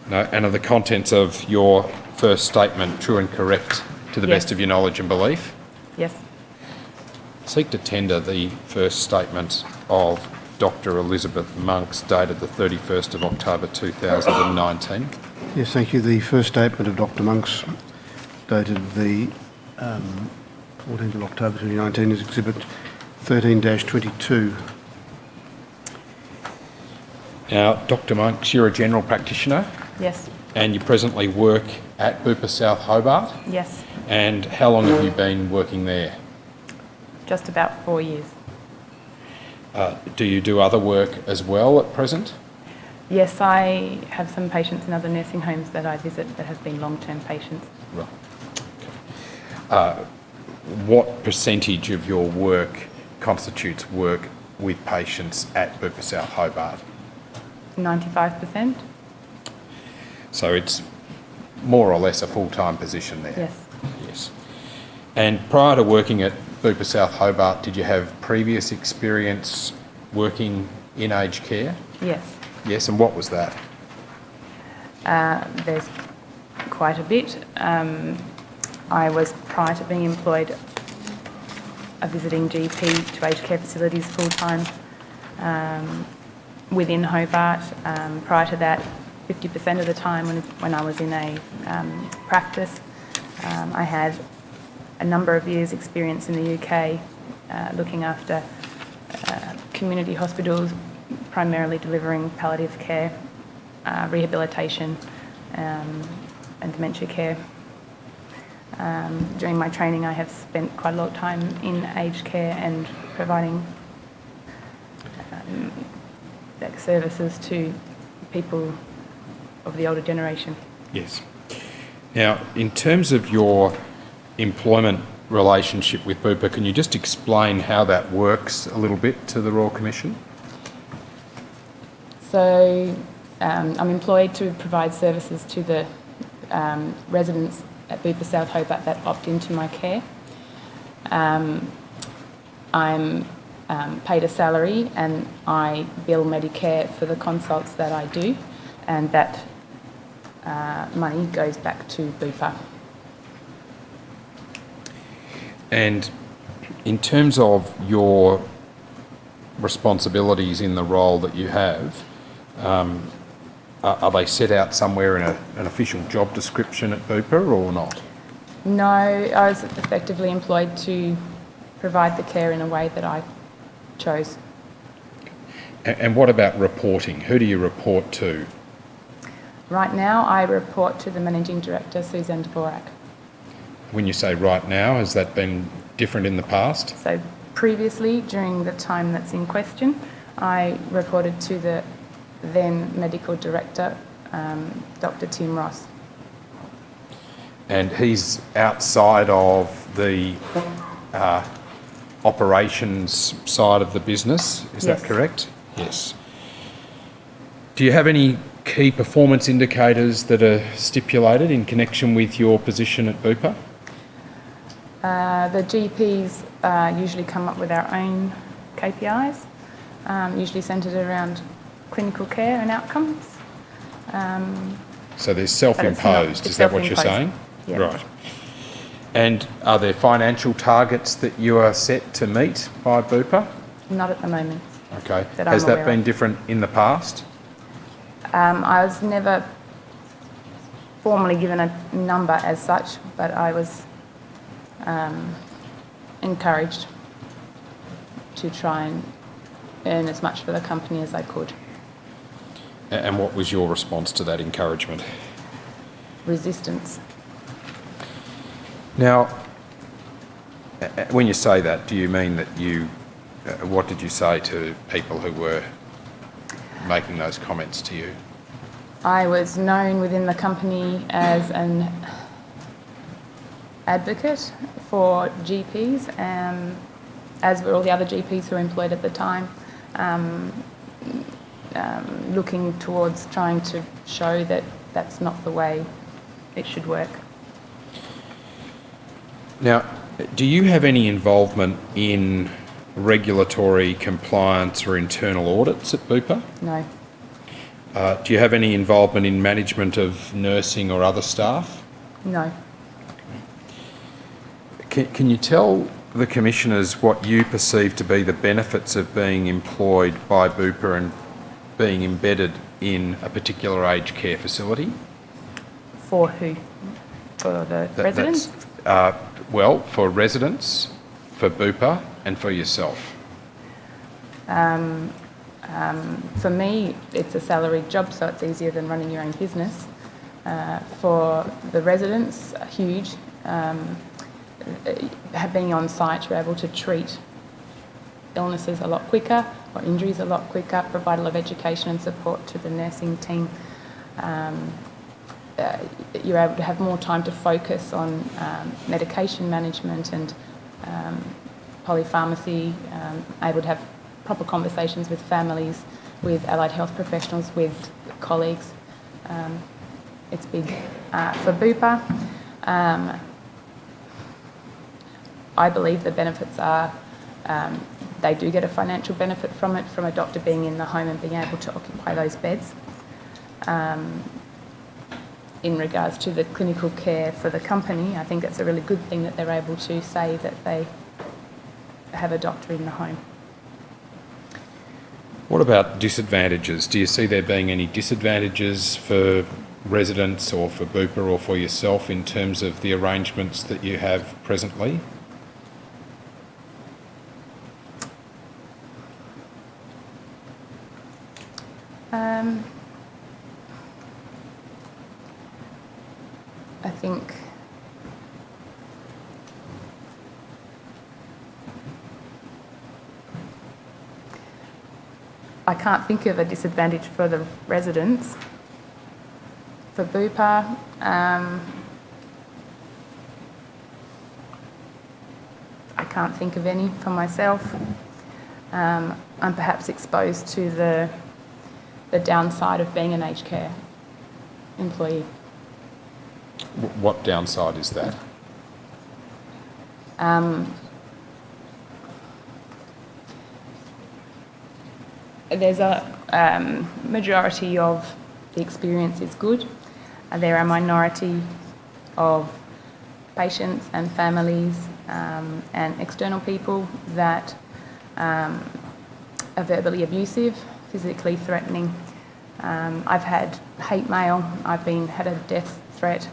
[SPEAKER 3] No. And are the contents of your first statement true and correct to the best of your knowledge and belief?
[SPEAKER 12] Yes.
[SPEAKER 3] Seek to tender the first statement of Dr. Elizabeth Monks dated the 31st of October 2019.
[SPEAKER 2] Yes, thank you. The first statement of Dr. Monks dated the 14th of October 2019 is Exhibit 13-22.
[SPEAKER 3] Now, Dr. Monks, you're a general practitioner
[SPEAKER 12] Yes.
[SPEAKER 3] and you presently work at Bupa South Hobart.
[SPEAKER 12] Yes.
[SPEAKER 3] And how long have you been working there?
[SPEAKER 12] Just about 4 years.
[SPEAKER 3] Do you do other work as well at present?
[SPEAKER 12] Yes, I have some patients in other nursing homes that I visit that have been long-term patients.
[SPEAKER 3] Right. Okay. What percentage of your work constitutes work with patients at Bupa South Hobart?
[SPEAKER 12] 95%?
[SPEAKER 3] So it's more or less a full-time position there?
[SPEAKER 12] Yes.
[SPEAKER 3] Yes. And prior to working at Bupa South Hobart, did you have previous experience working in aged care?
[SPEAKER 12] Yes.
[SPEAKER 3] Yes, and what was that?
[SPEAKER 12] There's quite a bit. I was, prior to being employed, a visiting GP to aged care facilities full-time within Hobart. Prior to that, 50% of the time when I was in a practice, I had a number of years' experience in the UK looking after community hospitals, primarily delivering palliative care, rehabilitation and dementia care. During my training I have spent quite a lot of time in aged care and providing services to people of the older generation.
[SPEAKER 3] Yes. Now, in terms of your employment relationship with Bupa, can you just explain how that works a little bit to the Royal Commission?
[SPEAKER 12] So I'm employed to provide services to the residents at Bupa South Hobart that opt into my care. I'm paid a salary and I bill Medicare for the consults that I do, and that money goes back to Bupa.
[SPEAKER 3] And in terms of your responsibilities in the role that you have, are they set out somewhere in an official job description at Bupa or not?
[SPEAKER 12] No, I was effectively employed to provide the care in a way that I chose.
[SPEAKER 3] And what about reporting? Who do you report to?
[SPEAKER 12] Right now I report to the Managing Director, Suzanne Dvorak.
[SPEAKER 3] When you say right now, has that been different in the past?
[SPEAKER 12] So previously, during the time that's in question, I reported to the then Medical Director, Dr. Tim Ross.
[SPEAKER 3] And he's outside of the operations side of the business, is that correct? Yes. Do you have any key performance indicators that are stipulated in connection with your position at Bupa?
[SPEAKER 12] The GPs usually come up with our own KPIs, usually centred around clinical care and outcomes.
[SPEAKER 3] So they're self-imposed, is that what you're saying?
[SPEAKER 12] Yeah.
[SPEAKER 3] Right. And are there financial targets that you are set to meet by Bupa?
[SPEAKER 12] Not at the moment.
[SPEAKER 3] Okay.
[SPEAKER 12] That
[SPEAKER 3] Has
[SPEAKER 12] I'm
[SPEAKER 3] that
[SPEAKER 12] aware
[SPEAKER 3] been
[SPEAKER 12] of.
[SPEAKER 3] different in the past?
[SPEAKER 12] I was never formally given a number as such, but I was encouraged to try and earn as much for the company as I could.
[SPEAKER 3] And what was your response to that encouragement?
[SPEAKER 12] Resistance.
[SPEAKER 3] Now, when you say that, do you mean that you... what did you say to people who were making those comments to you?
[SPEAKER 12] I was known within the company as an advocate for GPs, as were all the other GPs who were employed at the time, looking towards trying to show that that's not the way it should work.
[SPEAKER 3] Now, do you have any involvement in regulatory compliance or internal audits at Bupa?
[SPEAKER 12] No.
[SPEAKER 3] Do you have any involvement in management of nursing or other staff?
[SPEAKER 12] No.
[SPEAKER 3] Can you tell the commissioners what you perceive to be the benefits of being employed by Bupa and being embedded in a particular aged care facility?
[SPEAKER 12] For who? For the residents?
[SPEAKER 3] Well, for residents, for Bupa and for yourself.
[SPEAKER 12] For me, it's a salaried job, so it's easier than running your own business. For the residents, huge. Being on site, you're able to treat illnesses a lot quicker or injuries a lot quicker, provide a lot of education and support to the nursing team. You're able to have more time to focus on medication management and polypharmacy, able to have proper conversations with families, with allied health professionals, with colleagues. It's big. For Bupa, I believe the benefits are they do get a financial benefit from it, from a doctor being in the home and being able to occupy those beds. In regards to the clinical care for the company, I think it's a really good thing that they're able to say that they have a doctor in the home.
[SPEAKER 3] What about disadvantages? Do you see there being any disadvantages for residents or for Bupa or for yourself in terms of the arrangements that you have presently?
[SPEAKER 12] I think I can't think of a disadvantage for the residents. For Bupa, I can't think of any for myself. I'm perhaps exposed to the downside of being an aged care employee.
[SPEAKER 3] What downside is that?
[SPEAKER 12] There's a majority of the experience is good. There are a minority of patients and families and external people that are verbally abusive, physically threatening. I've had hate mail. I've had a death threat.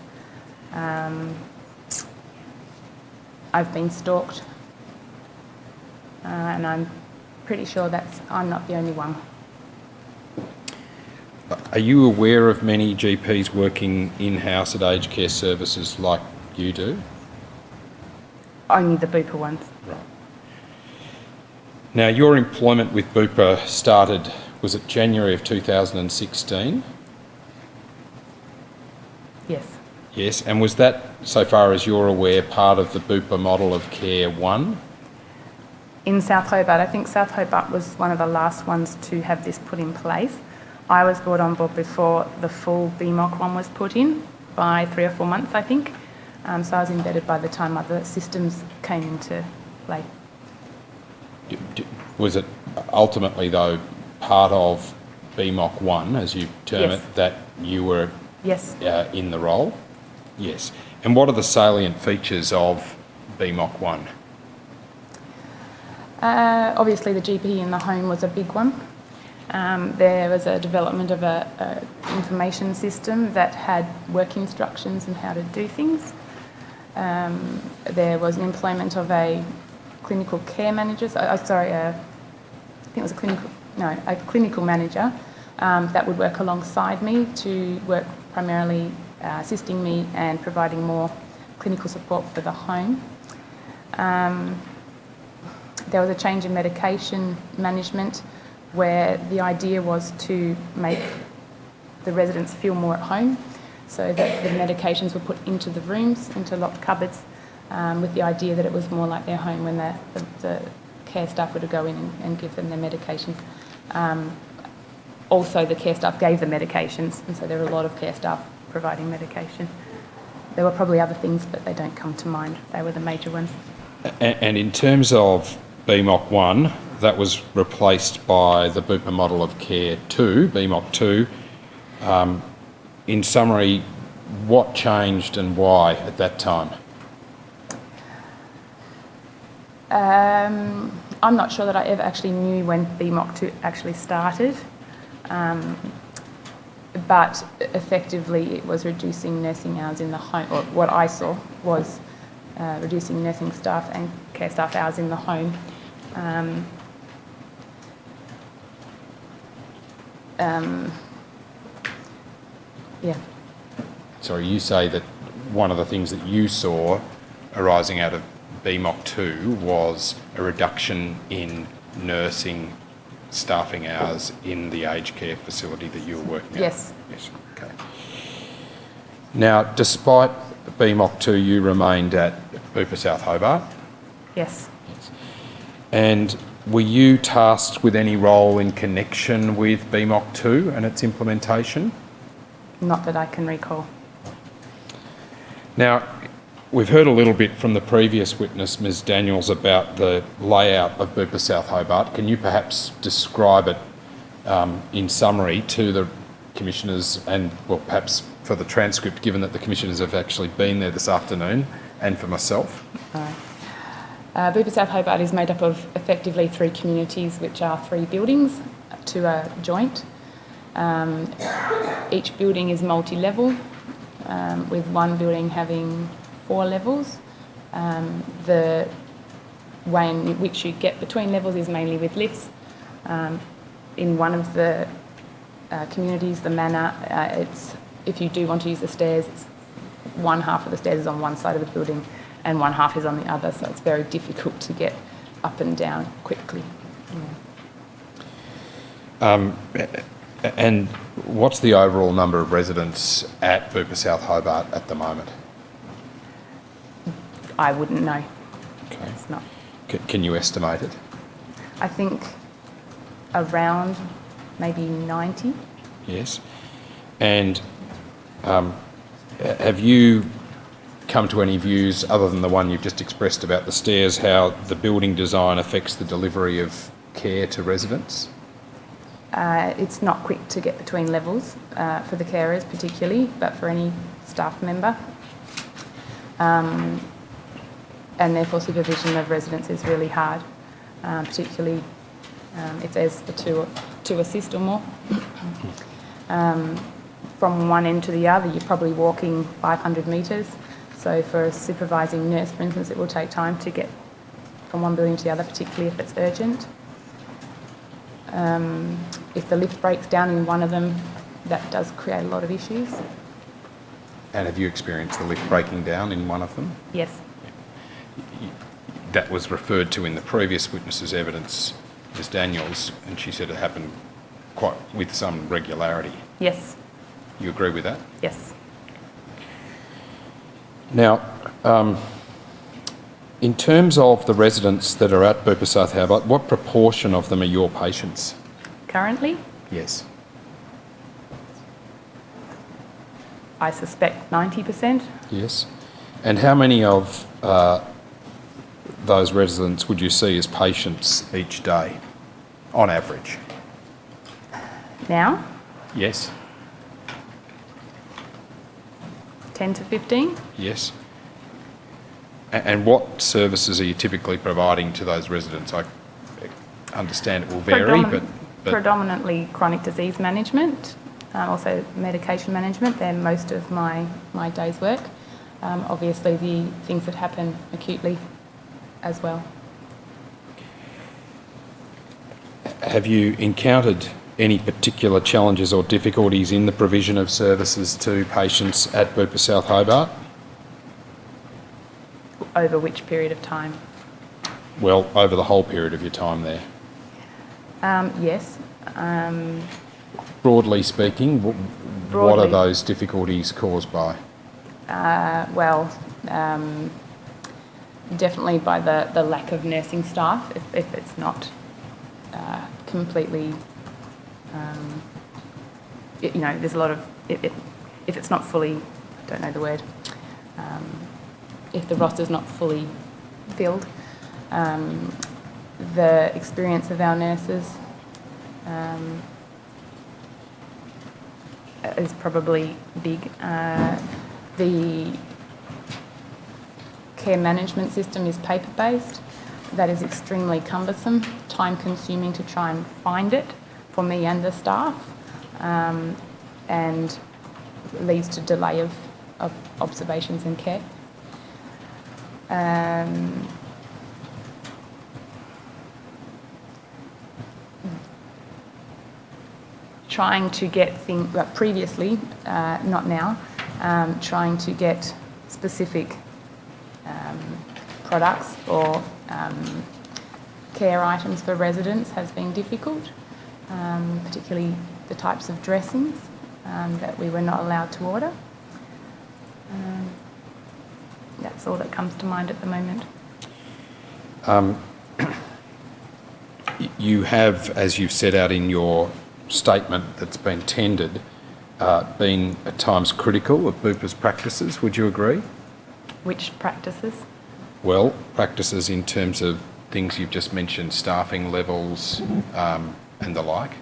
[SPEAKER 12] I've been stalked, and I'm pretty sure I'm not the only one.
[SPEAKER 3] Are you aware of many GPs working in-house at aged care services like you do?
[SPEAKER 12] Only the Bupa ones.
[SPEAKER 3] Right. Now, your employment with Bupa started, was it January of 2016?
[SPEAKER 12] Yes.
[SPEAKER 3] Yes, and was that, so far as you're aware, part of the Bupa model of Care 1?
[SPEAKER 12] In South Hobart, I think South Hobart was one of the last ones to have this put in place. I was brought on board before the full BMOC one was put in by 3 or 4 months, I think. So I was embedded by the time other systems came into play.
[SPEAKER 3] Was it ultimately, though, part of BMOC 1, as you term
[SPEAKER 12] Yes.
[SPEAKER 3] it, that you were
[SPEAKER 12] Yes.
[SPEAKER 3] in the role? Yes. And what are the salient features of BMOC 1?
[SPEAKER 12] Obviously, the GP in the home was a big one. There was a development of a information system that had work instructions on how to do things. There was an employment of a clinical care manager. I think it was a clinical manager that would work alongside me to work primarily assisting me and providing more clinical support for the home. There was a change in medication management where the idea was to make the residents feel more at home, so that the medications were put into the rooms, into locked cupboards, with the idea that it was more like their home when the care staff were to go in and give them their medications. Also, the care staff gave the medications, and so there were a lot of care staff providing medication. There were probably other things, but they don't come to mind. They were the major ones.
[SPEAKER 3] And in terms of BMOC 1, that was replaced by the Bupa model of care 2, BMOC 2. In summary, what changed and why at that time?
[SPEAKER 12] I'm not sure that I ever actually knew when BMOC 2 actually started, but effectively it was reducing nursing hours in the home, or what I saw was reducing nursing staff and care staff hours in the home. Yeah.
[SPEAKER 3] Sorry, you say that one of the things that you saw arising out of BMOC 2 was a reduction in nursing staffing hours in the aged care facility that you were working at?
[SPEAKER 12] Yes.
[SPEAKER 3] Yes, okay. Now, despite BMOC 2, you remained at Bupa South Hobart?
[SPEAKER 12] Yes.
[SPEAKER 3] And were you tasked with any role in connection with BMOC 2 and its implementation?
[SPEAKER 12] Not that I can recall.
[SPEAKER 3] Now, we've heard a little bit from the previous witness, Ms Daniels, about the layout of Bupa South Hobart. Can you perhaps describe it in summary to the Commissioners and, well, perhaps for the transcript, given that the Commissioners have actually been there this afternoon, and for myself?
[SPEAKER 12] Bupa South Hobart is made up of effectively 3 communities, which are 3 buildings to a joint. Each building is multi-level, with one building having 4 levels. The way in which you get between levels is mainly with lifts. In one of the communities, the manor, if you do want to use the stairs, one half of the stairs is on one side of the building and one half is on the other, so it's very difficult to get up and down quickly.
[SPEAKER 3] And what's the overall number of residents at Bupa South Hobart at the moment?
[SPEAKER 12] I wouldn't know.
[SPEAKER 3] Okay.
[SPEAKER 12] It's not.
[SPEAKER 3] Can you estimate it?
[SPEAKER 12] I think around maybe 90.
[SPEAKER 3] Yes. And have you come to any views, other than the one you've just expressed about the stairs, how the building design affects the delivery of care to residents?
[SPEAKER 12] It's not quick to get between levels for the carers particularly, but for any staff member. And therefore supervision of residents is really hard, particularly if there's a two assist or more. From one end to the other, you're probably walking 500 metres. So for a supervising nurse, for instance, it will take time to get from one building to the other, particularly if it's urgent. If the lift breaks down in one of them, that does create a lot of issues.
[SPEAKER 3] And have you experienced the lift breaking down in one of them?
[SPEAKER 12] Yes.
[SPEAKER 3] That was referred to in the previous witness's evidence, Ms Daniels, and she said it happened quite with some regularity.
[SPEAKER 12] Yes.
[SPEAKER 3] You agree with that?
[SPEAKER 12] Yes.
[SPEAKER 3] Now, in terms of the residents that are at Bupa South Hobart, what proportion of them are your patients?
[SPEAKER 12] Currently,
[SPEAKER 3] Yes.
[SPEAKER 12] I suspect 90%.
[SPEAKER 3] Yes. And how many of those residents would you see as patients each day, on average?
[SPEAKER 12] Now,
[SPEAKER 3] Yes.
[SPEAKER 12] 10 to 15.
[SPEAKER 3] Yes. And what services are you typically providing to those residents? I understand it will vary, but
[SPEAKER 12] Predominantly chronic disease management, also medication management. They're most of my day's work. Obviously the things that happen acutely as well.
[SPEAKER 3] have you encountered any particular challenges or difficulties in the provision of services to patients at Bupa South Hobart?
[SPEAKER 12] Over which period of time?
[SPEAKER 3] Well, over the whole period of your time there.
[SPEAKER 12] Yes.
[SPEAKER 3] Broadly speaking, what are those difficulties caused by?
[SPEAKER 12] Definitely by the lack of nursing staff, if it's not completely, there's a lot of, if it's not fully, I don't know the word, if the roster's not fully filled, the experience of our nurses is probably big. The care management system is paper-based. That is extremely cumbersome, time-consuming to try and find it for me and the staff, and leads to delay of observations and care. Trying to get things, well, previously, not now, trying to get specific products or care items for residents has been difficult, particularly the types of dressings that we were not allowed to order. That's all that comes to mind at the moment.
[SPEAKER 3] You have, as you've set out in your statement that's been tendered, been at times critical of Bupa's practices. Would you agree?
[SPEAKER 12] Which practices?
[SPEAKER 3] Well, practices in terms of things you've just mentioned, staffing levels and the like.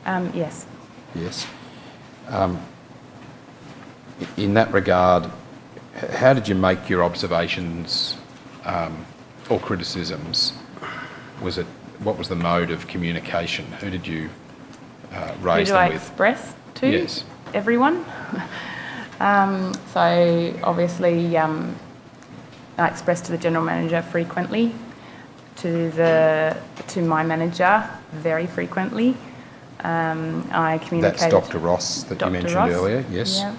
[SPEAKER 12] Yes.
[SPEAKER 3] Yes. In that regard, how did you make your observations or criticisms? What was the mode of communication? Who did you raise
[SPEAKER 12] Who do
[SPEAKER 3] them
[SPEAKER 12] I
[SPEAKER 3] with?
[SPEAKER 12] express to?
[SPEAKER 3] Yes.
[SPEAKER 12] Everyone. So obviously, I express to the general manager frequently, to my manager very frequently. I communicated.
[SPEAKER 3] That's Dr. Ross that you mentioned earlier. Yes.
[SPEAKER 12] Yeah.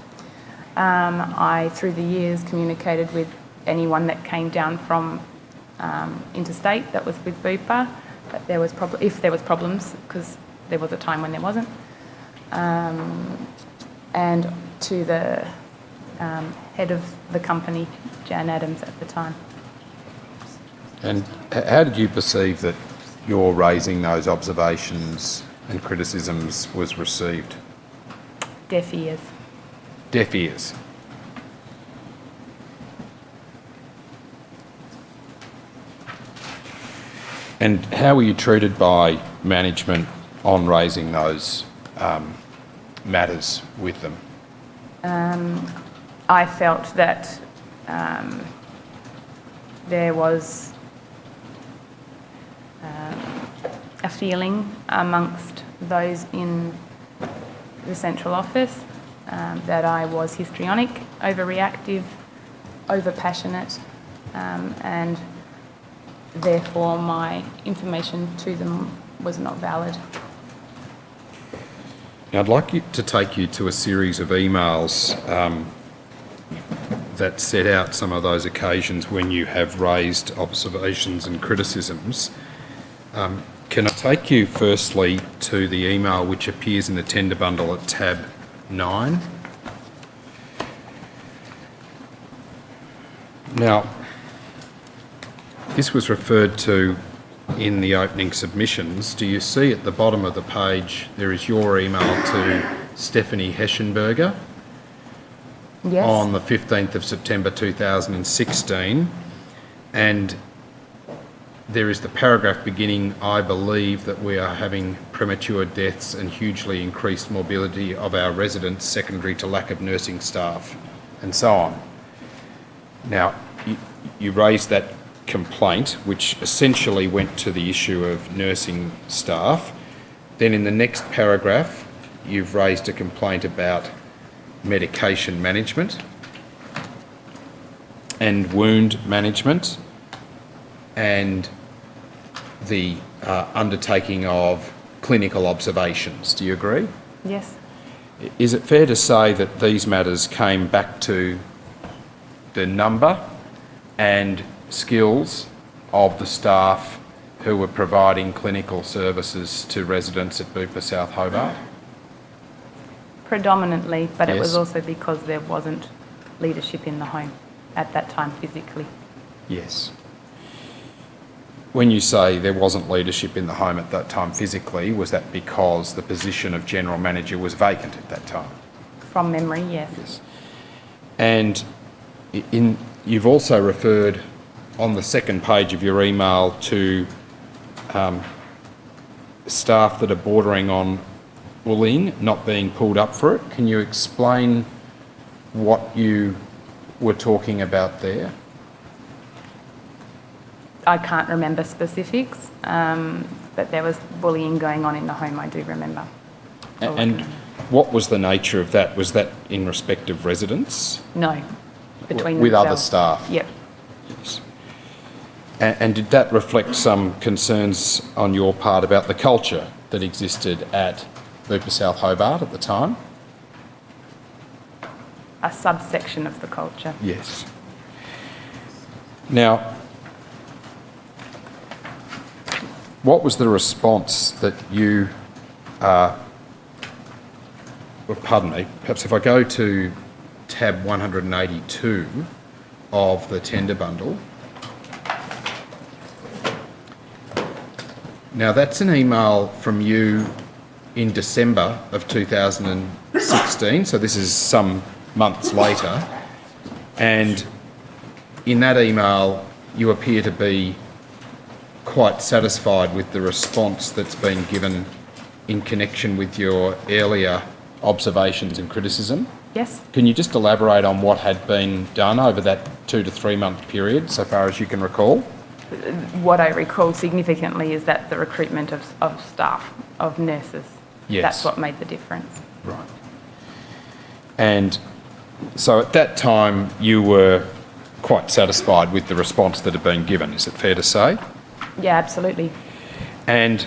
[SPEAKER 12] I, through the years, communicated with anyone that came down from interstate that was with Bupa, that there was if there was problems, because there was a time when there wasn't, and to the head of the company, Jan Adams, at the time.
[SPEAKER 3] And how did you perceive that your raising those observations and criticisms was received?
[SPEAKER 12] Deaf ears.
[SPEAKER 3] Deaf ears. And how were you treated by management on raising those matters with them?
[SPEAKER 12] I felt that there was a feeling amongst those in the central office that I was histrionic, overreactive, overpassionate, and therefore my information to them was not valid.
[SPEAKER 3] Now, I'd like to take you to a series of emails that set out some of those occasions when you have raised observations and criticisms. Can I take you firstly to the email which appears in the tender bundle at tab 9? Now, this was referred to in the opening submissions. Do you see at the bottom of the page there is your email to Stephanie Heschenberger?
[SPEAKER 12] Yes.
[SPEAKER 3] On the 15th of September 2016, and there is the paragraph beginning, "I believe that we are having premature deaths and hugely increased morbidity of our residents secondary to lack of nursing staff," and so on. Now, you raised that complaint, which essentially went to the issue of nursing staff. Then in the next paragraph, you've raised a complaint about medication management and wound management and the undertaking of clinical observations. Do you agree?
[SPEAKER 12] Yes.
[SPEAKER 3] Is it fair to say that these matters came back to the number and skills of the staff who were providing clinical services to residents at Bupa South Hobart?
[SPEAKER 12] Predominantly, but it was
[SPEAKER 3] Yes.
[SPEAKER 12] also because there wasn't leadership in the home at that time physically.
[SPEAKER 3] Yes. When you say there wasn't leadership in the home at that time physically, was that because the position of general manager was vacant at that time?
[SPEAKER 12] From memory, yes.
[SPEAKER 3] Yes. And you've also referred on the second page of your email to staff that are bordering on bullying not being pulled up for it. Can you explain what you were talking about there?
[SPEAKER 12] I can't remember specifics, but there was bullying going on in the home, I do remember.
[SPEAKER 3] And what was the nature of that? Was that in respect of residents?
[SPEAKER 12] No, between
[SPEAKER 3] with other
[SPEAKER 12] themselves.
[SPEAKER 3] staff?
[SPEAKER 12] Yep.
[SPEAKER 3] Yes. And did that reflect some concerns on your part about the culture that existed at Bupa South Hobart at the time?
[SPEAKER 12] A subsection of the culture.
[SPEAKER 3] Yes. Now, what was the response that you, well, pardon me, perhaps if I go to tab 182 of the tender bundle. Now, that's an email from you in December of 2016, so this is some months later, and in that email you appear to be quite satisfied with the response that's been given in connection with your earlier observations and criticism.
[SPEAKER 12] Yes.
[SPEAKER 3] Can you just elaborate on what had been done over that 2 to 3 month period, so far as you can recall?
[SPEAKER 12] What I recall significantly is that the recruitment of staff, of nurses,
[SPEAKER 3] Yes.
[SPEAKER 12] that's what made the difference.
[SPEAKER 3] Right. And so at that time you were quite satisfied with the response that had been given, is it fair to say?
[SPEAKER 12] Yeah, absolutely.
[SPEAKER 3] And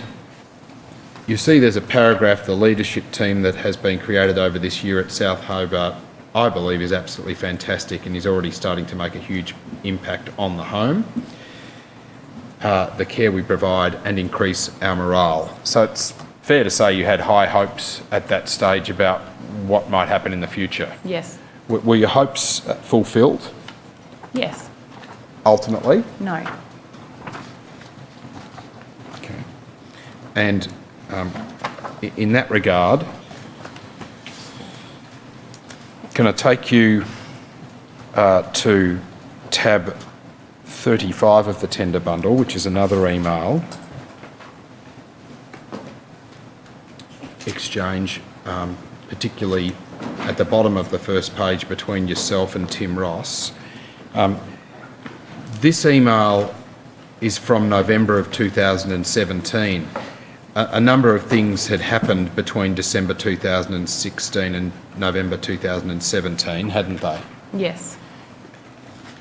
[SPEAKER 3] you see there's a paragraph, the leadership team that has been created over this year at South Hobart, I believe is absolutely fantastic and is already starting to make a huge impact on the home, the care we provide, and increase our morale. So it's fair to say you had high hopes at that stage about what might happen in the future.
[SPEAKER 12] Yes.
[SPEAKER 3] Were your hopes fulfilled
[SPEAKER 12] Yes.
[SPEAKER 3] ultimately?
[SPEAKER 12] No.
[SPEAKER 3] Okay. And in that regard, can I take you to tab 35 of the tender bundle, which is another email exchange, particularly at the bottom of the first page between yourself and Tim Ross. This email is from November of 2017. A number of things had happened between December 2016 and November 2017, hadn't they?
[SPEAKER 12] Yes.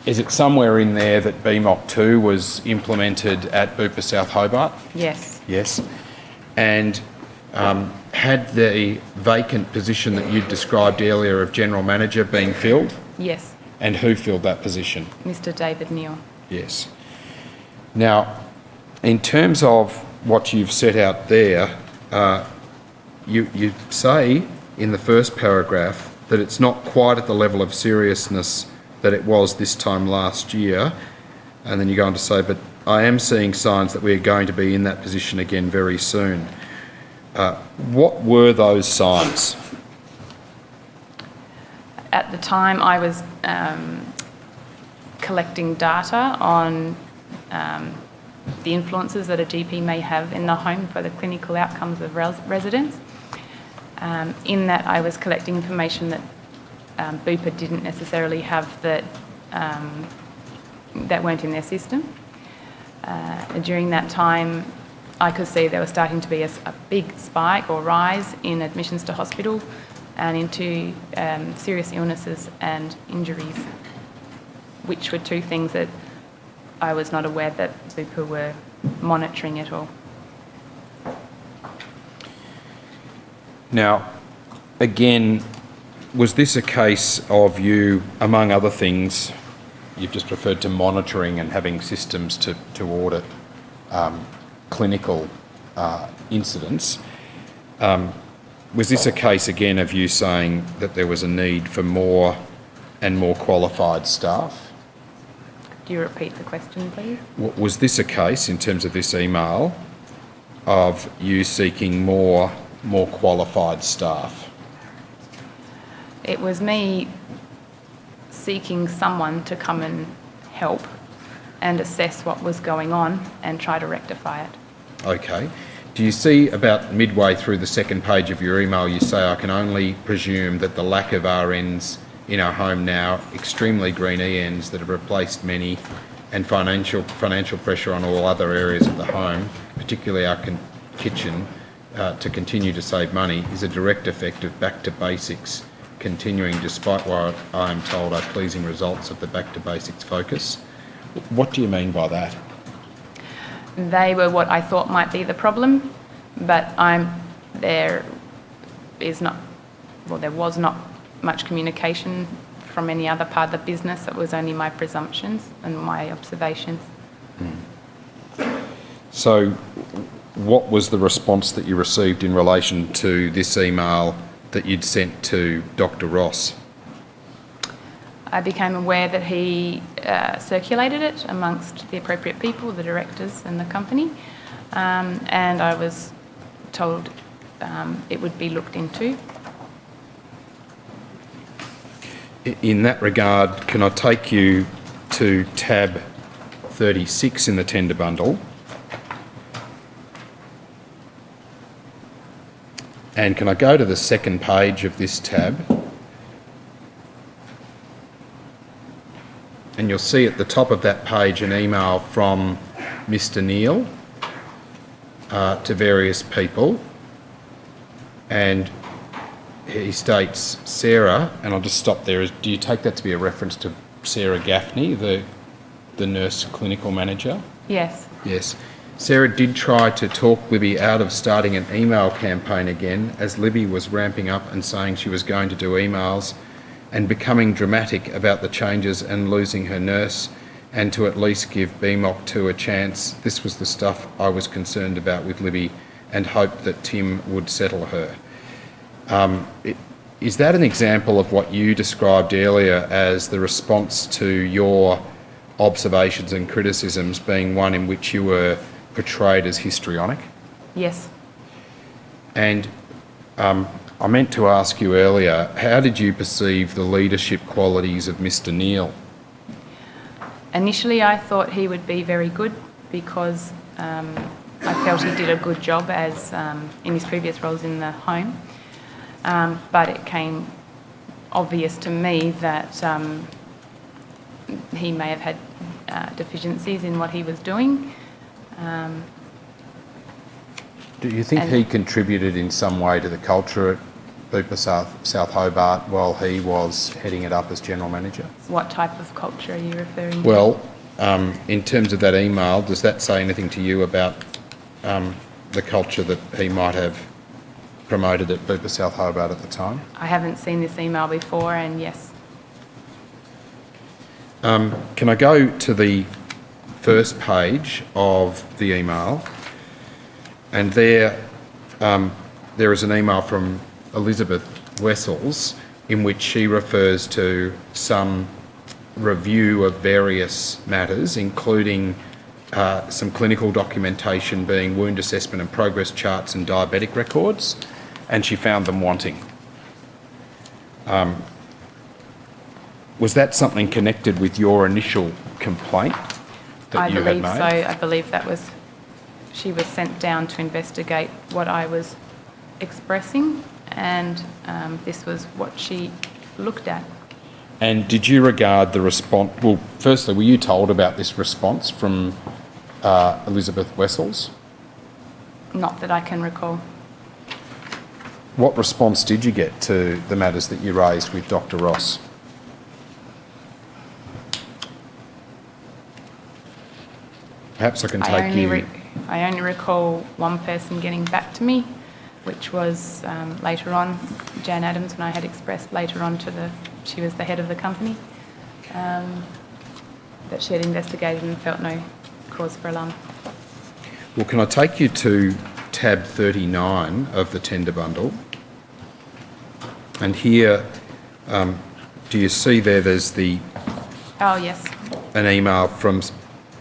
[SPEAKER 3] Is it somewhere in there that BMOC 2 was implemented at Bupa South Hobart?
[SPEAKER 12] Yes.
[SPEAKER 3] Yes. And had the vacant position that you described earlier of General Manager been filled?
[SPEAKER 12] Yes.
[SPEAKER 3] And who filled that position?
[SPEAKER 12] Mr. David Neal.
[SPEAKER 3] Yes. Now, in terms of what you've set out there, you say in the first paragraph that it's not quite at the level of seriousness that it was this time last year, and then you go on to say, but I am seeing signs that we're going to be in that position again very soon. What were those signs?
[SPEAKER 12] At the time, I was collecting data on the influences that a GP may have in the home for the clinical outcomes of residents. In that, I was collecting information that Bupa didn't necessarily have that weren't in their system. During that time, I could see there was starting to be a big spike or rise in admissions to hospital and into serious illnesses and injuries, which were two things that I was not aware that Bupa were monitoring at all.
[SPEAKER 3] Now, again, was this a case of you, among other things, you've just referred to monitoring and having systems to audit clinical incidents. Was this a case, again, of you saying that there was a need for more and more qualified staff?
[SPEAKER 12] Do you repeat the question, please?
[SPEAKER 3] Was this a case, in terms of this email, of you seeking more qualified staff?
[SPEAKER 12] It was me seeking someone to come and help and assess what was going on and try to rectify it.
[SPEAKER 3] Okay. Do you see about midway through the second page of your email, you say, I can only presume that the lack of RNs in our home now, extremely green ENs that have replaced many, and financial pressure on all other areas of the home, particularly our kitchen, to continue to save money, is a direct effect of back to basics continuing despite what I am told are pleasing results of the back to basics focus. What do you mean by that?
[SPEAKER 12] They were what I thought might be the problem, but there was not much communication from any other part of the business. It was only my presumptions and my observations.
[SPEAKER 3] So what was the response that you received in relation to this email that you'd sent to Dr. Ross?
[SPEAKER 12] I became aware that he circulated it amongst the appropriate people, the directors and the company, and I was told it would be looked into.
[SPEAKER 3] In that regard, can I take you to tab 36 in the tender bundle? And can I go to the second page of this tab? And you'll see at the top of that page an email from Mr. Neil to various people. And he states, Sarah, and I'll just stop there. Do you take that to be a reference to Sarah Gaffney, the nurse clinical manager?
[SPEAKER 12] Yes.
[SPEAKER 3] Yes. Sarah did try to talk Libby out of starting an email campaign again, as Libby was ramping up and saying she was going to do emails and becoming dramatic about the changes and losing her nurse, and to at least give BMOC 2 a chance. This was the stuff I was concerned about with Libby and hoped that Tim would settle her. Is that an example of what you described earlier as the response to your observations and criticisms being one in which you were portrayed as histrionic?
[SPEAKER 12] Yes.
[SPEAKER 3] And I meant to ask you earlier, how did you perceive the leadership qualities of Mr. Neil?
[SPEAKER 12] Initially, I thought he would be very good because I felt he did a good job as in his previous roles in the home. But it came obvious to me that he may have had deficiencies in what he was doing.
[SPEAKER 3] Do you think he contributed in some way to the culture at Bupa South Hobart while he was heading it up as General Manager?
[SPEAKER 12] What type of culture are you referring to?
[SPEAKER 3] Well, in terms of that email, does that say anything to you about the culture that he might have promoted at Bupa South Hobart at the time?
[SPEAKER 12] I haven't seen this email before, and yes.
[SPEAKER 3] Can I go to the first page of the email? And there is an email from Elizabeth Wessels in which she refers to some review of various matters, including some clinical documentation being wound assessment and progress charts and diabetic records, and she found them wanting. Was that something connected with your initial complaint that you had made?
[SPEAKER 12] I believe so. I believe that was... She was sent down to investigate what I was expressing, and this was what she looked at.
[SPEAKER 3] And did you regard the response... Well, firstly, were you told about this response from Elizabeth Wessels?
[SPEAKER 12] Not that I can recall.
[SPEAKER 3] What response did you get to the matters that you raised with Dr. Ross? Perhaps I can take you...
[SPEAKER 12] I only recall one person getting back to me, which was later on, Jan Adams, when I had expressed later on to she was the head of the company, that she had investigated and felt no cause for alarm.
[SPEAKER 3] Well, can I take you to tab 39 of the tender bundle? And here, do you see there's the...
[SPEAKER 12] Oh, yes.
[SPEAKER 3] An email from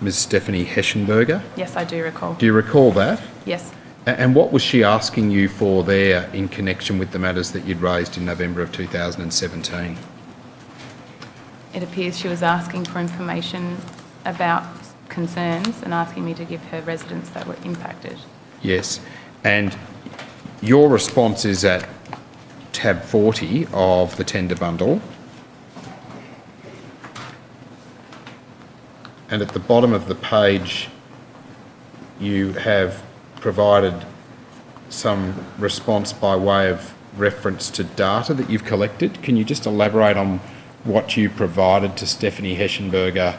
[SPEAKER 3] Ms. Stephanie Heschenberger?
[SPEAKER 12] Yes, I do recall.
[SPEAKER 3] Do you recall that?
[SPEAKER 12] Yes.
[SPEAKER 3] And what was she asking you for there in connection with the matters that you'd raised in November of 2017?
[SPEAKER 12] It appears she was asking for information about concerns and asking me to give her residents that were impacted.
[SPEAKER 3] Yes. And your response is at tab 40 of the tender bundle. And at the bottom of the page, you have provided some response by way of reference to data that you've collected. Can you just elaborate on what you provided to Stephanie Heschenberger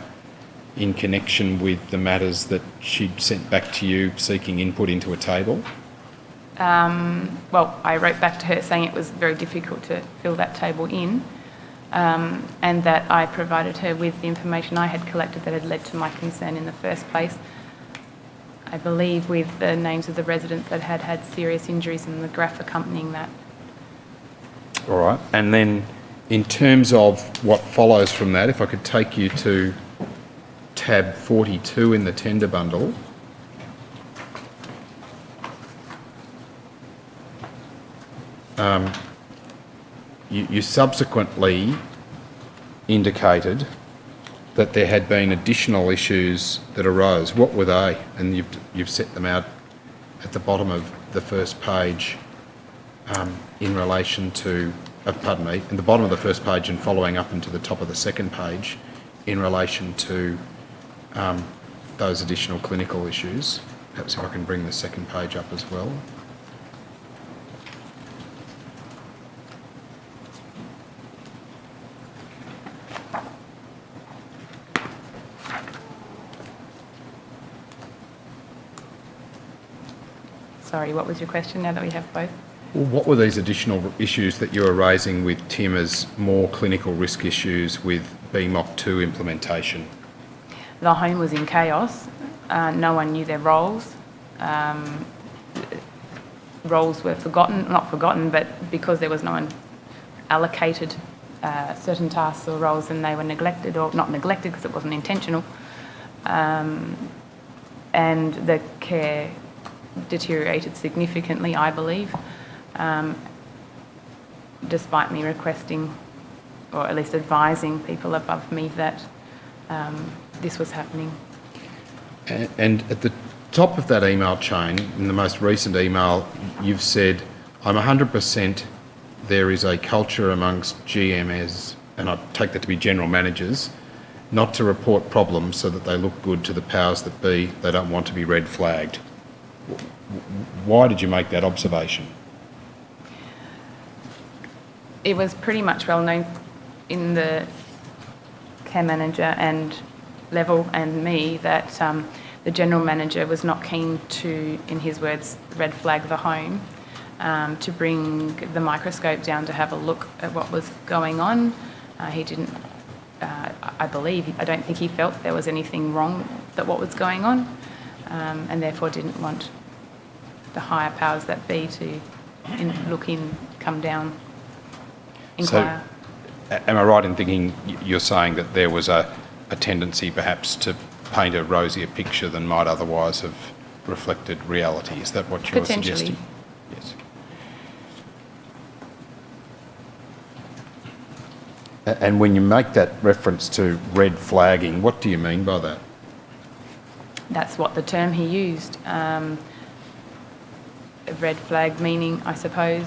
[SPEAKER 3] in connection with the matters that she'd sent back to you seeking input into a table?
[SPEAKER 12] Well, I wrote back to her saying it was very difficult to fill that table in, and that I provided her with the information I had collected that had led to my concern in the first place. I believe with the names of the residents that had had serious injuries and the graph accompanying that.
[SPEAKER 3] All right. And then in terms of what follows from that, if I could take you to tab 42 in the tender bundle. You subsequently indicated that there had been additional issues that arose. What were they? And you've set them out at the bottom of the first page in relation to, in the bottom of the first page and following up into the top of the second page in relation to those additional clinical issues. Perhaps if I can bring the second page up as well.
[SPEAKER 12] Sorry, what was your question now that we have both?
[SPEAKER 3] Well, what were these additional issues that you were raising with Tim as more clinical risk issues with BMOC 2 implementation?
[SPEAKER 12] The home was in chaos. No one knew their roles. Roles were forgotten, not forgotten, but because there was no one allocated certain tasks or roles, and they were neglected, or not neglected because it wasn't intentional. And the care deteriorated significantly, I believe, despite me requesting, or at least advising people above me that this was happening.
[SPEAKER 3] And at the top of that email chain, in the most recent email, you've said, I'm 100% there is a culture amongst GMs, and I take that to be general managers, not to report problems so that they look good to the powers that be. They don't want to be red flagged. Why did you make that observation?
[SPEAKER 12] It was pretty much well known in the care manager and level and me that the general manager was not keen to, in his words, red flag the home, to bring the microscope down to have a look at what was going on. He didn't, I don't think he felt there was anything wrong that what was going on, and therefore didn't want the higher powers that be to look in, come down, inquire.
[SPEAKER 3] So, am I right in thinking you're saying that there was a tendency perhaps to paint a rosier picture than might otherwise have reflected reality? Is that what you're suggesting? Yes. And when you make that reference to red flagging, what do you mean by that?
[SPEAKER 12] That's what the term he used. A red flag meaning, I suppose,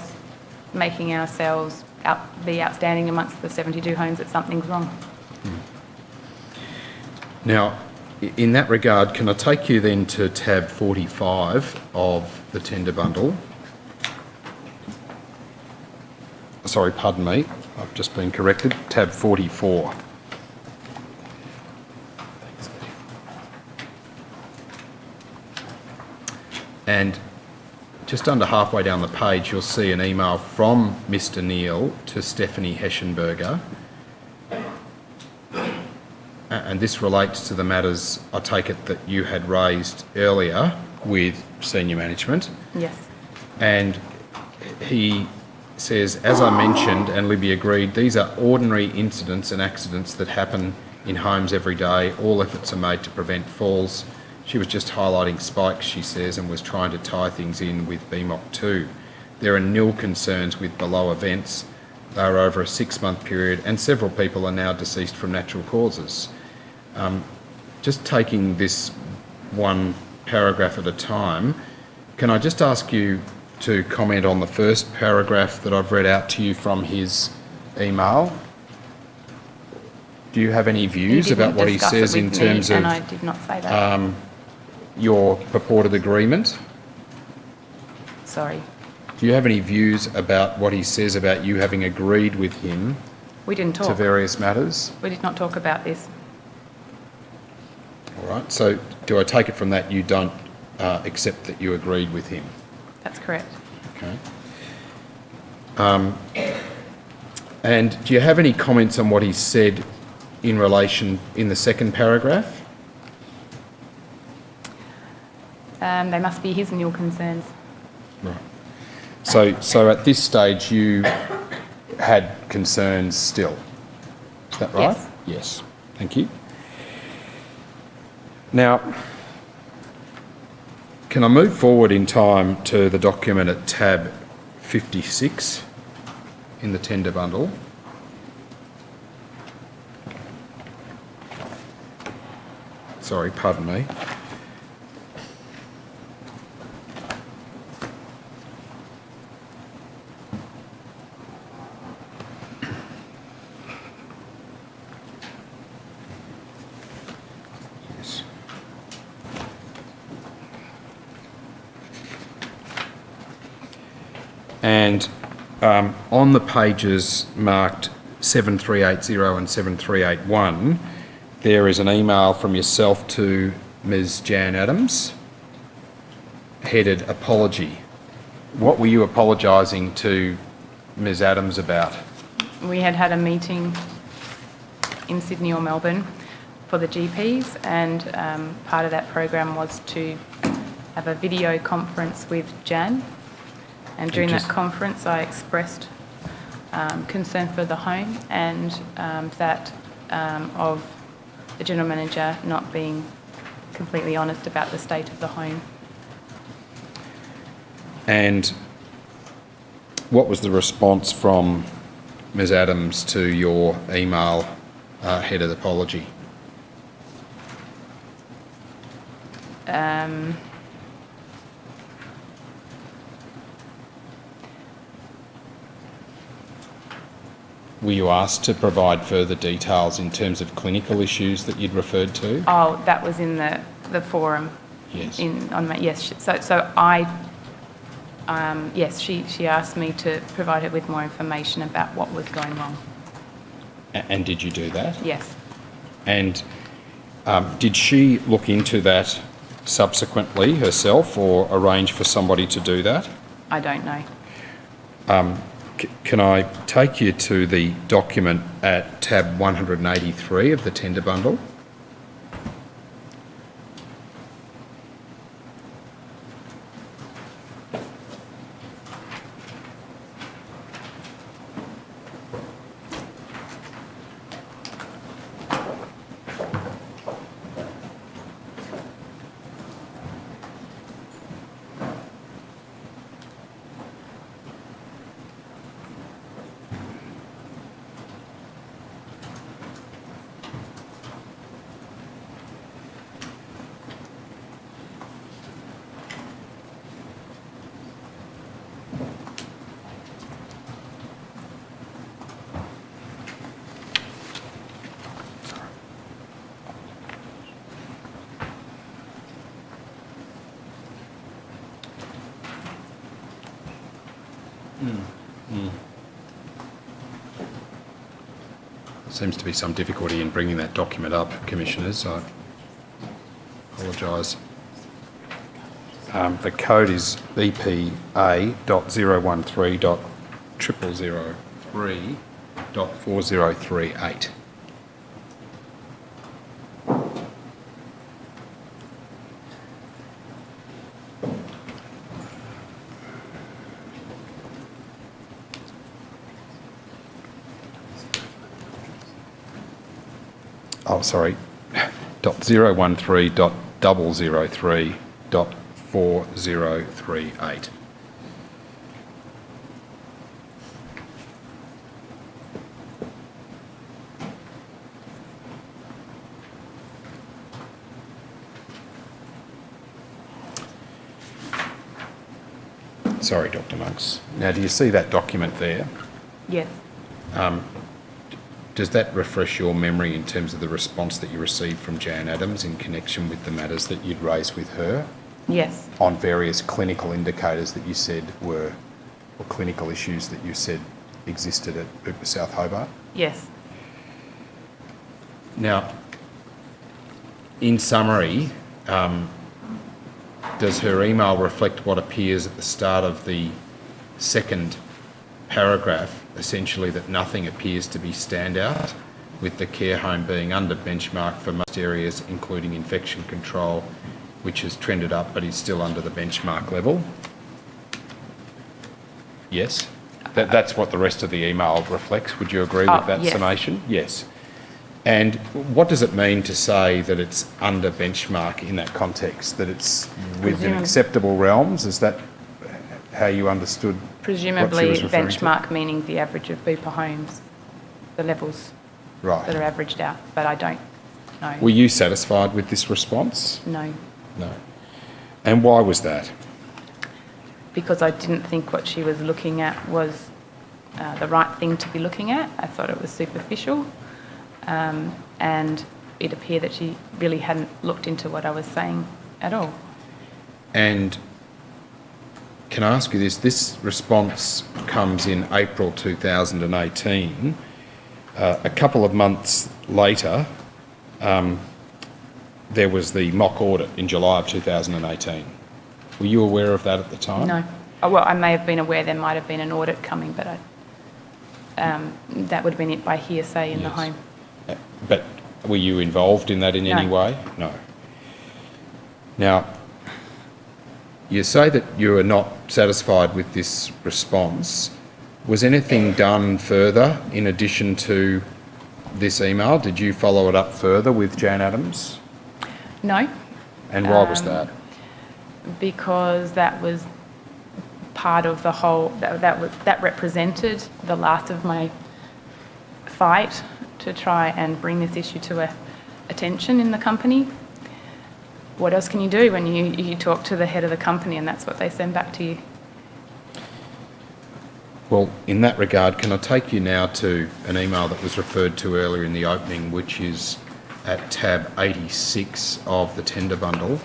[SPEAKER 12] making ourselves be outstanding amongst the 72 homes that something's wrong.
[SPEAKER 3] Now, in that regard, can I take you then to tab 45 of the tender bundle? Sorry, pardon me, I've just been corrected. Tab 44. And just under halfway down the page, you'll see an email from Mr. Neil to Stephanie Heschenberger. And this relates to the matters, I take it, that you had raised earlier with senior management.
[SPEAKER 12] Yes.
[SPEAKER 3] And he says, as I mentioned, and Libby agreed, these are ordinary incidents and accidents that happen in homes every day. All efforts are made to prevent falls. She was just highlighting spikes, she says, and was trying to tie things in with BMOC 2. There are nil concerns with below events. They are over a 6-month period, and several people are now deceased from natural causes. Just taking this one paragraph at a time, Can I just ask you to comment on the first paragraph that I've read out to you from his email? Do you have any views about what he says in terms of...
[SPEAKER 12] And I did not say that.
[SPEAKER 3] Your purported agreement?
[SPEAKER 12] Sorry.
[SPEAKER 3] Do you have any views about what he says about you having agreed with him
[SPEAKER 12] We didn't talk.
[SPEAKER 3] to various matters?
[SPEAKER 12] We did not talk about this.
[SPEAKER 3] All right. So do I take it from that you don't accept that you agreed with him?
[SPEAKER 12] That's correct.
[SPEAKER 3] Okay. And do you have any comments on what he said in relation in the second paragraph?
[SPEAKER 12] They must be his and your concerns.
[SPEAKER 3] Right. So at this stage you had concerns still. Is that right?
[SPEAKER 12] Yes.
[SPEAKER 3] Yes. Thank you. Now, can I move forward in time to the document at tab 56 in the tender bundle? Sorry, pardon me. Yes. And on the pages marked 7380 and 7381, there is an email from yourself to Ms. Jan Adams, headed apology. What were you apologising to Ms. Adams about?
[SPEAKER 12] We had had a meeting in Sydney or Melbourne for the GPs, and part of that program was to have a video conference with Jan. And during that conference, I expressed concern for the home and that of the general manager not being completely honest about the state of the home.
[SPEAKER 3] And what was the response from Ms. Adams to your email headed apology? Were you asked to provide further details in terms of clinical issues that you'd referred to?
[SPEAKER 12] Oh, that was in the forum.
[SPEAKER 3] Yes.
[SPEAKER 12] Yes. Yes, she asked me to provide her with more information about what was going wrong.
[SPEAKER 3] And did you do that?
[SPEAKER 12] Yes.
[SPEAKER 3] And did she look into that subsequently herself or arrange for somebody to do that?
[SPEAKER 12] I don't know.
[SPEAKER 3] Can I take you to the document at tab 183 of the tender bundle? Seems to be some difficulty in bringing that document up, Commissioners. I apologise. The code is BPA.013.0003.4038. Oh, sorry, .013.003.4038. Sorry, Dr. Monks. Now, do you see that document there?
[SPEAKER 12] Yes.
[SPEAKER 3] Does that refresh your memory in terms of the response that you received from Jan Adams in connection with the matters that you'd raised with her?
[SPEAKER 12] Yes.
[SPEAKER 3] On various clinical indicators that you said were, or clinical issues that you said existed at Bupa South Hobart?
[SPEAKER 12] Yes.
[SPEAKER 3] Now, in summary, does her email reflect what appears at the start of the second paragraph, essentially that nothing appears to be standout, with the care home being under benchmark for most areas, including infection control, which has trended up but is still under the benchmark level? Yes? That's what the rest of the email reflects. Would you agree with that
[SPEAKER 12] yes.
[SPEAKER 3] summation? Yes. And what does it mean to say that it's under benchmark in that context, that it's within acceptable realms? Is that how you understood
[SPEAKER 12] Presumably
[SPEAKER 3] what she was referring
[SPEAKER 12] benchmark
[SPEAKER 3] to?
[SPEAKER 12] meaning the average of Bupa homes, the levels that are averaged out, but I don't know.
[SPEAKER 3] Were you satisfied with this response?
[SPEAKER 12] No.
[SPEAKER 3] No. And why was that?
[SPEAKER 12] Because I didn't think what she was looking at was the right thing to be looking at. I thought it was superficial, and it appeared that she really hadn't looked into what I was saying at all.
[SPEAKER 3] And can I ask you this? This response comes in April 2018. A couple of months later, there was the mock audit in July of 2018. Were you aware of that at the time?
[SPEAKER 12] No. Oh, well, I may have been aware there might have been an audit coming, but that would have been it by hearsay in the home.
[SPEAKER 3] But were you involved in that in any way? No. Now, you say that you are not satisfied with this response. Was anything done further in addition to this email? Did you follow it up further with Jan Adams?
[SPEAKER 12] No.
[SPEAKER 3] And why was that?
[SPEAKER 12] Because that was part of the whole, that represented the last of my fight to try and bring this issue to attention in the company. What else can you do when you talk to the head of the company and that's what they send back to you?
[SPEAKER 3] Well, in that regard, can I take you now to an email that was referred to earlier in the opening, which is at tab 86 of the tender bundle.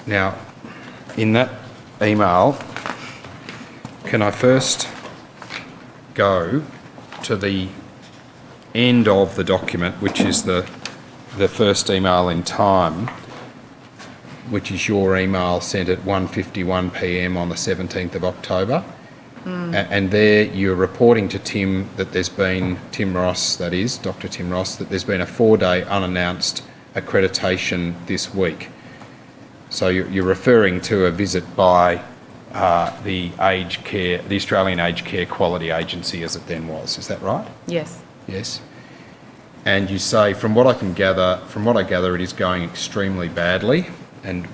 [SPEAKER 3] Now, in that email, can I first go to the end of the document, which is the first email in time, which is your email sent at 1:51 p.m. on the 17th of October. And there you're reporting to Tim that there's been, Tim Ross that is, Dr. Tim Ross, that there's been a 4-day unannounced accreditation this week. So you're referring to a visit by the Australian Aged Care Quality Agency, as it then was. Is that right?
[SPEAKER 12] Yes.
[SPEAKER 3] Yes. And you say, from what I gather, it is going extremely badly. And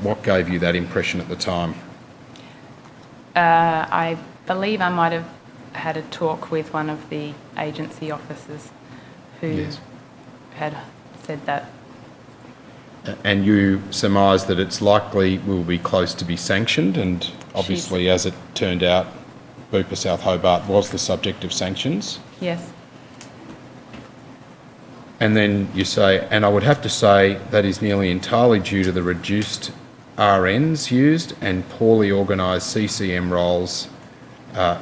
[SPEAKER 3] what gave you that impression at the time?
[SPEAKER 12] I believe I might have had a talk with one of the agency officers who had said that.
[SPEAKER 3] And you surmise that it's likely will be close to be sanctioned, and obviously, as it turned out, Bupa South Hobart was the subject of sanctions.
[SPEAKER 12] Yes.
[SPEAKER 3] And then you say, and I would have to say that is nearly entirely due to the reduced RNs used and poorly organised CCM roles.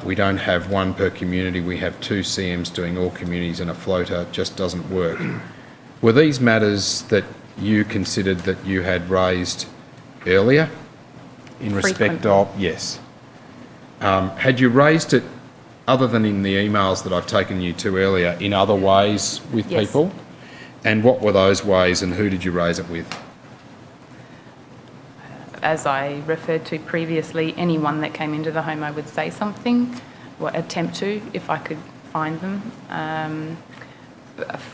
[SPEAKER 3] We don't have one per community, we have 2 CMs doing all communities and a floater. It just doesn't work. Were these matters that you considered that you had raised earlier in respect of? Yes. Had you raised it, other than in the emails that I've taken you to earlier, in other ways with people? And what were those ways and who did you raise it with?
[SPEAKER 12] As I referred to previously, anyone that came into the home I would say something, or attempt to, if I could find them.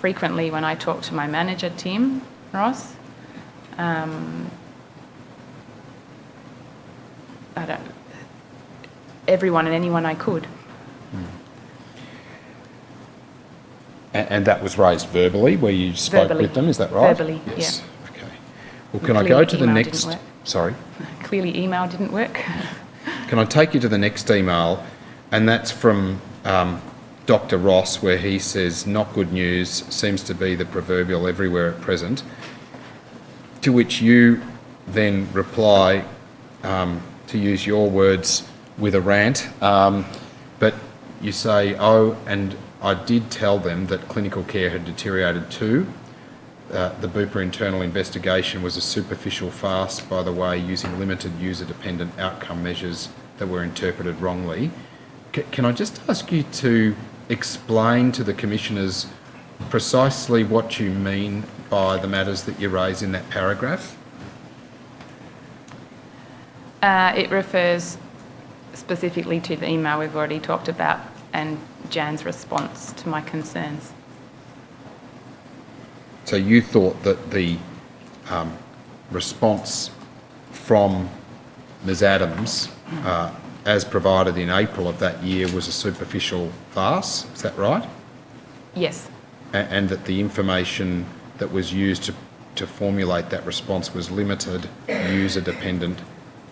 [SPEAKER 12] Frequently when I talked to my manager, Tim Ross, everyone and anyone I could.
[SPEAKER 3] And that was raised verbally, where you spoke with them, is that right?
[SPEAKER 12] Verbally,
[SPEAKER 3] yes.
[SPEAKER 12] yeah.
[SPEAKER 3] Okay. Well, can I
[SPEAKER 12] Clearly
[SPEAKER 3] go to the
[SPEAKER 12] email
[SPEAKER 3] next...
[SPEAKER 12] didn't work.
[SPEAKER 3] Sorry?
[SPEAKER 12] Clearly email didn't work.
[SPEAKER 3] Can I take you to the next email? And that's from Dr. Ross, where he says, not good news, seems to be the proverbial everywhere at present. To which you then reply, to use your words, with a rant. But you say, oh, and I did tell them that clinical care had deteriorated too. The Bupa internal investigation was a superficial farce, by the way, using limited user-dependent outcome measures that were interpreted wrongly. Can I just ask you to explain to the commissioners precisely what you mean by the matters that you raise in that paragraph?
[SPEAKER 12] It refers specifically to the email we've already talked about and Jan's response to my concerns.
[SPEAKER 3] So you thought that the response from Ms Adams, as provided in April of that year, was a superficial farce, is that right?
[SPEAKER 12] Yes.
[SPEAKER 3] And that the information that was used to formulate that response was limited, user-dependent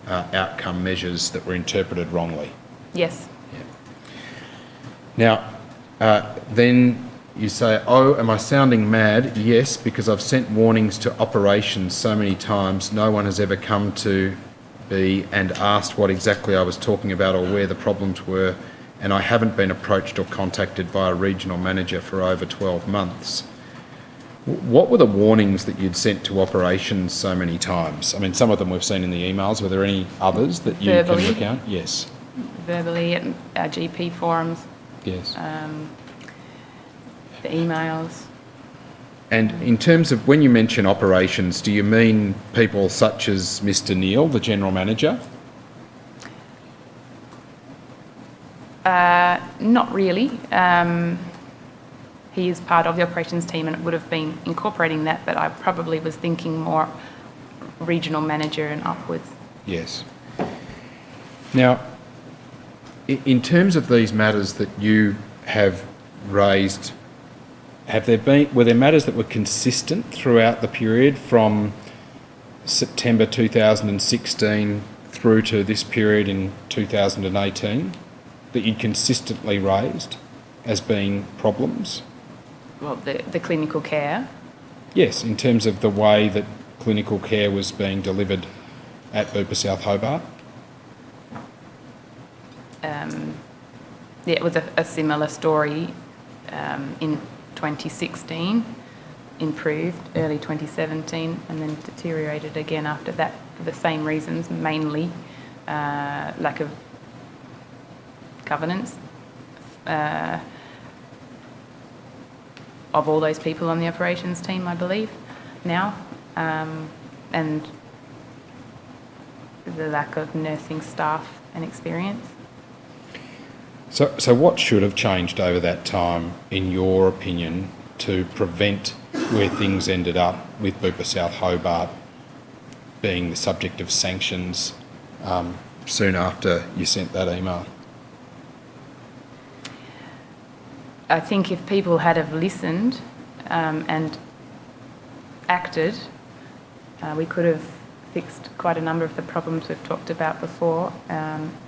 [SPEAKER 3] outcome measures that were interpreted wrongly?
[SPEAKER 12] Yes.
[SPEAKER 3] Yeah. Now, then you say, oh, am I sounding mad? Yes, because I've sent warnings to operations so many times, no one has ever come to be and asked what exactly I was talking about or where the problems were, and I haven't been approached or contacted by a regional manager for over 12 months. What were the warnings that you'd sent to operations so many times? I mean, some of them we've seen in the emails. Were there any others that you
[SPEAKER 12] Verbally.
[SPEAKER 3] can recount? Yes.
[SPEAKER 12] Verbally at our GP forums.
[SPEAKER 3] Yes.
[SPEAKER 12] The emails.
[SPEAKER 3] And in terms of when you mention operations, do you mean people such as Mr Neil, the General Manager?
[SPEAKER 12] Not really. He is part of the operations team and it would have been incorporating that, but I probably was thinking more regional manager and upwards.
[SPEAKER 3] Yes. Now, in terms of these matters that you have raised, were there matters that were consistent throughout the period from September 2016 through to this period in 2018 that you'd consistently raised as being problems?
[SPEAKER 12] Well, the clinical care.
[SPEAKER 3] Yes, in terms of the way that clinical care was being delivered at Bupa South Hobart.
[SPEAKER 12] Yeah, it was a similar story in 2016, improved early 2017, and then deteriorated again after that for the same reasons, mainly lack of governance of all those people on the operations team, I believe, now, and the lack of nursing staff and experience.
[SPEAKER 3] So what should have changed over that time, in your opinion, to prevent where things ended up with Bupa South Hobart being the subject of sanctions soon after you sent that email?
[SPEAKER 12] I think if people had have listened and acted, we could have fixed quite a number of the problems we've talked about before,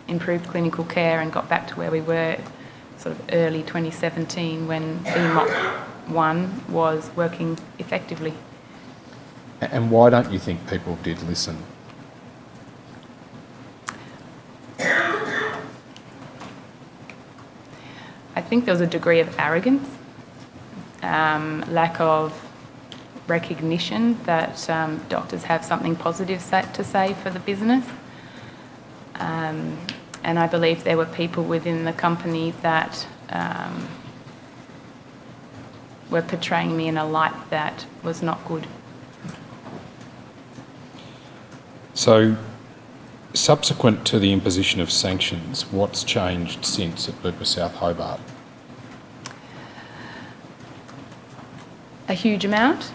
[SPEAKER 12] improved clinical care and got back to where we were sort of early 2017 when BMOC 1 was working effectively.
[SPEAKER 3] And why don't you think people did listen?
[SPEAKER 12] I think there was a degree of arrogance, lack of recognition that doctors have something positive to say for the business. And I believe there were people within the company that were portraying me in a light that was not good.
[SPEAKER 3] So, subsequent to the imposition of sanctions, what's changed since at Bupa South Hobart?
[SPEAKER 12] A huge amount.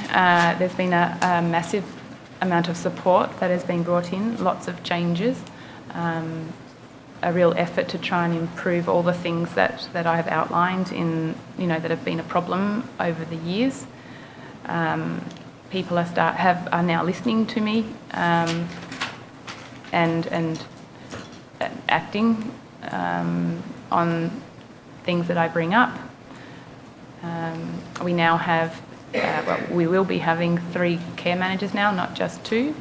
[SPEAKER 12] There's been a massive amount of support that has been brought in, lots of changes, a real effort to try and improve all the things that I have outlined in, that have been a problem over the years. people are now listening to me and acting on things that I bring up. We now have, we will be having 3 care managers now, not just 2,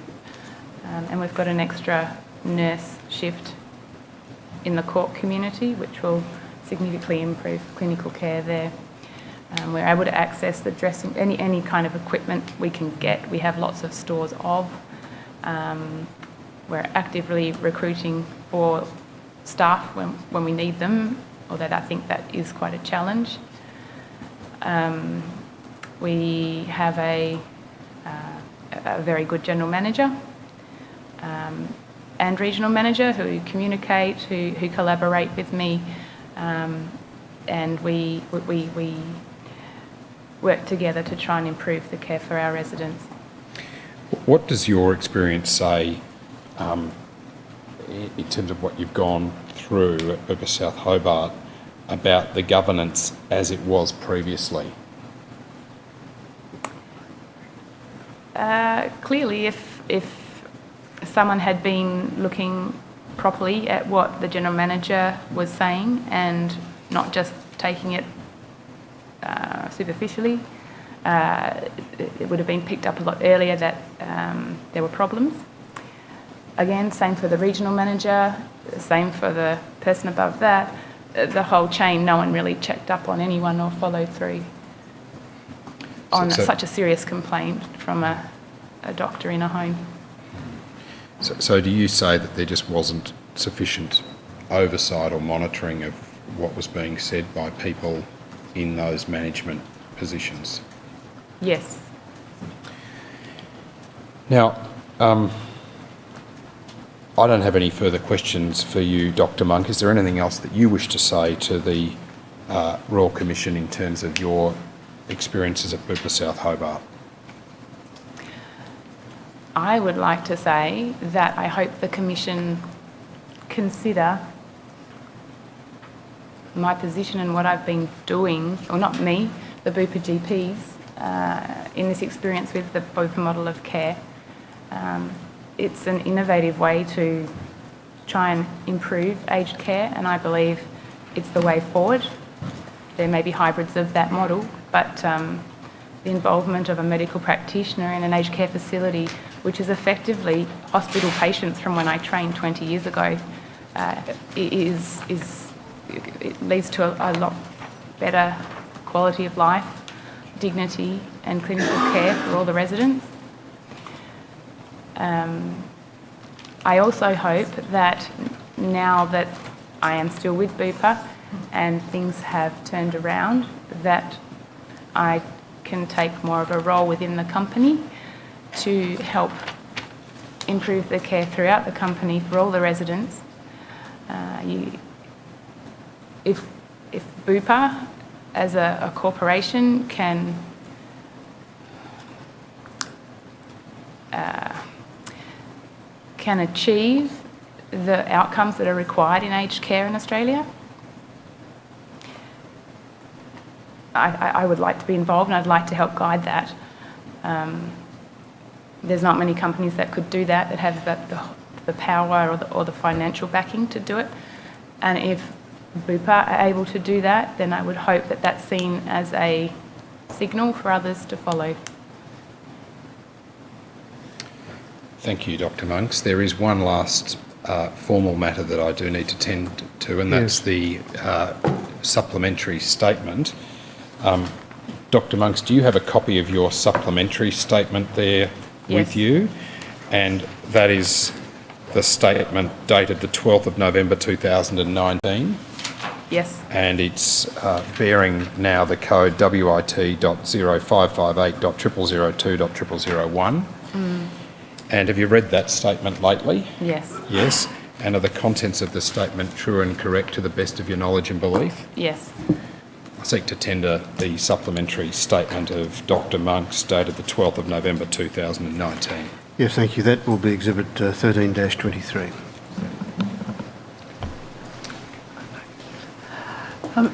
[SPEAKER 12] and we've got an extra nurse shift in the court community, which will significantly improve clinical care there. We're able to access the dressing, any kind of equipment we can get. We have lots of stores of. We're actively recruiting for staff when we need them, although I think that is quite a challenge. We have a very good general manager and regional manager who communicate, who collaborate with me, and we work together to try and improve the care for our residents.
[SPEAKER 3] What does your experience say in terms of what you've gone through at Bupa South Hobart about the governance as it was previously?
[SPEAKER 12] Clearly, if someone had been looking properly at what the general manager was saying and not just taking it superficially, it would have been picked up a lot earlier that there were problems. Again, same for the regional manager, same for the person above that. The whole chain, no one really checked up on anyone or followed through on such a serious complaint from a doctor in a home.
[SPEAKER 3] So do you say that there just wasn't sufficient oversight or monitoring of what was being said by people in those management positions?
[SPEAKER 12] Yes.
[SPEAKER 3] Now, I don't have any further questions for you, Dr. Monk. Is there anything else that you wish to say to the Royal Commission in terms of your experiences at Bupa South Hobart?
[SPEAKER 12] I would like to say that I hope the Commission consider my position and what I've been doing, or not me, the Bupa GPs, in this experience with the Bupa model of care. It's an innovative way to try and improve aged care, and I believe it's the way forward. There may be hybrids of that model, but the involvement of a medical practitioner in an aged care facility, which is effectively hospital patients from when I trained 20 years ago, it leads to a lot better quality of life, dignity and clinical care for all the residents. I also hope that now that I am still with Bupa and things have turned around, that I can take more of a role within the company to help improve the care throughout the company for all the residents. If Bupa as a corporation can achieve the outcomes that are required in aged care in Australia, I would like to be involved and I'd like to help guide that. There's not many companies that could do that, that have the power or the financial backing to do it. And if Bupa are able to do that, then I would hope that that's seen as a signal for others to follow.
[SPEAKER 3] Thank you, Dr. Monks. There is one last formal matter that I do need to tend to, and that's the supplementary statement. Dr. Monks, do you have a copy of your supplementary statement there with you? And that is the statement dated the 12th of November 2019.
[SPEAKER 12] Yes.
[SPEAKER 3] And it's bearing now the code WIT.0558.0002.001. And have you read that statement lately?
[SPEAKER 12] Yes.
[SPEAKER 3] Yes. And are the contents of the statement true and correct to the best of your knowledge and belief?
[SPEAKER 12] Yes.
[SPEAKER 3] I seek to tender the supplementary statement of Dr. Monks dated the 12th of November 2019.
[SPEAKER 2] Yes, thank you. That will be Exhibit 13-23.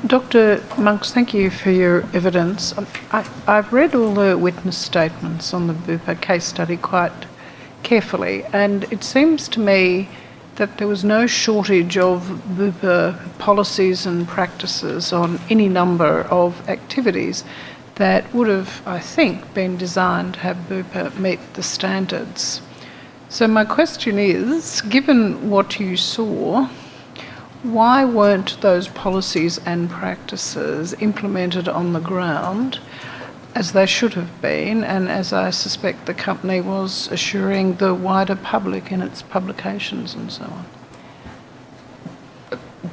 [SPEAKER 6] Dr. Monks, thank you for your evidence. I've read all the witness statements on the Bupa case study quite carefully, and it seems to me that there was no shortage of Bupa policies and practices on any number of activities that would have, I think, been designed to have Bupa meet the standards. So my question is, given what you saw, why weren't those policies and practices implemented on the ground as they should have been, and as I suspect the company was assuring the wider public in its publications and so on?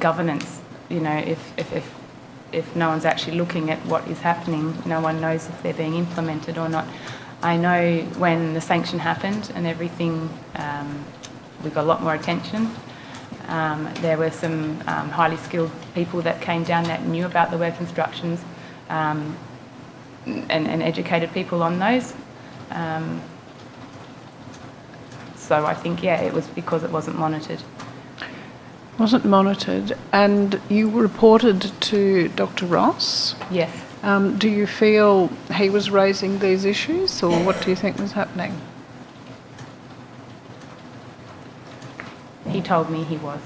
[SPEAKER 12] Governance, if no one's actually looking at what is happening, no one knows if they're being implemented or not. I know when the sanction happened and everything, we got a lot more attention. There were some highly skilled people that came down that knew about the work instructions and educated people on those. So I think, it was because it wasn't monitored.
[SPEAKER 6] Wasn't monitored, and you reported to Dr. Ross?
[SPEAKER 12] Yes.
[SPEAKER 6] Do you feel he was raising these issues, or what do you think was happening?
[SPEAKER 12] He told me he was.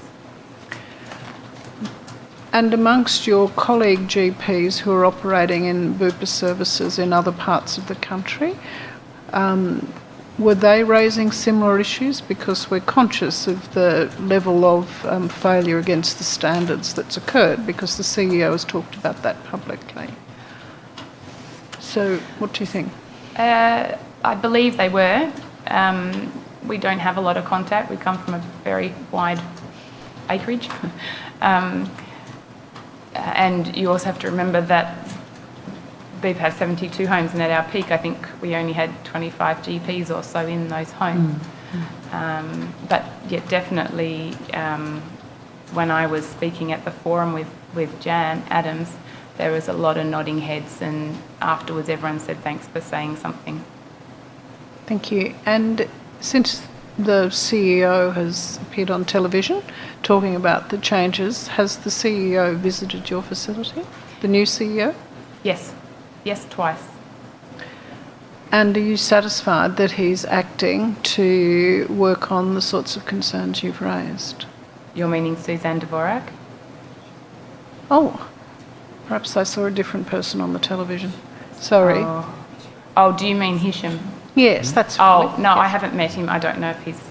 [SPEAKER 6] And amongst your colleague GPs who are operating in Bupa services in other parts of the country, were they raising similar issues? Because we're conscious of the level of failure against the standards that's occurred, because the CEO has talked about that publicly. So what do you think?
[SPEAKER 12] I believe they were. We don't have a lot of contact. We come from a very wide acreage. And you also have to remember that Bupa has 72 homes, and at our peak, I think we only had 25 GPs or so in those homes. But yet definitely, when I was speaking at the forum with Jan Adams, there was a lot of nodding heads, and afterwards everyone said thanks for saying something.
[SPEAKER 6] Thank you. And since the CEO has appeared on television talking about the changes, has the CEO visited your facility, the new CEO?
[SPEAKER 12] Yes. Yes, twice.
[SPEAKER 6] And are you satisfied that he's acting to work on the sorts of concerns you've raised?
[SPEAKER 12] You're meaning Suzanne Dvorak?
[SPEAKER 6] Oh, perhaps I saw a different person on the television. Sorry.
[SPEAKER 12] Oh, do you mean Hisham?
[SPEAKER 6] Yes, that's
[SPEAKER 12] right.
[SPEAKER 6] right.
[SPEAKER 12] No, I haven't met him. I don't know if he's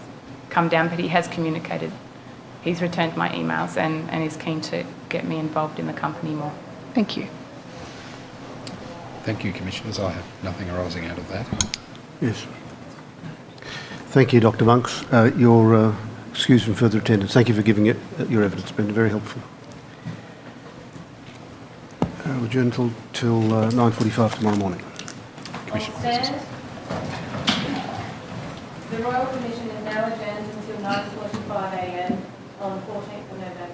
[SPEAKER 12] come down, but he has communicated. He's returned my emails and is keen to get me involved in the company more.
[SPEAKER 6] Thank you.
[SPEAKER 3] Thank you, Commissioners. I have nothing arising out of that.
[SPEAKER 2] Yes. Thank you, Dr. Monks. You're excused from further attendance. Thank you for giving it your evidence. It's been very helpful. We'll adjourn till 9:45 tomorrow morning.
[SPEAKER 1] Commissioner. The Royal Commission is now adjourned until 9:45 a.m. on 14th of November.